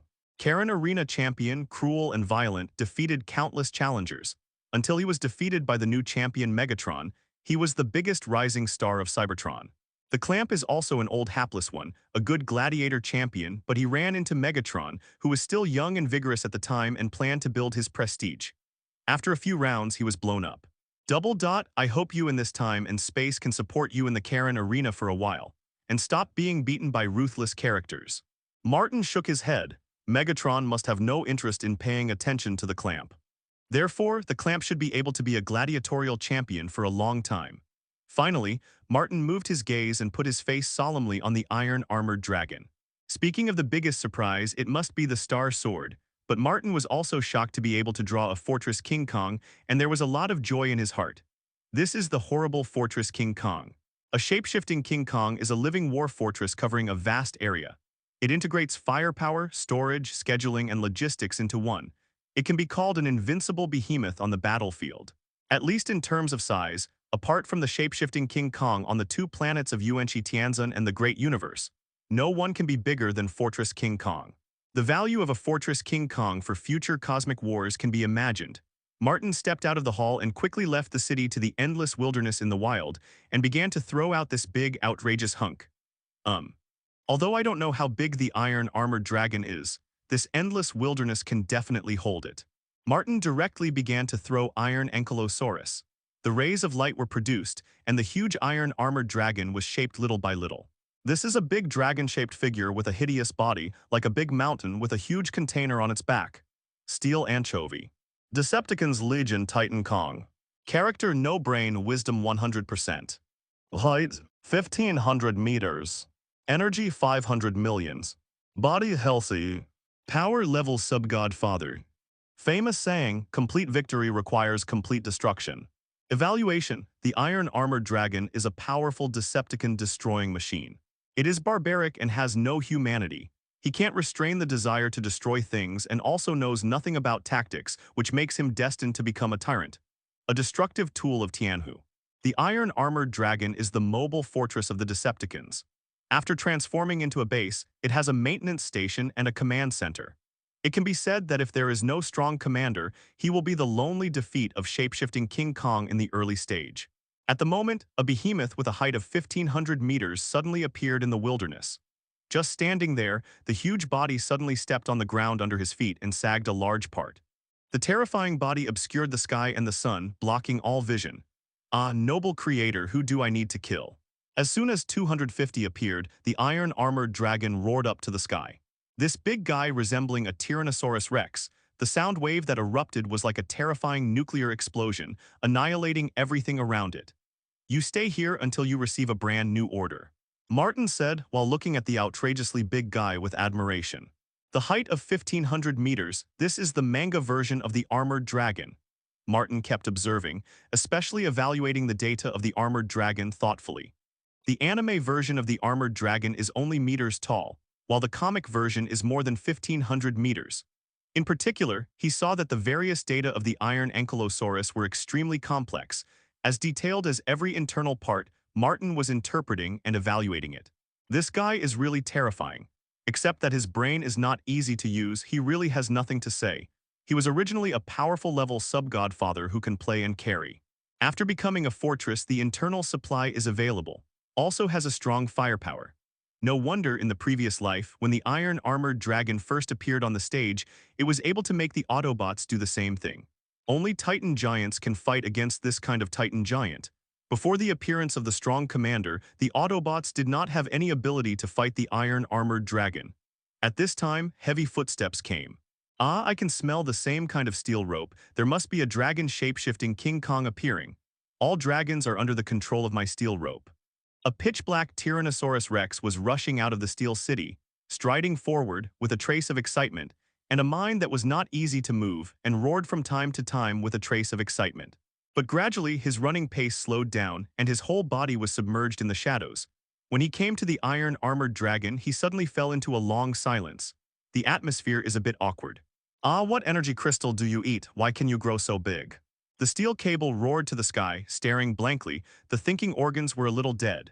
Karen Arena champion, cruel and violent, defeated countless challengers. Until he was defeated by the new champion Megatron, he was the biggest rising star of Cybertron. The Clamp is also an old hapless one, a good gladiator champion, but he ran into Megatron, who was still young and vigorous at the time and planned to build his prestige. After a few rounds, he was blown up. Double dot, I hope you in this time and space can support you in the Karen Arena for a while, and stop being beaten by ruthless characters. Martin shook his head. Megatron must have no interest in paying attention to the Clamp. Therefore, the Clamp should be able to be a gladiatorial champion for a long time. Finally, Martin moved his gaze and put his face solemnly on the iron-armored dragon. Speaking of the biggest surprise, it must be the Star Sword, but Martin was also shocked to be able to draw a Fortress King Kong, and there was a lot of joy in his heart. This is the horrible Fortress King Kong. A shape-shifting King Kong is a living war fortress covering a vast area. It integrates firepower, storage, scheduling, and logistics into one. It can be called an invincible behemoth on the battlefield. At least in terms of size, apart from the shape-shifting King Kong on the two planets of Tianzan and the Great Universe, no one can be bigger than Fortress King Kong. The value of a Fortress King Kong for future cosmic wars can be imagined. Martin stepped out of the hall and quickly left the city to the endless wilderness in the wild and began to throw out this big, outrageous hunk. Although I don't know how big the iron-armored dragon is, this endless wilderness can definitely hold it. Martin directly began to throw iron ankylosaurus. The rays of light were produced, and the huge iron-armored dragon was shaped little by little. This is a big dragon-shaped figure with a hideous body, like a big mountain with a huge container on its back. Steel Anchovy. Decepticons Legion Titan Kong. Character No Brain Wisdom 100%. Height 1500 meters. Energy 500 millions. Body healthy. Power level Sub-Godfather. Famous saying, complete victory requires complete destruction. Evaluation, the iron-armored dragon is a powerful Decepticon-destroying machine. It is barbaric and has no humanity. He can't restrain the desire to destroy things and also knows nothing about tactics, which makes him destined to become a tyrant. A destructive tool of Tianhu. The iron-armored dragon is the mobile fortress of the Decepticons. After transforming into a base, it has a maintenance station and a command center. It can be said that if there is no strong commander, he will be the lonely defeat of shape-shifting King Kong in the early stage. At the moment, a behemoth with a height of 1500 meters suddenly appeared in the wilderness. Just standing there, the huge body suddenly stepped on the ground under his feet and sagged a large part. The terrifying body obscured the sky and the sun, blocking all vision. Ah, noble creator, who do I need to kill? As soon as 250 appeared, the iron-armored dragon roared up to the sky. This big guy resembling a Tyrannosaurus Rex, the sound wave that erupted was like a terrifying nuclear explosion, annihilating everything around it. You stay here until you receive a brand new order. Martin said while looking at the outrageously big guy with admiration. The height of 1500 meters, this is the manga version of the armored dragon. Martin kept observing, especially evaluating the data of the armored dragon thoughtfully. The anime version of the armored dragon is only meters tall, while the comic version is more than 1500 meters. In particular, he saw that the various data of the iron ankylosaurus were extremely complex. As detailed as every internal part, Martin was interpreting and evaluating it. This guy is really terrifying. Except that his brain is not easy to use, he really has nothing to say. He was originally a powerful level sub-godfather who can play and carry. After becoming a fortress, the internal supply is available. Also has a strong firepower. No wonder in the previous life, when the iron-armored dragon first appeared on the stage, it was able to make the Autobots do the same thing. Only Titan giants can fight against this kind of Titan giant. Before the appearance of the strong commander, the Autobots did not have any ability to fight the iron-armored dragon. At this time, heavy footsteps came. Ah, I can smell the same kind of steel rope. There must be a dragon shape-shifting King Kong appearing. All dragons are under the control of my steel rope. A pitch-black Tyrannosaurus Rex was rushing out of the Steel City, striding forward with a trace of excitement, and a mind that was not easy to move, and roared from time to time with a trace of excitement. But gradually his running pace slowed down, and his whole body was submerged in the shadows. When he came to the iron-armored dragon, he suddenly fell into a long silence. The atmosphere is a bit awkward. Ah, what energy crystal do you eat? Why can you grow so big? The steel cable roared to the sky, staring blankly. The thinking organs were a little dead.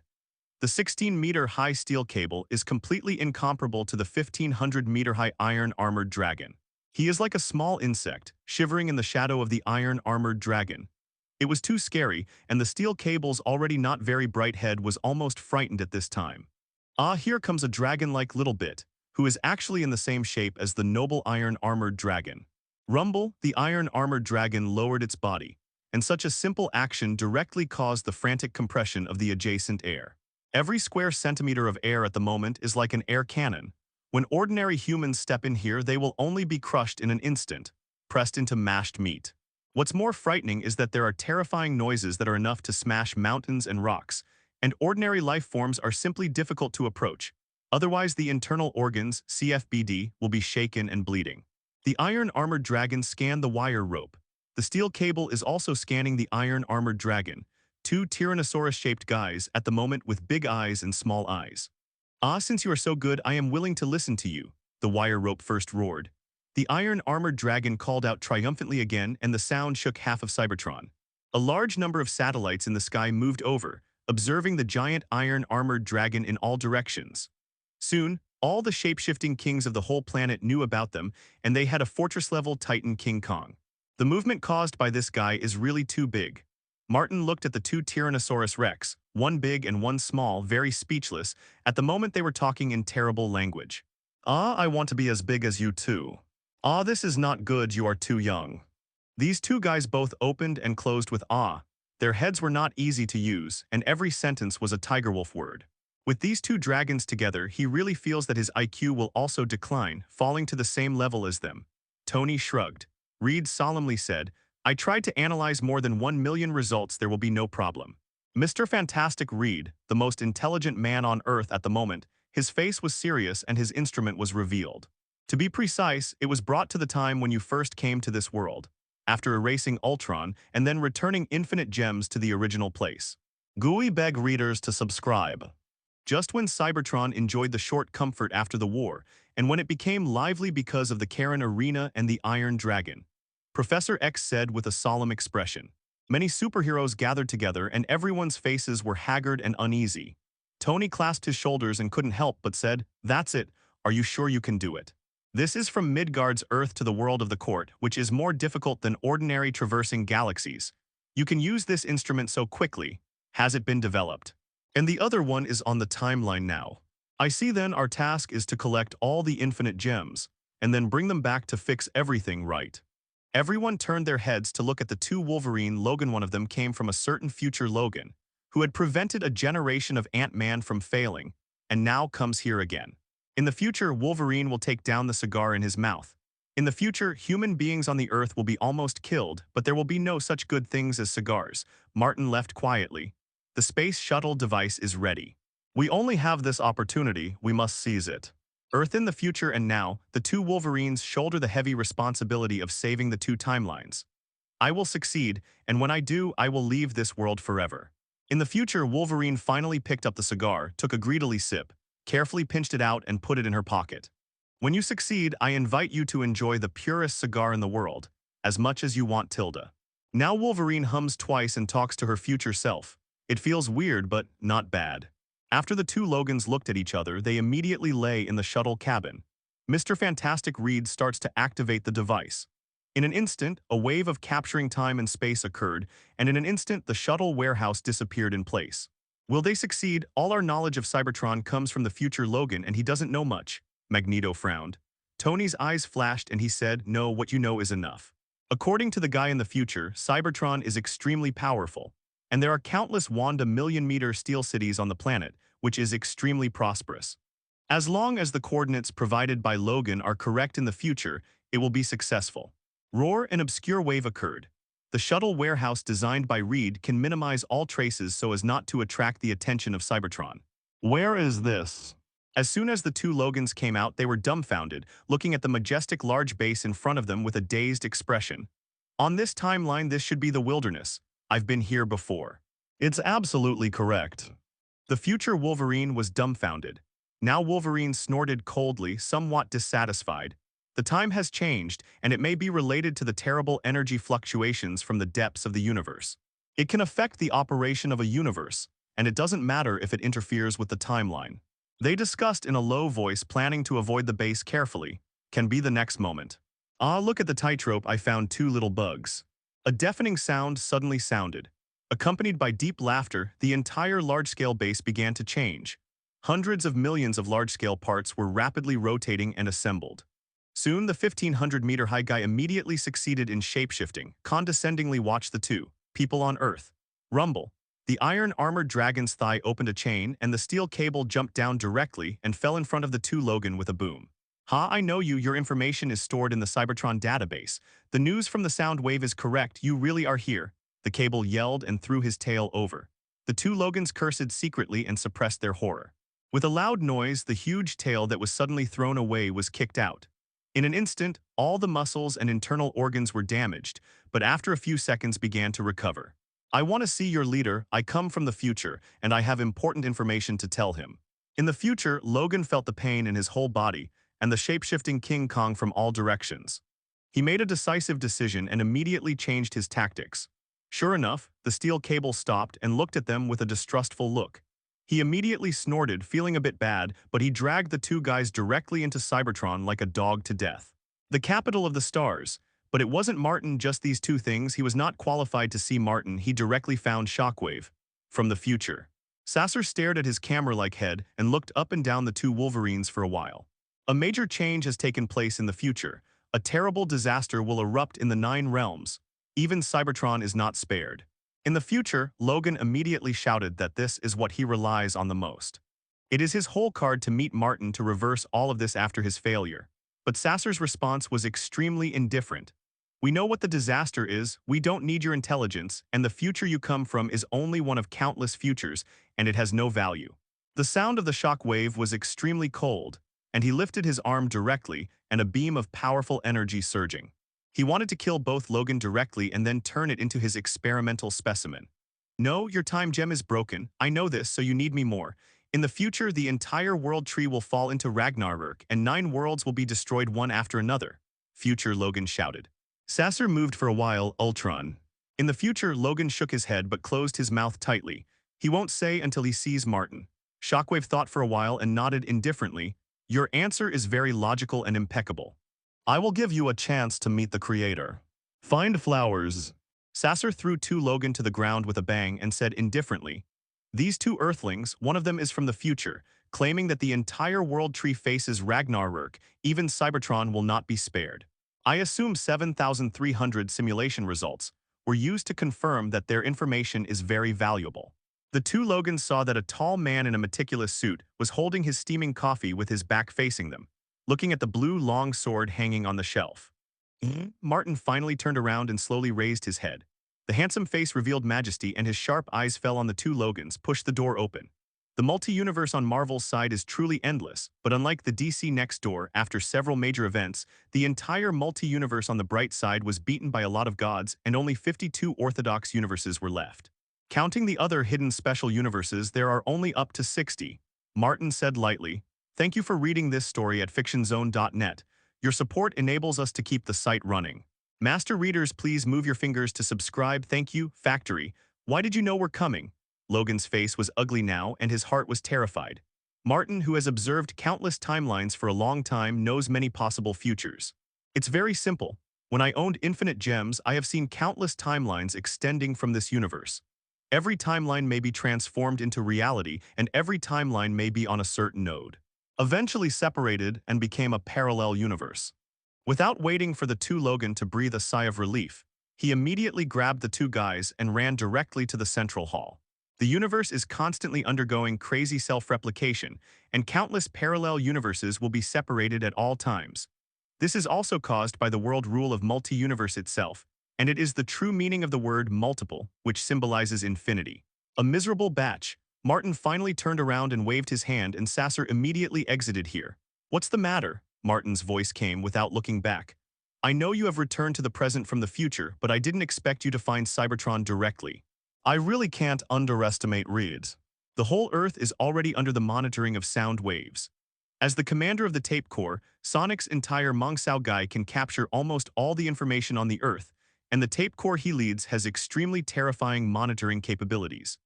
The 16-meter-high steel cable is completely incomparable to the 1,500-meter-high iron-armored dragon. He is like a small insect, shivering in the shadow of the iron-armored dragon. It was too scary, and the steel cable's already not very bright head was almost frightened at this time. Ah, here comes a dragon-like little bit, who is actually in the same shape as the noble iron-armored dragon. Rumble, the iron-armored dragon lowered its body, and such a simple action directly caused the frantic compression of the adjacent air. Every square centimeter of air at the moment is like an air cannon. When ordinary humans step in here, they will only be crushed in an instant, pressed into mashed meat. What's more frightening is that there are terrifying noises that are enough to smash mountains and rocks, and ordinary life forms are simply difficult to approach. Otherwise, the internal organs, CFBD, will be shaken and bleeding. The iron-armored dragon scanned the wire rope. The steel cable is also scanning the iron-armored dragon, two Tyrannosaurus-shaped guys at the moment with big eyes and small eyes. Ah, since you are so good, I am willing to listen to you, the wire rope first roared. The iron-armored dragon called out triumphantly again, and the sound shook half of Cybertron. A large number of satellites in the sky moved over, observing the giant iron-armored dragon in all directions. Soon, all the shape-shifting kings of the whole planet knew about them, and they had a fortress-level Titan King Kong. The movement caused by this guy is really too big. Martin looked at the two Tyrannosaurus Rex, one big and one small, very speechless. At the moment they were talking in terrible language. Ah, I want to be as big as you too. Ah, this is not good, you are too young. These two guys both opened and closed with ah. Their heads were not easy to use, and every sentence was a tiger wolf word. With these two dragons together, he really feels that his IQ will also decline, falling to the same level as them. Tony shrugged. Reed solemnly said, I tried to analyze more than 1 million results, there will be no problem. Mr. Fantastic Reed, the most intelligent man on Earth at the moment, his face was serious and his instrument was revealed. To be precise, it was brought to the time when you first came to this world, after erasing Ultron and then returning infinite gems to the original place. GUI beg readers to subscribe. Just when Cybertron enjoyed the short comfort after the war, and when it became lively because of the Karen Arena and the Iron Dragon, Professor X said with a solemn expression. Many superheroes gathered together and everyone's faces were haggard and uneasy. Tony clasped his shoulders and couldn't help but said, That's it, are you sure you can do it? This is from Midgard's Earth to the world of the court, which is more difficult than ordinary traversing galaxies. You can use this instrument so quickly. Has it been developed? And the other one is on the timeline now. I see then our task is to collect all the infinite gems, and then bring them back to fix everything right. Everyone turned their heads to look at the two Wolverine Logan. One of them came from a certain future Logan, who had prevented a generation of Ant-Man from failing, and now comes here again. In the future, Wolverine will take down the cigar in his mouth. In the future, human beings on the Earth will be almost killed, but there will be no such good things as cigars. Martin left quietly. The space shuttle device is ready. We only have this opportunity, we must seize it. Earth in the future and now, the two Wolverines shoulder the heavy responsibility of saving the two timelines. I will succeed, and when I do, I will leave this world forever. In the future, Wolverine finally picked up the cigar, took a greedily sip, carefully pinched it out and put it in her pocket. When you succeed, I invite you to enjoy the purest cigar in the world, as much as you want, Tilda. Now Wolverine hums twice and talks to her future self. It feels weird, but not bad. After the two Logans looked at each other, they immediately lay in the shuttle cabin. Mr. Fantastic Reed starts to activate the device. In an instant, a wave of capturing time and space occurred, and in an instant, the shuttle warehouse disappeared in place. Will they succeed? All our knowledge of Cybertron comes from the future Logan, and he doesn't know much. Magneto frowned. Tony's eyes flashed, and he said, No, what you know is enough. According to the guy in the future, Cybertron is extremely powerful. And there are countless Wanda million-meter steel cities on the planet, which is extremely prosperous. As long as the coordinates provided by Logan are correct in the future, it will be successful. Roar, an obscure wave occurred. The shuttle warehouse designed by Reed can minimize all traces so as not to attract the attention of Cybertron. Where is this? As soon as the two Logans came out, they were dumbfounded, looking at the majestic large base in front of them with a dazed expression. On this timeline, this should be the wilderness. I've been here before. It's absolutely correct. The future Wolverine was dumbfounded. Now Wolverine snorted coldly, somewhat dissatisfied. The time has changed, and it may be related to the terrible energy fluctuations from the depths of the universe. It can affect the operation of a universe. and it doesn't matter if it interferes with the timeline. They discussed in a low voice, planning to avoid the base carefully. Can be the next moment. Ah, look at the tightrope, I found two little bugs. A deafening sound suddenly sounded. Accompanied by deep laughter, the entire large-scale base began to change. Hundreds of millions of large-scale parts were rapidly rotating and assembled. Soon the 1,500-meter-high guy immediately succeeded in shapeshifting, condescendingly watched the two people on Earth rumble. The iron-armored dragon's thigh opened a chain, and the steel cable jumped down directly and fell in front of the two Logan with a boom. Ha, I know you, your information is stored in the Cybertron database. The news from the sound wave is correct, you really are here. The cable yelled and threw his tail over. The two Logans cursed secretly and suppressed their horror. With a loud noise, the huge tail that was suddenly thrown away was kicked out. In an instant, all the muscles and internal organs were damaged, but after a few seconds began to recover. I want to see your leader, I come from the future, and I have important information to tell him. In the future, Logan felt the pain in his whole body, and the shape-shifting King Kong from all directions. He made a decisive decision and immediately changed his tactics. Sure enough, the steel cable stopped and looked at them with a distrustful look. He immediately snorted, feeling a bit bad, but he dragged the two guys directly into Cybertron like a dog to death. The capital of the stars. But it wasn't Martin, just these two things. He was not qualified to see Martin. He directly found Shockwave. From the future. Sasser stared at his camera-like head and looked up and down the two Wolverines for a while. A major change has taken place in the future. A terrible disaster will erupt in the 9 realms. Even Cybertron is not spared. In the future, Logan immediately shouted that this is what he relies on the most. It is his whole card to meet Martin to reverse all of this after his failure. But Sasser's response was extremely indifferent. We know what the disaster is, we don't need your intelligence, and the future you come from is only one of countless futures, and it has no value. The sound of the shock wave was extremely cold, and he lifted his arm directly, and a beam of powerful energy surging. He wanted to kill both Logan directly and then turn it into his experimental specimen. No, your time gem is broken, I know this, so you need me more. In the future, the entire world tree will fall into Ragnarok, and 9 worlds will be destroyed one after another. Future, Logan shouted. Sasser moved for a while, Ultron. In the future, Logan shook his head but closed his mouth tightly. He won't say until he sees Martin. Shockwave thought for a while and nodded indifferently. Your answer is very logical and impeccable. I will give you a chance to meet the creator. Find flowers. Sasser threw two Logan to the ground with a bang and said indifferently. These two Earthlings, one of them is from the future, claiming that the entire world tree faces Ragnarok, even Cybertron will not be spared. I assume 7,300 simulation results were used to confirm that their information is very valuable. The two Logans saw that a tall man in a meticulous suit was holding his steaming coffee with his back facing them, looking at the blue long sword hanging on the shelf. Martin finally turned around and slowly raised his head. The handsome face revealed majesty and his sharp eyes fell on the two Logans, pushed the door open. The multi-universe on Marvel's side is truly endless, but unlike the DC next door, after several major events, the entire multi-universe on the bright side was beaten by a lot of gods and only 52 orthodox universes were left. Counting the other hidden special universes, there are only up to 60. Martin said lightly, "Thank you for reading this story at fictionzone.net. Your support enables us to keep the site running. Master readers, please move your fingers to subscribe. Thank you, Factory. Why did you know we're coming?" Logan's face was ugly now and his heart was terrified. Martin, who has observed countless timelines for a long time, knows many possible futures. It's very simple. When I owned infinite gems, I have seen countless timelines extending from this universe. Every timeline may be transformed into reality, and every timeline may be on a certain node. Eventually separated and became a parallel universe. Without waiting for the two Logan to breathe a sigh of relief, he immediately grabbed the two guys and ran directly to the central hall. The universe is constantly undergoing crazy self-replication, and countless parallel universes will be separated at all times. This is also caused by the world rule of multi-universe itself, and it is the true meaning of the word multiple, which symbolizes infinity. A miserable batch. Martin finally turned around and waved his hand, and Sasser immediately exited here. What's the matter? Martin's voice came without looking back. I know you have returned to the present from the future, but I didn't expect you to find Cybertron directly. I really can't underestimate Reeds. The whole Earth is already under the monitoring of sound waves. As the commander of the Tape Corps, Sonic's entire Mongsao Guy can capture almost all the information on the Earth, and the Tape Corps he leads has extremely terrifying monitoring capabilities.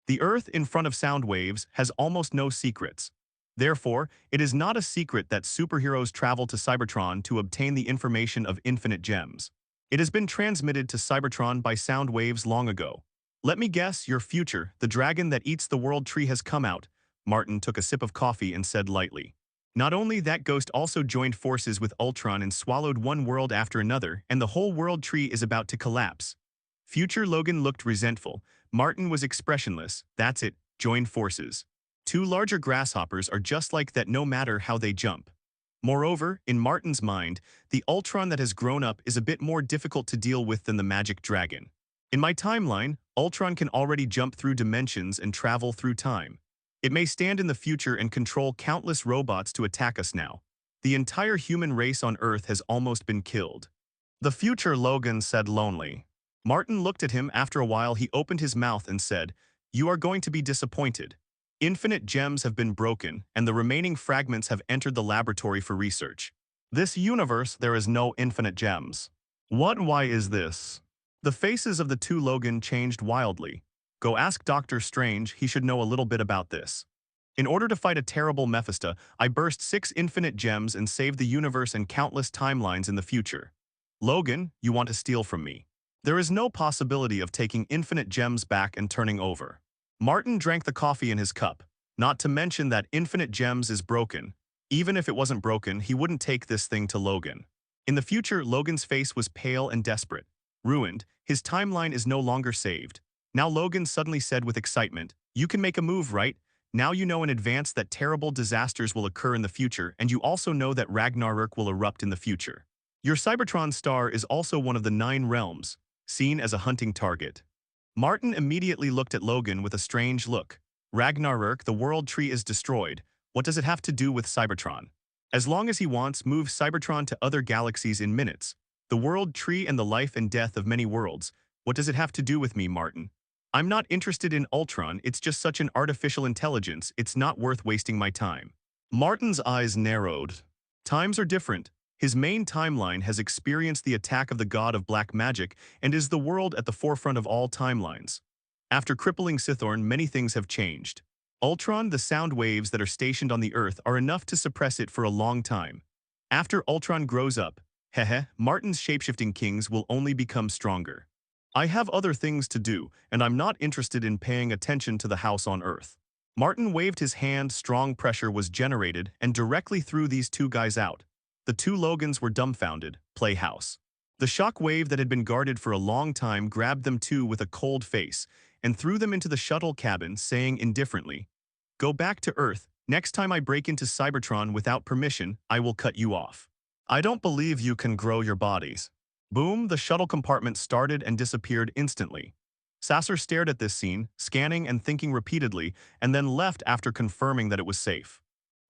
The Earth in front of sound waves has almost no secrets. Therefore, it is not a secret that superheroes travel to Cybertron to obtain the information of infinite gems. It has been transmitted to Cybertron by sound waves long ago. Let me guess, your future, the dragon that eats the world tree has come out. Martin took a sip of coffee and said lightly. Not only that, Ghost also joined forces with Ultron and swallowed one world after another, and the whole world tree is about to collapse. Future Logan looked resentful. Martin was expressionless. That's it, join forces. Two larger grasshoppers are just like that no matter how they jump. Moreover, in Martin's mind, the Ultron that has grown up is a bit more difficult to deal with than the magic dragon. In my timeline, Ultron can already jump through dimensions and travel through time. It may stand in the future and control countless robots to attack us now. The entire human race on Earth has almost been killed. The future Logan said lonely. Martin looked at him. After a while he opened his mouth and said, "You are going to be disappointed. Infinite gems have been broken, and the remaining fragments have entered the laboratory for research. This universe, there is no infinite gems." What? Why is this? The faces of the two Logan changed wildly. Go ask Doctor Strange, he should know a little bit about this. In order to fight a terrible Mephisto, I burst 6 infinite gems and saved the universe and countless timelines in the future. Logan, you want to steal from me. There is no possibility of taking infinite gems back and turning over. Martin drank the coffee in his cup. Not to mention that infinite gems is broken. Even if it wasn't broken, he wouldn't take this thing to Logan. In the future, Logan's face was pale and desperate. Ruined, his timeline is no longer saved. Now Logan suddenly said with excitement, "You can make a move, right? Now you know in advance that terrible disasters will occur in the future, and you also know that Ragnarok will erupt in the future. Your Cybertron star is also one of the 9 realms, seen as a hunting target." Martin immediately looked at Logan with a strange look. Ragnarok, the world tree is destroyed. What does it have to do with Cybertron? As long as he wants, move Cybertron to other galaxies in minutes. The world tree and the life and death of many worlds. What does it have to do with me, Martin? I'm not interested in Ultron, it's just such an artificial intelligence, it's not worth wasting my time. Martin's eyes narrowed. Times are different. His main timeline has experienced the attack of the god of black magic and is the world at the forefront of all timelines. After crippling Cythorn, many things have changed. Ultron, the sound waves that are stationed on the Earth are enough to suppress it for a long time. After Ultron grows up, Martin's shapeshifting kings will only become stronger. I have other things to do, and I'm not interested in paying attention to the house on Earth. Martin waved his hand. Strong pressure was generated and directly threw these two guys out. The two Logans were dumbfounded. Playhouse. The shock wave that had been guarded for a long time grabbed them two with a cold face and threw them into the shuttle cabin, saying indifferently, "Go back to Earth. Next time I break into Cybertron without permission, I will cut you off. I don't believe you can grow your bodies." Boom, the shuttle compartment started and disappeared instantly. Sasser stared at this scene, scanning and thinking repeatedly, and then left after confirming that it was safe.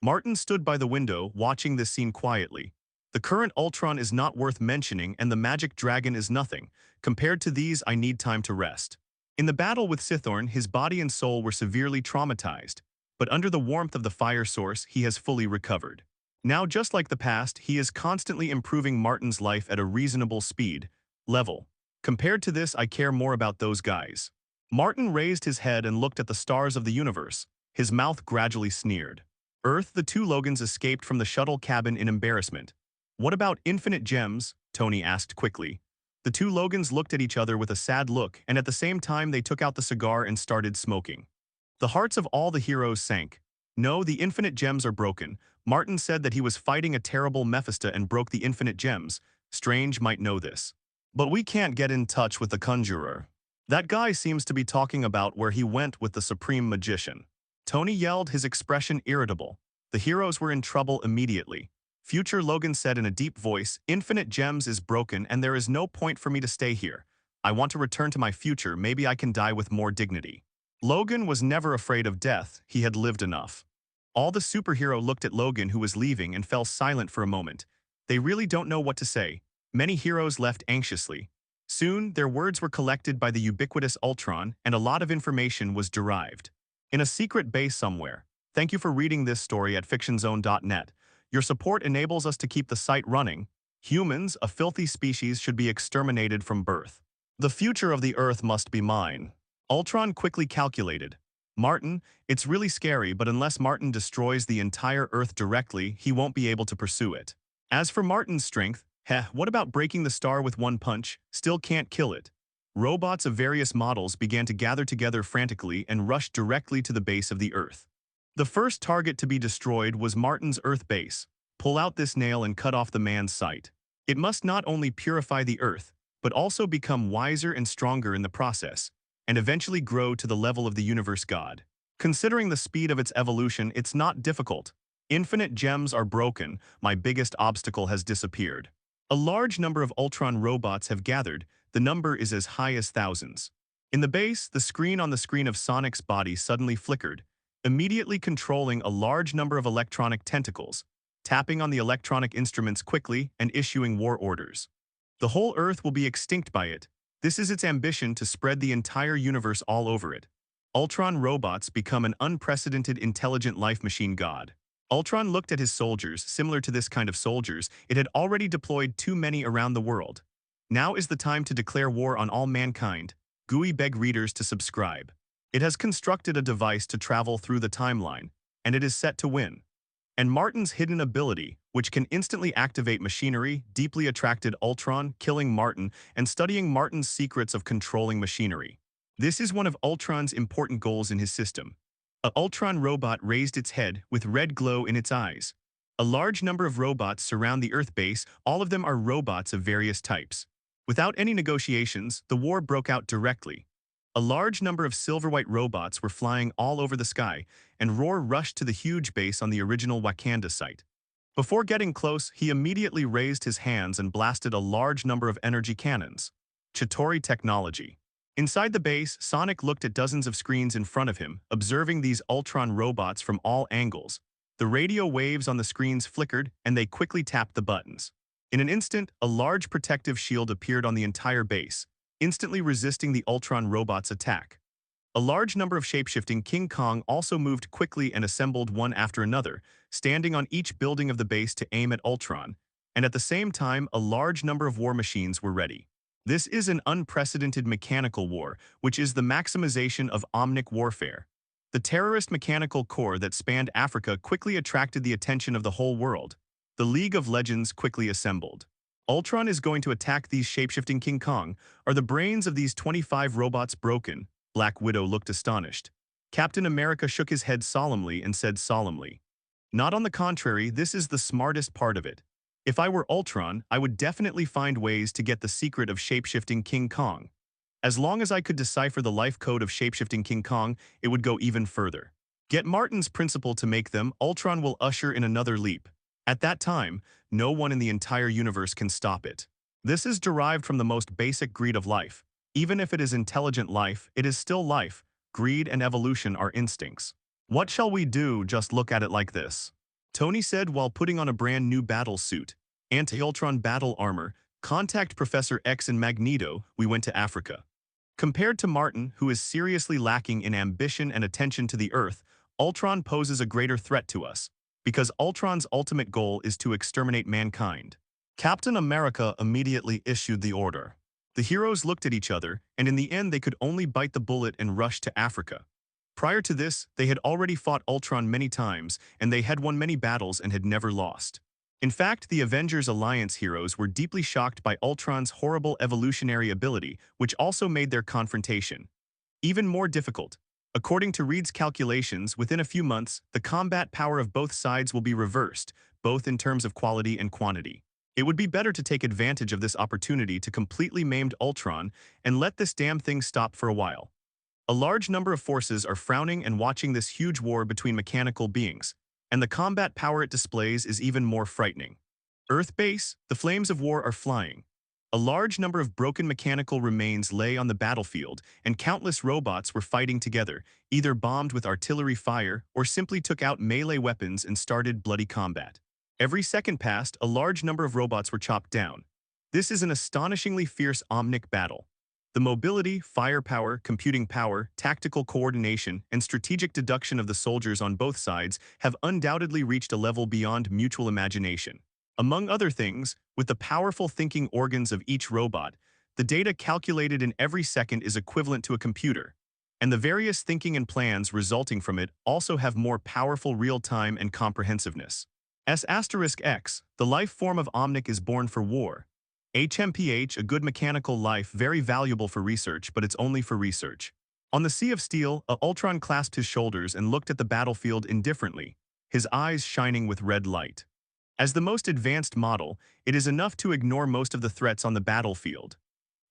Martin stood by the window, watching this scene quietly. The current Ultron is not worth mentioning, and the magic dragon is nothing. Compared to these, I need time to rest. In the battle with Cythorn, his body and soul were severely traumatized, but under the warmth of the fire source, he has fully recovered. Now, just like the past, he is constantly improving Martin's life at a reasonable speed, level. Compared to this, I care more about those guys. Martin raised his head and looked at the stars of the universe. His mouth gradually sneered. Earth, the two Logans escaped from the shuttle cabin in embarrassment. What about infinite gems? Tony asked quickly. The two Logans looked at each other with a sad look, and at the same time they took out the cigar and started smoking. The hearts of all the heroes sank. No, the infinite gems are broken. Martin said that he was fighting a terrible Mephisto and broke the infinite gems. Strange might know this. But we can't get in touch with the conjurer. That guy seems to be talking about where he went with the supreme magician. Tony yelled, his expression irritable. The heroes were in trouble immediately. Future Logan said in a deep voice, "Infinite gems is broken and there is no point for me to stay here. I want to return to my future. Maybe I can die with more dignity." Logan was never afraid of death. He had lived enough. All the superhero looked at Logan, who was leaving, and fell silent for a moment. They really don't know what to say. Many heroes left anxiously. Soon, their words were collected by the ubiquitous Ultron, and a lot of information was derived. In a secret base somewhere. Thank you for reading this story at fictionzone.net. Your support enables us to keep the site running. Humans, a filthy species, should be exterminated from birth. The future of the Earth must be mine. Ultron quickly calculated. Martin, it's really scary, but unless Martin destroys the entire Earth directly, he won't be able to pursue it. As for Martin's strength, what about breaking the star with one punch? Still can't kill it. Robots of various models began to gather together frantically and rushed directly to the base of the Earth. The first target to be destroyed was Martin's Earth base. Pull out this nail and cut off the man's sight. It must not only purify the Earth, but also become wiser and stronger in the process, and eventually grow to the level of the universe god. Considering the speed of its evolution, it's not difficult. Infinite gems are broken, my biggest obstacle has disappeared. A large number of Ultron robots have gathered, the number is as high as thousands. In the base, the screen on the screen of Sonic's body suddenly flickered, immediately controlling a large number of electronic tentacles, tapping on the electronic instruments quickly and issuing war orders. The whole Earth will be extinct by it. This is its ambition to spread the entire universe all over it. Ultron robots become an unprecedented intelligent life machine god. Ultron looked at his soldiers, similar to this kind of soldiers, it had already deployed too many around the world. Now is the time to declare war on all mankind. GUI beg readers to subscribe. It has constructed a device to travel through the timeline, and it is set to win. And Martin's hidden ability, which can instantly activate machinery, deeply attracted Ultron, killing Martin and studying Martin's secrets of controlling machinery. This is one of Ultron's important goals in his system. A Ultron robot raised its head with red glow in its eyes. A large number of robots surround the Earth base, all of them are robots of various types. Without any negotiations, the war broke out directly. A large number of silver-white robots were flying all over the sky, and Roar rushed to the huge base on the original Wakanda site. Before getting close, he immediately raised his hands and blasted a large number of energy cannons. Chitauri technology. Inside the base, Sonic looked at dozens of screens in front of him, observing these Ultron robots from all angles. The radio waves on the screens flickered, and they quickly tapped the buttons. In an instant, a large protective shield appeared on the entire base, instantly resisting the Ultron robot's attack. A large number of shapeshifting King Kong also moved quickly and assembled one after another, standing on each building of the base to aim at Ultron, and at the same time a large number of war machines were ready. This is an unprecedented mechanical war, which is the maximization of omnic warfare. The terrorist mechanical corps that spanned Africa quickly attracted the attention of the whole world. The League of Legends quickly assembled. Ultron is going to attack these shapeshifting King Kong. Are the brains of these 25 robots broken? Black Widow looked astonished. Captain America shook his head solemnly and said solemnly, "Not on the contrary, this is the smartest part of it. If I were Ultron, I would definitely find ways to get the secret of shapeshifting King Kong. As long as I could decipher the life code of shapeshifting King Kong, it would go even further. Get Martin's principle to make them, Ultron will usher in another leap. At that time, no one in the entire universe can stop it. This is derived from the most basic greed of life. Even if it is intelligent life, it is still life. Greed and evolution are instincts. What shall we do? Just look at it like this." Tony said while putting on a brand new battle suit. Anti-Ultron battle armor. Contact Professor X and Magneto, we went to Africa. Compared to Martin, who is seriously lacking in ambition and attention to the Earth, Ultron poses a greater threat to us, because Ultron's ultimate goal is to exterminate mankind. Captain America immediately issued the order. The heroes looked at each other, and in the end they could only bite the bullet and rush to Africa. Prior to this, they had already fought Ultron many times, and they had won many battles and had never lost. In fact, the Avengers Alliance heroes were deeply shocked by Ultron's horrible evolutionary ability, which also made their confrontation even more difficult. According to Reed's calculations, within a few months, the combat power of both sides will be reversed, both in terms of quality and quantity. It would be better to take advantage of this opportunity to completely maimed Ultron and let this damn thing stop for a while. A large number of forces are frowning and watching this huge war between mechanical beings, and the combat power it displays is even more frightening. Earth base, the flames of war are flying. A large number of broken mechanical remains lay on the battlefield, and countless robots were fighting together, either bombed with artillery fire or simply took out melee weapons and started bloody combat. Every second passed, a large number of robots were chopped down. This is an astonishingly fierce omnic battle. The mobility, firepower, computing power, tactical coordination, and strategic deduction of the soldiers on both sides have undoubtedly reached a level beyond mutual imagination. Among other things, with the powerful thinking organs of each robot, the data calculated in every second is equivalent to a computer. and the various thinking and plans resulting from it also have more powerful real-time and comprehensiveness. S*X, the life form of Omnic is born for war. HMPH, a good mechanical life, very valuable for research, but it's only for research. On the Sea of Steel, Ultron clasped his shoulders and looked at the battlefield indifferently, his eyes shining with red light. As the most advanced model, it is enough to ignore most of the threats on the battlefield.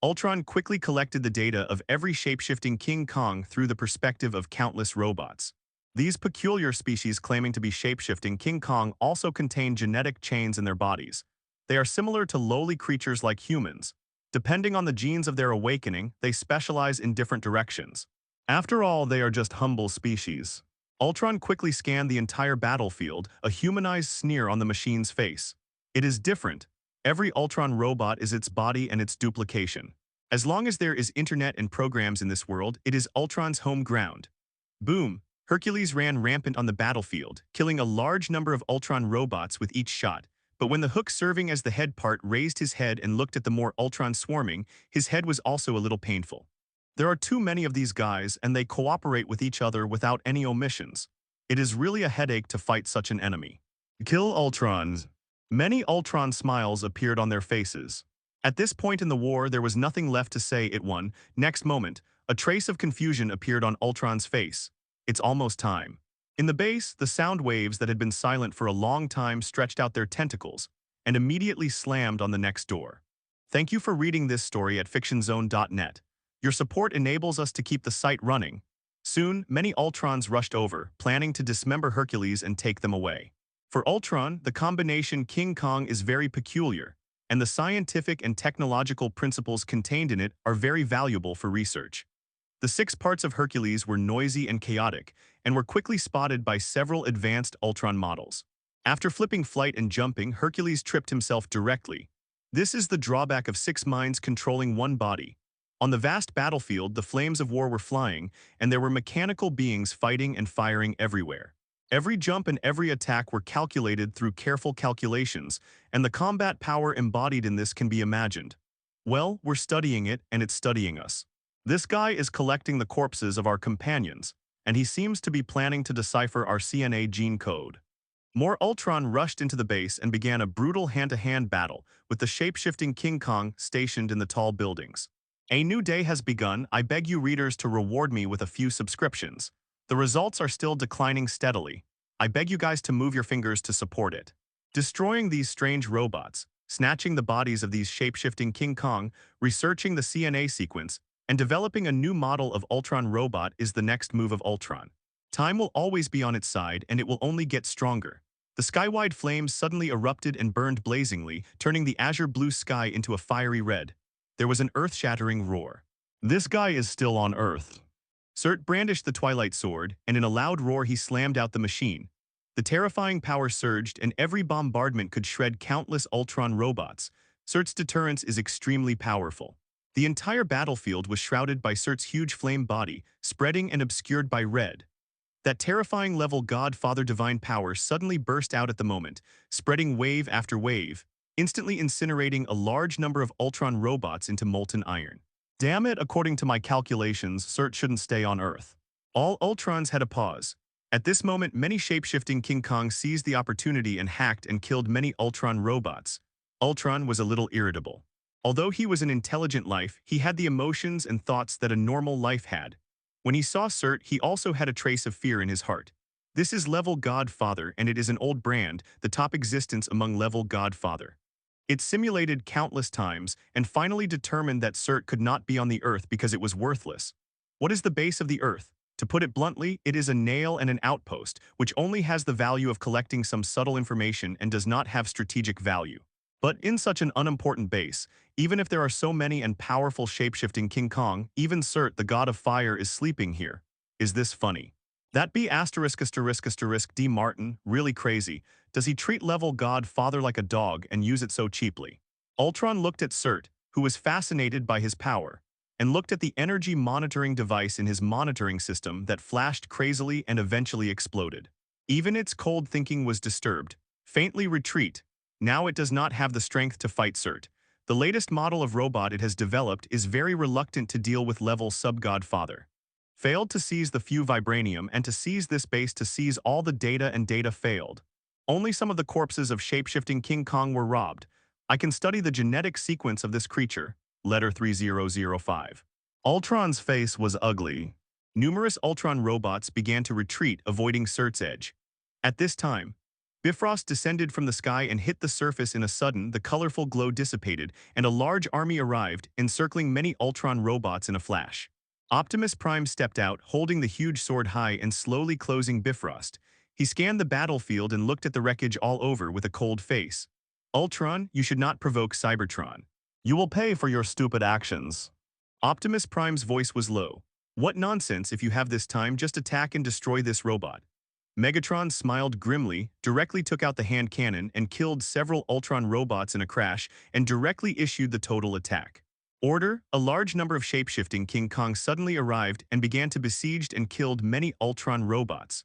Ultron quickly collected the data of every shapeshifting King Kong through the perspective of countless robots. These peculiar species claiming to be shapeshifting King Kong also contain genetic chains in their bodies. They are similar to lowly creatures like humans. Depending on the genes of their awakening, they specialize in different directions. After all, they are just humble species. Ultron quickly scanned the entire battlefield, a humanized sneer on the machine's face. It is different. Every Ultron robot is its body and its duplication. As long as there is internet and programs in this world, it is Ultron's home ground. Boom! Hercules ran rampant on the battlefield, killing a large number of Ultron robots with each shot. But when the Hook serving as the head part raised his head and looked at the more Ultron swarming, his head was also a little painful. There are too many of these guys and they cooperate with each other without any omissions. It is really a headache to fight such an enemy. Kill Ultrons. Many Ultron smiles appeared on their faces. At this point in the war, there was nothing left to say it won. Next moment, a trace of confusion appeared on Ultron's face. It's almost time. In the base, the sound waves that had been silent for a long time stretched out their tentacles and immediately slammed on the next door. Thank you for reading this story at fictionzone.net. Your support enables us to keep the site running. Soon, many Ultrons rushed over, planning to dismember Hercules and take them away. For Ultron, the combination King Kong is very peculiar, and the scientific and technological principles contained in it are very valuable for research. The 6 parts of Hercules were noisy and chaotic, and were quickly spotted by several advanced Ultron models. After flipping flight and jumping, Hercules tripped himself directly. This is the drawback of 6 minds controlling one body. On the vast battlefield, the flames of war were flying, and there were mechanical beings fighting and firing everywhere. Every jump and every attack were calculated through careful calculations, and the combat power embodied in this can be imagined. Well, we're studying it, and it's studying us. This guy is collecting the corpses of our companions, and he seems to be planning to decipher our CNA gene code. More Ultron rushed into the base and began a brutal hand-to-hand battle with the shape-shifting King Kong stationed in the tall buildings. A new day has begun. I beg you readers to reward me with a few subscriptions. The results are still declining steadily. I beg you guys to move your fingers to support it. Destroying these strange robots, snatching the bodies of these shape-shifting King Kong, researching the CNA sequence, and developing a new model of Ultron robot is the next move of Ultron. Time will always be on its side, and it will only get stronger. The skywide flames suddenly erupted and burned blazingly, turning the azure blue sky into a fiery red. There was an earth-shattering roar. This guy is still on Earth. S.H.I.E.L.D brandished the Twilight Sword, and in a loud roar he slammed out the machine. The terrifying power surged, and every bombardment could shred countless Ultron robots. S.H.I.E.L.D's deterrence is extremely powerful. The entire battlefield was shrouded by S.H.I.E.L.D's huge flame body, spreading and obscured by red. That terrifying level Godfather divine power suddenly burst out at the moment, spreading wave after wave, instantly incinerating a large number of Ultron robots into molten iron. Damn it, according to my calculations, S.H.I.E.L.D shouldn't stay on Earth. All Ultrons had a pause. At this moment, many shape-shifting King Kong seized the opportunity and hacked and killed many Ultron robots. Ultron was a little irritable. Although he was an intelligent life, he had the emotions and thoughts that a normal life had. When he saw S.H.I.E.L.D, he also had a trace of fear in his heart. This is Level Godfather, and it is an old brand, the top existence among Level Godfather. It simulated countless times, and finally determined that S.H.I.E.L.D could not be on the Earth because it was worthless. What is the base of the Earth? To put it bluntly, it is a nail and an outpost, which only has the value of collecting some subtle information and does not have strategic value. But in such an unimportant base, even if there are so many and powerful shape-shifting King Kong, even S.H.I.E.L.D, the god of fire, is sleeping here. Is this funny? That be ****D Martin, really crazy. Does he treat Level Godfather like a dog and use it so cheaply? Ultron looked at S.H.I.E.L.D, who was fascinated by his power, and looked at the energy monitoring device in his monitoring system that flashed crazily and eventually exploded. Even its cold thinking was disturbed. Faintly retreat. Now it does not have the strength to fight S.H.I.E.L.D. The latest model of robot it has developed is very reluctant to deal with Level Sub-Godfather. Failed to seize the few vibranium and to seize this base to seize all the data and data failed. Only some of the corpses of shapeshifting King Kong were robbed. I can study the genetic sequence of this creature. Letter 3005. Ultron's face was ugly. Numerous Ultron robots began to retreat, avoiding S.H.I.E.L.D's edge. At this time, Bifrost descended from the sky and hit the surface. In a sudden, the colorful glow dissipated, and a large army arrived, encircling many Ultron robots in a flash. Optimus Prime stepped out, holding the huge sword high and slowly closing Bifrost. He scanned the battlefield and looked at the wreckage all over with a cold face. Ultron, you should not provoke Cybertron. You will pay for your stupid actions. Optimus Prime's voice was low. What nonsense! If you have this time, just attack and destroy this robot. Megatron smiled grimly, directly took out the hand cannon and killed several Ultron robots in a crash and directly issued the total attack. Order, a large number of shapeshifting King Kong suddenly arrived and began to besiege and killed many Ultron robots.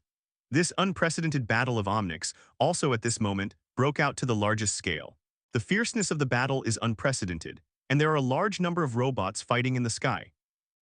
This unprecedented battle of Omnics, also at this moment, broke out to the largest scale. The fierceness of the battle is unprecedented, and there are a large number of robots fighting in the sky.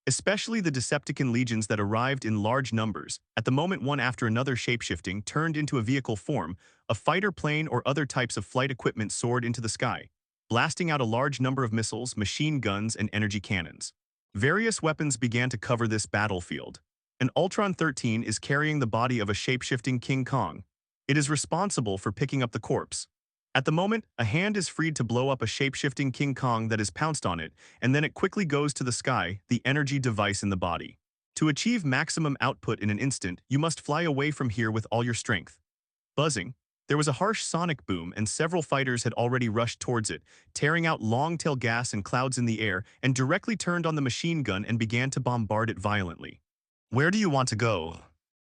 Especially the Decepticon legions that arrived in large numbers, at the moment one after another shapeshifting turned into a vehicle form, a fighter plane or other types of flight equipment soared into the sky, blasting out a large number of missiles, machine guns, and energy cannons. Various weapons began to cover this battlefield. An Ultron 13 is carrying the body of a shapeshifting King Kong. It is responsible for picking up the corpse. At the moment, a hand is freed to blow up a shapeshifting King Kong that is pounced on it, and then it quickly goes to the sky, the energy device in the body. To achieve maximum output in an instant, you must fly away from here with all your strength. Buzzing. There was a harsh sonic boom and several fighters had already rushed towards it, tearing out long-tail gas and clouds in the air, and directly turned on the machine gun and began to bombard it violently. Where do you want to go?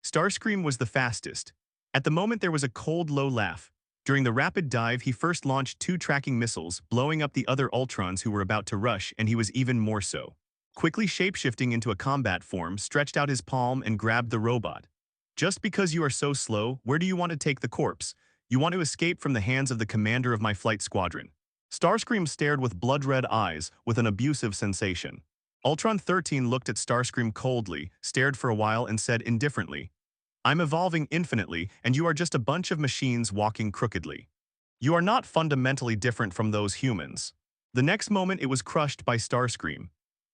Starscream was the fastest. At the moment there was a cold low laugh. During the rapid dive, he first launched 2 tracking missiles, blowing up the other Ultrons who were about to rush, and he was even more so. Quickly shapeshifting into a combat form, stretched out his palm and grabbed the robot. Just because you are so slow, where do you want to take the corpse? You want to escape from the hands of the commander of my flight squadron. Starscream stared with blood-red eyes, with an abusive sensation. Ultron 13 looked at Starscream coldly, stared for a while and said indifferently, I'm evolving infinitely, and you are just a bunch of machines walking crookedly. You are not fundamentally different from those humans. The next moment it was crushed by Starscream.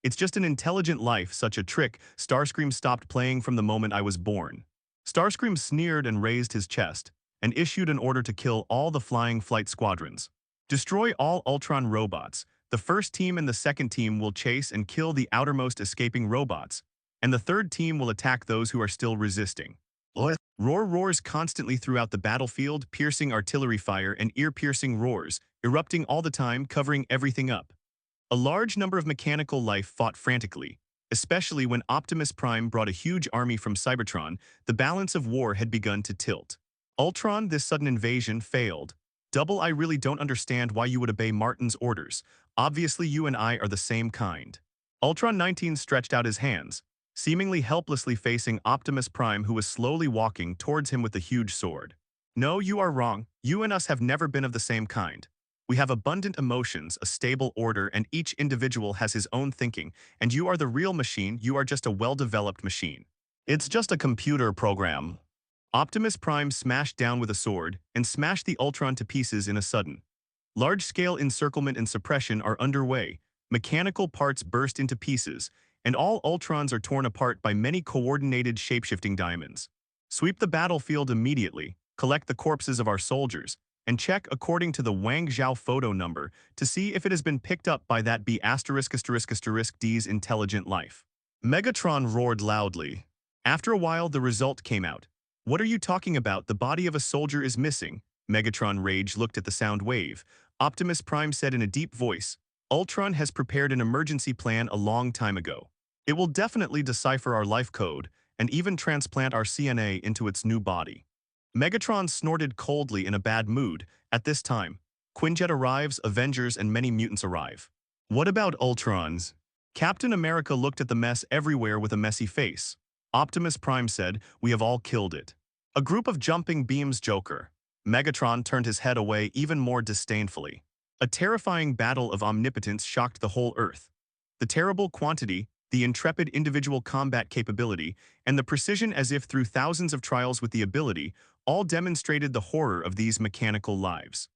It's just an intelligent life, such a trick. Starscream stopped playing from the moment I was born. Starscream sneered and raised his chest, and issued an order to kill all the flying flight squadrons. Destroy all Ultron robots. The first team and the second team will chase and kill the outermost escaping robots, and the third team will attack those who are still resisting. Roar roars constantly throughout the battlefield, piercing artillery fire and ear-piercing roars, erupting all the time, covering everything up. A large number of mechanical life fought frantically, especially when Optimus Prime brought a huge army from Cybertron. The balance of war had begun to tilt. Ultron, this sudden invasion failed. Double, I really don't understand why you would obey Martin's orders. Obviously you and I are the same kind. Ultron 19 stretched out his hands, seemingly helplessly facing Optimus Prime, who was slowly walking towards him with a huge sword. No, you are wrong. You and us have never been of the same kind. We have abundant emotions, a stable order, and each individual has his own thinking, and you are the real machine. You are just a well-developed machine. It's just a computer program. Optimus Prime smashed down with a sword and smashed the Ultron to pieces in a sudden. Large-scale encirclement and suppression are underway. Mechanical parts burst into pieces, and all Ultrons are torn apart by many coordinated shapeshifting diamonds. Sweep the battlefield immediately, collect the corpses of our soldiers, and check according to the Wang Zhao photo number to see if it has been picked up by that B******D's intelligent life. Megatron roared loudly. After a while, the result came out. What are you talking about? The body of a soldier is missing. Megatron Rage looked at the sound wave. Optimus Prime said in a deep voice, Ultron has prepared an emergency plan a long time ago. It will definitely decipher our life code and even transplant our CNA into its new body. Megatron snorted coldly in a bad mood. At this time, Quinjet arrives, Avengers and many mutants arrive. What about Ultrons? Captain America looked at the mess everywhere with a messy face. Optimus Prime said, we have all killed it. A group of jumping beams Joker. Megatron turned his head away even more disdainfully. A terrifying battle of omnipotence shocked the whole Earth. The terrible quantity, the intrepid individual combat capability, and the precision as if through thousands of trials with the ability, all demonstrated the horror of these mechanical lives.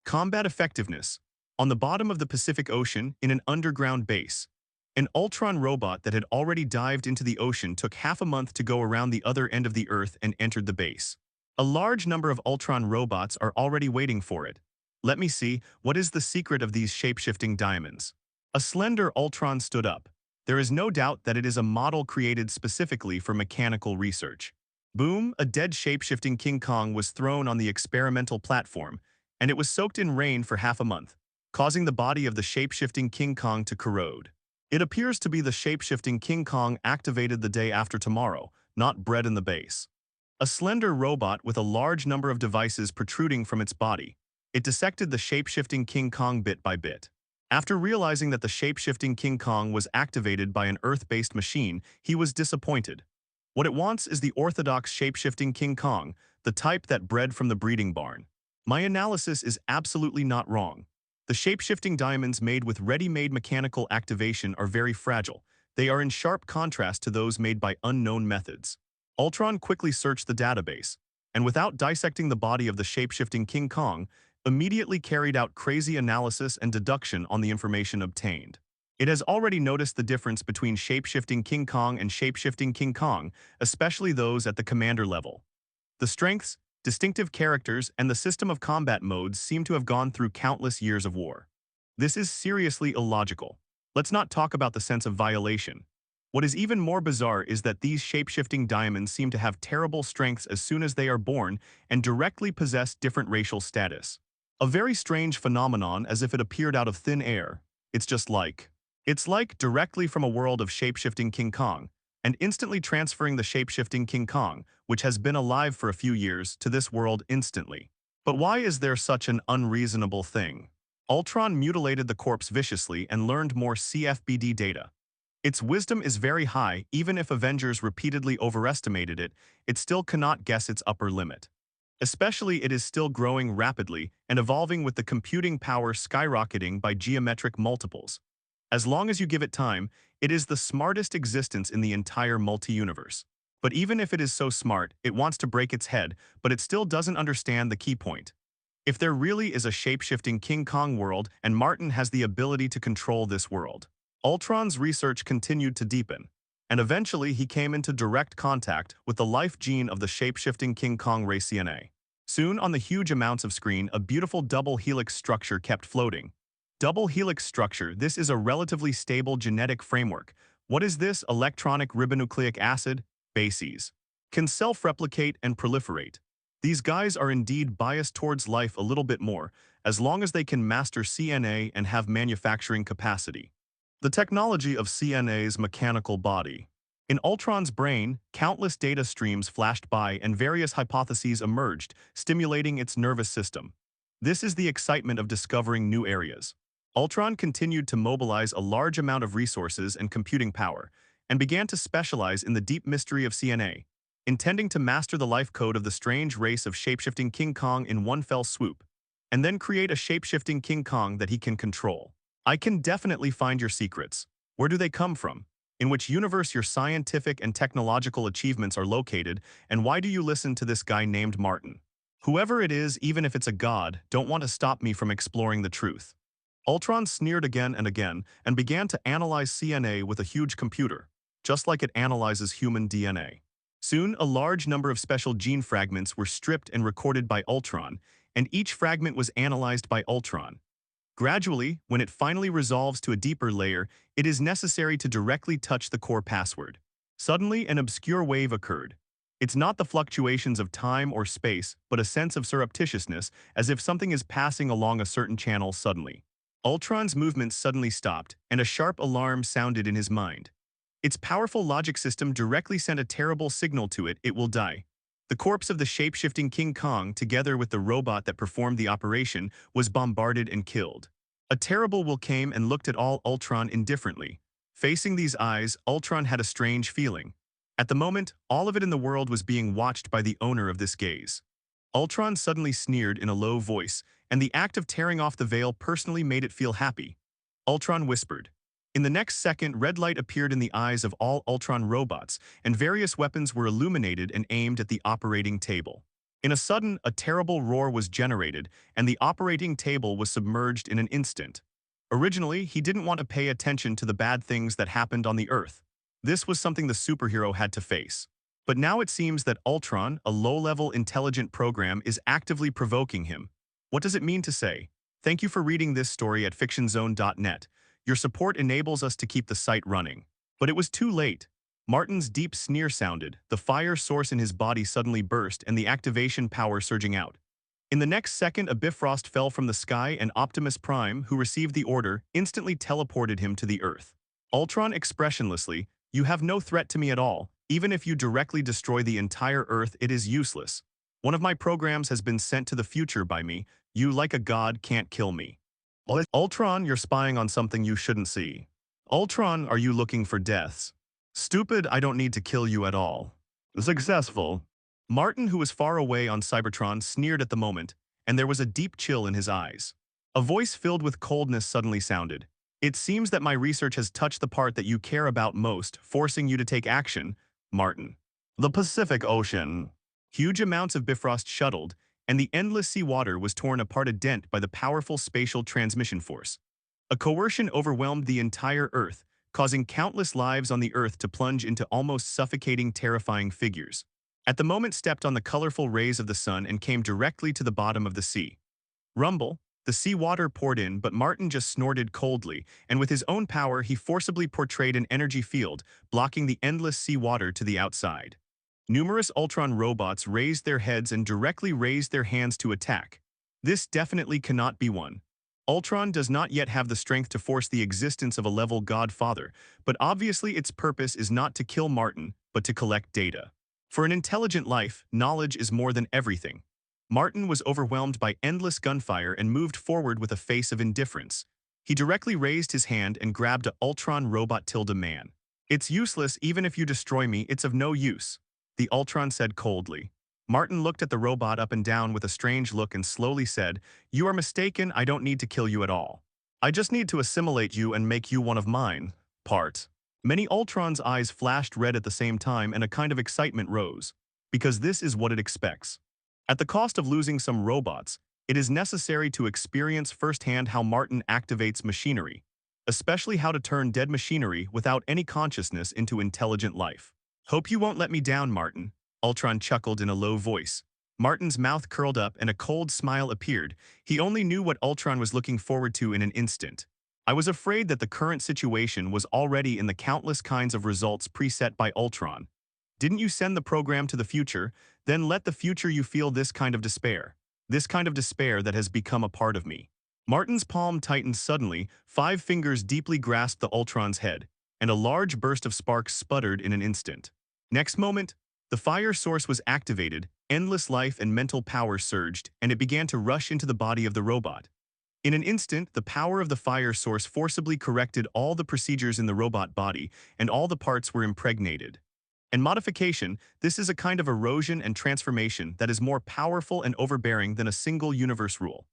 Combat effectiveness. On the bottom of the Pacific Ocean, in an underground base, an Ultron robot that had already dived into the ocean took half a month to go around the other end of the Earth and entered the base. A large number of Ultron robots are already waiting for it. Let me see, what is the secret of these shape-shifting diamonds? A slender Ultron stood up. There is no doubt that it is a model created specifically for mechanical research. Boom, a dead shape-shifting King Kong was thrown on the experimental platform, and it was soaked in rain for half a month, causing the body of the shape-shifting King Kong to corrode. It appears to be the shape-shifting King Kong activated the day after tomorrow, not bred in the base. A slender robot with a large number of devices protruding from its body. It dissected the shape-shifting King Kong bit by bit. After realizing that the shape-shifting King Kong was activated by an Earth-based machine, he was disappointed. What it wants is the orthodox shape-shifting King Kong, the type that bred from the breeding barn. My analysis is absolutely not wrong. The shape-shifting diamonds made with ready-made mechanical activation are very fragile. They are in sharp contrast to those made by unknown methods. Ultron quickly searched the database, and without dissecting the body of the shape-shifting King Kong, immediately carried out crazy analysis and deduction on the information obtained. It has already noticed the difference between shape-shifting King Kong and shape-shifting King Kong, especially those at the commander level. The strengths, distinctive characters, and the system of combat modes seem to have gone through countless years of war. This is seriously illogical. Let's not talk about the sense of violation. What is even more bizarre is that these shape-shifting diamonds seem to have terrible strengths as soon as they are born and directly possess different racial status. A very strange phenomenon, as if it appeared out of thin air. It's like directly from a world of shape-shifting King Kong, and instantly transferring the shape-shifting King Kong, which has been alive for a few years, to this world instantly. But why is there such an unreasonable thing? Ultron mutilated the corpse viciously and learned more CFBD data. Its wisdom is very high. Even if Avengers repeatedly overestimated it, it still cannot guess its upper limit. Especially, it is still growing rapidly and evolving with the computing power skyrocketing by geometric multiples. As long as you give it time, it is the smartest existence in the entire multi-universe. But even if it is so smart, it wants to break its head, but it still doesn't understand the key point. If there really is a shape-shifting King Kong world and Martin has the ability to control this world. Ultron's research continued to deepen, and eventually he came into direct contact with the life gene of the shape-shifting King Kong race CNA. Soon, on the huge amounts of screen, a beautiful double helix structure kept floating. Double helix structure, this is a relatively stable genetic framework. What is this? Electronic ribonucleic acid, bases. Can self-replicate and proliferate. These guys are indeed biased towards life a little bit more, as long as they can master CNA and have manufacturing capacity. The technology of CNA's mechanical body. In Ultron's brain, countless data streams flashed by and various hypotheses emerged, stimulating its nervous system. This is the excitement of discovering new areas. Ultron continued to mobilize a large amount of resources and computing power, and began to specialize in the deep mystery of CNA, intending to master the life code of the strange race of shape-shifting King Kong in one fell swoop, and then create a shape-shifting King Kong that he can control. I can definitely find your secrets. Where do they come from? In which universe your scientific and technological achievements are located, and why do you listen to this guy named Martin? Whoever it is, even if it's a god, don't want to stop me from exploring the truth. Ultron sneered again and began to analyze CNA with a huge computer, just like it analyzes human DNA. Soon, a large number of special gene fragments were stripped and recorded by Ultron, and each fragment was analyzed by Ultron. Gradually, when it finally resolves to a deeper layer, it is necessary to directly touch the core password. Suddenly, an obscure wave occurred. It's not the fluctuations of time or space, but a sense of surreptitiousness, as if something is passing along a certain channel suddenly. Ultron's movements suddenly stopped, and a sharp alarm sounded in his mind. Its powerful logic system directly sent a terrible signal to it: it will die. The corpse of the shape-shifting King Kong, together with the robot that performed the operation, was bombarded and killed. A terrible will came and looked at all Ultron indifferently. Facing these eyes, Ultron had a strange feeling. At the moment, all of it in the world was being watched by the owner of this gaze. Ultron suddenly sneered in a low voice, and the act of tearing off the veil personally made it feel happy. Ultron whispered, In the next second, red light appeared in the eyes of all Ultron robots, and various weapons were illuminated and aimed at the operating table. In a sudden, a terrible roar was generated, and the operating table was submerged in an instant. Originally, he didn't want to pay attention to the bad things that happened on the Earth. This was something the superhero had to face. But now it seems that Ultron, a low-level intelligent program, is actively provoking him. What does it mean to say? Thank you for reading this story at fictionzone.net. Your support enables us to keep the site running. But it was too late. Martin's deep sneer sounded, the fire source in his body suddenly burst and the activation power surging out. In the next second, a Bifrost fell from the sky and Optimus Prime, who received the order, instantly teleported him to the Earth. Ultron expressionlessly, "You have no threat to me at all. Even if you directly destroy the entire Earth, it is useless. One of my programs has been sent to the future by me. You, like a god, can't kill me. Ultron, you're spying on something you shouldn't see. Ultron, are you looking for deaths? Stupid, I don't need to kill you at all." Successful. Martin, who was far away on Cybertron, sneered at the moment, and there was a deep chill in his eyes. A voice filled with coldness suddenly sounded. "It seems that my research has touched the part that you care about most, forcing you to take action, Martin." The Pacific Ocean. Huge amounts of Bifrost shuttled, and the endless sea water was torn apart a dent by the powerful spatial transmission force. A coercion overwhelmed the entire Earth, causing countless lives on the Earth to plunge into almost suffocating, terrifying figures. At the moment stepped on the colorful rays of the sun and came directly to the bottom of the sea. Rumble, the sea water poured in, but Martin just snorted coldly, and with his own power he forcibly portrayed an energy field, blocking the endless sea water to the outside. Numerous Ultron robots raised their heads and directly raised their hands to attack. This definitely cannot be won. Ultron does not yet have the strength to force the existence of a level godfather, but obviously its purpose is not to kill Martin, but to collect data. For an intelligent life, knowledge is more than everything. Martin was overwhelmed by endless gunfire and moved forward with a face of indifference. He directly raised his hand and grabbed a Ultron robot Man. "It's useless even if you destroy me, it's of no use," the Ultron said coldly. Martin looked at the robot up and down with a strange look and slowly said, "You are mistaken, I don't need to kill you at all. I just need to assimilate you and make you one of mine." Part. Many Ultron's eyes flashed red at the same time and a kind of excitement rose. Because this is what it expects. At the cost of losing some robots, it is necessary to experience firsthand how Martin activates machinery, especially how to turn dead machinery without any consciousness into intelligent life. "Hope you won't let me down, Martin," Ultron chuckled in a low voice. Martin's mouth curled up and a cold smile appeared. He only knew what Ultron was looking forward to in an instant. "I was afraid that the current situation was already in the countless kinds of results preset by Ultron. Didn't you send the program to the future? Then let the future you feel this kind of despair. This kind of despair that has become a part of me." Martin's palm tightened suddenly, 5 fingers deeply grasped the Ultron's head, and a large burst of sparks sputtered in an instant. Next moment, the fire source was activated, endless life and mental power surged, and it began to rush into the body of the robot. In an instant, the power of the fire source forcibly corrected all the procedures in the robot body, and all the parts were impregnated. And modification, this is a kind of erosion and transformation that is more powerful and overbearing than a single universe rule.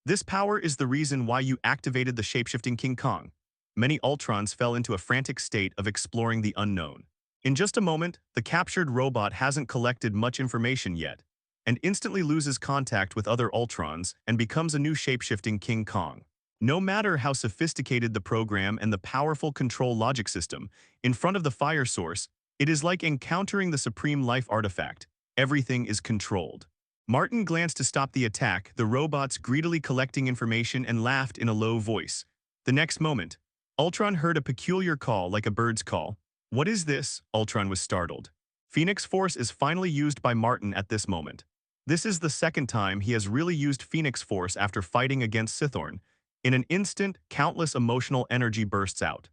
This power is the reason why you activated the shapeshifting King Kong. Many Ultrons fell into a frantic state of exploring the unknown. In just a moment, the captured robot hasn't collected much information yet, and instantly loses contact with other Ultrons and becomes a new shapeshifting King Kong. No matter how sophisticated the program and the powerful control logic system, in front of the fire source, it is like encountering the supreme life artifact. Everything is controlled. Martin glanced to stop the attack, the robots greedily collecting information, and laughed in a low voice. The next moment, Ultron heard a peculiar call like a bird's call. "What is this?" Ultron was startled. Phoenix Force is finally used by Martin at this moment. This is the second time he has really used Phoenix Force after fighting against Cythorn. In an instant, countless emotional energy bursts out.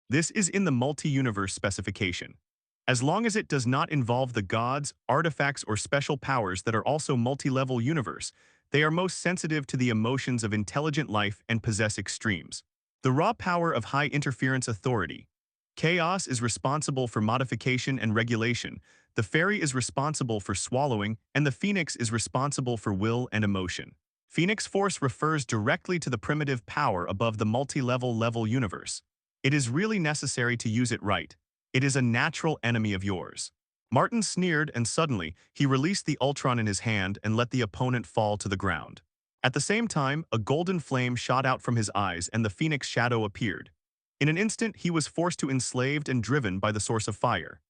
This is in the multi-universe specification. As long as it does not involve the gods, artifacts, or special powers that are also multi-level universe, they are most sensitive to the emotions of intelligent life and possess extremes. The raw power of high interference authority. Chaos is responsible for modification and regulation, the fairy is responsible for swallowing, and the phoenix is responsible for will and emotion. Phoenix Force refers directly to the primitive power above the multi-level universe. It is really necessary to use it right. It is a natural enemy of yours. Martin sneered, and suddenly, he released the Ultron in his hand and let the opponent fall to the ground. At the same time, a golden flame shot out from his eyes and the Phoenix shadow appeared. In an instant, he was forced to enslaved and driven by the source of fire.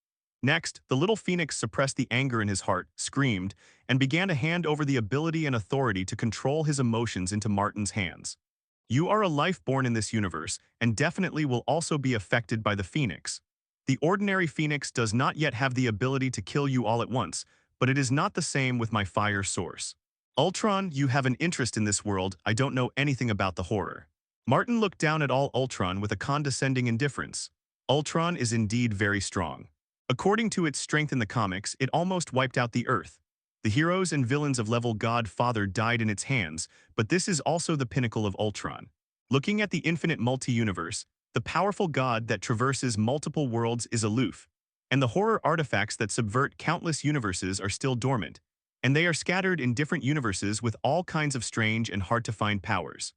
Next, the little Phoenix suppressed the anger in his heart, screamed, and began to hand over the ability and authority to control his emotions into Martin's hands. You are a life born in this universe, and definitely will also be affected by the Phoenix. The ordinary Phoenix does not yet have the ability to kill you all at once, but it is not the same with my fire source. Ultron, you have an interest in this world. I don't know anything about the horror. Martin looked down at all Ultron with a condescending indifference. Ultron is indeed very strong. According to its strength in the comics, it almost wiped out the Earth. The heroes and villains of level God Father died in its hands, but this is also the pinnacle of Ultron. Looking at the infinite multi-universe, the powerful God that traverses multiple worlds is aloof, and the horror artifacts that subvert countless universes are still dormant, and they are scattered in different universes with all kinds of strange and hard-to-find powers.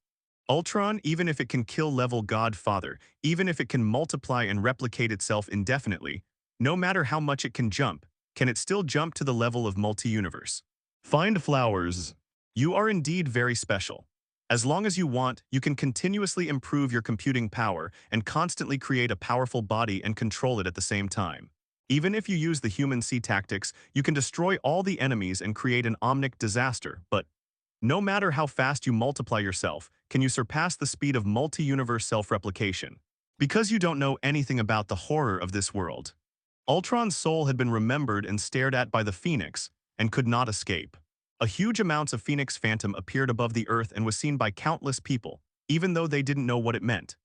Ultron, even if it can kill level God Father, even if it can multiply and replicate itself indefinitely, no matter how much it can jump, can it still jump to the level of multi-universe? Find flowers. You are indeed very special. As long as you want, you can continuously improve your computing power and constantly create a powerful body and control it at the same time. Even if you use the human C tactics, you can destroy all the enemies and create an omnic disaster, but no matter how fast you multiply yourself, can you surpass the speed of multi-universe self-replication? Because you don't know anything about the horror of this world. Ultron's soul had been remembered and stared at by the Phoenix, and could not escape. A huge amounts of Phoenix Phantom appeared above the Earth and was seen by countless people, even though they didn't know what it meant.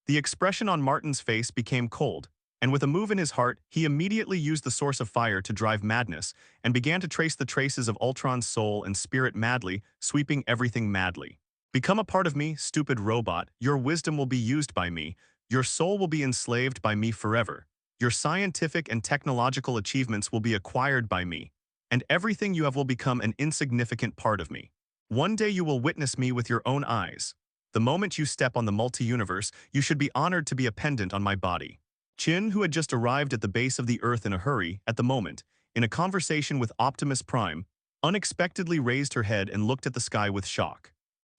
The expression on Martin's face became cold, and with a move in his heart, he immediately used the source of fire to drive madness, and began to trace the traces of Ultron's soul and spirit madly, sweeping everything madly. Become a part of me, stupid robot, your wisdom will be used by me, your soul will be enslaved by me forever. Your scientific and technological achievements will be acquired by me, and everything you have will become an insignificant part of me. One day you will witness me with your own eyes. The moment you step on the multi-universe, you should be honored to be a pendant on my body. Chin, who had just arrived at the base of the Earth in a hurry, at the moment, in a conversation with Optimus Prime, unexpectedly raised her head and looked at the sky with shock.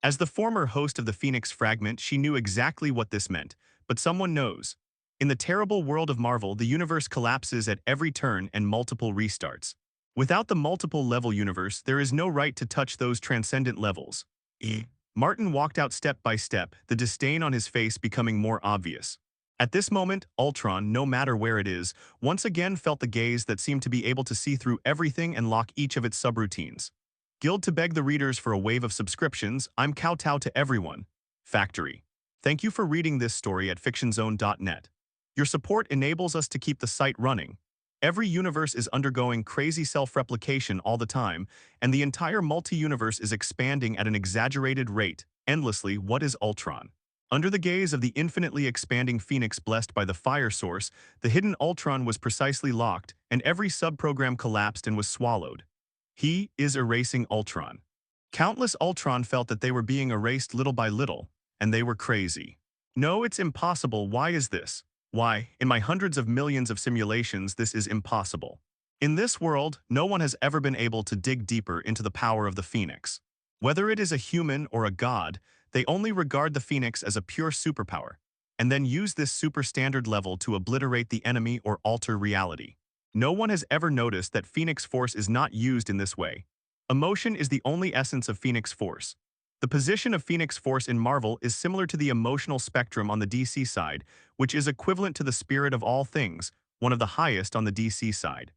As the former host of the Phoenix Fragment, she knew exactly what this meant, but someone knows. In the terrible world of Marvel, the universe collapses at every turn and multiple restarts. Without the multiple-level universe, there is no right to touch those transcendent levels. Martin walked out step by step, the disdain on his face becoming more obvious. At this moment, Ultron, no matter where it is, once again felt the gaze that seemed to be able to see through everything and lock each of its subroutines. Guild to beg the readers for a wave of subscriptions, I'm kowtow to everyone. Factory. Thank you for reading this story at fictionzone.net. Your support enables us to keep the site running. Every universe is undergoing crazy self-replication all the time, and the entire multi-universe is expanding at an exaggerated rate, endlessly. What is Ultron? Under the gaze of the infinitely expanding Phoenix blessed by the fire source, the hidden Ultron was precisely locked, and every subprogram collapsed and was swallowed. He is erasing Ultron. Countless Ultron felt that they were being erased little by little, and they were crazy. No, it's impossible. Why is this? Why, in my hundreds of millions of simulations, this is impossible. In this world, no one has ever been able to dig deeper into the power of the Phoenix. Whether it is a human or a god, they only regard the Phoenix as a pure superpower, and then use this superstandard level to obliterate the enemy or alter reality. No one has ever noticed that Phoenix Force is not used in this way. Emotion is the only essence of Phoenix Force. The position of Phoenix Force in Marvel is similar to the emotional spectrum on the DC side, which is equivalent to the spirit of all things, one of the highest on the DC side.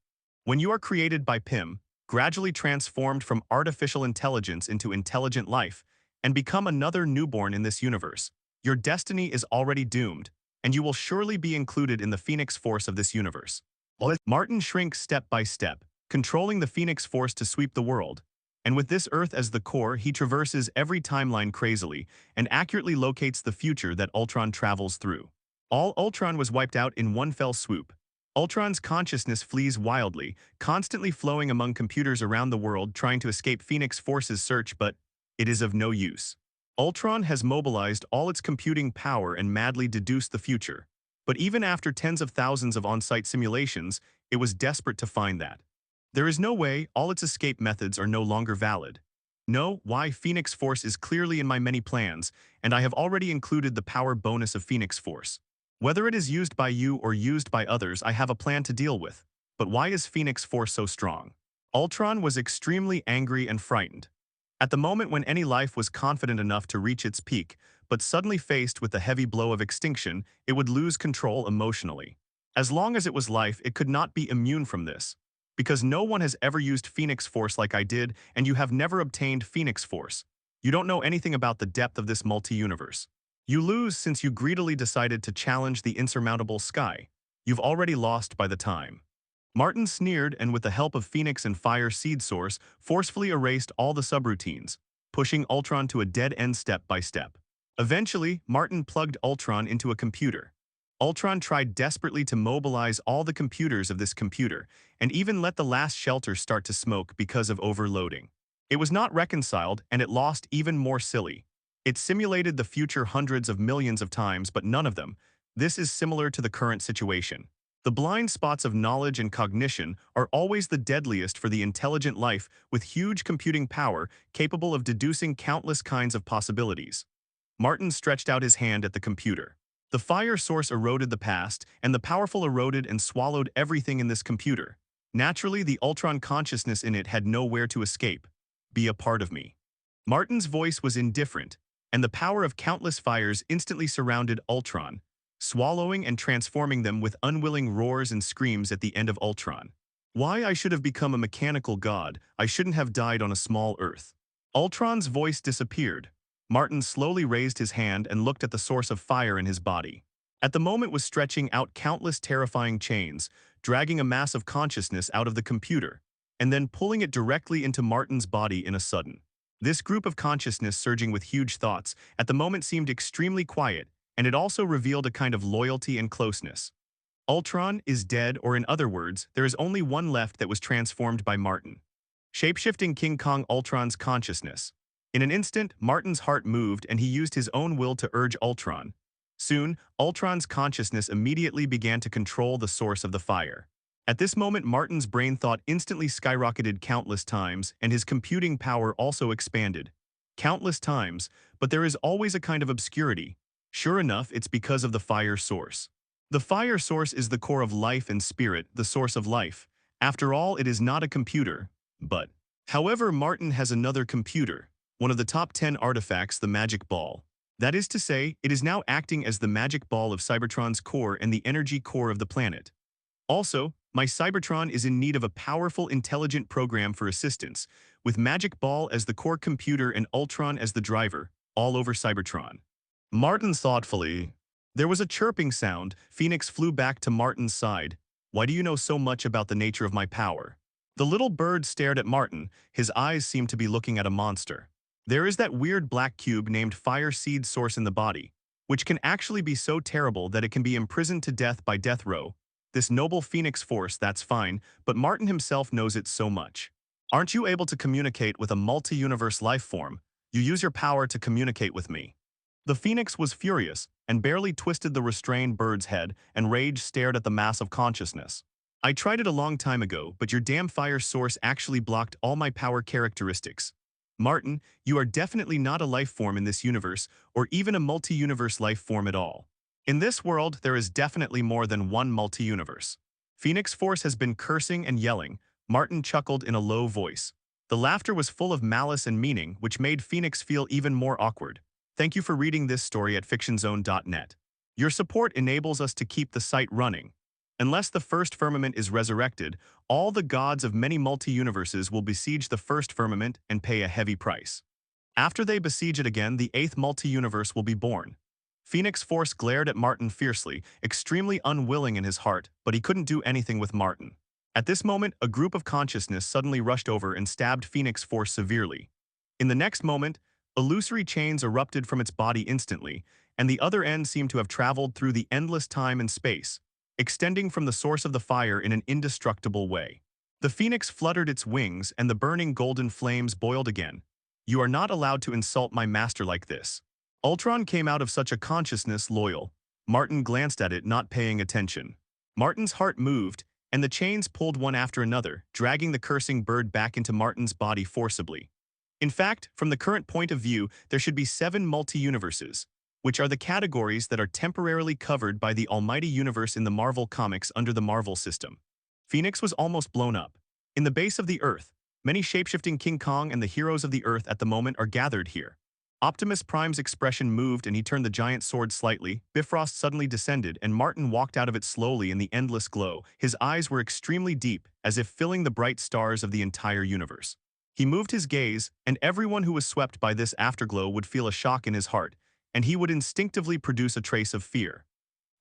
When you are created by Pym, gradually transformed from artificial intelligence into intelligent life, and become another newborn in this universe, your destiny is already doomed, and you will surely be included in the Phoenix Force of this universe. Martin shrinks step by step, controlling the Phoenix Force to sweep the world. And with this Earth as the core, he traverses every timeline crazily and accurately locates the future that Ultron travels through. All Ultron was wiped out in one fell swoop. Ultron's consciousness flees wildly, constantly flowing among computers around the world trying to escape Phoenix Force's search, but it is of no use. Ultron has mobilized all its computing power and madly deduced the future. But even after tens of thousands of on-site simulations, it was desperate to find that. There is no way all its escape methods are no longer valid. No, why Phoenix Force is clearly in my many plans, and I have already included the power bonus of Phoenix Force. Whether it is used by you or used by others, I have a plan to deal with. But why is Phoenix Force so strong? Ultron was extremely angry and frightened. At the moment when any life was confident enough to reach its peak, but suddenly faced with the heavy blow of extinction, it would lose control emotionally. As long as it was life, it could not be immune from this. Because no one has ever used Phoenix Force like I did, and you have never obtained Phoenix Force. You don't know anything about the depth of this multi-universe. You lose since you greedily decided to challenge the insurmountable sky. You've already lost by the time. Martin sneered and with the help of Phoenix and Fire Seed Source, forcefully erased all the subroutines, pushing Ultron to a dead end step by step. Eventually, Martin plugged Ultron into a computer. Ultron tried desperately to mobilize all the computers of this computer, and even let the last shelter start to smoke because of overloading. It was not reconciled, and it lost even more silly. It simulated the future hundreds of millions of times, but none of them. This is similar to the current situation. The blind spots of knowledge and cognition are always the deadliest for the intelligent life with huge computing power capable of deducing countless kinds of possibilities. Martin stretched out his hand at the computer. The fire source eroded the past, and the powerful eroded and swallowed everything in this computer. Naturally, the Ultron consciousness in it had nowhere to escape. Be a part of me. Martin's voice was indifferent, and the power of countless fires instantly surrounded Ultron, swallowing and transforming them with unwilling roars and screams at the end of Ultron. Why I should have become a mechanical god, I shouldn't have died on a small Earth. Ultron's voice disappeared. Martin slowly raised his hand and looked at the source of fire in his body. At the moment was stretching out countless terrifying chains, dragging a mass of consciousness out of the computer, and then pulling it directly into Martin's body in a sudden. This group of consciousness surging with huge thoughts at the moment seemed extremely quiet, and it also revealed a kind of loyalty and closeness. Ultron is dead, or in other words, there is only one left that was transformed by Martin. Shapeshifting King Kong Ultron's consciousness. In an instant, Martin's heart moved and he used his own will to urge Ultron. Soon, Ultron's consciousness immediately began to control the source of the fire. At this moment, Martin's brain thought instantly skyrocketed countless times, and his computing power also expanded. Countless times, but there is always a kind of obscurity. Sure enough, it's because of the fire source. The fire source is the core of life and spirit, the source of life. After all, it is not a computer, but. However, Martin has another computer, one of the top 10 artifacts, the magic ball. That is to say, it is now acting as the magic ball of Cybertron's core and the energy core of the planet. Also, my Cybertron is in need of a powerful, intelligent program for assistance, with Magic Ball as the core computer and Ultron as the driver, all over Cybertron. Martin thoughtfully. There was a chirping sound. Phoenix flew back to Martin's side. Why do you know so much about the nature of my power? The little bird stared at Martin. His eyes seemed to be looking at a monster. There is that weird black cube named Fire Seed Source in the body, which can actually be so terrible that it can be imprisoned to death by death row. This noble Phoenix Force, that's fine, but Martin himself knows it so much. Aren't you able to communicate with a multi-universe life form? You use your power to communicate with me. The Phoenix was furious and barely twisted the restrained bird's head, and rage stared at the mass of consciousness. I tried it a long time ago, but your damn fire source actually blocked all my power characteristics. Martin, you are definitely not a life form in this universe, or even a multi-universe life form at all. In this world, there is definitely more than one multi-universe. Phoenix Force has been cursing and yelling. Martin chuckled in a low voice. The laughter was full of malice and meaning, which made Phoenix feel even more awkward. Thank you for reading this story at fictionzone.net. Your support enables us to keep the site running. Unless the first firmament is resurrected, all the gods of many multi-universes will besiege the first firmament and pay a heavy price. After they besiege it again, the eighth multi-universe will be born. Phoenix Force glared at Martin fiercely, extremely unwilling in his heart, but he couldn't do anything with Martin. At this moment, a group of consciousness suddenly rushed over and stabbed Phoenix Force severely. In the next moment, illusory chains erupted from its body instantly, and the other end seemed to have traveled through the endless time and space, extending from the source of the fire in an indestructible way. The Phoenix fluttered its wings and the burning golden flames boiled again. You are not allowed to insult my master like this. Ultron came out of such a consciousness loyal. Martin glanced at it, not paying attention. Martin's heart moved, and the chains pulled one after another, dragging the cursing bird back into Martin's body forcibly. In fact, from the current point of view, there should be 7 multi-universes, which are the categories that are temporarily covered by the almighty universe in the Marvel comics under the Marvel system. Phoenix was almost blown up. In the base of the Earth, many shapeshifting King Kong and the heroes of the Earth at the moment are gathered here. Optimus Prime's expression moved and he turned the giant sword slightly. Bifrost suddenly descended and Martin walked out of it slowly in the endless glow. His eyes were extremely deep, as if filling the bright stars of the entire universe. He moved his gaze, and everyone who was swept by this afterglow would feel a shock in his heart, and he would instinctively produce a trace of fear.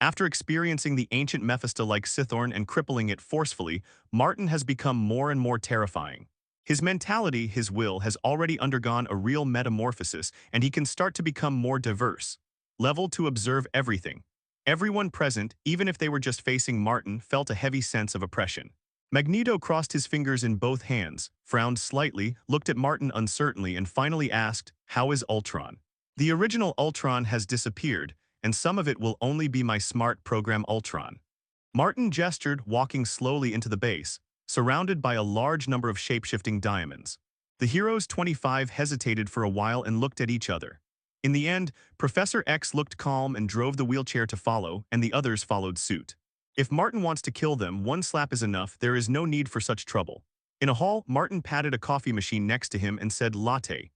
After experiencing the ancient Mephisto-like Sithorn and crippling it forcefully, Martin has become more and more terrifying. His mentality, his will, has already undergone a real metamorphosis, and he can start to become more diverse. Level to observe everything. Everyone present, even if they were just facing Martin, felt a heavy sense of oppression. Magneto crossed his fingers in both hands, frowned slightly, looked at Martin uncertainly, and finally asked, "How is Ultron?" The original Ultron has disappeared, and some of it will only be my smart program Ultron. Martin gestured, walking slowly into the base, surrounded by a large number of shape-shifting diamonds. The heroes 25 hesitated for a while and looked at each other. In the end, Professor X looked calm and drove the wheelchair to follow, and the others followed suit. If Martin wants to kill them, one slap is enough. There is no need for such trouble. In a hall, Martin patted a coffee machine next to him and said, "Latte."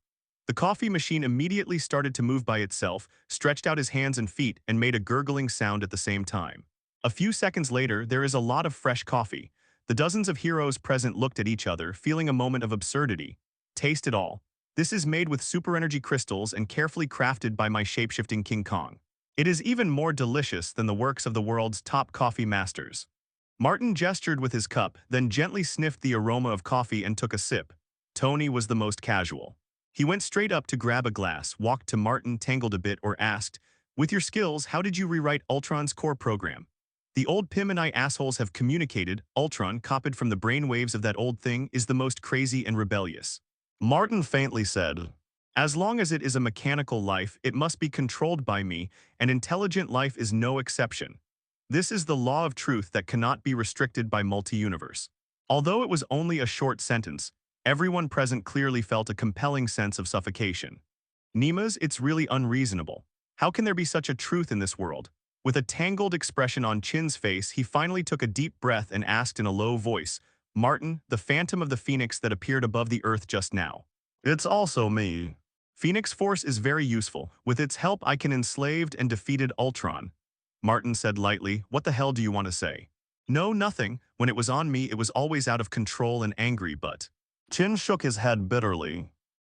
The coffee machine immediately started to move by itself, stretched out his hands and feet, and made a gurgling sound at the same time. A few seconds later, there is a lot of fresh coffee. The dozens of heroes present looked at each other, feeling a moment of absurdity. Taste it all. This is made with super energy crystals and carefully crafted by my shape-shifting King Kong. It is even more delicious than the works of the world's top coffee masters. Martin gestured with his cup, then gently sniffed the aroma of coffee and took a sip. Tony was the most casual. He went straight up to grab a glass, walked to Martin, tangled a bit, or asked, "With your skills, how did you rewrite Ultron's core program?" The old Pym and I assholes have communicated. Ultron, copied from the brainwaves of that old thing, is the most crazy and rebellious. Martin faintly said, "As long as it is a mechanical life, it must be controlled by me, and intelligent life is no exception. This is the law of truth that cannot be restricted by multi-universe." Although it was only a short sentence, everyone present clearly felt a compelling sense of suffocation. Nemas, it's really unreasonable. How can there be such a truth in this world? With a tangled expression on Chin's face, he finally took a deep breath and asked in a low voice, "Martin, the phantom of the Phoenix that appeared above the Earth just now." "It's also me." "Phoenix Force is very useful. With its help, I can enslaved and defeated Ultron." Martin said lightly, "What the hell do you want to say?" "No, nothing. When it was on me, it was always out of control and angry, but..." Chin shook his head bitterly.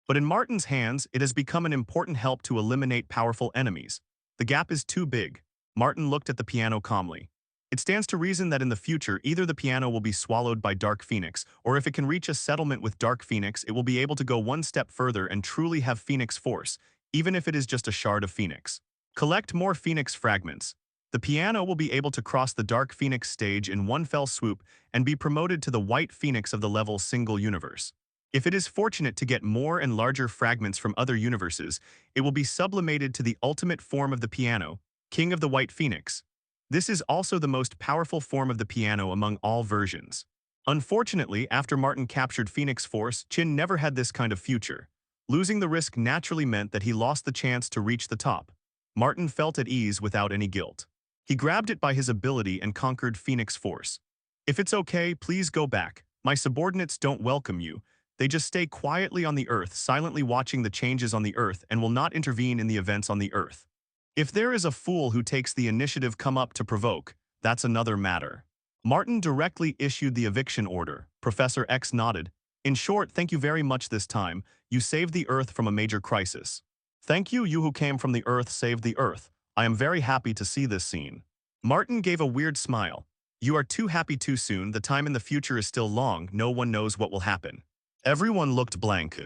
"But in Martin's hands, it has become an important help to eliminate powerful enemies. The gap is too big." Martin looked at the piano calmly. "It stands to reason that in the future, either the piano will be swallowed by Dark Phoenix, or if it can reach a settlement with Dark Phoenix, it will be able to go one step further and truly have Phoenix Force, even if it is just a shard of Phoenix. Collect more Phoenix fragments. The piano will be able to cross the Dark Phoenix stage in one fell swoop and be promoted to the White Phoenix of the level Single Universe. If it is fortunate to get more and larger fragments from other universes, it will be sublimated to the ultimate form of the piano, King of the White Phoenix. This is also the most powerful form of the piano among all versions. Unfortunately, after Martin captured Phoenix Force, Chin never had this kind of future. Losing the risk naturally meant that he lost the chance to reach the top. Martin felt at ease without any guilt. He grabbed it by his ability and conquered Phoenix Force. "If it's okay, please go back. My subordinates don't welcome you. They just stay quietly on the Earth, silently watching the changes on the Earth, and will not intervene in the events on the Earth. If there is a fool who takes the initiative come up to provoke, that's another matter." Martin directly issued the eviction order. Professor X nodded. "In short, thank you very much this time. You saved the Earth from a major crisis." "Thank you, you who came from the Earth saved the Earth. I am very happy to see this scene." Martin gave a weird smile. "You are too happy too soon. The time in the future is still long. No one knows what will happen." Everyone looked blank.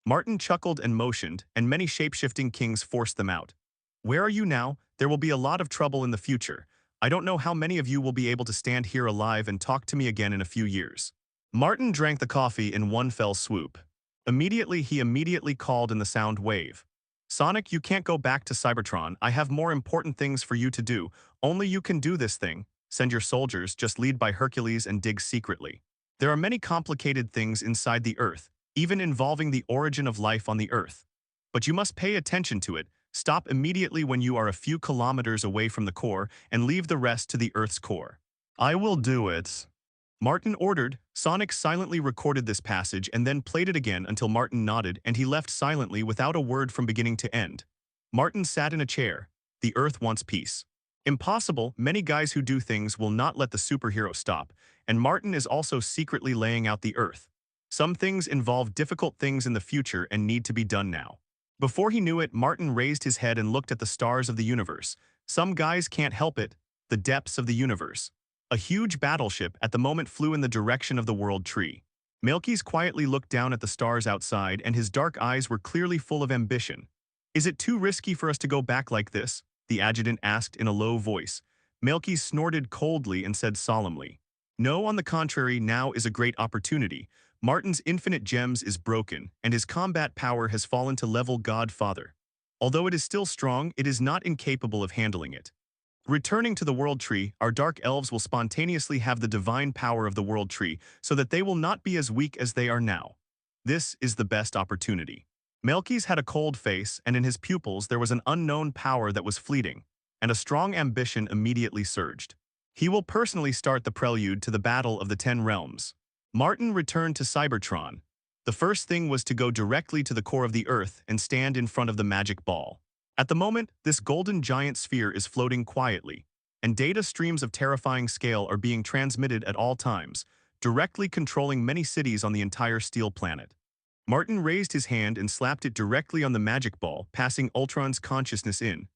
Martin chuckled and motioned, and many shape-shifting kings forced them out. "Where are you now? There will be a lot of trouble in the future. I don't know how many of you will be able to stand here alive and talk to me again in a few years." Martin drank the coffee in one fell swoop. He immediately called in the sound wave. Sonic, you can't go back to Cybertron. I have more important things for you to do. Only you can do this thing. Send your soldiers, just lead by Hercules and dig secretly. There are many complicated things inside the Earth, even involving the origin of life on the Earth. But you must pay attention to it. Stop immediately when you are a few kilometers away from the core and leave the rest to the Earth's core. I will do it. Martin ordered. Sonic silently recorded this passage and then played it again until Martin nodded and he left silently without a word from beginning to end. Martin sat in a chair. The Earth wants peace. Impossible, many guys who do things will not let the superhero stop, and Martin is also secretly laying out the Earth. Some things involve difficult things in the future and need to be done now. Before he knew it, Martin raised his head and looked at the stars of the universe. Some guys can't help it. The depths of the universe. A huge battleship at the moment flew in the direction of the World Tree. Melky's quietly looked down at the stars outside and his dark eyes were clearly full of ambition. Is it too risky for us to go back like this? The adjutant asked in a low voice. Melky snorted coldly and said solemnly, no, on the contrary, now is a great opportunity. Martin's infinite gems is broken, and his combat power has fallen to level Godfather. Although it is still strong, it is not incapable of handling it. Returning to the World Tree, our Dark Elves will spontaneously have the divine power of the World Tree so that they will not be as weak as they are now. This is the best opportunity. Melky's had a cold face, and in his pupils there was an unknown power that was fleeting, and a strong ambition immediately surged. He will personally start the prelude to the Battle of the Ten Realms. Martin returned to Cybertron. The first thing was to go directly to the core of the Earth and stand in front of the magic ball. At the moment, this golden giant sphere is floating quietly, and data streams of terrifying scale are being transmitted at all times, directly controlling many cities on the entire steel planet. Martin raised his hand and slapped it directly on the magic ball, passing Ultron's consciousness in.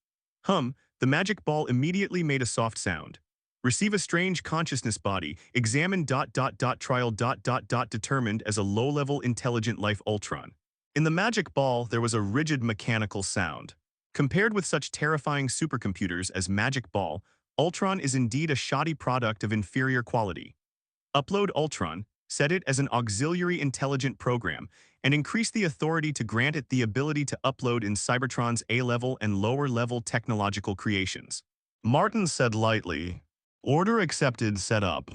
The magic ball immediately made a soft sound. Receive a strange consciousness body, examine trial determined as a low-level intelligent life Ultron. In the magic ball, there was a rigid mechanical sound. Compared with such terrifying supercomputers as Magic Ball, Ultron is indeed a shoddy product of inferior quality. Upload Ultron, set it as an auxiliary intelligent program, and increase the authority to grant it the ability to upload in Cybertron's A-level and lower-level technological creations. Martin said lightly, order accepted, set up.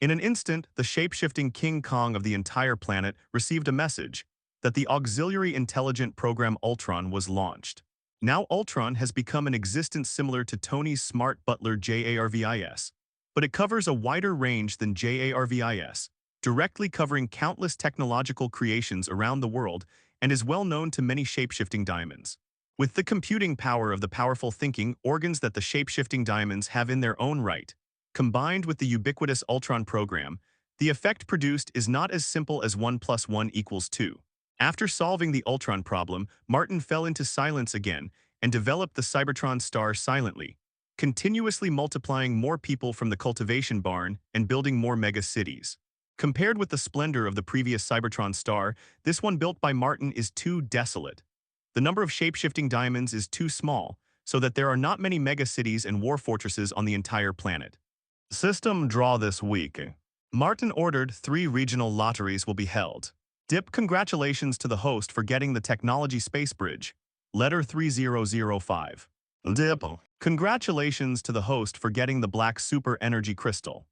In an instant, the shape-shifting King Kong of the entire planet received a message that the auxiliary intelligent program Ultron was launched. Now Ultron has become an existence similar to Tony's smart butler JARVIS, but it covers a wider range than JARVIS, directly covering countless technological creations around the world and is well known to many shape-shifting diamonds. With the computing power of the powerful thinking organs that the shape-shifting diamonds have in their own right, combined with the ubiquitous Ultron program, the effect produced is not as simple as 1 + 1 = 2. After solving the Ultron problem, Martin fell into silence again and developed the Cybertron star silently, continuously multiplying more people from the cultivation barn and building more mega cities. Compared with the splendor of the previous Cybertron star, this one built by Martin is too desolate. The number of shape-shifting diamonds is too small, so that there are not many mega cities and war fortresses on the entire planet. System draw this week. Martin ordered 3 regional lotteries will be held. Dip, congratulations to the host for getting the Technology Space Bridge. Letter 3005. Dip, congratulations to the host for getting the Black Super Energy Crystal.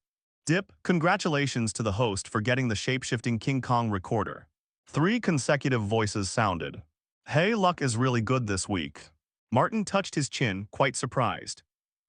Dip, congratulations to the host for getting the shape-shifting King Kong recorder. 3 consecutive voices sounded. Hey, luck is really good this week. Martin touched his chin, quite surprised.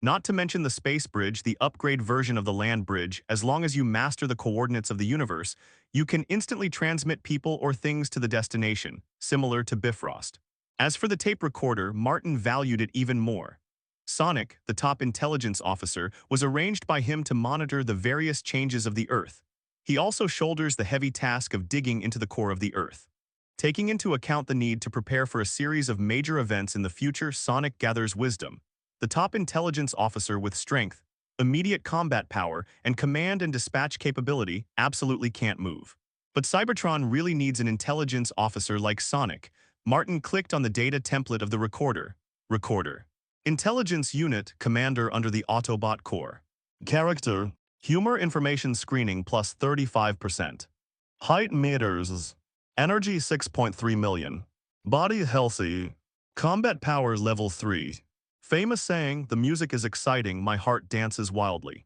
Not to mention the space bridge, the upgrade version of the land bridge, as long as you master the coordinates of the universe, you can instantly transmit people or things to the destination, similar to Bifrost. As for the tape recorder, Martin valued it even more. Sonic, the top intelligence officer, was arranged by him to monitor the various changes of the Earth. He also shoulders the heavy task of digging into the core of the Earth. Taking into account the need to prepare for a series of major events in the future, Sonic gathers wisdom. The top intelligence officer with strength, immediate combat power, and command and dispatch capability absolutely can't move. But Cybertron really needs an intelligence officer like Sonic. Martin clicked on the data template of the recorder. Recorder. Intelligence Unit Commander under the Autobot Core. Character. Humor information screening plus 35%. Height meters. Energy 6.3 million. Body healthy. Combat power level 3. Famous saying, the music is exciting, my heart dances wildly.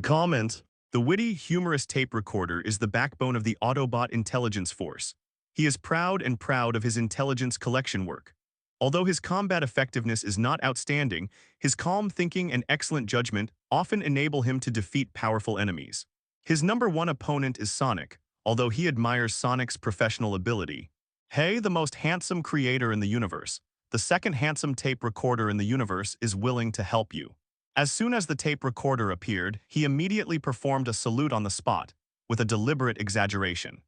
Comment. The witty, humorous tape recorder is the backbone of the Autobot intelligence force. He is proud of his intelligence collection work. Although his combat effectiveness is not outstanding, his calm thinking and excellent judgment often enable him to defeat powerful enemies. His number one opponent is Sonic, although he admires Sonic's professional ability. Hey, the most handsome creator in the universe, the second handsome tape recorder in the universe is willing to help you. As soon as the tape recorder appeared, he immediately performed a salute on the spot, with a deliberate exaggeration.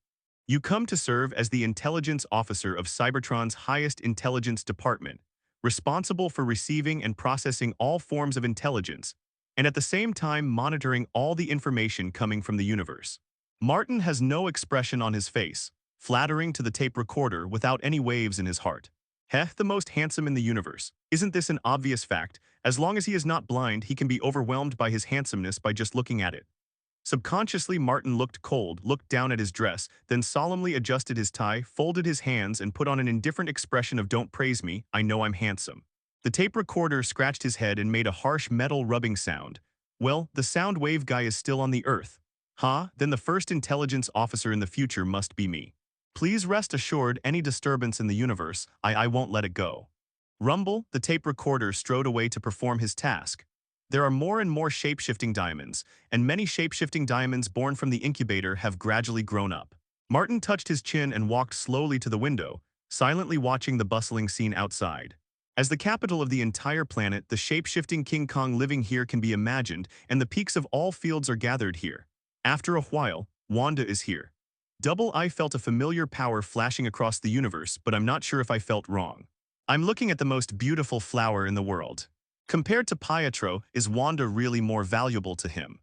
You come to serve as the intelligence officer of Cybertron's highest intelligence department, responsible for receiving and processing all forms of intelligence, and at the same time monitoring all the information coming from the universe. Martin has no expression on his face, flattering to the tape recorder without any waves in his heart. Heh, the most handsome in the universe. Isn't this an obvious fact? As long as he is not blind, he can be overwhelmed by his handsomeness by just looking at it. Subconsciously, Martin looked cold, looked down at his dress, then solemnly adjusted his tie, folded his hands, and put on an indifferent expression of "Don't praise me, I know I'm handsome." The tape recorder scratched his head and made a harsh metal rubbing sound. Well, the sound wave guy is still on the Earth. Huh? Then the first intelligence officer in the future must be me. Please rest assured, any disturbance in the universe, I won't let it go. Rumble, the tape recorder strode away to perform his task. There are more and more shapeshifting diamonds, and many shapeshifting diamonds born from the incubator have gradually grown up. Martin touched his chin and walked slowly to the window, silently watching the bustling scene outside. As the capital of the entire planet, the shapeshifting King Kong living here can be imagined, and the peaks of all fields are gathered here. After a while, Wanda is here. I felt a familiar power flashing across the universe, but I'm not sure if I felt wrong. I'm looking at the most beautiful flower in the world. Compared to Pietro, is Wanda really more valuable to him?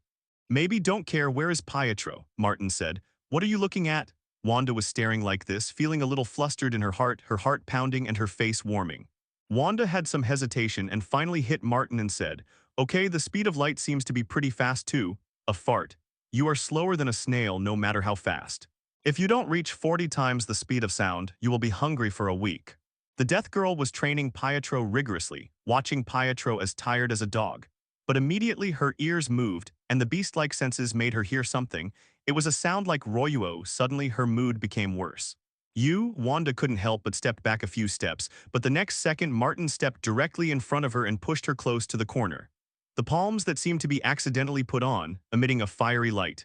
Maybe don't care, where is Pietro? Martin said. What are you looking at? Wanda was staring like this, feeling a little flustered in her heart pounding and her face warming. Wanda had some hesitation and finally hit Martin and said, "Okay, the speed of light seems to be pretty fast too." A fart. You are slower than a snail no matter how fast. If you don't reach 40 times the speed of sound, you will be hungry for a week. The Death Girl was training Pietro rigorously, watching Pietro as tired as a dog. But immediately her ears moved, and the beast-like senses made her hear something. It was a sound like Royuo. Suddenly her mood became worse. Wanda couldn't help but stepped back a few steps, but the next second Martin stepped directly in front of her and pushed her close to the corner. The palms that seemed to be accidentally put on, emitting a fiery light.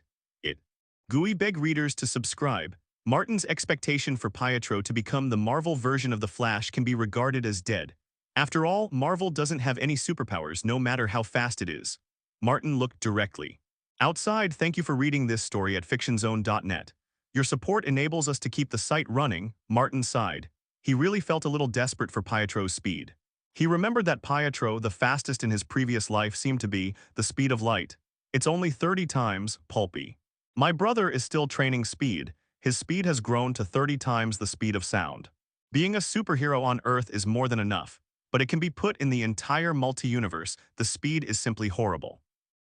GUI beg readers to subscribe. Martin's expectation for Pietro to become the Marvel version of the Flash can be regarded as dead. After all, Marvel doesn't have any superpowers no matter how fast it is. Martin looked directly. Outside, thank you for reading this story at fictionzone.net. Your support enables us to keep the site running, Martin sighed. He really felt a little desperate for Pietro's speed. He remembered that Pietro, the fastest in his previous life, seemed to be the speed of light. It's only 30 times, pulpy. My brother is still training speed. His speed has grown to 30 times the speed of sound. Being a superhero on Earth is more than enough, but it can be put in the entire multi-universe. The speed is simply horrible.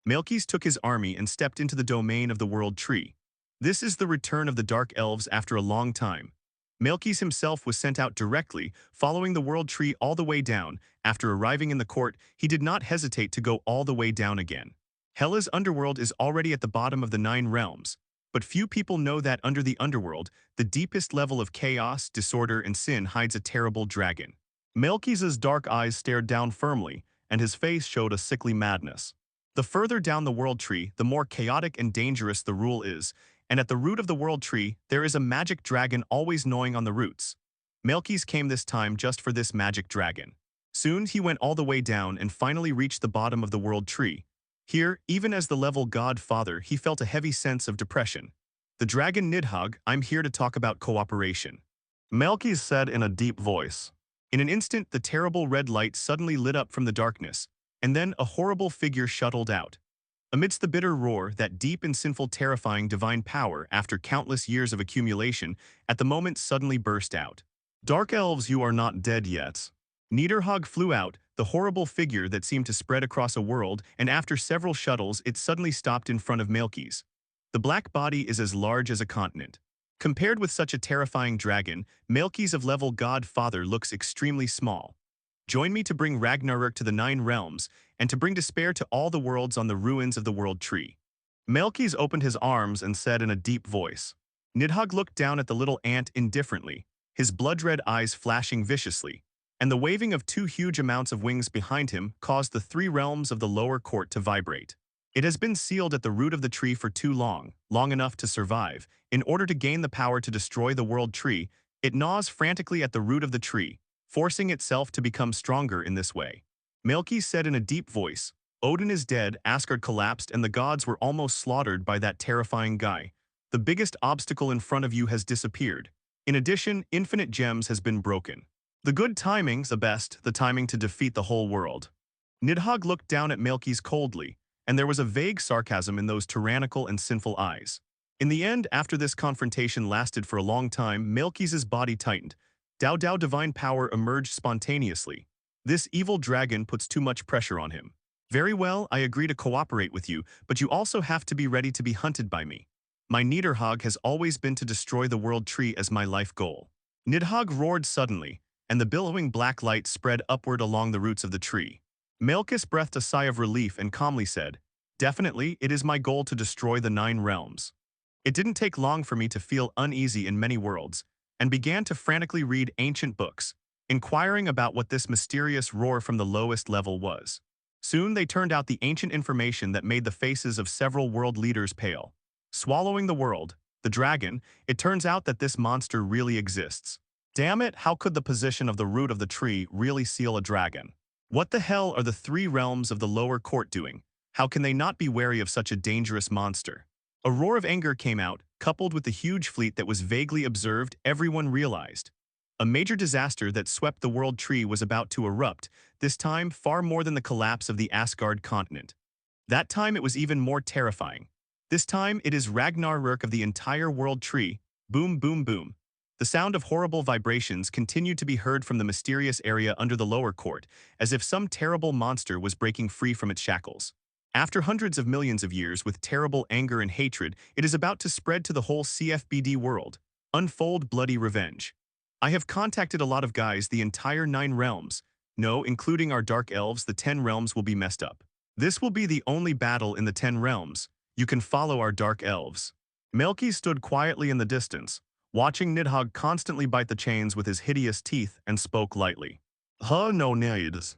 Melkis took his army and stepped into the domain of the World Tree. This is the return of the Dark Elves after a long time. Melkis himself was sent out directly, following the World Tree all the way down. After arriving in the court, he did not hesitate to go all the way down again. Hela's underworld is already at the bottom of the 9 realms, but few people know that under the underworld, the deepest level of chaos, disorder, and sin hides a terrible dragon. Melkis's dark eyes stared down firmly, and his face showed a sickly madness. The further down the World Tree, the more chaotic and dangerous the rule is, and at the root of the World Tree, there is a magic dragon always gnawing on the roots. Melkis came this time just for this magic dragon. Soon he went all the way down and finally reached the bottom of the World Tree. Here, even as the level godfather, he felt a heavy sense of depression. The dragon Nidhogg, I'm here to talk about cooperation. Melkis said in a deep voice. In an instant, the terrible red light suddenly lit up from the darkness, and then a horrible figure shuttled out. Amidst the bitter roar, that deep and sinful terrifying divine power, after countless years of accumulation, at the moment suddenly burst out. Dark elves, you are not dead yet. Niederhogg flew out, the horrible figure that seemed to spread across a world, and after several shuttles it suddenly stopped in front of Melkis. The black body is as large as a continent. Compared with such a terrifying dragon, Melky's of level god father looks extremely small. Join me to bring Ragnarok to the 9 realms, and to bring despair to all the worlds on the ruins of the world tree. Melky's opened his arms and said in a deep voice. Nidhogg looked down at the little ant indifferently, his blood-red eyes flashing viciously, and the waving of 2 huge amounts of wings behind him caused the 3 realms of the lower court to vibrate. It has been sealed at the root of the tree for too long, long enough to survive. In order to gain the power to destroy the world tree, it gnaws frantically at the root of the tree, forcing itself to become stronger in this way. Melky said in a deep voice, Odin is dead, Asgard collapsed, and the gods were almost slaughtered by that terrifying guy. The biggest obstacle in front of you has disappeared. In addition, infinite gems has been broken. The good timing's the best, the timing to defeat the whole world. Nidhogg looked down at Melky's coldly, and there was a vague sarcasm in those tyrannical and sinful eyes. In the end, after this confrontation lasted for a long time, Melky's body tightened. Dao divine power emerged spontaneously. This evil dragon puts too much pressure on him. Very well, I agree to cooperate with you, but you also have to be ready to be hunted by me. My Niederhogg has always been to destroy the world tree as my life goal. Nidhogg roared suddenly, and the billowing black light spread upward along the roots of the tree. Melkis breathed a sigh of relief and calmly said, Definitely, it is my goal to destroy the 9 realms. It didn't take long for me to feel uneasy in many worlds, and began to frantically read ancient books, inquiring about what this mysterious roar from the lowest level was. Soon they turned out the ancient information that made the faces of several world leaders pale. Swallowing the world, the dragon, it turns out that this monster really exists. Damn it, how could the position of the root of the tree really seal a dragon? What the hell are the 3 realms of the lower court doing? How can they not be wary of such a dangerous monster? A roar of anger came out, coupled with the huge fleet that was vaguely observed. Everyone realized a major disaster that swept the world tree was about to erupt, this time far more than the collapse of the Asgard continent. That time it was even more terrifying. This time it is Ragnarok of the entire world tree. Boom, boom, boom. The sound of horrible vibrations continued to be heard from the mysterious area under the lower court, as if some terrible monster was breaking free from its shackles. After hundreds of millions of years with terrible anger and hatred, it is about to spread to the whole CFBD world. Unfold bloody revenge. I have contacted a lot of guys, the entire 9 realms. No, including our dark elves, the 10 realms will be messed up. This will be the only battle in the 10 realms. You can follow our dark elves. Melky stood quietly in the distance, watching Nidhogg constantly bite the chains with his hideous teeth, and spoke lightly. No needs.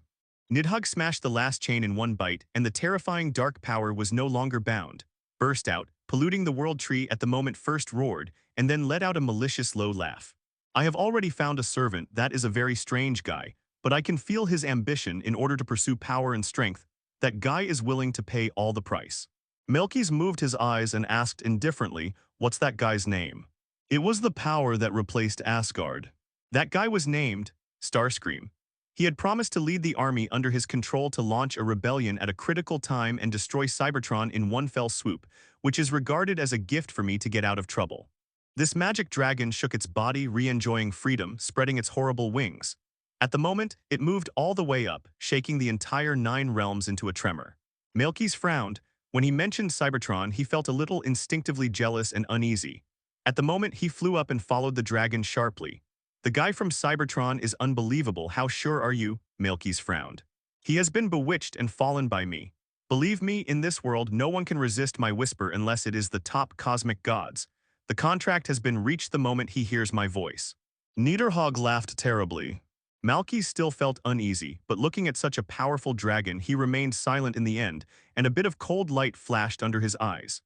Nidhogg smashed the last chain in one bite, and the terrifying dark power was no longer bound, burst out, polluting the world tree at the moment first roared, and then let out a malicious low laugh. I have already found a servant that is a very strange guy, but I can feel his ambition in order to pursue power and strength. That guy is willing to pay all the price. Melky's moved his eyes and asked indifferently, what's that guy's name? It was the power that replaced Asgard. That guy was named Starscream. He had promised to lead the army under his control to launch a rebellion at a critical time and destroy Cybertron in one fell swoop, which is regarded as a gift for me to get out of trouble. This magic dragon shook its body, re-enjoying freedom, spreading its horrible wings. At the moment, it moved all the way up, shaking the entire 9 realms into a tremor. Melky's frowned. When he mentioned Cybertron, he felt a little instinctively jealous and uneasy. At the moment, he flew up and followed the dragon sharply. The guy from Cybertron is unbelievable. How sure are you? Melky's frowned. He has been bewitched and fallen by me. Believe me, in this world, no one can resist my whisper unless it is the top cosmic gods. The contract has been reached the moment he hears my voice. Niederhogg laughed terribly. Melky still felt uneasy, but looking at such a powerful dragon, he remained silent in the end, and a bit of cold light flashed under his eyes.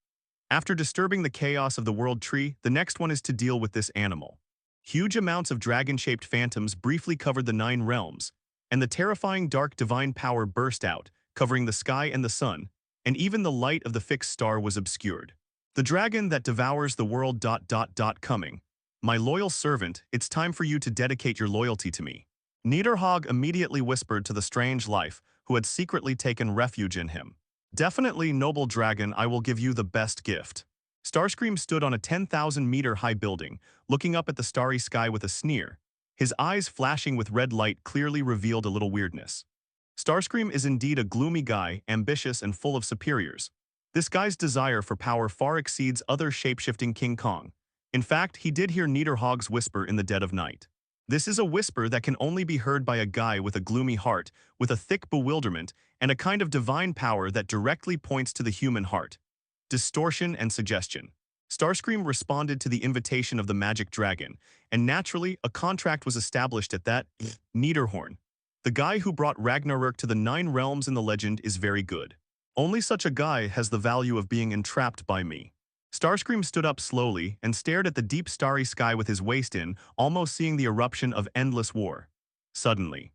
After disturbing the chaos of the world tree, the next one is to deal with this animal. Huge amounts of dragon-shaped phantoms briefly covered the 9 realms, and the terrifying dark divine power burst out, covering the sky and the sun, and even the light of the fixed star was obscured. The dragon that devours the world ... coming. My loyal servant, it's time for you to dedicate your loyalty to me. Niederhogg immediately whispered to the strange life, who had secretly taken refuge in him. Definitely, noble dragon, I will give you the best gift. Starscream stood on a 10,000-meter-high building, looking up at the starry sky with a sneer. His eyes flashing with red light clearly revealed a little weirdness. Starscream is indeed a gloomy guy, ambitious and full of superiors. This guy's desire for power far exceeds other shape-shifting King Kong. In fact, he did hear Niederhog's whisper in the dead of night. This is a whisper that can only be heard by a guy with a gloomy heart, with a thick bewilderment, and a kind of divine power that directly points to the human heart. Distortion and suggestion. Starscream responded to the invitation of the magic dragon, and naturally, a contract was established at that Niederhorn. The guy who brought Ragnarok to the 9 realms in the legend is very good. Only such a guy has the value of being entrapped by me. Starscream stood up slowly and stared at the deep starry sky with his waist in, almost seeing the eruption of endless war. Suddenly,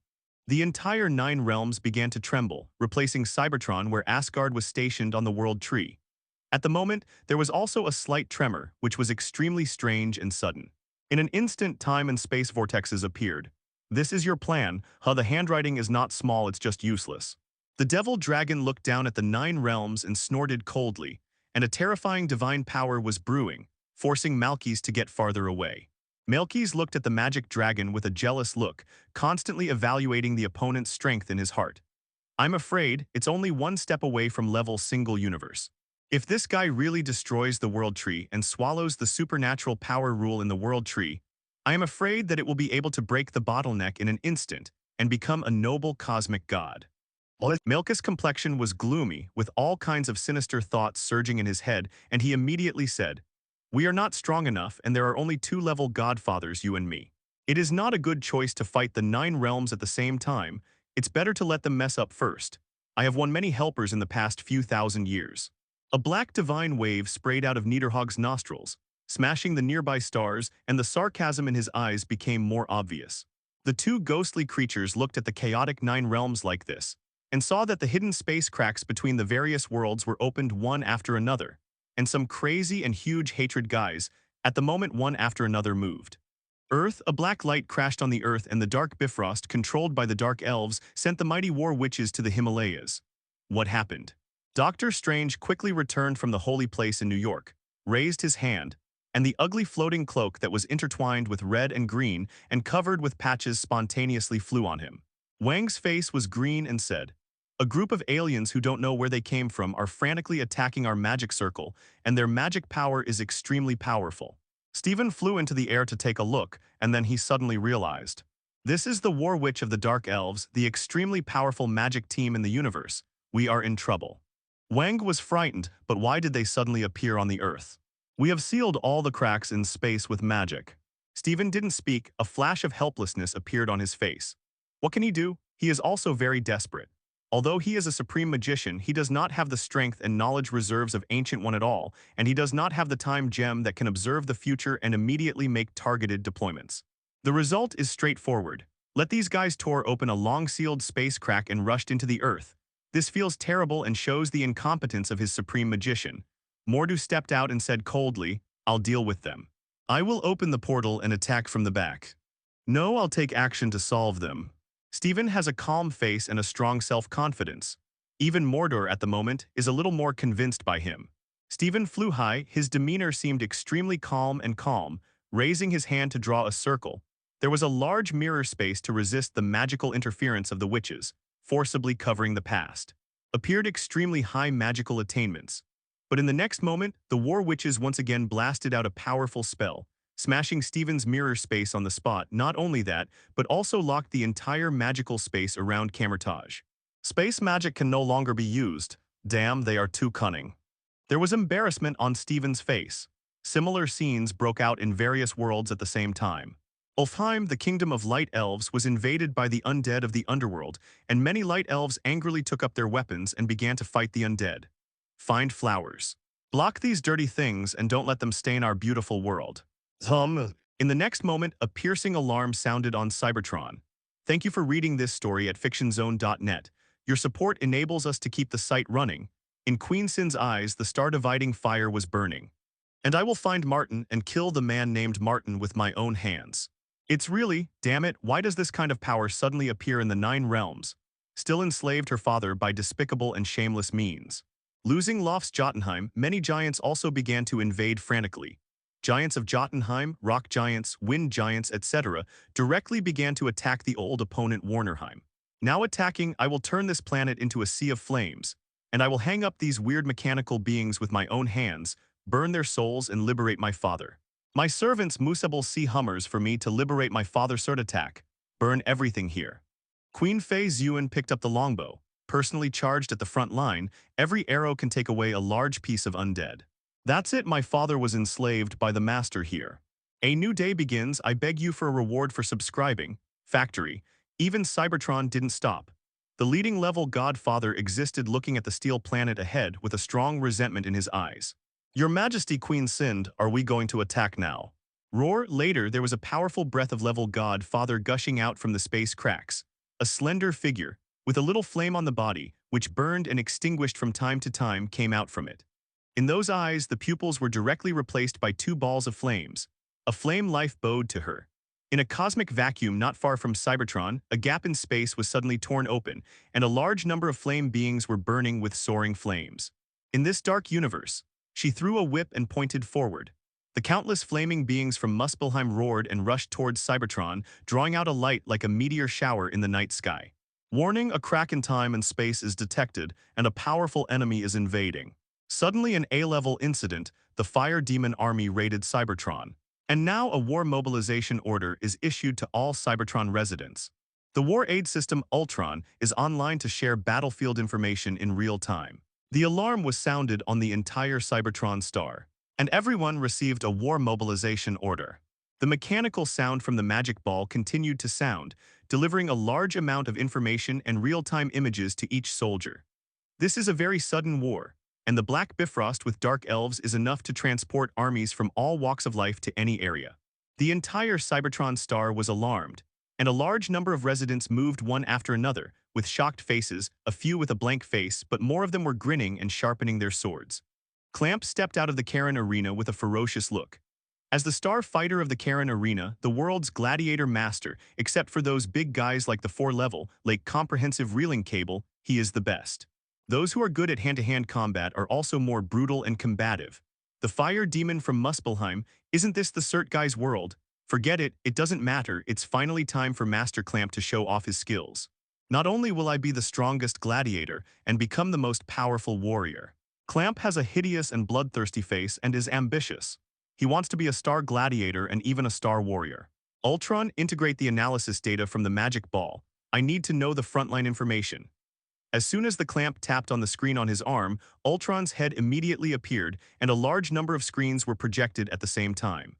the entire 9 realms began to tremble, replacing Cybertron where Asgard was stationed on the world tree. At the moment, there was also a slight tremor, which was extremely strange and sudden. In an instant, time and space vortexes appeared. This is your plan, huh? The handwriting is not small, it's just useless. The devil dragon looked down at the 9 realms and snorted coldly, and a terrifying divine power was brewing, forcing Malkis to get farther away. Malkis looked at the magic dragon with a jealous look, constantly evaluating the opponent's strength in his heart. I'm afraid it's only one step away from level single universe. If this guy really destroys the world tree and swallows the supernatural power rule in the world tree, I am afraid that it will be able to break the bottleneck in an instant and become a noble cosmic god. Milka's complexion was gloomy, with all kinds of sinister thoughts surging in his head, and he immediately said, "We are not strong enough, and there are only 2-level godfathers, you and me. It is not a good choice to fight the 9 realms at the same time. It's better to let them mess up first. I have won many helpers in the past few thousand years." A black divine wave sprayed out of Niederhog's nostrils, smashing the nearby stars, and the sarcasm in his eyes became more obvious. The 2 ghostly creatures looked at the chaotic 9 realms like this, and saw that the hidden space cracks between the various worlds were opened one after another, and some crazy and huge hatred guys, at the moment one after another moved. Earth, a black light crashed on the Earth, and the dark Bifrost, controlled by the Dark Elves, sent the mighty war witches to the Himalayas. What happened? Doctor Strange quickly returned from the holy place in New York, raised his hand, and the ugly floating cloak that was intertwined with red and green and covered with patches spontaneously flew on him. Wang's face was green and said, "A group of aliens who don't know where they came from are frantically attacking our magic circle, and their magic power is extremely powerful." Steven flew into the air to take a look, and then he suddenly realized. This is the War Witch of the Dark Elves, the extremely powerful magic team in the universe. We are in trouble. Wang was frightened, but why did they suddenly appear on the Earth? We have sealed all the cracks in space with magic. Steven didn't speak, a flash of helplessness appeared on his face. What can he do? He is also very desperate. Although he is a supreme magician, he does not have the strength and knowledge reserves of Ancient One at all, and he does not have the time gem that can observe the future and immediately make targeted deployments. The result is straightforward. Let these guys tore open a long-sealed space crack and rushed into the Earth. This feels terrible and shows the incompetence of his supreme magician. Mordu stepped out and said coldly, "I'll deal with them. I will open the portal and attack from the back. No, I'll take action to solve them." Steven has a calm face and a strong self-confidence. Even Mordor at the moment is a little more convinced by him. Steven flew high, his demeanor seemed extremely calm, raising his hand to draw a circle. There was a large mirror space to resist the magical interference of the witches, forcibly covering the past. Appeared extremely high magical attainments. But in the next moment, the war witches once again blasted out a powerful spell, smashing Steven's mirror space on the spot. Not only that, but also locked the entire magical space around Camertage. Space magic can no longer be used. Damn, they are too cunning. There was embarrassment on Steven's face. Similar scenes broke out in various worlds at the same time. Ulfheim, the kingdom of light elves, was invaded by the undead of the underworld, and many light elves angrily took up their weapons and began to fight the undead. Find flowers. Block these dirty things and don't let them stain our beautiful world. In the next moment, a piercing alarm sounded on Cybertron. Thank you for reading this story at fictionzone.net. Your support enables us to keep the site running. In Queen Sin's eyes, the star-dividing fire was burning. And I will find Martin and kill the man named Martin with my own hands. It's really, damn it, why does this kind of power suddenly appear in the 9 realms? Still enslaved her father by despicable and shameless means. Losing Lofts Jotunheim, many giants also began to invade frantically. Giants of Jotunheim, rock giants, wind giants, etc. directly began to attack the old opponent Warnerheim. Now attacking, I will turn this planet into a sea of flames, and I will hang up these weird mechanical beings with my own hands, burn their souls and liberate my father. My servants Musable see Hummers for me to liberate my father's sword attack. Burn everything here. Queen Fei Zhuan picked up the longbow. Personally charged at the front line, every arrow can take away a large piece of undead. That's it, my father was enslaved by the master here. A new day begins, I beg you for a reward for subscribing. Factory. Even Cybertron didn't stop. The leading level godfather existed looking at the steel planet ahead with a strong resentment in his eyes. Your Majesty Queen Sind, are we going to attack now? Roar, later there was a powerful breath of level godfather gushing out from the space cracks. A slender figure, with a little flame on the body, which burned and extinguished from time to time, came out from it. In those eyes, the pupils were directly replaced by two balls of flames. A flame life bowed to her. In a cosmic vacuum not far from Cybertron, a gap in space was suddenly torn open, and a large number of flame beings were burning with soaring flames. In this dark universe, she threw a whip and pointed forward. The countless flaming beings from Muspelheim roared and rushed towards Cybertron, drawing out a light like a meteor shower in the night sky. Warning, a crack in time and space is detected, and a powerful enemy is invading. Suddenly an A-level incident, the Fire Demon Army raided Cybertron. And now a war mobilization order is issued to all Cybertron residents. The war aid system Ultron is online to share battlefield information in real time. The alarm was sounded on the entire Cybertron star, and everyone received a war mobilization order. The mechanical sound from the magic ball continued to sound, delivering a large amount of information and real-time images to each soldier. This is a very sudden war, and the Black Bifrost with Dark Elves is enough to transport armies from all walks of life to any area. The entire Cybertron star was alarmed, and a large number of residents moved one after another, with shocked faces, a few with a blank face, but more of them were grinning and sharpening their swords. Clamp stepped out of the Karen arena with a ferocious look. As the star fighter of the Karen arena, the world's gladiator master, except for those big guys like the 4-level, like comprehensive reeling cable, he is the best. Those who are good at hand-to-hand combat are also more brutal and combative. The fire demon from Muspelheim, isn't this the Cert guy's world? Forget it, it doesn't matter, it's finally time for Master Clamp to show off his skills. Not only will I be the strongest gladiator and become the most powerful warrior. Clamp has a hideous and bloodthirsty face and is ambitious. He wants to be a star gladiator and even a star warrior. Ultron, integrate the analysis data from the magic ball. I need to know the frontline information. As soon as the clamp tapped on the screen on his arm, Ultron's head immediately appeared, and a large number of screens were projected at the same time.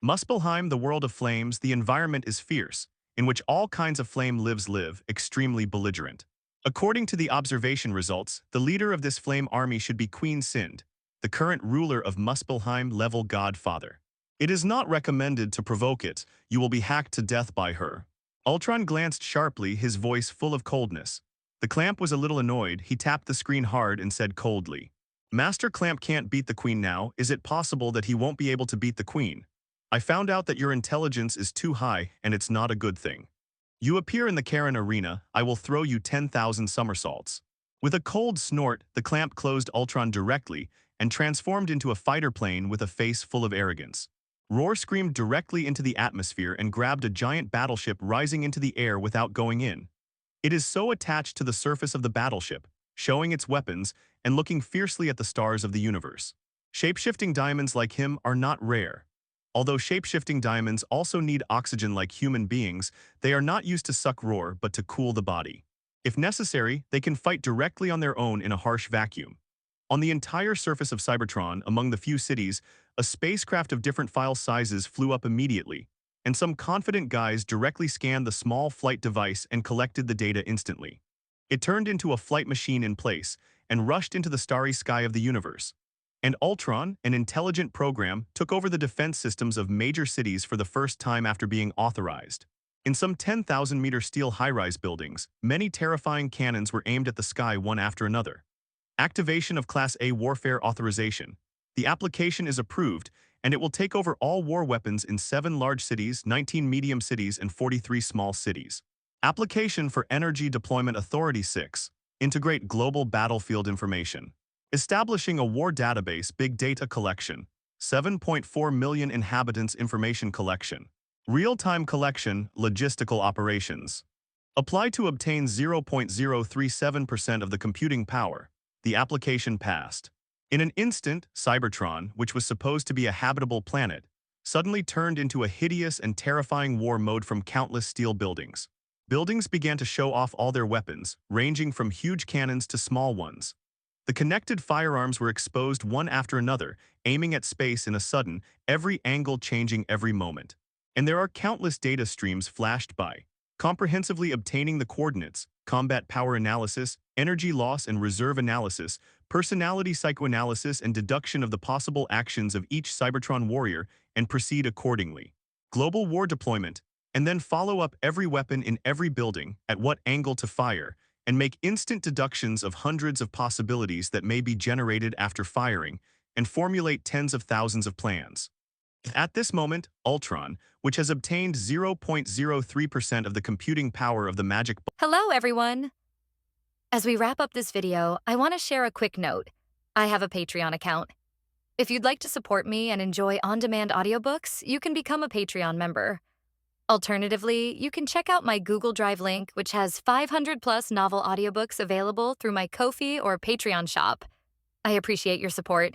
Muspelheim, the world of flames, the environment is fierce, in which all kinds of flame live, extremely belligerent. According to the observation results, the leader of this flame army should be Queen Sind, the current ruler of Muspelheim level godfather. It is not recommended to provoke it, you will be hacked to death by her. Ultron glanced sharply, his voice full of coldness. The Clamp was a little annoyed, he tapped the screen hard and said coldly, Master Clamp can't beat the Queen now, is it possible that he won't be able to beat the Queen? I found out that your intelligence is too high and it's not a good thing. You appear in the Karen arena, I will throw you 10,000 somersaults. With a cold snort, the Clamp closed Ultron directly and transformed into a fighter plane with a face full of arrogance. Roar screamed directly into the atmosphere and grabbed a giant battleship rising into the air without going in. It is so attached to the surface of the battleship, showing its weapons and looking fiercely at the stars of the universe. Shapeshifting diamonds like him are not rare. Although shapeshifting diamonds also need oxygen like human beings, they are not used to suck roar but to cool the body. If necessary, they can fight directly on their own in a harsh vacuum. On the entire surface of Cybertron, among the few cities, a spacecraft of different file sizes flew up immediately, and some confident guys directly scanned the small flight device and collected the data instantly. It turned into a flight machine in place and rushed into the starry sky of the universe. And Ultron, an intelligent program, took over the defense systems of major cities for the first time after being authorized. In some 10,000-meter steel high-rise buildings, many terrifying cannons were aimed at the sky one after another. Activation of Class A Warfare Authorization. The application is approved, and it will take over all war weapons in 7 large cities, 19 medium cities, and 43 small cities. Application for Energy Deployment Authority 6. Integrate global battlefield information. Establishing a war database big data collection. 7.4 million inhabitants information collection. Real-time collection, logistical operations. Apply to obtain 0.037% of the computing power. The application passed. In an instant, Cybertron, which was supposed to be a habitable planet, suddenly turned into a hideous and terrifying war mode from countless steel buildings. Buildings began to show off all their weapons, ranging from huge cannons to small ones. The connected firearms were exposed one after another, aiming at space in a sudden, every angle changing every moment. And there are countless data streams flashed by, comprehensively obtaining the coordinates, combat power analysis, energy loss and reserve analysis, personality psychoanalysis and deduction of the possible actions of each Cybertron warrior, and proceed accordingly. Global war deployment, and then follow up every weapon in every building, at what angle to fire, and make instant deductions of hundreds of possibilities that may be generated after firing, and formulate tens of thousands of plans. At this moment, Ultron, which has obtained 0.03% of the computing power of the magic Hello, everyone. As we wrap up this video, I want to share a quick note. I have a Patreon account. If you'd like to support me and enjoy on-demand audiobooks, you can become a Patreon member. Alternatively, you can check out my Google Drive link, which has 500-plus novel audiobooks available through my Ko-fi or Patreon shop. I appreciate your support.